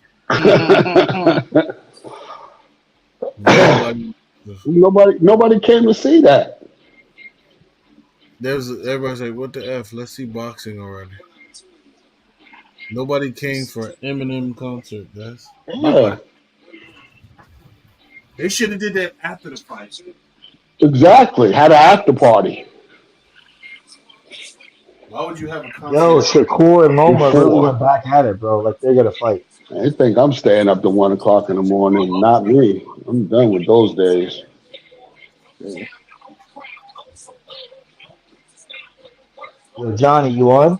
Nobody came to see that. Everybody's like, what the F? Let's see boxing already. Nobody came for an Eminem concert, guys. Yeah. They should have did that after the fight. Exactly. Had an after party. Why would you have a concert? Yo, Shakur and Loma really went back at it, bro. Like they're gonna fight. They think I'm staying up to 1 o'clock in the morning. Not me. I'm done with those days. Yo, Johnny, you on?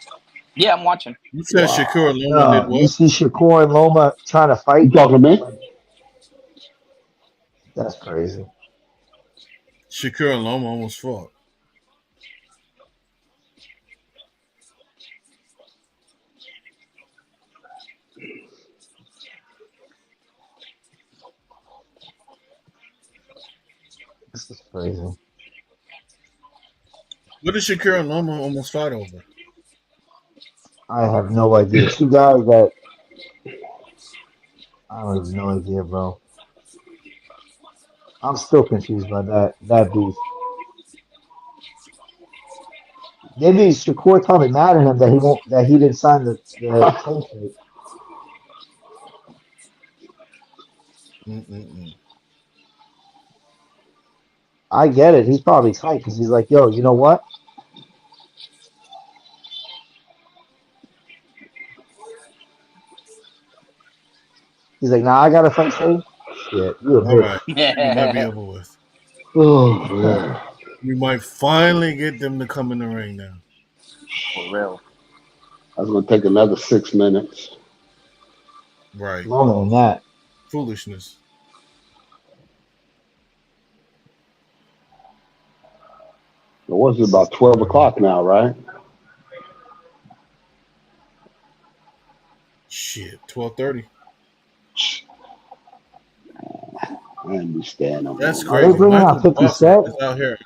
Yeah, I'm watching. You said Shakur Loma did No, you what? see Shakur and Loma trying to fight? You talking to me? Like, that's crazy. Shakur and Loma almost fought. This is crazy. What did Shakur and Loma almost fight over? I have no idea. Two guys that I don't have no idea, bro. I'm still confused by that beef. Maybe Shakur probably mad at him that he didn't sign the contract. I get it. He's probably tight because he's like, yo, you know what? He's like, nah, I gotta fight Shane. Shit, you a All bitch. right. It might be over with. Oh, man. We might finally get them to come in the ring now. For real. That's going to take another 6 minutes. Right. Longer than that. Foolishness. It was about 12 o'clock now, right? Shit, 12:30. I understand. That's Are crazy. they bringing out Michael 50 Buffer Cent? is out here.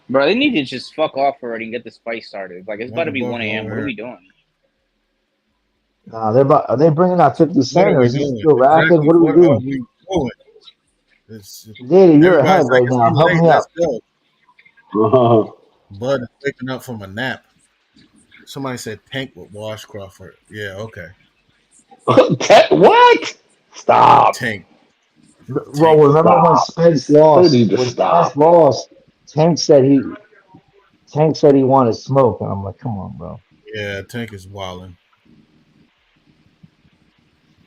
Bro, they need to just fuck off already and get this fight started. Like, it's about to be Michael 1 a.m. Buffer What are over we here. doing? Nah, are they bringing out 50 What Cent are or we is he doing? still rapping? Exactly. What are we What are doing? we doing? It's, Danny, you're ahead everybody's like, right it's now. too Help late. me out. Let's go. Uh-huh. Bud is waking up from a nap. Somebody said Tank would wash Crawford. Yeah, okay. What? Stop. Tank. Well, remember when Spence They lost? need to When stop. Spence lost, Tank said he wanted smoke, and I'm like, come on, bro. Yeah, Tank is wilding.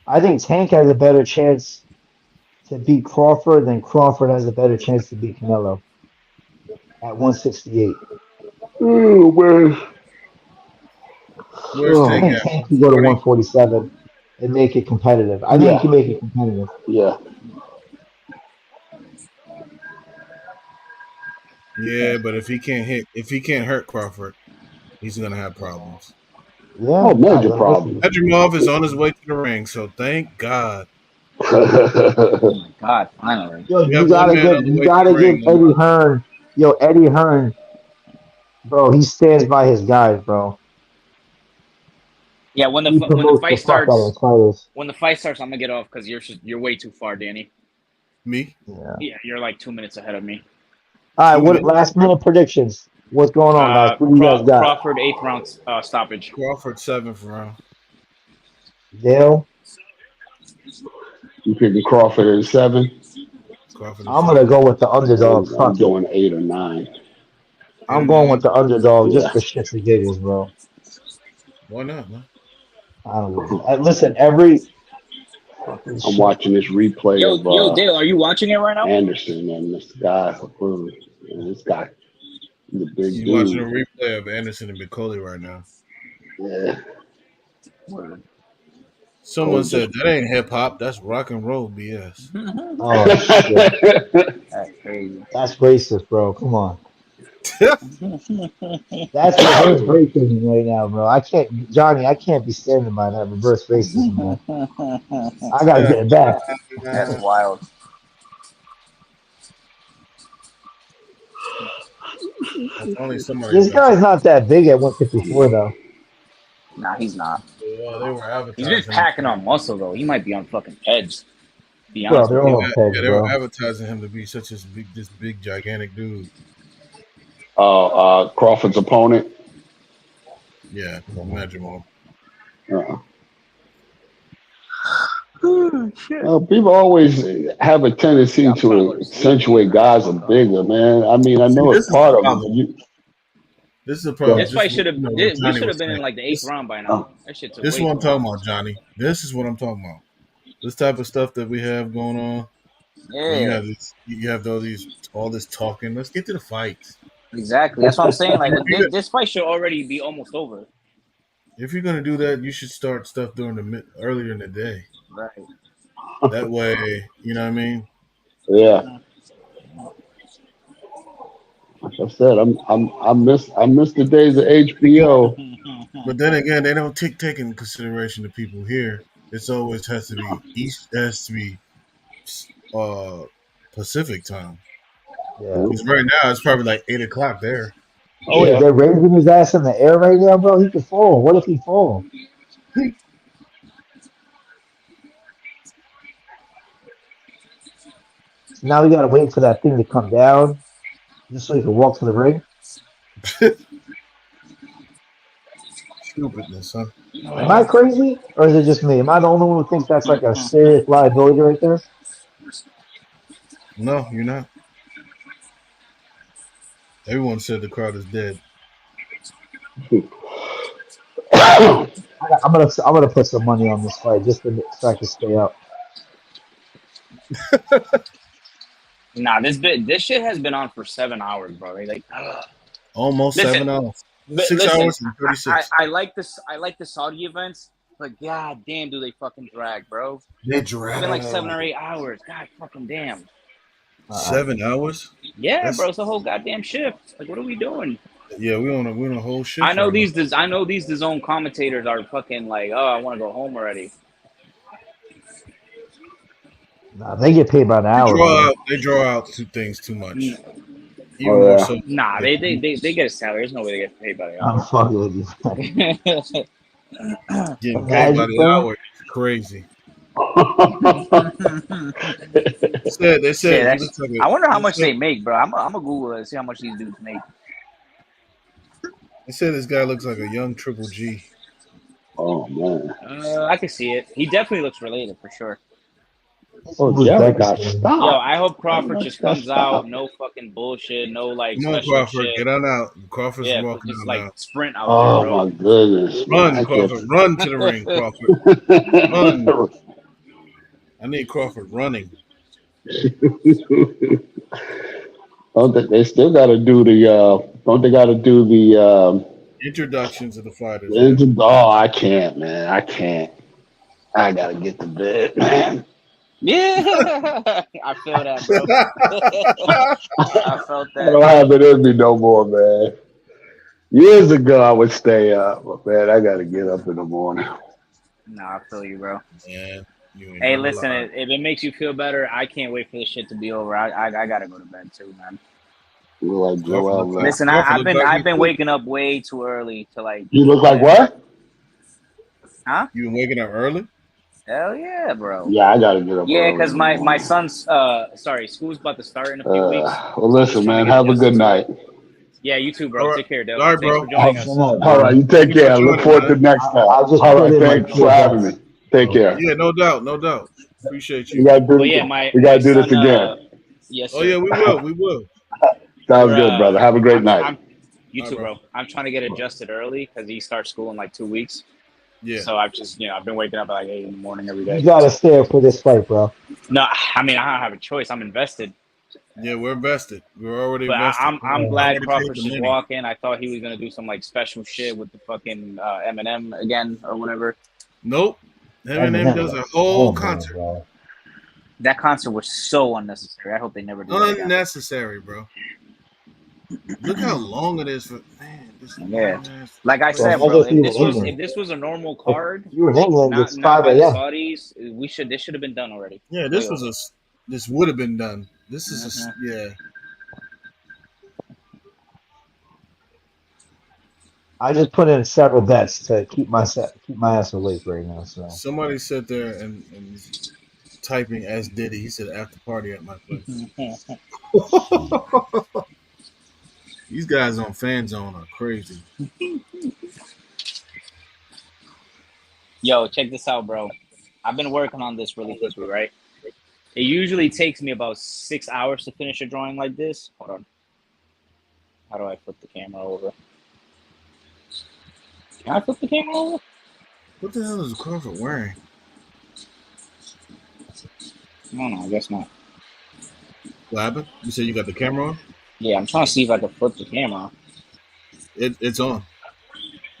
I think Tank has a better chance to beat Crawford than Crawford has a better chance to beat Canelo at 168. Oh, man. Where's I Tank think at? Tank can go to 40? 147 and make it competitive. I think he Yeah. can make it competitive. Yeah. Yeah, but if he can't hurt Crawford, he's gonna have problems. Yeah. Oh, major listen, problem. Madrimov is on his way to the ring, so thank God. Oh my God, finally. yo, We have one man on the you way to the gotta give ring. Eddie Hearn, Eddie Hearn, bro. He stands by his guys, bro. Yeah, when He the promotes the fight fuck out of starts, his fighters. I'm gonna get off because you're way too far, Danny. Me? Yeah. Yeah, you're like 2 minutes ahead of me. All right. 2 What minutes. last minute predictions? What's going on, guys? What do you guys got? Crawford 8th round stoppage. Crawford 7th round. Dale, You picking Crawford at 7? Crawford I'm is gonna 7. go with the underdog. I'm Fuck it. doing 8 or 9. I'm going with the underdog just Yeah. for shits and giggles, bro. Why not, man? I don't know. Listen, every fucking I'm shit. watching this replay Yo, of Dale, are you watching it right now? Anderson and this guy. And this guy, he's a big You watching a dude. replay of Anderson and Bakole right now. Yeah. Someone said that ain't hip hop, that's rock and roll BS. Oh shit, That's crazy. that's racist, bro. Come on, that's reverse racism right now, bro. I can't, Johnny. I can't be standing by that reverse racism, man. I gotta get it back. That's wild. That's only somebody This guy's not that big at 154, though. Nah, he's not. Well, they were advertising. He's been packing on muscle though. He might be on fucking heads. Be Bro, honest they're with all you. on pegs, Yeah, they were bro. advertising him to be such this big gigantic dude. Crawford's opponent. Yeah, Madrimov. People always have a tendency to accentuate guys are bigger, man. I mean, I know it's part of it. This is a problem. This fight should have. We Johnny should was have been in saying. like the 8th round by now. That shit took This is way what I'm too long. talking about, Johnny. This is what I'm talking about. This type of stuff that we have going on. Yeah. You have all this talking. Let's get to the fights. Exactly. That's what I'm saying. Like this fight should already be almost over. If you're gonna do that, you should start stuff during the earlier in the day. Right. That way, you know what I mean. Yeah. Like I said, I miss the days of HBO. But then again, they don't take into consideration the people here. It's always has to be East, has to be uh Pacific time. Yeah. Because right now it's probably like 8 o'clock there. Oh yeah, they're raising his ass in the air right now, bro. He could fall. What if he fall? So now we gotta wait for that thing to come down, just so he can walk to the ring. Stupidness, huh? Am I crazy, or is it just me? Am I the only one who thinks that's like a serious liability right there? No, you're not. Everyone said the crowd is dead. I'm gonna put some money on this fight just so I can stay up. Nah, this shit has been on for 7 hours, bro. Like, Almost Listen, 7 hours. but 6 listen, hours and 36. I like this. I like the Saudi events, but god damn, do they fucking drag, bro? They It's drag. been like 7 or 8 hours. God fucking damn. 7 hours? Yeah, bro, it's a whole goddamn shift. Like, what are we doing? Yeah, we're on a whole shift. I know right these. now. I know these DAZN commentators are fucking like, oh, I want to go home already. Nah, they get paid by the hour. They draw out two things too much. Oh, more yeah. so. Nah, they get a salary. There's no way they get paid by the I'm hour. fucking with you. Getting paid by the hour is crazy. They said Shit, looks like I wonder how much they make, bro. I'm gonna Google it and see how much these dudes make. They said this guy looks like a young Triple G. Oh man. I can see it. He definitely looks related for sure. Oh, Jerry got stopped. Yo, I hope Crawford just comes out, no fucking bullshit, no like Come on, special Crawford, shit. get on out. Crawford's walking just out like now. sprint out Oh there, bro. my goodness. Run, Crawford, run to the ring, Crawford. Run. I need Crawford running. They still got to do the. Don't they got to do the introductions of the fighters? Oh, I can't, man. I can't. I gotta get to bed, man. Yeah, I feel that, bro. I felt that. I don't have it in me no more, man. Years ago, I would stay up, but man, I gotta get up in the morning. Nah, I feel you, bro. Yeah. Hey, listen, if it makes you feel better, I can't wait for this shit to be over. I gotta go to bed too, man. You look like Joel. Listen, I've been waking up way too early to like. You look like what? Huh? You been waking up early? Hell yeah, bro. Yeah, I gotta get up. Yeah, because my son's school's about to start in a few weeks. Well, listen, man. Have a good night. Yeah, you too, bro. Right. Take care, Dale. All right, Thanks bro. for joining us. All right, you take care. Look forward to next time. All right, thanks for having me. Take care. Yeah, no doubt. Appreciate you. We gotta do, we gotta do this again. Yes, sir. Oh yeah, we will. Sounds good, brother. Have a great night. You too, bro. I'm trying to get adjusted early because he starts school in like 2 weeks. Yeah. So I've been waking up at like 8 in the morning every day. You gotta stay up for this fight, bro. No, I mean I don't have a choice. I'm invested. Yeah, we're invested. We're already But invested. I'm glad Crawford's just walking. I thought he was gonna do some like special shit with the fucking Eminem again or whatever. Nope. Eminem does a whole concert. Bro. That concert was so unnecessary. I hope they never do that again. Unnecessary, bro. Look how long it is for Yeah. Like I said, bro, if this was a normal card, you in England, it's not 5 by the a.m. Saudis, this should have been done already. Yeah, this would have been done. This is yeah. I just put in several bets to keep my ass awake right now. So Somebody sat there and typing as Diddy. He said after party at my place. These guys on Fan Zone are crazy. Yo, check this out, bro. I've been working on this really quickly, right? It usually takes me about 6 hours to finish a drawing like this. Hold on. How do I flip the camera over? Can I flip the camera over? What the hell is Crawford wearing? No, I guess not. What happened? You said you got the camera on? Yeah, I'm trying to see if I can flip the camera. It's on.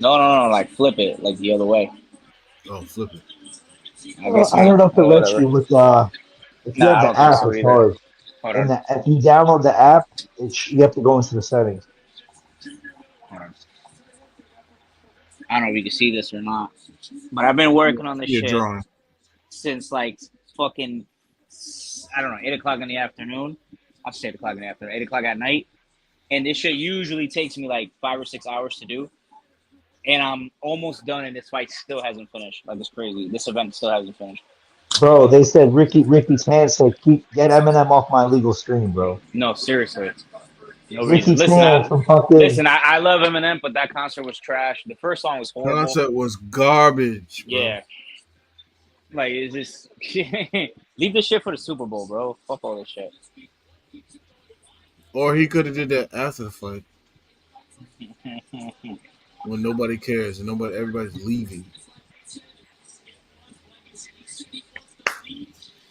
No, like flip it, like the other way. Oh, flip it. I guess I not. don't know if it lets Whatever. you with if you Nah, have I the don't think app, so it's either. hard. Hold And on. if you download the app, you have to go into the settings. Hold on. I don't know if you can see this or not, but I've been working on this You're shit drawing. since like fucking, I don't know, 8 o'clock in the afternoon. I'll say 8 o'clock in the afternoon, 8 o'clock at night. And this shit usually takes me like 5 or 6 hours to do. And I'm almost done, and this fight still hasn't finished. Like, it's crazy. This event still hasn't finished. Bro, they said Ricky's hand said get Eminem off my illegal stream, bro. No, seriously. No reason. Ricky Tan from fucking I love Eminem, but that concert was trash. The first song was horrible. Concept was garbage, bro. Yeah. Like, it's just leave this shit for the Super Bowl, bro. Fuck all this shit. Or he could have did that after the fight when nobody cares and everybody's leaving.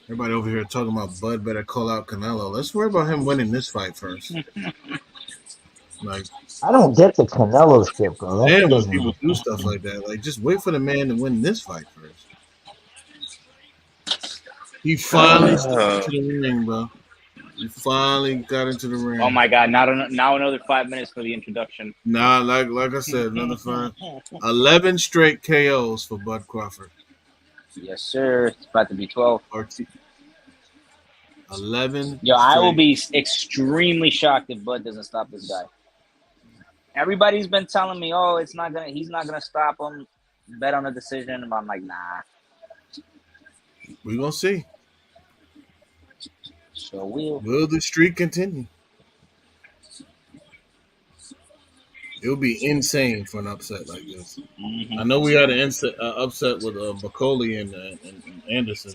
Everybody over here talking about Bud better call out Canelo. Let's worry about him winning this fight first. Like, I don't get the Canelo shit, bro. That shit damn, when doesn't people make do sense. stuff like that, like just wait for the man to win this fight first. He finally stepped into the ring, bro. He finally got into the ring. Oh my god! Now another 5 minutes for the introduction. Nah, like I said, another 11 straight KOs for Bud Crawford. Yes, sir. It's about to be 12. 11. Yo, I will be extremely shocked if Bud doesn't stop this guy. Everybody's been telling me, "Oh, he's not gonna stop him. Bet on a decision." But I'm like, nah. We're gonna see. Sure will. Will the streak continue? It'll be insane for an upset like this. Mm-hmm. I know we had an upset with Bakole and Anderson,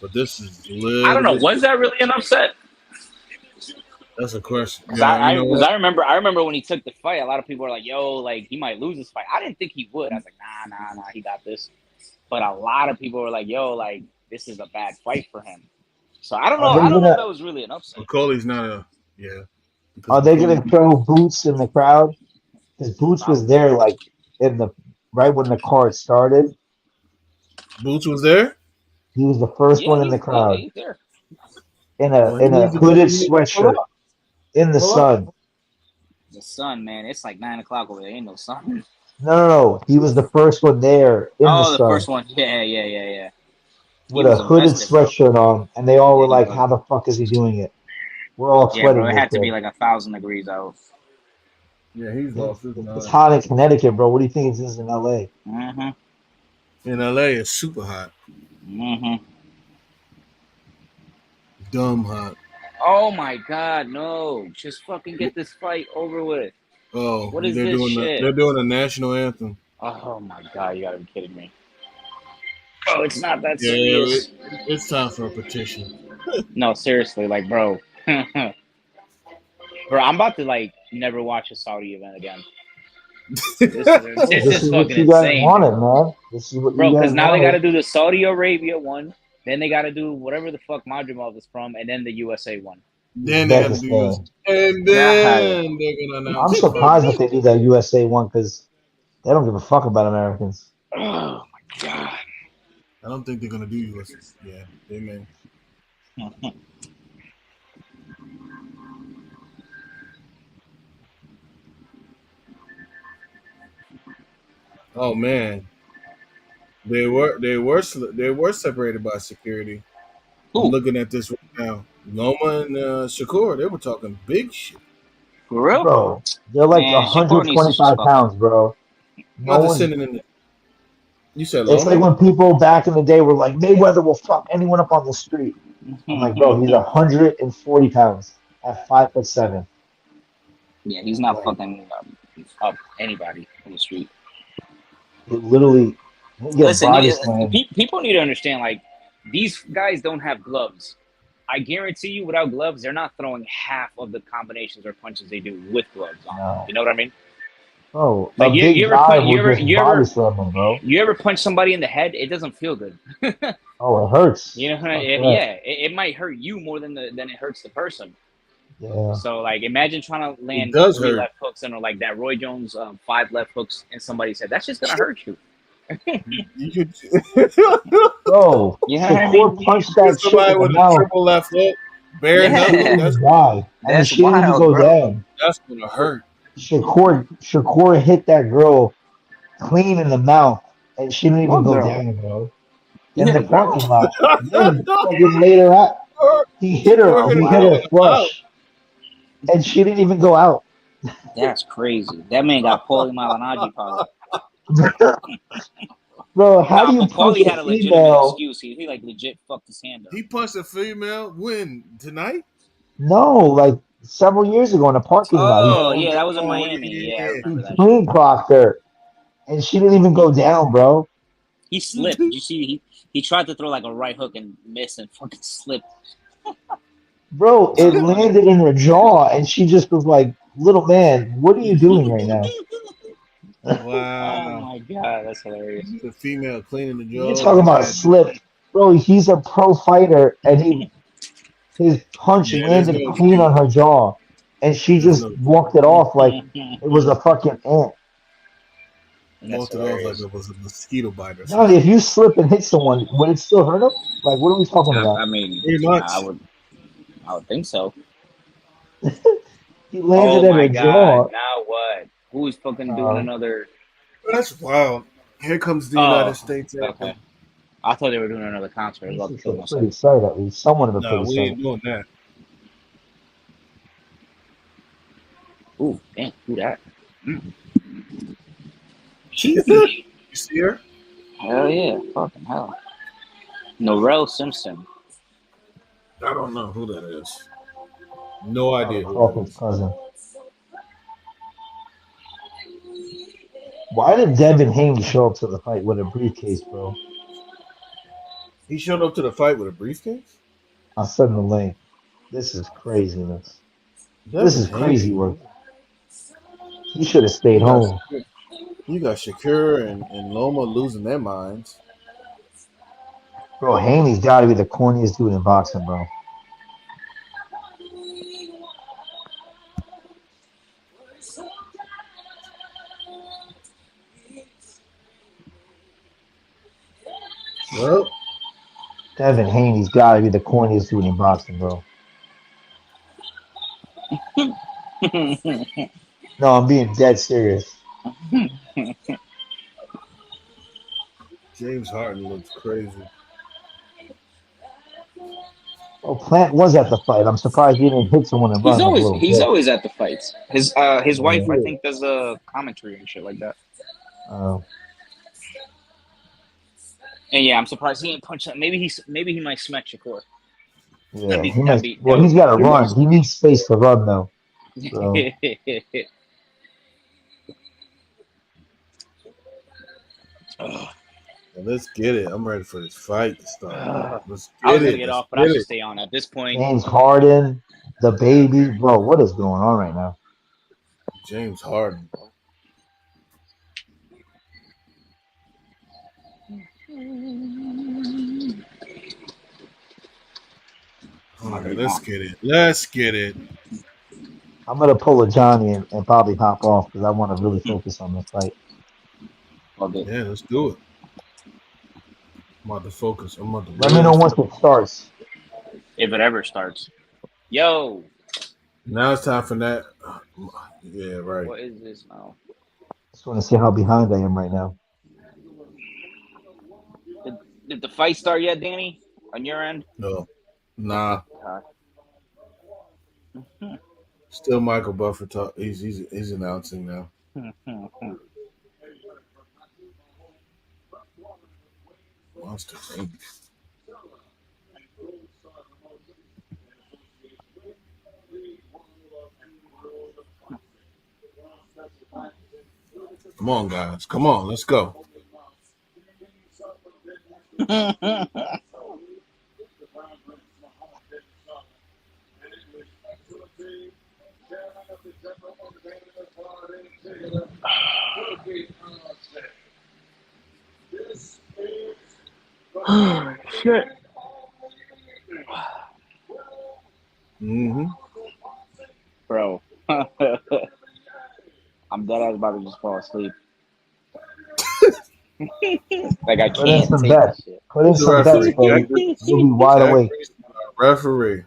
but this is I don't know. Was that really an upset? That's a question. Because I remember when he took the fight, a lot of people were like, "Yo, like he might lose this fight." I didn't think he would. I was like, "Nah, he got this." But a lot of people were like, "Yo, like this is a bad fight for him." So I don't know. I don't know if that was really an upset. Bakole's not a Are they gonna throw Boots in the crowd? Because Boots was there, like right when the card started. Boots was there. He was the first one in the crowd. Yeah, he's there. In a hooded sweatshirt in the sun. The sun, man. It's like 9 o'clock over there. Ain't no sun. No. He was the first one there in the sun. Oh, the first one. Yeah. With a hooded sweatshirt on, and they all were like, "How the fuck is he doing it?" We're all sweating. Bro, it had to be like 1,000 degrees out. Yeah, he's lost his mind. It's hot in Connecticut, bro. What do you think it is in LA? Mm-hmm. In LA, it's super hot. Mm-hmm. Dumb hot. Oh my god, no. Just fucking get this fight over with. Oh, what is this shit? They're doing a national anthem. Oh my god, you gotta be kidding me. Oh, it's not that serious. It's time for a petition. No, seriously, like, bro. Bro, I'm about to, like, never watch a Saudi event again. This is what fucking you guys insane. wanted, man. This is what bro, because now wanted. they got to do the Saudi Arabia one, then they got to do whatever the fuck Madrimov is from, and then the USA one. Then they have to do and then they're gonna announce. I'm surprised if they do that USA one because they don't give a fuck about Americans. Oh my god. I don't think they're gonna do USA. Yeah, they may. Oh man, they were separated by security. I'm looking at this right now. Loma and Shakur, they were talking big shit. For real? Bro, they're like 125 pounds, bro. No one, sitting in the, you said it's Loma? like when people back in the day were like, Mayweather will fuck anyone up on the street. I'm like, bro, he's 140 pounds at 5'7". Yeah, he's not fucking up anybody on the street. It literally. Listen, people need to understand, like, these guys don't have gloves. I guarantee you, without gloves, they're not throwing half of the combinations or punches they do with gloves on. No. You know what I mean? Oh, like you ever punch somebody in the head? It doesn't feel good. Oh, it hurts. You know, it might hurt you more than it hurts the person. Yeah. So like, imagine trying to It land does 3 hurt. left hooks and like that Roy Jones 5 left hooks in somebody's head. That's just gonna hurt you. You could Bro, You know what I Shakur mean? punched get that chick somebody in the with a mouth triple left hook, bare and she knuckle. didn't Yeah, That's even die. I mean, that's she didn't even wild, go bro. down. gonna hurt. Shakur hit that girl clean in the mouth, and she didn't even What go girl? down, bro. He In hit the a girl? parking lot. Then fucking later on, he hit her. Shakur Oh hit a He hit girl wow, in her the mouth. flush, and she didn't even go out. that's crazy. That man got Paulie Malignaggi power. Bro, how do Nah, you but punch Paulie a had a legitimate female? excuse. He like legit fucked his hand up. He punched a female. When tonight? No, like several years ago in a parking lot, Oh Oh yeah, that was in no! Miami. Yeah, I Yeah. remember he that shit. clean clocked her, and she didn't even go down, bro. He slipped. Did you see? He tried to throw like a right hook and missed and fucking slipped. Bro, That it was funny. landed in her jaw, and she just was like, "Little man, what are you doing right now?" Oh Wow. my god, that's hilarious. The female cleaning the You jaws. talking That about man. slip, bro? He's a pro fighter, and his punch Yeah, there's landed no clean excuse. on her jaw, and she There's just no. walked it off like it was a fucking ant. That's Walked it off like hilarious. it was a mosquito bite or Johnny, something. if you slip and hit someone, would it still hurt them? Like, what are we talking about? I mean, Pretty I much. would think so. He landed Oh at my her god, jaw. now what? Who's fucking doing Um, another? That's wild. Here comes the United Oh, States okay. anthem. I thought they were doing another concert. I was this about to is kill a myself. pretty sight, at least. Somewhat of a Nah, pretty we sight. ain't doing that. Ooh, damn, who that? Mm. You Sheesh. see her? Hell yeah, fucking hell. Norrell Simpson. I don't know who that is. No Probably idea who that Crawford's is. cousin. Why did Devin Haney show up to the fight with a briefcase, bro? He showed up to the fight with a briefcase? I'll send the link. This is craziness. This Devin is crazy Haney. work. He should have stayed You got home. Shakur, you got Shakur and Loma losing their minds. Bro, Haney's got to be the corniest dude in boxing, bro. Well, Devin Haney's got to be the corniest dude in boxing, bro. No, I'm being dead serious. James Harden looks crazy. Oh, Plant was at the fight. I'm surprised he didn't hit someone and run like a little He's bitch. always at the fights. His wife, I Yeah. think, does a commentary and shit like that. Uh, And yeah, I'm surprised he ain't punched that. Maybe he might smack Shakur. yeah, he That might. Well, would he's be got to hilarious. run. He needs space to run, though. So Well, let's get it. I'm ready for this fight to start. Let's I was get gonna it. get Let's off, but I get should it. stay on. At this point, James Harden, the baby, bro. What is going on right now? James Harden. All right, let's get it. Let's get it. I'm gonna pull a Johnny and probably hop off because I want to really focus on this fight. okay. Yeah, let's do it. I'm about to focus. I'm about to Let me know really once focus. it starts. If it ever starts. Yo, Now it's time for that. Yeah, right. what is this now? Just want to see how behind I am right now. Did the fight start yet, Danny? On your end? No, nah. Okay. Still Michael Buffer talk. He's announcing now. Monster Inc. Come on, guys. Come on. Let's go. Shit. Mm-hmm. Bro. I'm dead ass about to just fall asleep. Like I Put in can't some take this bets. shit. Put in Who's the some bets, referee? bro. You'll be wide Jack awake. Reese, referee.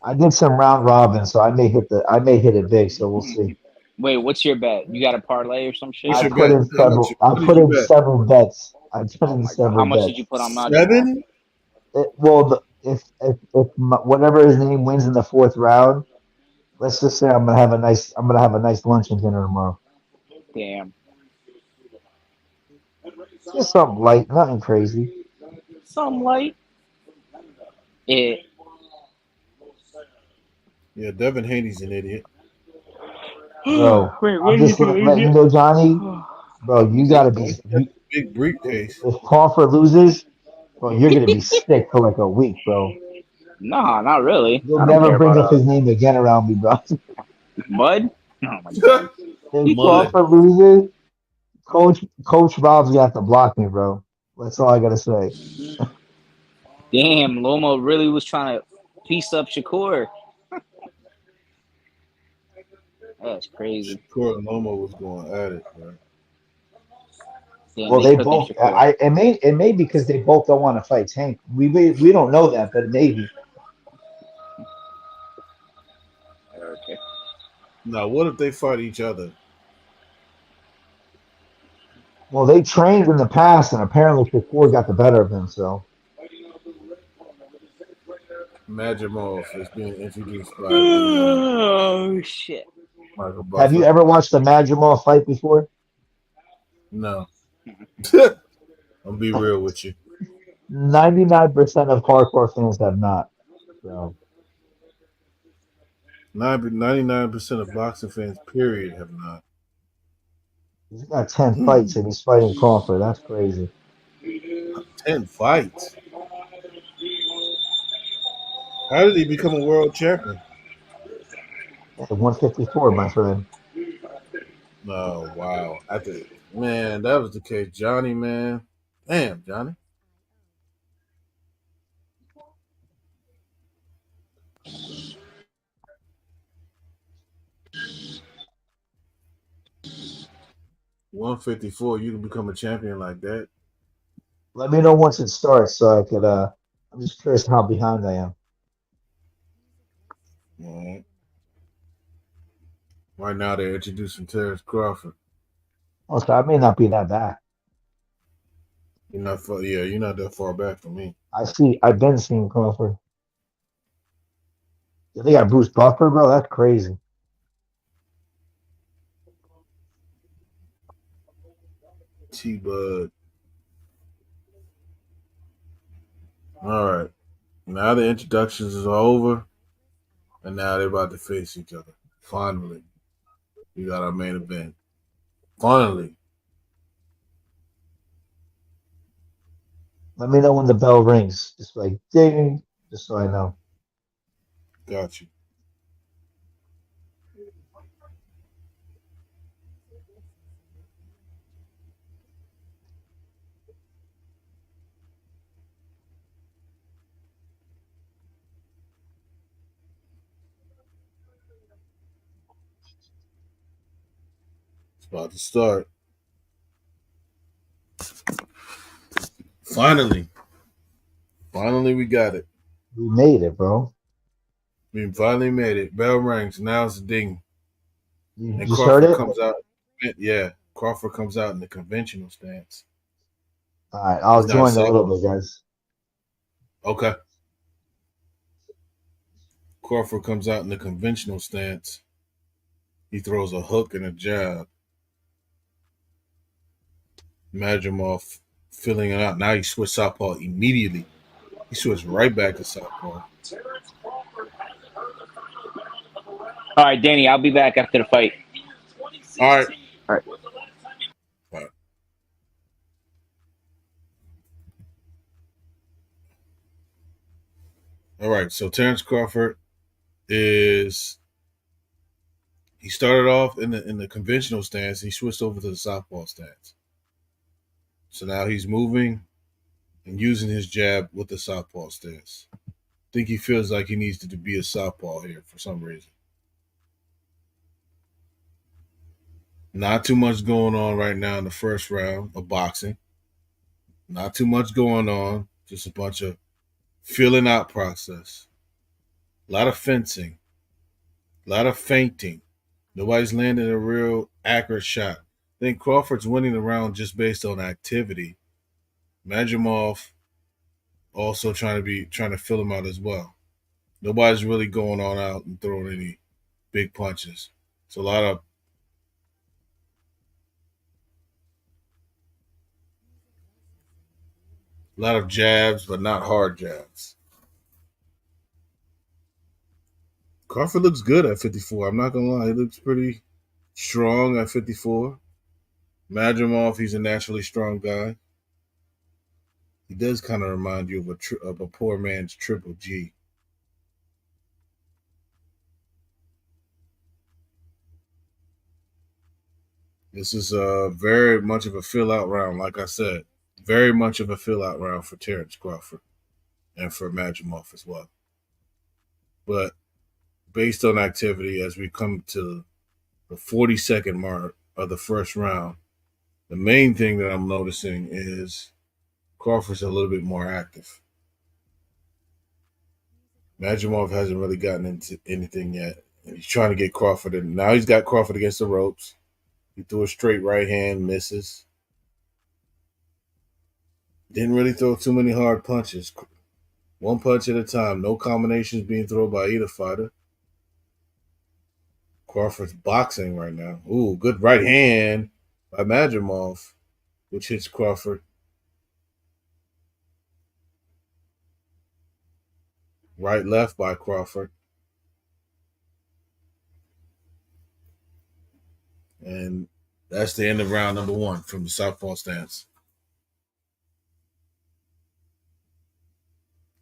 I did some round robin, so I may hit it big. So we'll see. Wait, what's your bet? You got a parlay or some shit? What's I your put bet? in How much? several. I What did put you in bet? several bets. I put Oh in my god. How several much did bets. you put on Madrimov? 7? If whatever his name wins in the fourth round, let's just say I'm gonna have a nice lunch and dinner tomorrow. Damn. Just something light, nothing crazy. Some light. It. Yeah, Devin Haney's an idiot. Bro, Wait, what I'm did he just do? letting you know, Johnny. Bro, you Easy. gotta Don't be. forget the big briefcase. If Crawford loses, bro, you're gonna be sick for like a week, bro. Nah, not really. You'll I don't never care bring about up his name again around me, bro. Mud. Oh my god. If Mud. Crawford loses, Coach Rob's gonna have to block me, bro. That's all I gotta say. Damn, Lomo really was trying to piece up Shakur. That's crazy. Shakur and Lomo was going at it, man. Damn, Well, they they cooking both. Shakur. It may because they both don't want to fight Tank. We don't know that, but maybe. Okay. Now, what if they fight each other? Well, they trained in the past, and apparently Shakur got the better of him. So Madrimov is being introduced by the Oh shit. Michael have you Buffer. ever watched the Madrimov fight before? No. I'll be real with you. 99% of hardcore fans have not. So 99% of boxing fans, period, have not. he's got 10 fights, and he's fighting Crawford. That's crazy. 10 fights. How did he become a world champion? At 154, my friend. Oh, wow. Man, that was the case. Johnny, man. Damn, Johnny. $154, you can become a champion like that. Let me know once it starts, so I could. I'm just curious how behind I am. All right. Right now, they're introducing Terrence Crawford. Oh, so I may not be that bad. You're not that far back from me. I've been seeing Crawford. They got Bruce Buffer, bro. That's crazy. T-Bud. All right. Now the introductions is over, and now they're about to face each other. Finally, we got our main event. Finally. Let me know when the bell rings. Just like ding, just so I know. Got you. It's about to start. Finally. Finally, we got it. We made it, bro. We finally made it. Bell rings. Now it's a ding. You And just heard Crawford it? comes out. Yeah, Crawford comes out in the conventional stance. All right, I'll He's not join a safe. little bit, guys. Okay. Crawford comes out in the conventional stance. He throws a hook and a jab. Madrimov filling it out. Now he switched southpaw immediately. He switched right back to southpaw. All right, Danny, I'll be back after the fight. All right. All right. All right. All right. So Terrence Crawford he started off in the conventional stance. He switched over to the southpaw stance. So now he's moving and using his jab with the southpaw stance. think he feels like he needs to be a southpaw here for some reason. Not too much going on right now in the first round of boxing. Not too much going on. Just a bunch of feeling out process. A lot of fencing. A lot of feinting. Nobody's landing a real accurate shot. I think Crawford's winning the round just based on activity. Madrimov also trying to fill him out as well. Nobody's really going on out and throwing any big punches. It's a lot of jabs, but not hard jabs. Crawford looks good at 54. I'm not gonna lie, he looks pretty strong at 54. Madrimov, he's a naturally strong guy. He does kind of remind you of a poor man's Triple G. This is very much of a fill-out round, like I said. Very much of a fill-out round for Terrence Crawford and for Madrimov as well. But based on activity, as we come to the 40-second mark of the first round, the main thing that I'm noticing is Crawford's a little bit more active. Madrimov hasn't really gotten into anything yet. And he's trying to get Crawford in. Now he's got Crawford against the ropes. He threw a straight right hand, misses. Didn't really throw too many hard punches. One punch at a time. No combinations being thrown by either fighter. Crawford's boxing right now. Ooh, good right hand by Madrimov, which hits Crawford. Right left by Crawford. And that's the end of round number 1 from the southpaw stance.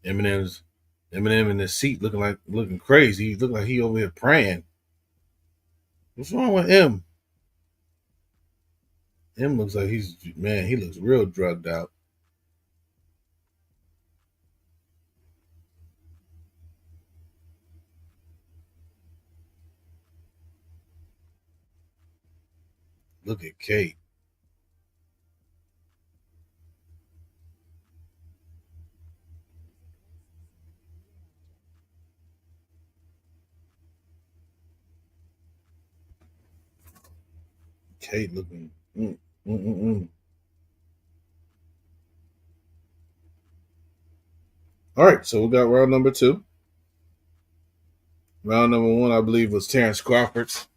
Eminem in his seat looking crazy. He looked like he over here praying. What's wrong with him? Him looks like he looks real drugged out. Look at Kate. Kate looking. All right, so we got round number 2. Round number 1, I believe, was Terrence Crawford's.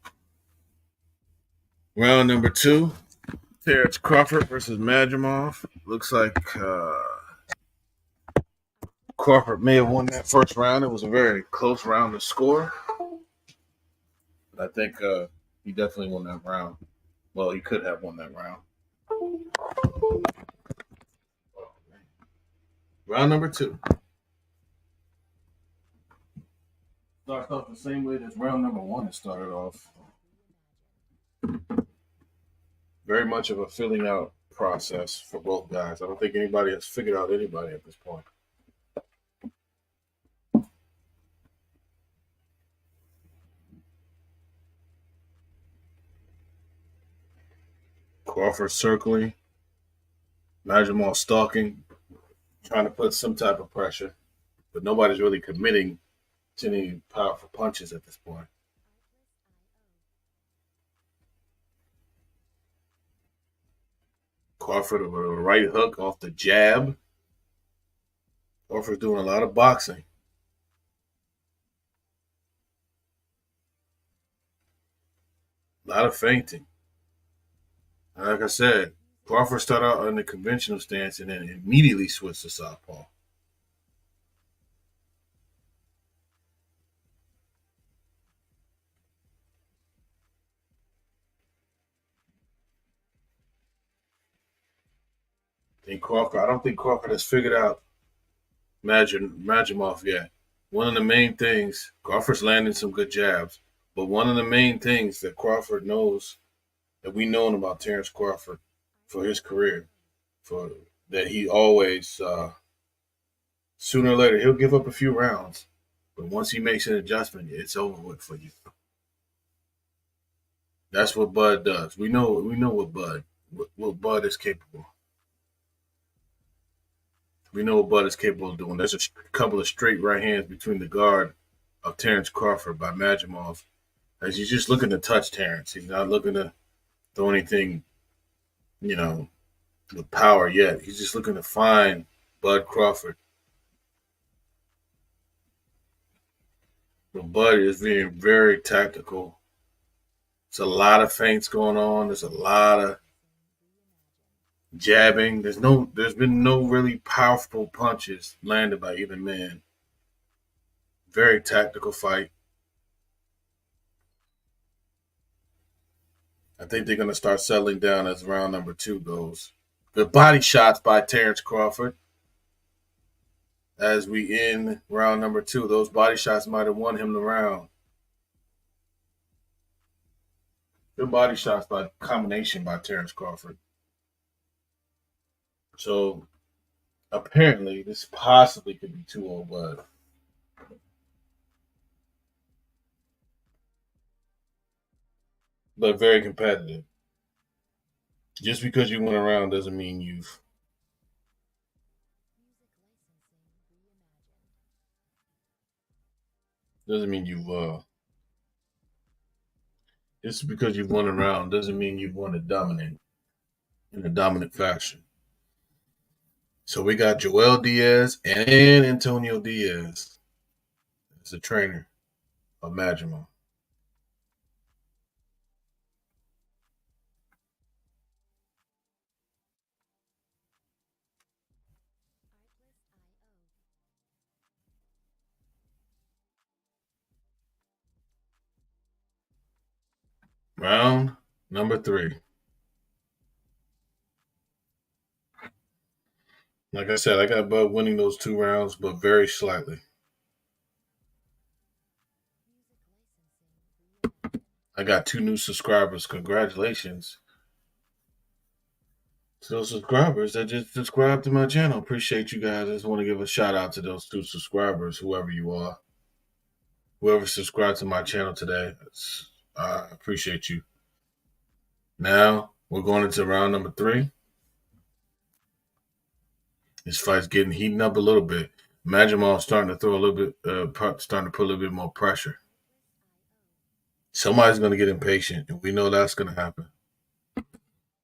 Round number 2, Terrence Crawford versus Madrimov. Looks like Crawford may have won that first round. It was a very close round to score. But I think he definitely won that round. Well, he could have won that round. Round number 2. Starts off the same way that round number 1 started off. Very much of a filling out process for both guys. I don't think anybody has figured out anybody at this point. Crawford circling. Madrimov stalking. Trying to put some type of pressure. But nobody's really committing to any powerful punches at this point. Crawford with a right hook off the jab. Crawford's doing a lot of boxing. A lot of feinting. And like I said, Crawford started out on the conventional stance and then immediately switched to southpaw. I don't think Crawford has figured out Madrimov yet. One of the main things, Crawford's landing some good jabs, but one of the main things that Crawford knows, that we known about Terrence Crawford for his career, that he always Sooner or later, he'll give up a few rounds, but once he makes an adjustment, it's over with for you. That's what Bud does. We know what Bud is capable. We know what Bud is capable of doing. There's a couple of straight right hands between the guard of Terrence Crawford by Madrimov. As he's just looking to touch Terrence. He's not looking to throw anything, with power yet. He's just looking to find Bud Crawford. But Bud is being very tactical. There's a lot of feints going on. There's a lot of jabbing. There's been no really powerful punches landed by either man. Very tactical fight. I think they're going to start settling down as round number 2 goes. Good body shots by Terrence Crawford. As we end round number 2, those body shots might have won him the round. Good body shots by combination by Terrence Crawford. So apparently this possibly could be 2-0 Bud. But very competitive. Just because you went around doesn't mean you've just because you've won around doesn't mean you've won it dominant in a dominant fashion. So we got Joel Diaz and Antonio Diaz as the trainer of Madrimov. Round number 3. Like I said, I got Bud winning those 2 rounds, but very slightly. I got 2 new subscribers. Congratulations to those subscribers that just subscribed to my channel. Appreciate you guys. I just want to give a shout out to those 2 subscribers, whoever you are. Whoever subscribed to my channel today, I appreciate you. Now we're going into round number 3. This fight's getting heating up a little bit. Madrimov starting to throw a little bit, starting to put a little bit more pressure. Somebody's going to get impatient, and we know that's going to happen.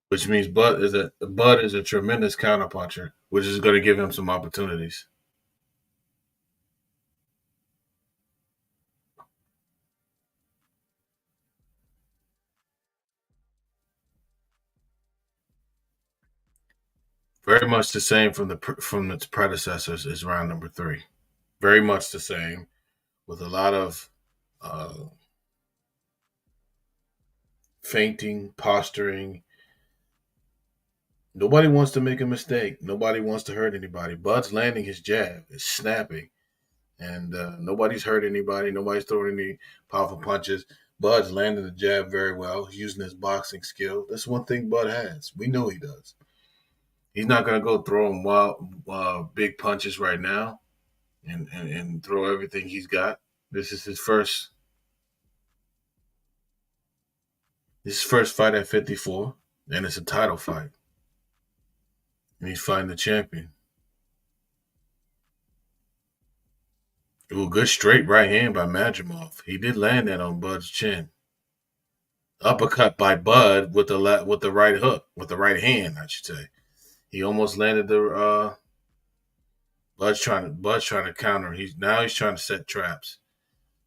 Which means Bud is a tremendous counterpuncher, which is going to give him some opportunities. Very much the same from its predecessors is round number 3. Very much the same, with a lot of feinting, posturing. Nobody wants to make a mistake. Nobody wants to hurt anybody. Bud's landing his jab. It's snapping. And nobody's hurt anybody. Nobody's throwing any powerful punches. Bud's landing the jab very well. He's using his boxing skill. That's one thing Bud has. We know he does. He's not going to go throwing wild, big punches right now and throw everything he's got. This is his first fight at 54, and it's a title fight. And he's fighting the champion. Ooh, good straight right hand by Madrimov. He did land that on Bud's chin. Uppercut by Bud with the right hook, with the right hand, I should say. He almost landed the Bud's trying to counter. He's trying to set traps.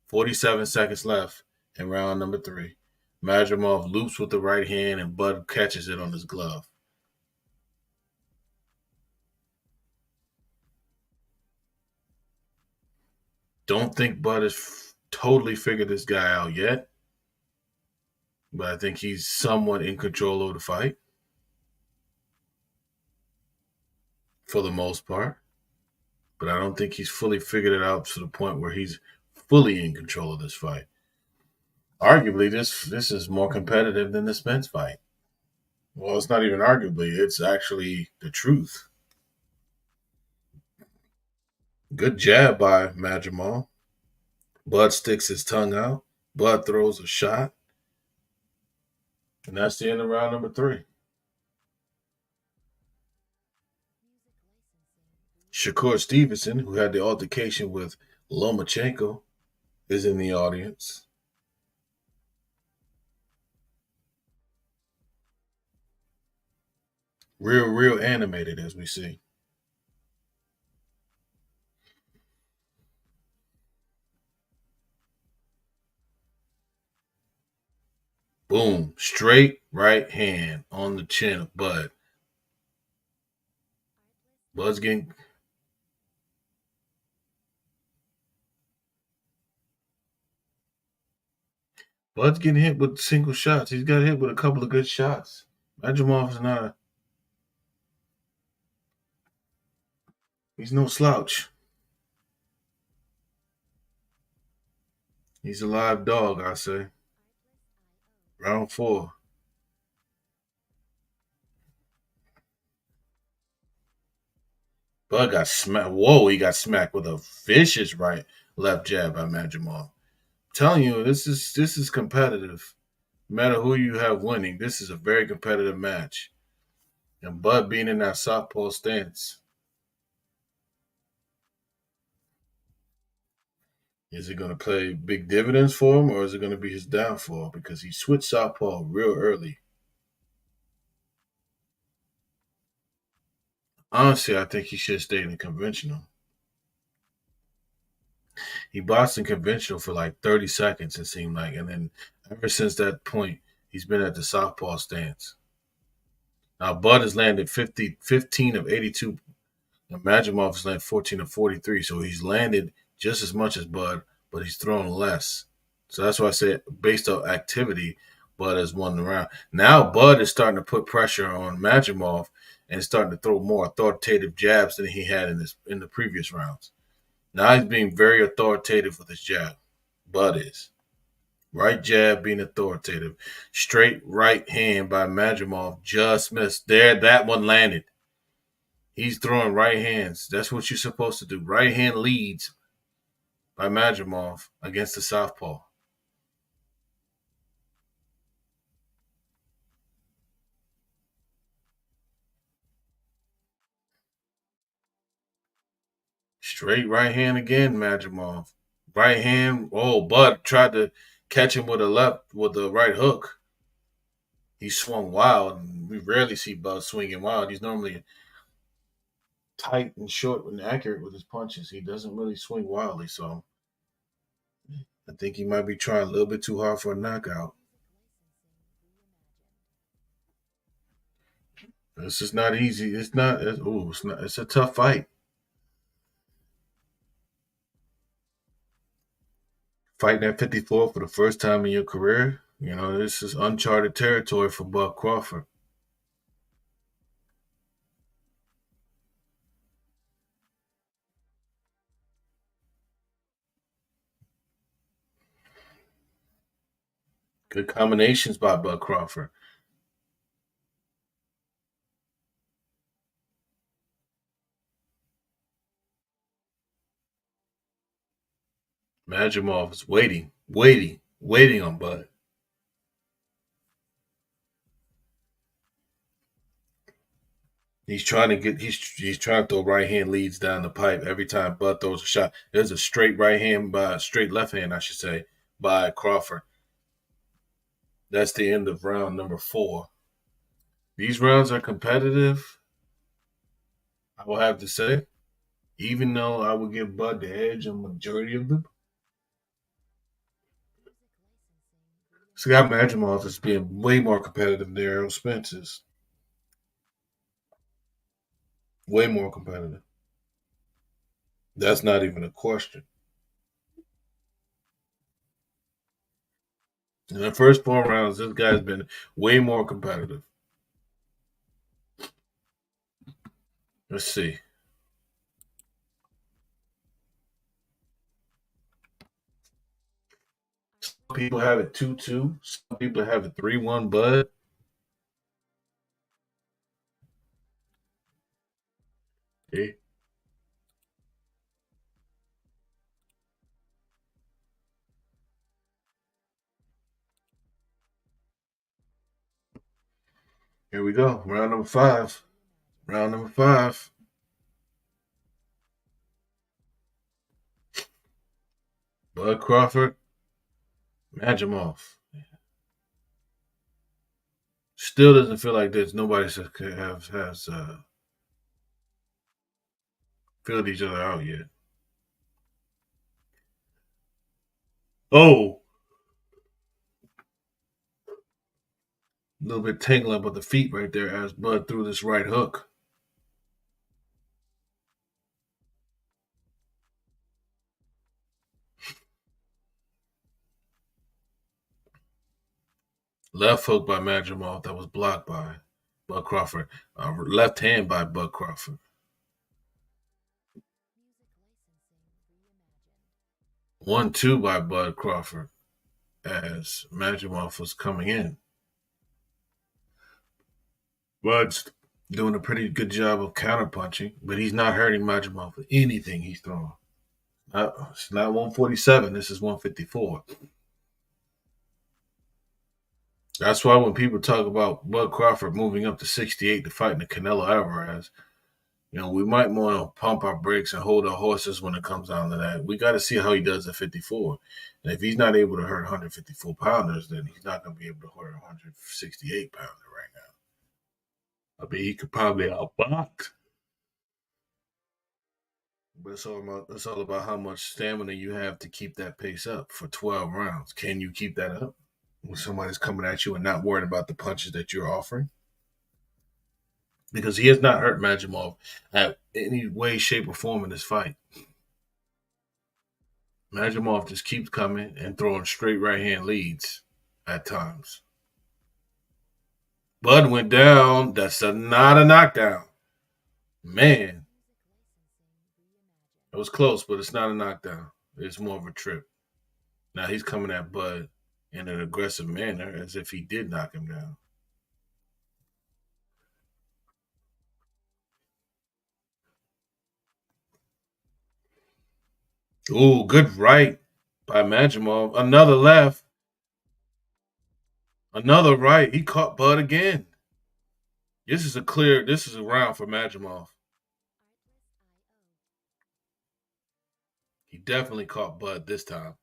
47 seconds left in round number 3. Madrimov loops with the right hand and Bud catches it on his glove. Don't think Bud has totally figured this guy out yet, but I think he's somewhat in control of the fight for the most part. But I don't think he's fully figured it out to the point where he's fully in control of this fight. Arguably, this is more competitive than the Spence fight. Well, it's not even arguably. It's actually the truth. Good jab by Madrimov. Bud sticks his tongue out. Bud throws a shot. And that's the end of round number 3. Shakur Stevenson, who had the altercation with Lomachenko, is in the audience. Real animated, as we see. Boom. Straight right hand on the chin of Bud. Bud's getting... Bud's getting hit with single shots. He's got hit with a couple of good shots. Madrimov's not... He's no slouch. He's a live dog, I say. Round 4. Bud got smacked. Whoa, he got smacked with a vicious left jab by Madrimov. I'm telling you, this is competitive. No matter who you have winning, this is a very competitive match. And Bud being in that southpaw stance. Is it going to play big dividends for him, or is it going to be his downfall? Because he switched southpaw real early. Honestly, I think he should have stayed in conventional. He boxed in conventional for like 30 seconds, it seemed like. And then ever since that point, he's been at the southpaw stance. Now, Bud has landed 15 of 82. Now, Madrimov has landed 14 of 43. So he's landed just as much as Bud, but he's thrown less. So that's why I say, based on activity, Bud has won the round. Now, Bud is starting to put pressure on Madrimov and starting to throw more authoritative jabs than he had in the previous rounds. Now he's being very authoritative with his jab. Bud is. Right jab being authoritative. Straight right hand by Madrimov just missed. There, that one landed. He's throwing right hands. That's what you're supposed to do. Right hand leads by Madrimov against the southpaw. Straight right hand again, Madrimov. Right hand. Oh, Bud tried to catch him with the right hook. He swung wild, and we rarely see Bud swinging wild. He's normally tight and short and accurate with his punches. He doesn't really swing wildly, so I think he might be trying a little bit too hard for a knockout. This is not easy. It's not. It's a tough fight. Fighting at 54 for the first time in your career, this is uncharted territory for Bud Crawford. Good combinations by Bud Crawford. Madrimov is waiting on Bud. He's trying to throw right hand leads down the pipe every time Bud throws a shot. There's a straight left hand, I should say, by Crawford. That's the end of round number 4. These rounds are competitive, I will have to say, even though I will give Bud the edge on the majority of them. Scott Madrimov is being way more competitive than Errol Spence is. Way more competitive. That's not even a question. In the first 4 rounds, this guy's been way more competitive. Let's see. Some people have it 2-2. Some people have it 3-1 Bud. Okay. we go. Round number 5. Round number 5. Bud Crawford, Madrimov. Still doesn't feel like there's nobody that has filled each other out yet. Oh, a little bit tangling up with the feet right there as Bud threw this right hook. Left hook by Madrimov that was blocked by Bud Crawford. Left hand by Bud Crawford. 1-2 by Bud Crawford as Madrimov was coming in. Bud's doing a pretty good job of counterpunching, but he's not hurting Madrimov with anything he's throwing. It's not 147. This is 154. That's why when people talk about Bud Crawford moving up to 68 to fight the Canelo Alvarez, we might want to pump our brakes and hold our horses when it comes down to that. We got to see how he does at 54. And if he's not able to hurt 154 pounders, then he's not going to be able to hurt 168 pounder right now. I mean, he could probably outbox. But it's all about how much stamina you have to keep that pace up for 12 rounds. Can you keep that up when somebody's coming at you and not worried about the punches that you're offering? Because he has not hurt Madrimov at any way, shape, or form in this fight. Madrimov just keeps coming and throwing straight right-hand leads at times. Bud went down. That's not a knockdown. Man. It was close, but it's not a knockdown. It's more of a trip. Now he's coming at Bud in an aggressive manner as if he did knock him down. Ooh, good right by Madrimov. Another left. Another right. He caught Bud again. This is a round for Madrimov. He definitely caught Bud this time.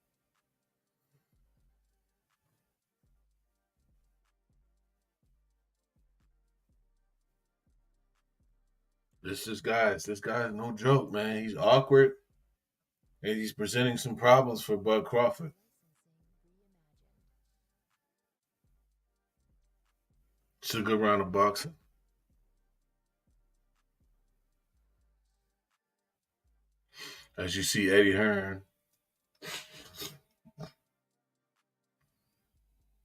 This guy's no joke, man. He's awkward. And he's presenting some problems for Bud Crawford. It's a good round of boxing. As you see Eddie Hearn.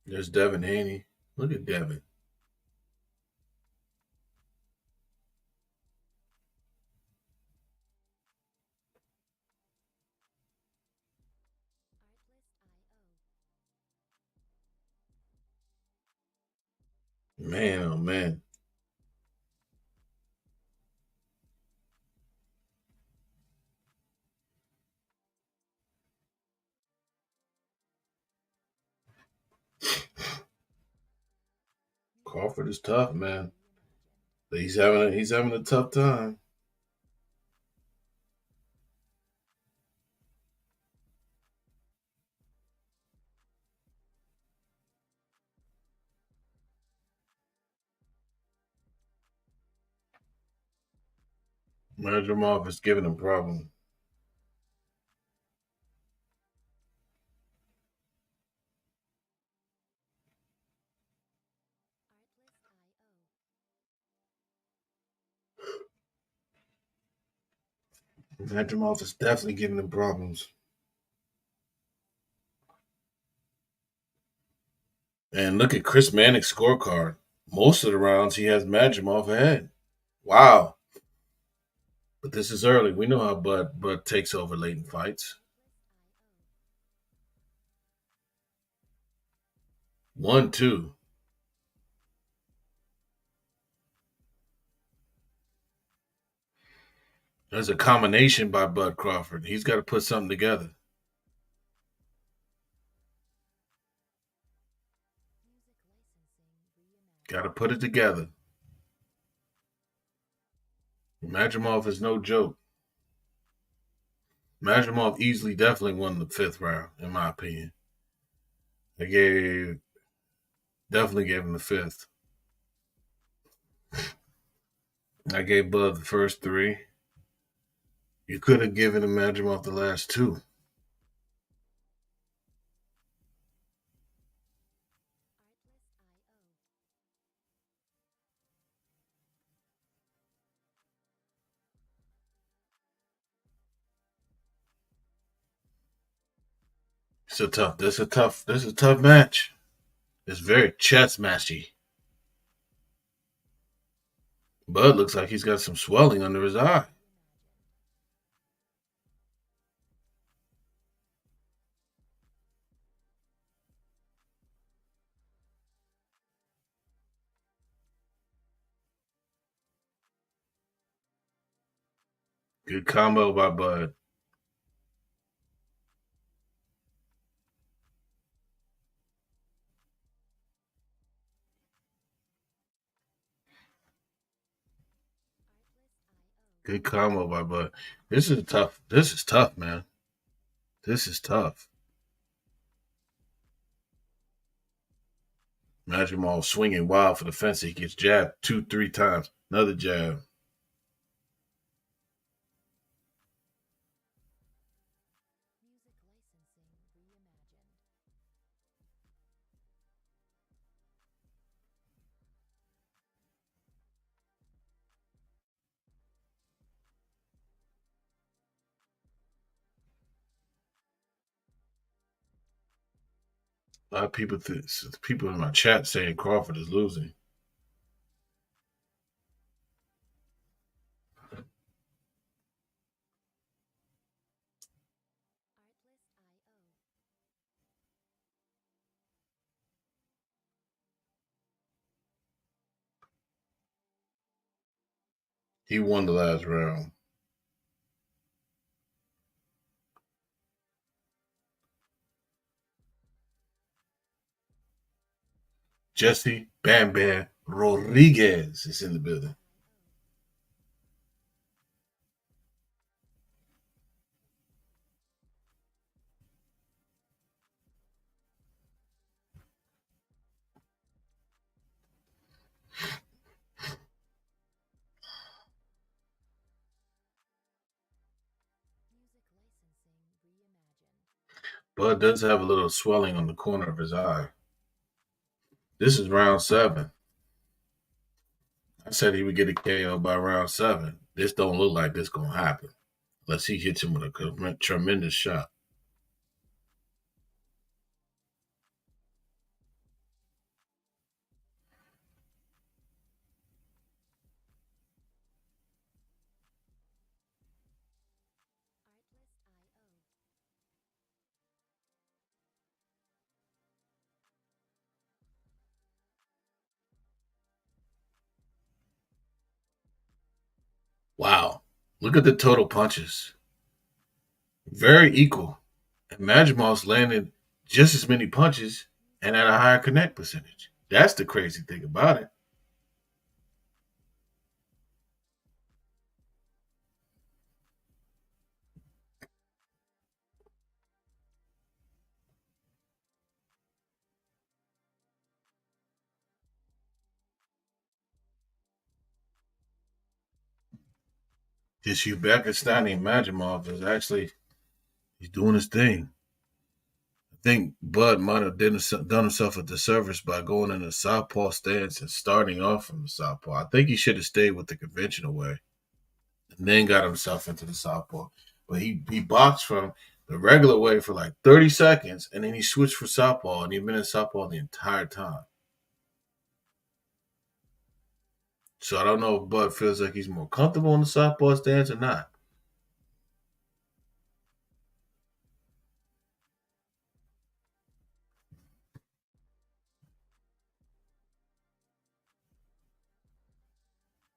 There's Devin Haney. Look at Devin. Man, oh man. Crawford is tough, man. But he's having a tough time. Madrimov is giving him problems. Madrimov is definitely giving him problems. And look at Chris Manning's scorecard. Most of the rounds he has Madrimov ahead. Wow. But this is early. We know how Bud takes over late in fights. 1-2. There's a combination by Bud Crawford. He's got to put something together. Got to put it together. Madrimov is no joke. Madrimov easily definitely won the 5th round, in my opinion. Definitely gave him the 5th. I gave Bud the first 3. You could have given him Madrimov the last 2. This is a tough match. It's very chess matchy. Bud looks like he's got some swelling under his eye. Good combo by Bud. Good combo by Bud. This is tough, man. This is tough. Imagine him all swinging wild for the fence. He gets jabbed 2-3 times. Another jab. A lot of people in my chat saying Crawford is losing. He won the last round. Jesse Bam Bam Rodriguez is in the building. Bud does have a little swelling on the corner of his eye. This is round 7. I said he would get a KO by round 7. This don't look like this going to happen unless he hits him with a tremendous shot. Wow. Look at the total punches. Very equal. And Madrimov's landed just as many punches and at a higher connect percentage. That's the crazy thing about it. This Uzbekistani Madrimov is actually he's doing his thing. I think Bud might have done himself a disservice by going in a southpaw stance and starting off from the southpaw. I think he should have stayed with the conventional way and then got himself into the southpaw. But he boxed from the regular way for like 30 seconds, and then he switched for southpaw, and he'd been in southpaw the entire time. So I don't know if Bud feels like he's more comfortable in the southpaw stance or not.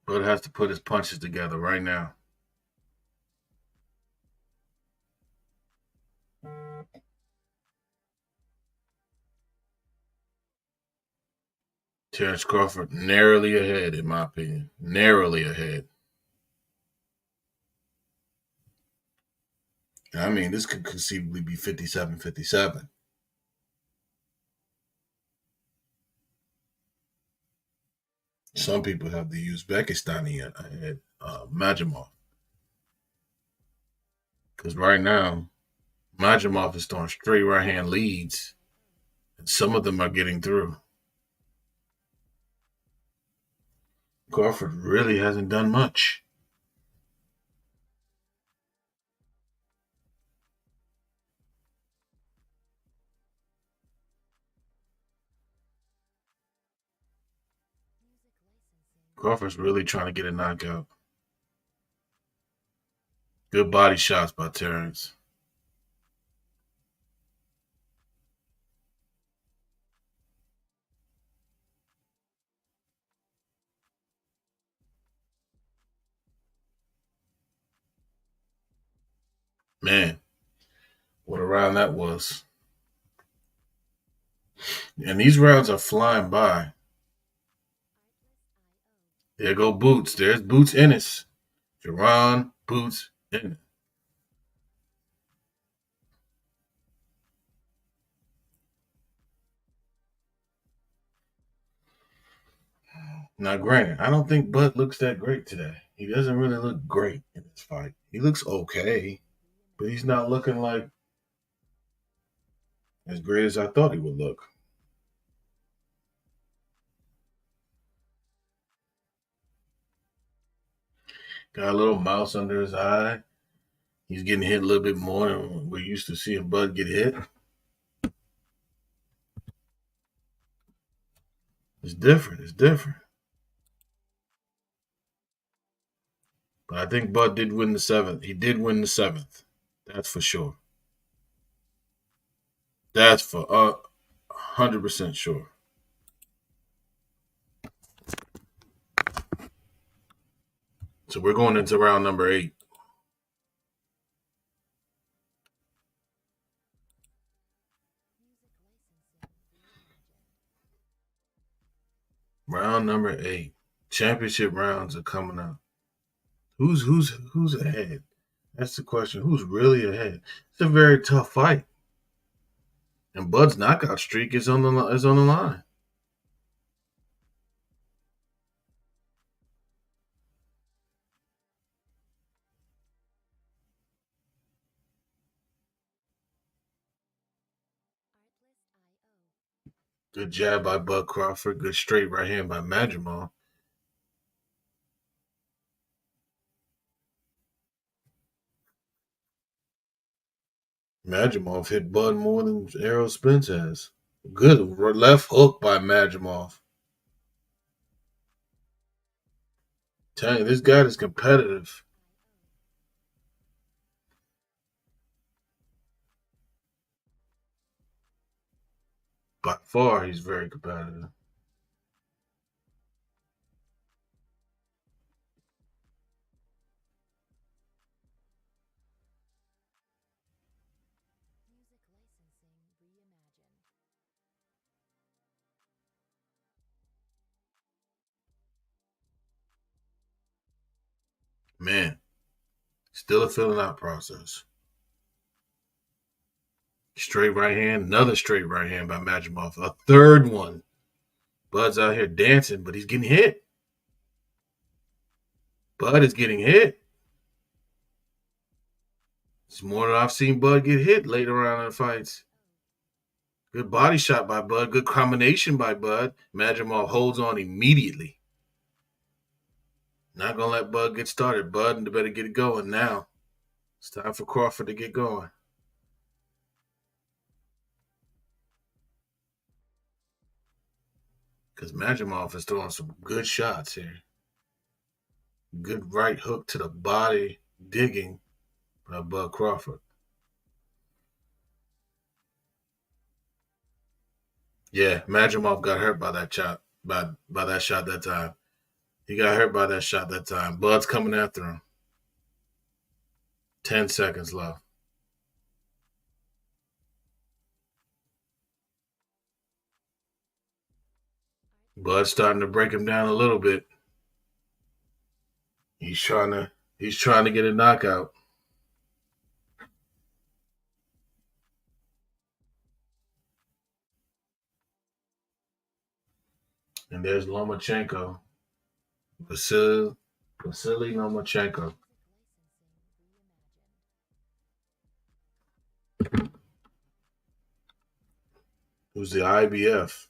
Bud has to put his punches together right now. Terrence Crawford narrowly ahead, in my opinion. Narrowly ahead. I mean, this could conceivably be 57-57. Some people have the Uzbekistani at Madrimov. Because right now, Madrimov is throwing straight right-hand leads, and some of them are getting through. Crawford really hasn't done much. Crawford's really trying to get a knockout. Good body shots by Terrence. Man, what a round that was. And these rounds are flying by. There go Boots. There's Boots Ennis. Jerron Boots Ennis. Now, granted, I don't think Bud looks that great today. He doesn't really look great in this fight. He looks okay, but he's not looking like as great as I thought he would look. Got a little mouse under his eye. He's getting hit a little bit more than we're used to seeing Bud get hit. It's different. It's different. But I think Bud did win the seventh. He did win the seventh. That's for sure. That's for 100% sure. So we're going into round number 8. Round number 8. Championship rounds are coming up. Who's ahead? That's the question. Who's really ahead? It's a very tough fight. And Bud's knockout streak is on the line. Good jab by Bud Crawford. Good straight right hand by Madrimov. Madrimov hit Bud more than Errol Spence has. Good left hook by Madrimov. Tell you, this guy is competitive. By far, he's very competitive. Man, still a filling out process. Straight right hand, another straight right hand by Madrimov. A third one. Bud's out here dancing, but he's getting hit. Bud is getting hit. It's more than I've seen Bud get hit later on in the fights. Good body shot by Bud. Good combination by Bud. Madrimov holds on immediately. Not going to let Bud get started. Bud better get it going now. It's time for Crawford to get going. Because Madrimov is throwing some good shots here. Good right hook to the body, digging by Bud Crawford. Yeah, Madrimov got hurt by that shot, by that shot that time. He got hurt by that shot that time. Bud's coming after him. 10 seconds left. Bud's starting to break him down a little bit. He's trying to get a knockout. And there's Lomachenko. Vasily Lomachenko. Who's the IBF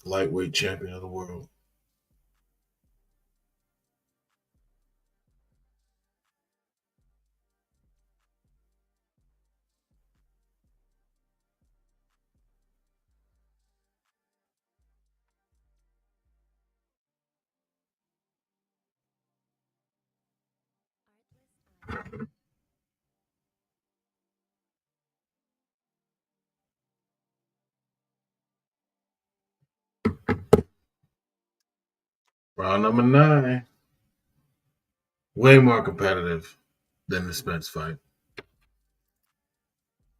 lightweight champion of the world. Round number 9. Way more competitive than the Spence fight.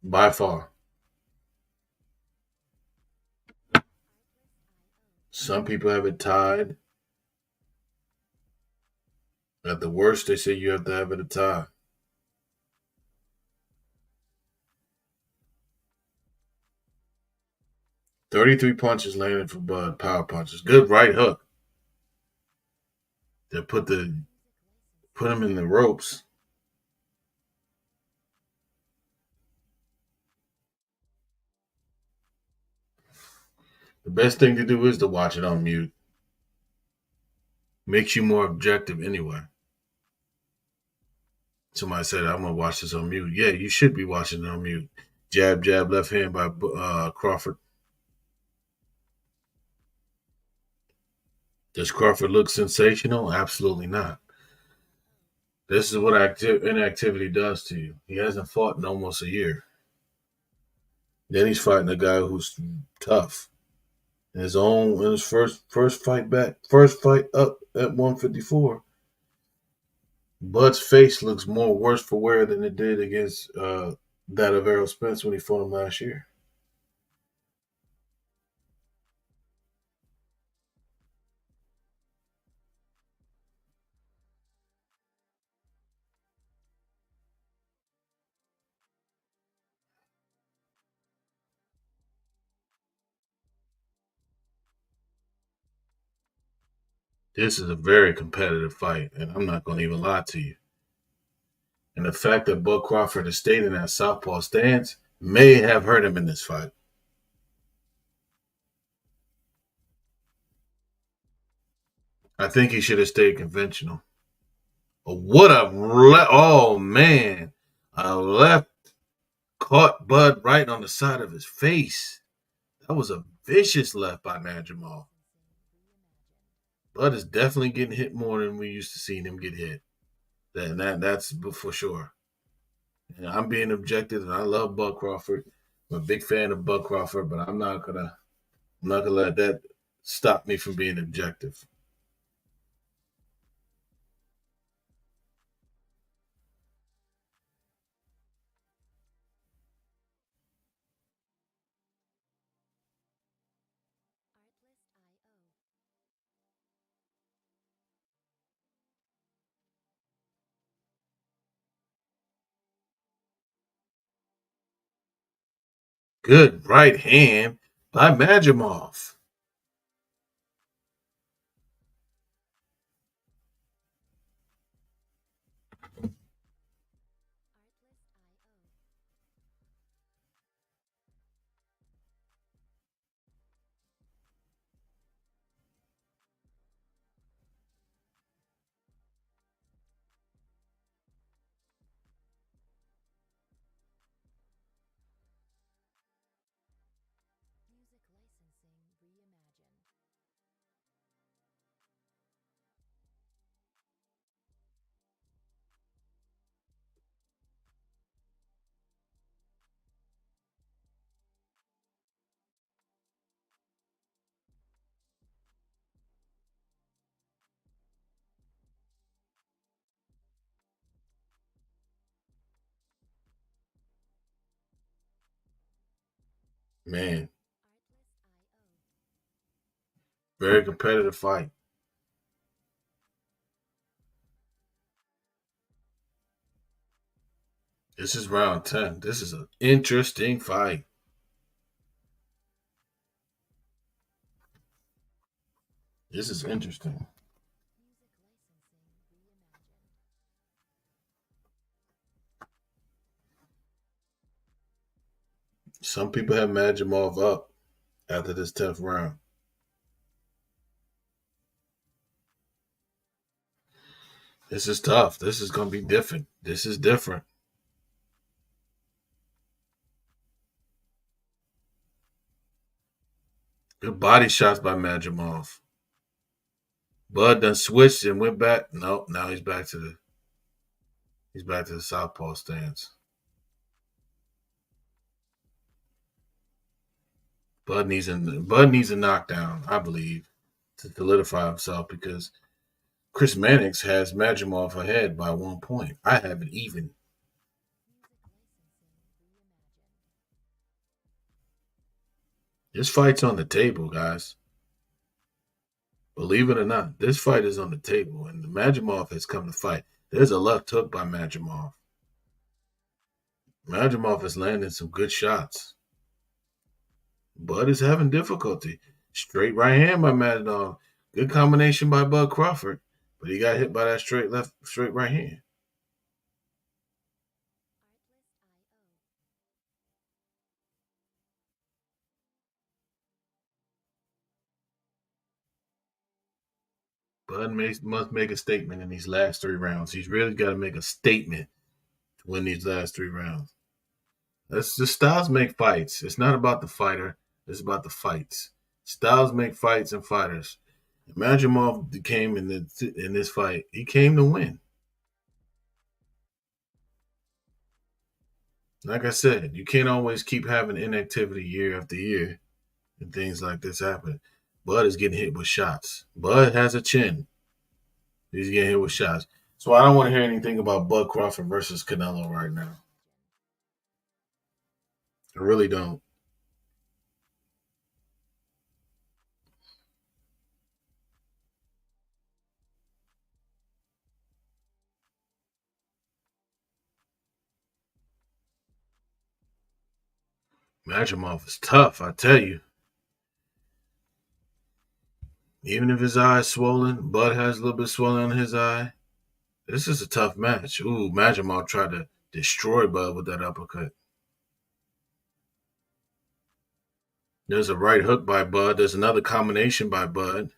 By far. Some people have it tied. At the worst, they say you have to have it a tie. "33 punches landed for Bud, power punches. Good right hook. That put him in the ropes. The best thing to do is to watch it on mute. Makes you more objective anyway. Somebody said, I'm going to watch this on mute. Yeah, you should be watching it on mute. Jab, jab, left hand by Crawford. Does Crawford look sensational? Absolutely not. This is what inactivity does to you. He hasn't fought in almost a year. Then he's fighting a guy who's tough. In his first fight up at 154. Bud's face looks more worse for wear than it did against that of Errol Spence when he fought him last year. This is a very competitive fight, and I'm not going to even lie to you. And the fact that Bud Crawford has stayed in that southpaw stance may have hurt him in this fight. I think he should have stayed conventional. What a oh man. A left caught Bud right on the side of his face. That was a vicious left by Madrimov. Bud is definitely getting hit more than we used to seeing him get hit. That's for sure. And I'm being objective, and I love Bud Crawford. I'm a big fan of Bud Crawford, but I'm not gonna let that stop me from being objective. Good right hand by Madrimov. Man. Very competitive fight. This is round 10. This is an interesting fight. This is interesting. Some people have Madrimov up after this 10th round. This is tough. This is going to be different. This is different. Good body shots by Madrimov. Bud done switched and went back. No, now he's back to the southpaw stance. Bud needs a knockdown, I believe, to solidify himself because Chris Mannix has Madrimov ahead by 1 point. I have it even. This fight's on the table, guys. Believe it or not, this fight is on the table, and Madrimov has come to fight. There's a left hook by Madrimov. Madrimov is landing some good shots. Bud is having difficulty. Straight right hand by Madrimov. Good combination by Bud Crawford, but he got hit by that straight right hand. Bud must make a statement in these last 3 rounds. He's really got to make a statement to win these last 3 rounds. That's the styles make fights. It's not about the fighter. It's about the fights. Styles make fights and fighters. Madrimov came in this fight. He came to win. Like I said, you can't always keep having inactivity year after year and things like this happen. Bud is getting hit with shots. Bud has a chin. He's getting hit with shots. So I don't want to hear anything about Bud Crawford versus Canelo right now. I really don't. Madrimov is tough, I tell you. Even if his eye is swollen, Bud has a little bit swelling on his eye. This is a tough match. Ooh, Madrimov tried to destroy Bud with that uppercut. There's a right hook by Bud. There's another combination by Bud.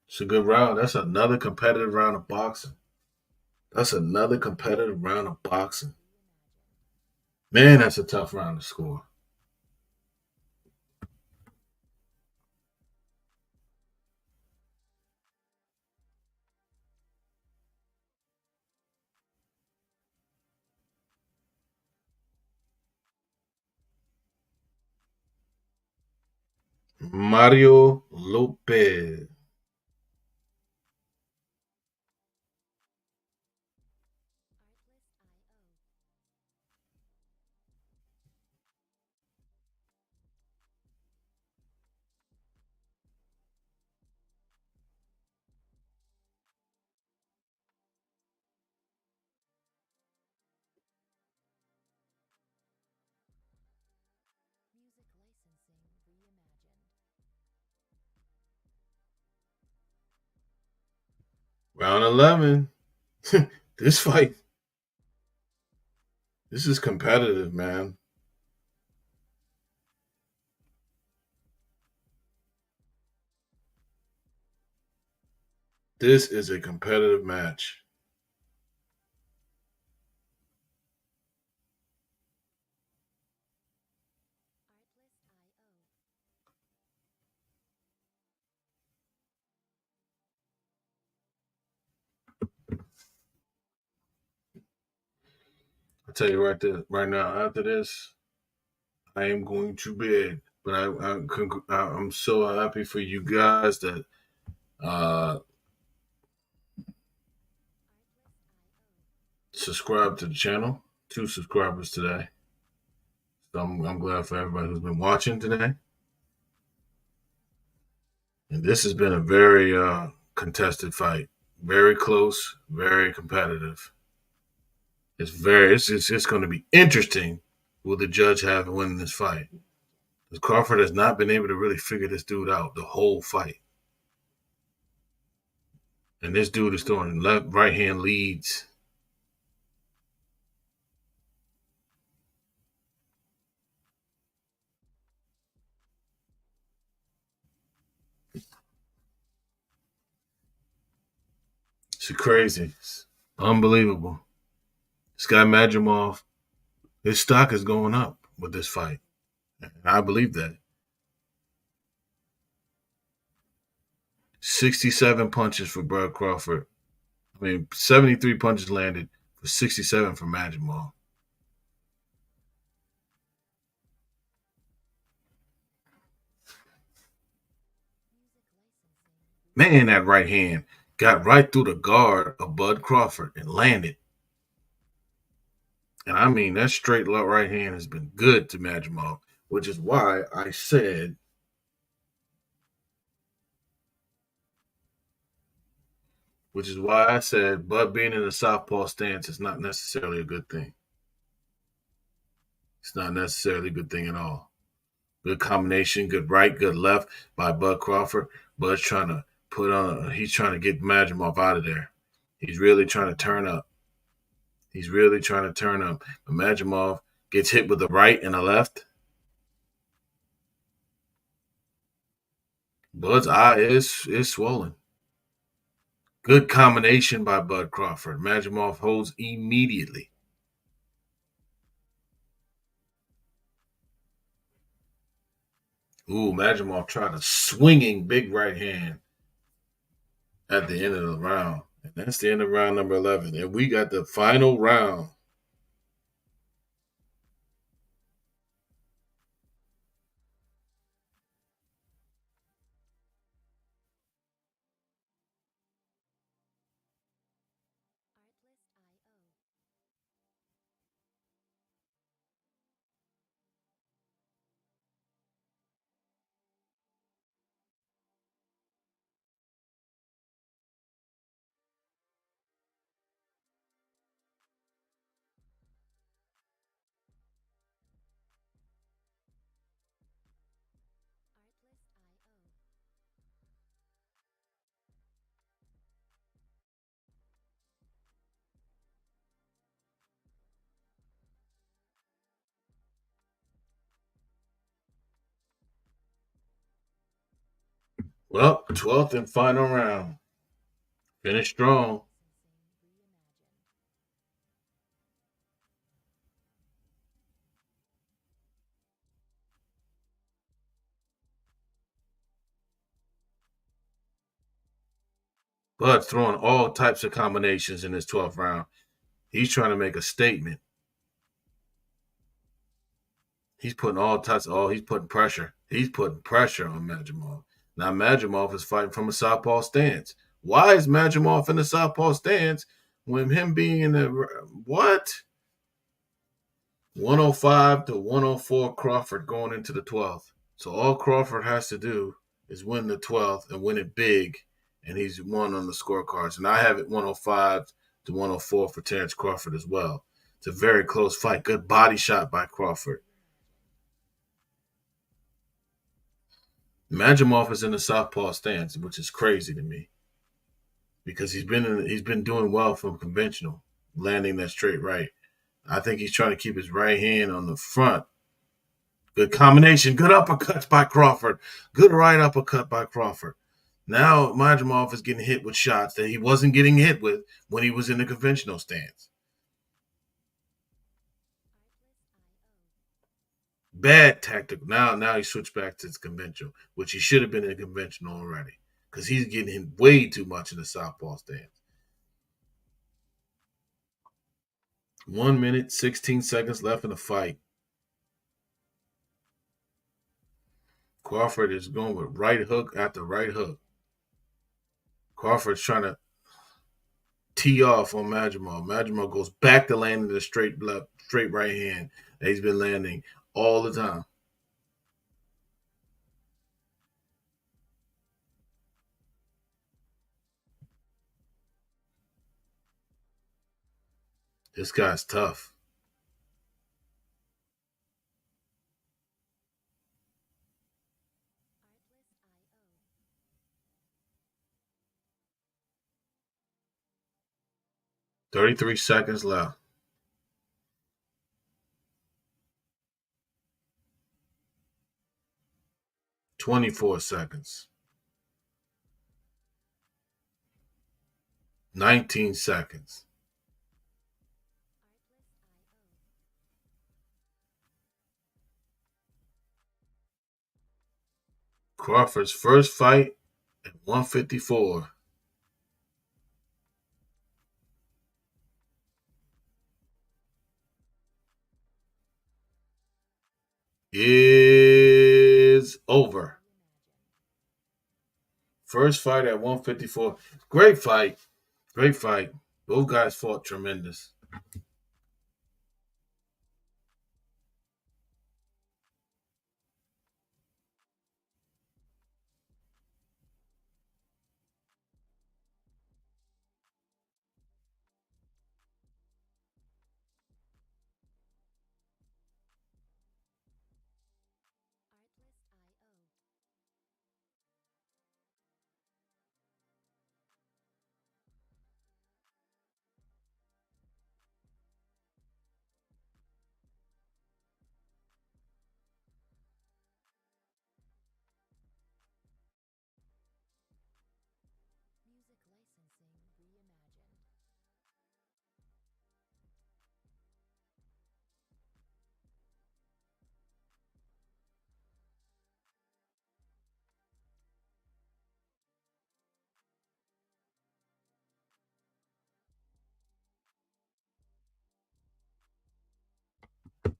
It's a good round. That's another competitive round of boxing. Man, that's a tough round to score. Mario Lopez. Round 11. This fight. This is competitive, man. This is a competitive match. I tell you right now, after this, I am going to bed. But I'm so happy for you guys that subscribe to the channel. 2 subscribers today. So I'm glad for everybody who's been watching today. And this has been a very contested fight. Very close, very competitive. It's going to be interesting will the judge have winning this fight? Because Crawford has not been able to really figure this dude out the whole fight. And this dude is throwing right hand leads. It's crazy. It's unbelievable. This guy Madrimov, his stock is going up with this fight. And I believe that. 67 punches for Bud Crawford. 73 punches landed for 67 for Madrimov. Man, that right hand got right through the guard of Bud Crawford and landed. And that straight right hand has been good to Madrimov, which is why I said Bud being in a southpaw stance is not necessarily a good thing. It's not necessarily a good thing at all. Good combination, good right, good left by Bud Crawford. Bud's trying to he's trying to get Madrimov out of there. He's really trying to turn up. But Madrimov gets hit with the right and the left. Bud's eye is swollen. Good combination by Bud Crawford. Madrimov holds immediately. Ooh, Madrimov tried a swinging big right hand at the end of the round. And that's the end of round number 11. And we got the final round. Well, 12th and final round. Finish strong. Bud's throwing all types of combinations in this 12th round. He's trying to make a statement. He's putting he's putting pressure. He's putting pressure on Madrimov. Now Madrimov is fighting from a southpaw stance. Why is Madrimov in the southpaw stance when him being in the what? 105 to 104 Crawford going into the 12th. So all Crawford has to do is win the 12th and win it big, and he's won on the scorecards. And I have it 105 to 104 for Terrence Crawford as well. It's a very close fight. Good body shot by Crawford. Madrimov is in the southpaw stance, which is crazy to me because he's been doing well from conventional, landing that straight right. I think he's trying to keep his right hand on the front. Good combination. Good uppercuts by Crawford. Good right uppercut by Crawford. Now Madrimov is getting hit with shots that he wasn't getting hit with when he was in the conventional stance. Bad tactic. Now he switched back to the conventional, which he should have been in the conventional already because he's getting hit way too much in the southpaw stance. 1 minute, 16 seconds left in the fight. Crawford is going with right hook after right hook. Crawford's trying to tee off on Madrimov. Madrimov goes back to landing the straight right hand that he's been landing all the time. This guy's tough. 33 seconds left. $24 seconds. 19 seconds. Crawford's first fight at 154. Is over. First fight at 154. Great fight. Great fight. Both guys fought tremendous.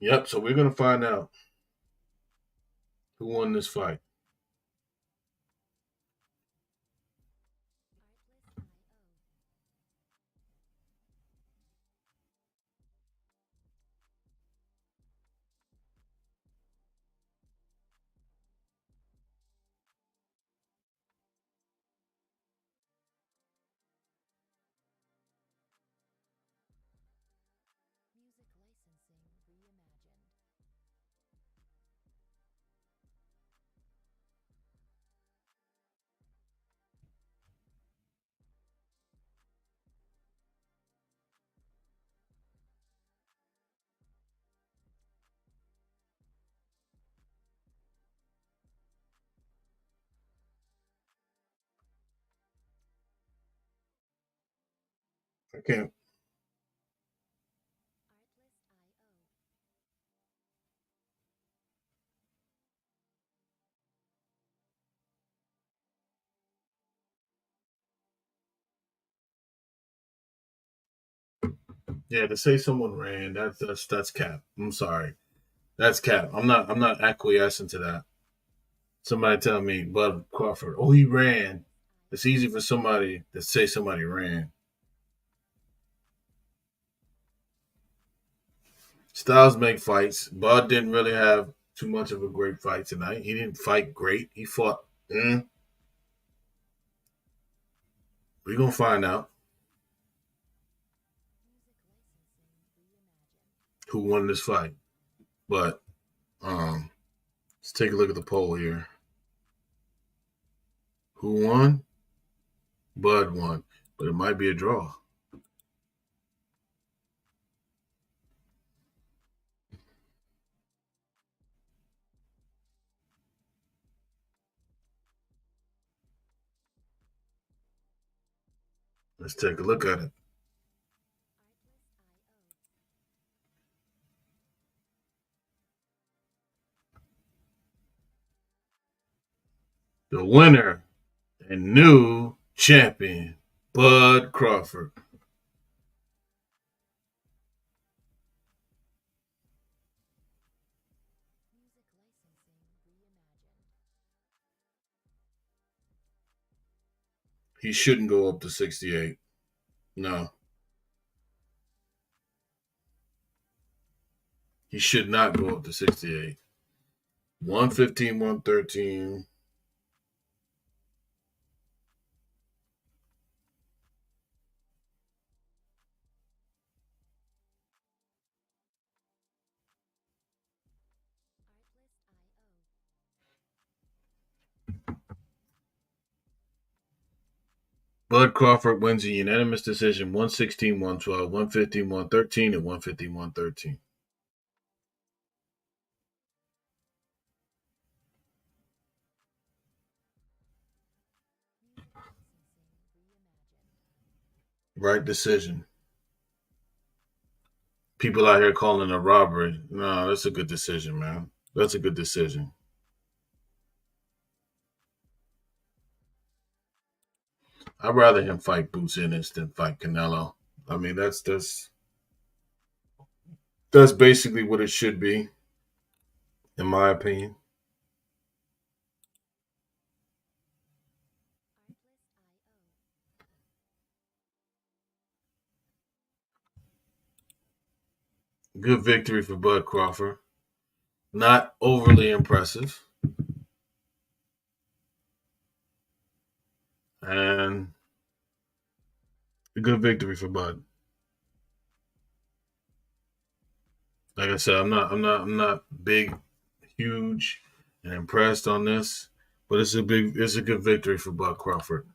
Yep, so we're going to find out who won this fight. I can't. Yeah, to say someone ran, that's cap. I'm sorry. That's cap. I'm not acquiescing to that. Somebody tell me Bud Crawford, oh, he ran. It's easy for somebody to say somebody ran. Styles make fights. Bud didn't really have too much of a great fight tonight. He didn't fight great. He fought. We're going to find out who won this fight. But let's take a look at the poll here. Who won? Bud won. But it might be a draw. Let's take a look at it. The winner and new champion, Bud Crawford. He shouldn't go up to 68. No. He should not go up to 68. 115, 113. Bud Crawford wins a unanimous decision 116, 112, 115, 113, and 115, 113. Right decision. People out here calling it a robbery. No, that's a good decision, man. That's a good decision. I'd rather him fight Boots Ennis than fight Canelo. I mean, that's basically what it should be, in my opinion. Good victory for Bud Crawford. Not overly impressive. And a good victory for Bud. Like I said, I'm not big, huge, and impressed on this, but it's a good victory for Bud Crawford.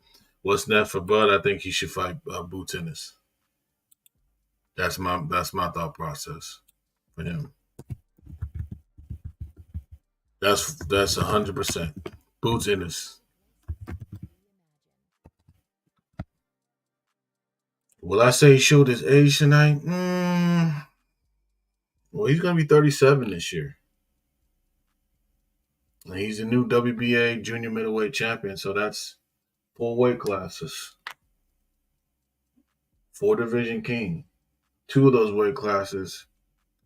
What's next for Bud? I think he should fight Boots Ennis. That's my thought process for him. That's 100%. Boots Ennis. Will I say he showed his age tonight? Well, he's going to be 37 this year. And he's a new WBA junior middleweight champion, so that's 4 weight classes. 4 division king. 2 of those weight classes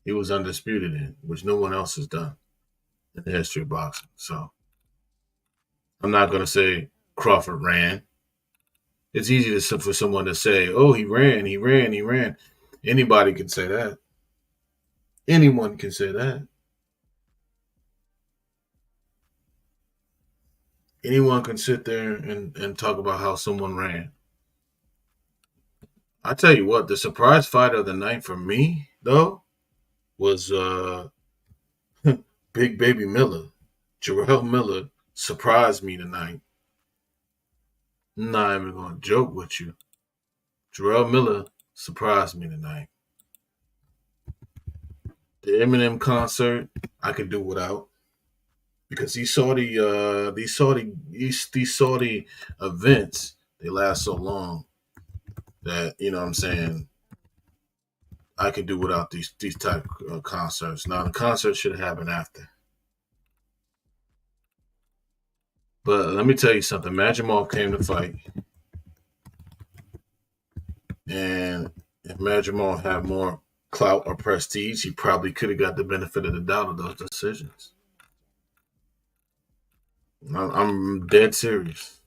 he was undisputed in, which no one else has done in the history of boxing. So I'm not going to say Crawford ran. It's easy for someone to say, oh, he ran. Anybody can say that. Anyone can say that. Anyone can sit there and talk about how someone ran. I tell you what, the surprise fight of the night for me, though, was Big Baby Miller. Jarrell Miller surprised me tonight. I'm not even going to joke with you. Jarrell Miller surprised me tonight. The Eminem concert, I could do without, because these Saudi events, they last so long that, you know what I'm saying, I could do without these type of concerts. Now, the concert should have happened after. But let me tell you something. Madrimov came to fight. And if Madrimov had more clout or prestige, he probably could have got the benefit of the doubt of those decisions. I'm dead serious.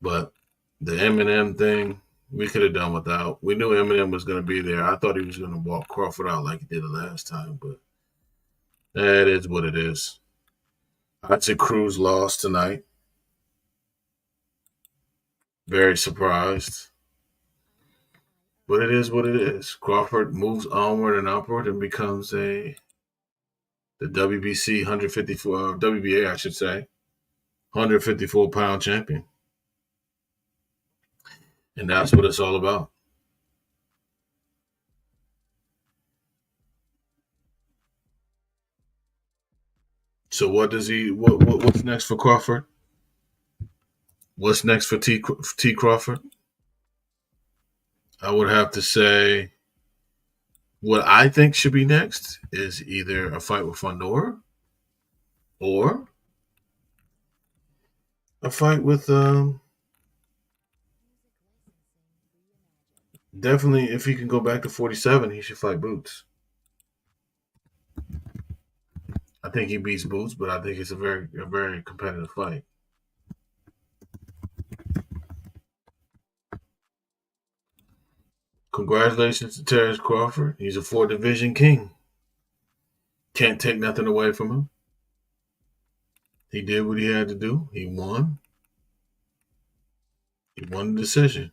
But the Eminem thing, we could have done without. We knew Eminem was going to be there. I thought he was going to walk Crawford out like he did the last time, but that is what it is. Issac Cruz lost tonight. Very surprised. But it is what it is. Crawford moves onward and upward and becomes the WBC 154, WBA, I should say, 154-pound champion. And that's what it's all about. So what's next for Crawford? What's next for T Crawford? I would have to say what I think should be next is either a fight with Fundora or a fight with definitely, if he can go back to 47, he should fight Boots. I think he beats Boots, but I think it's a very competitive fight. Congratulations to Terrence Crawford. He's a 4-division king. Can't take nothing away from him. He did what he had to do. He won. He won the decision.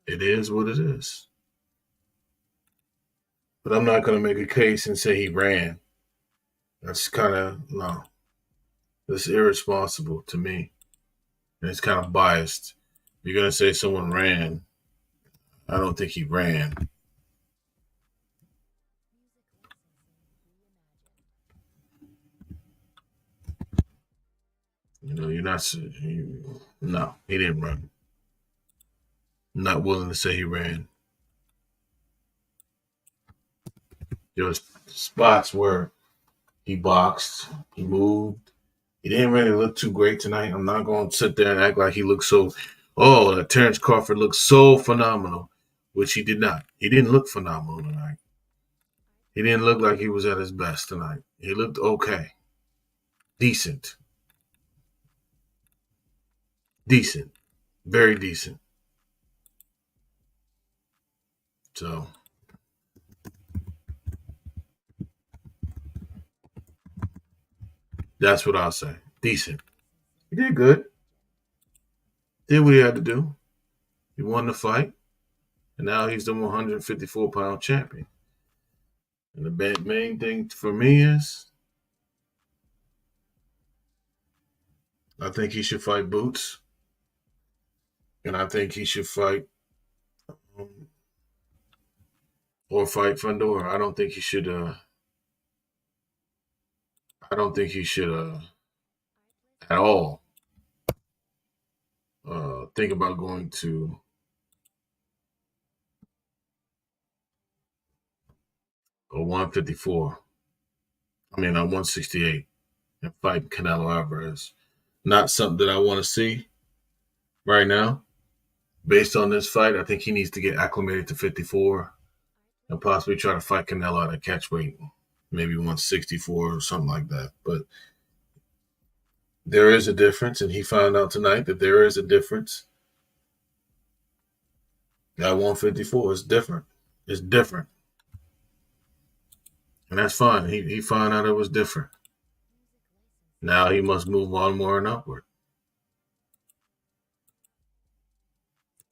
It is what it is. But I'm not going to make a case and say he ran. That's kind of, no. It's irresponsible to me. And it's kind of biased. You're going to say someone ran. I don't think he ran. You know, you're not. No, he didn't run. I'm not willing to say he ran. There was spots where he boxed, he moved. He didn't really look too great tonight. I'm not going to sit there and act like he looked so. Oh, Terrence Crawford looked so phenomenal, which he did not. He didn't look phenomenal tonight. He didn't look like he was at his best tonight. He looked okay, decent, very decent. So. That's what I'll say. Decent. He did good. Did what he had to do. He won the fight. And now he's the 154-pound champion. And the main thing for me is I think he should fight Boots. And I think he should fight or fight Fundora. I don't think he should at all think about going to a 154. I mean, a 168 and fight Canelo Alvarez. Not something that I want to see right now. Based on this fight, I think he needs to get acclimated to 54 and possibly try to fight Canelo at a catch weight, maybe 164 or something like that. But there is a difference, and he found out tonight that there is a difference. That 154 is different. It's different. And that's fine. He found out it was different. Now he must move onward and upward.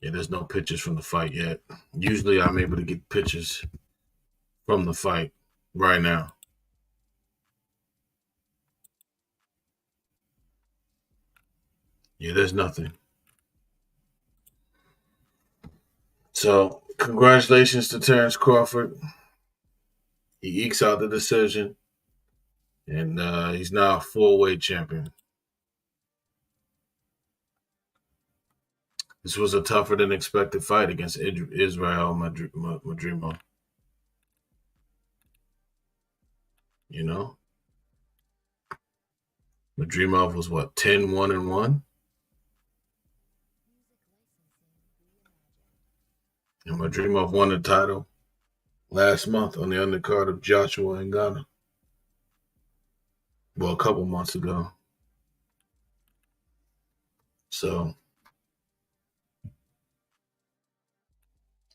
Yeah, there's no pictures from the fight yet. Usually I'm able to get pictures from the fight right now. Yeah, there's nothing. So, congratulations to Terrence Crawford. He ekes out the decision, and he's now a full-weight champion. This was a tougher than expected fight against Israel Madrimov. You know? Madrimov was, 10-1-1? And Madrimov won the title last month on the undercard of Joshua in Ghana. Well, a couple months ago. So,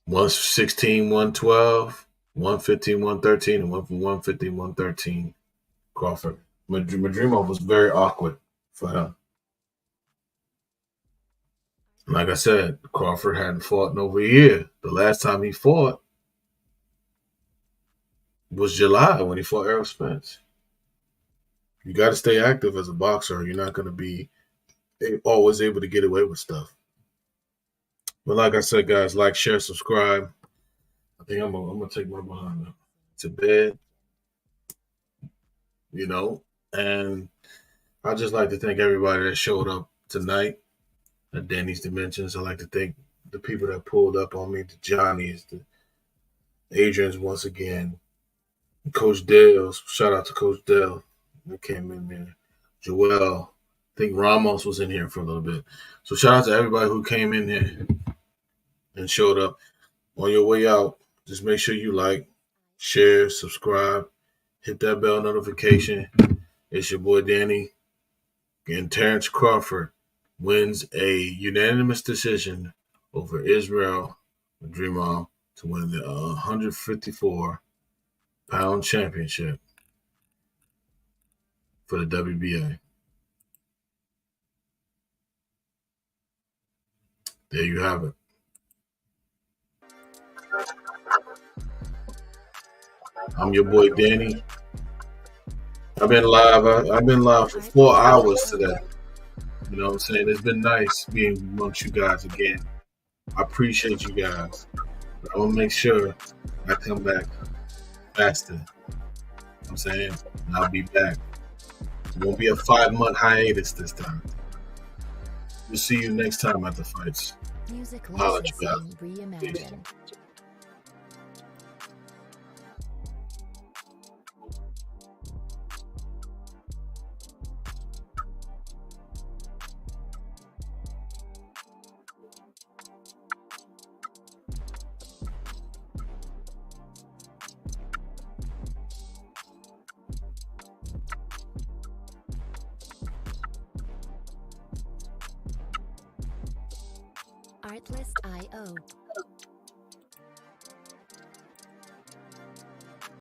116, 112, 115, 113, and went from 115, 113. Crawford. Madrimov was very awkward for him. Like I said, Crawford hadn't fought in over a year. The last time he fought was July when he fought Errol Spence. You got to stay active as a boxer, or you're not going to be always able to get away with stuff. But like I said, guys, like, share, subscribe. I think I'm gonna take my behind to bed, you know. And I'd just like to thank everybody that showed up tonight at Danny's Dimensions. I'd like to thank the people that pulled up on me, the Johnnies, the Adrians once again, Coach Dale. Shout out to Coach Dale that came in there. Joel. I think Ramos was in here for a little bit. So shout out to everybody who came in here and showed up. On your way out, just make sure you like, share, subscribe, hit that bell notification. It's your boy Danny. And Terrence Crawford wins a unanimous decision over Israel Madrimov to win the 154-pound championship for the WBA. There you have it. I'm your boy Danny. I've been live. I've been live for 4 hours today. You know what I'm saying? It's been nice being amongst you guys again. I appreciate you guys. I will make sure I come back faster. You know what I'm saying? And I'll be back. It won't be a 5-month hiatus this time. We'll see you next time at the fights. Music Holla at you licensing guys. Peace. reimagined. Artlist.io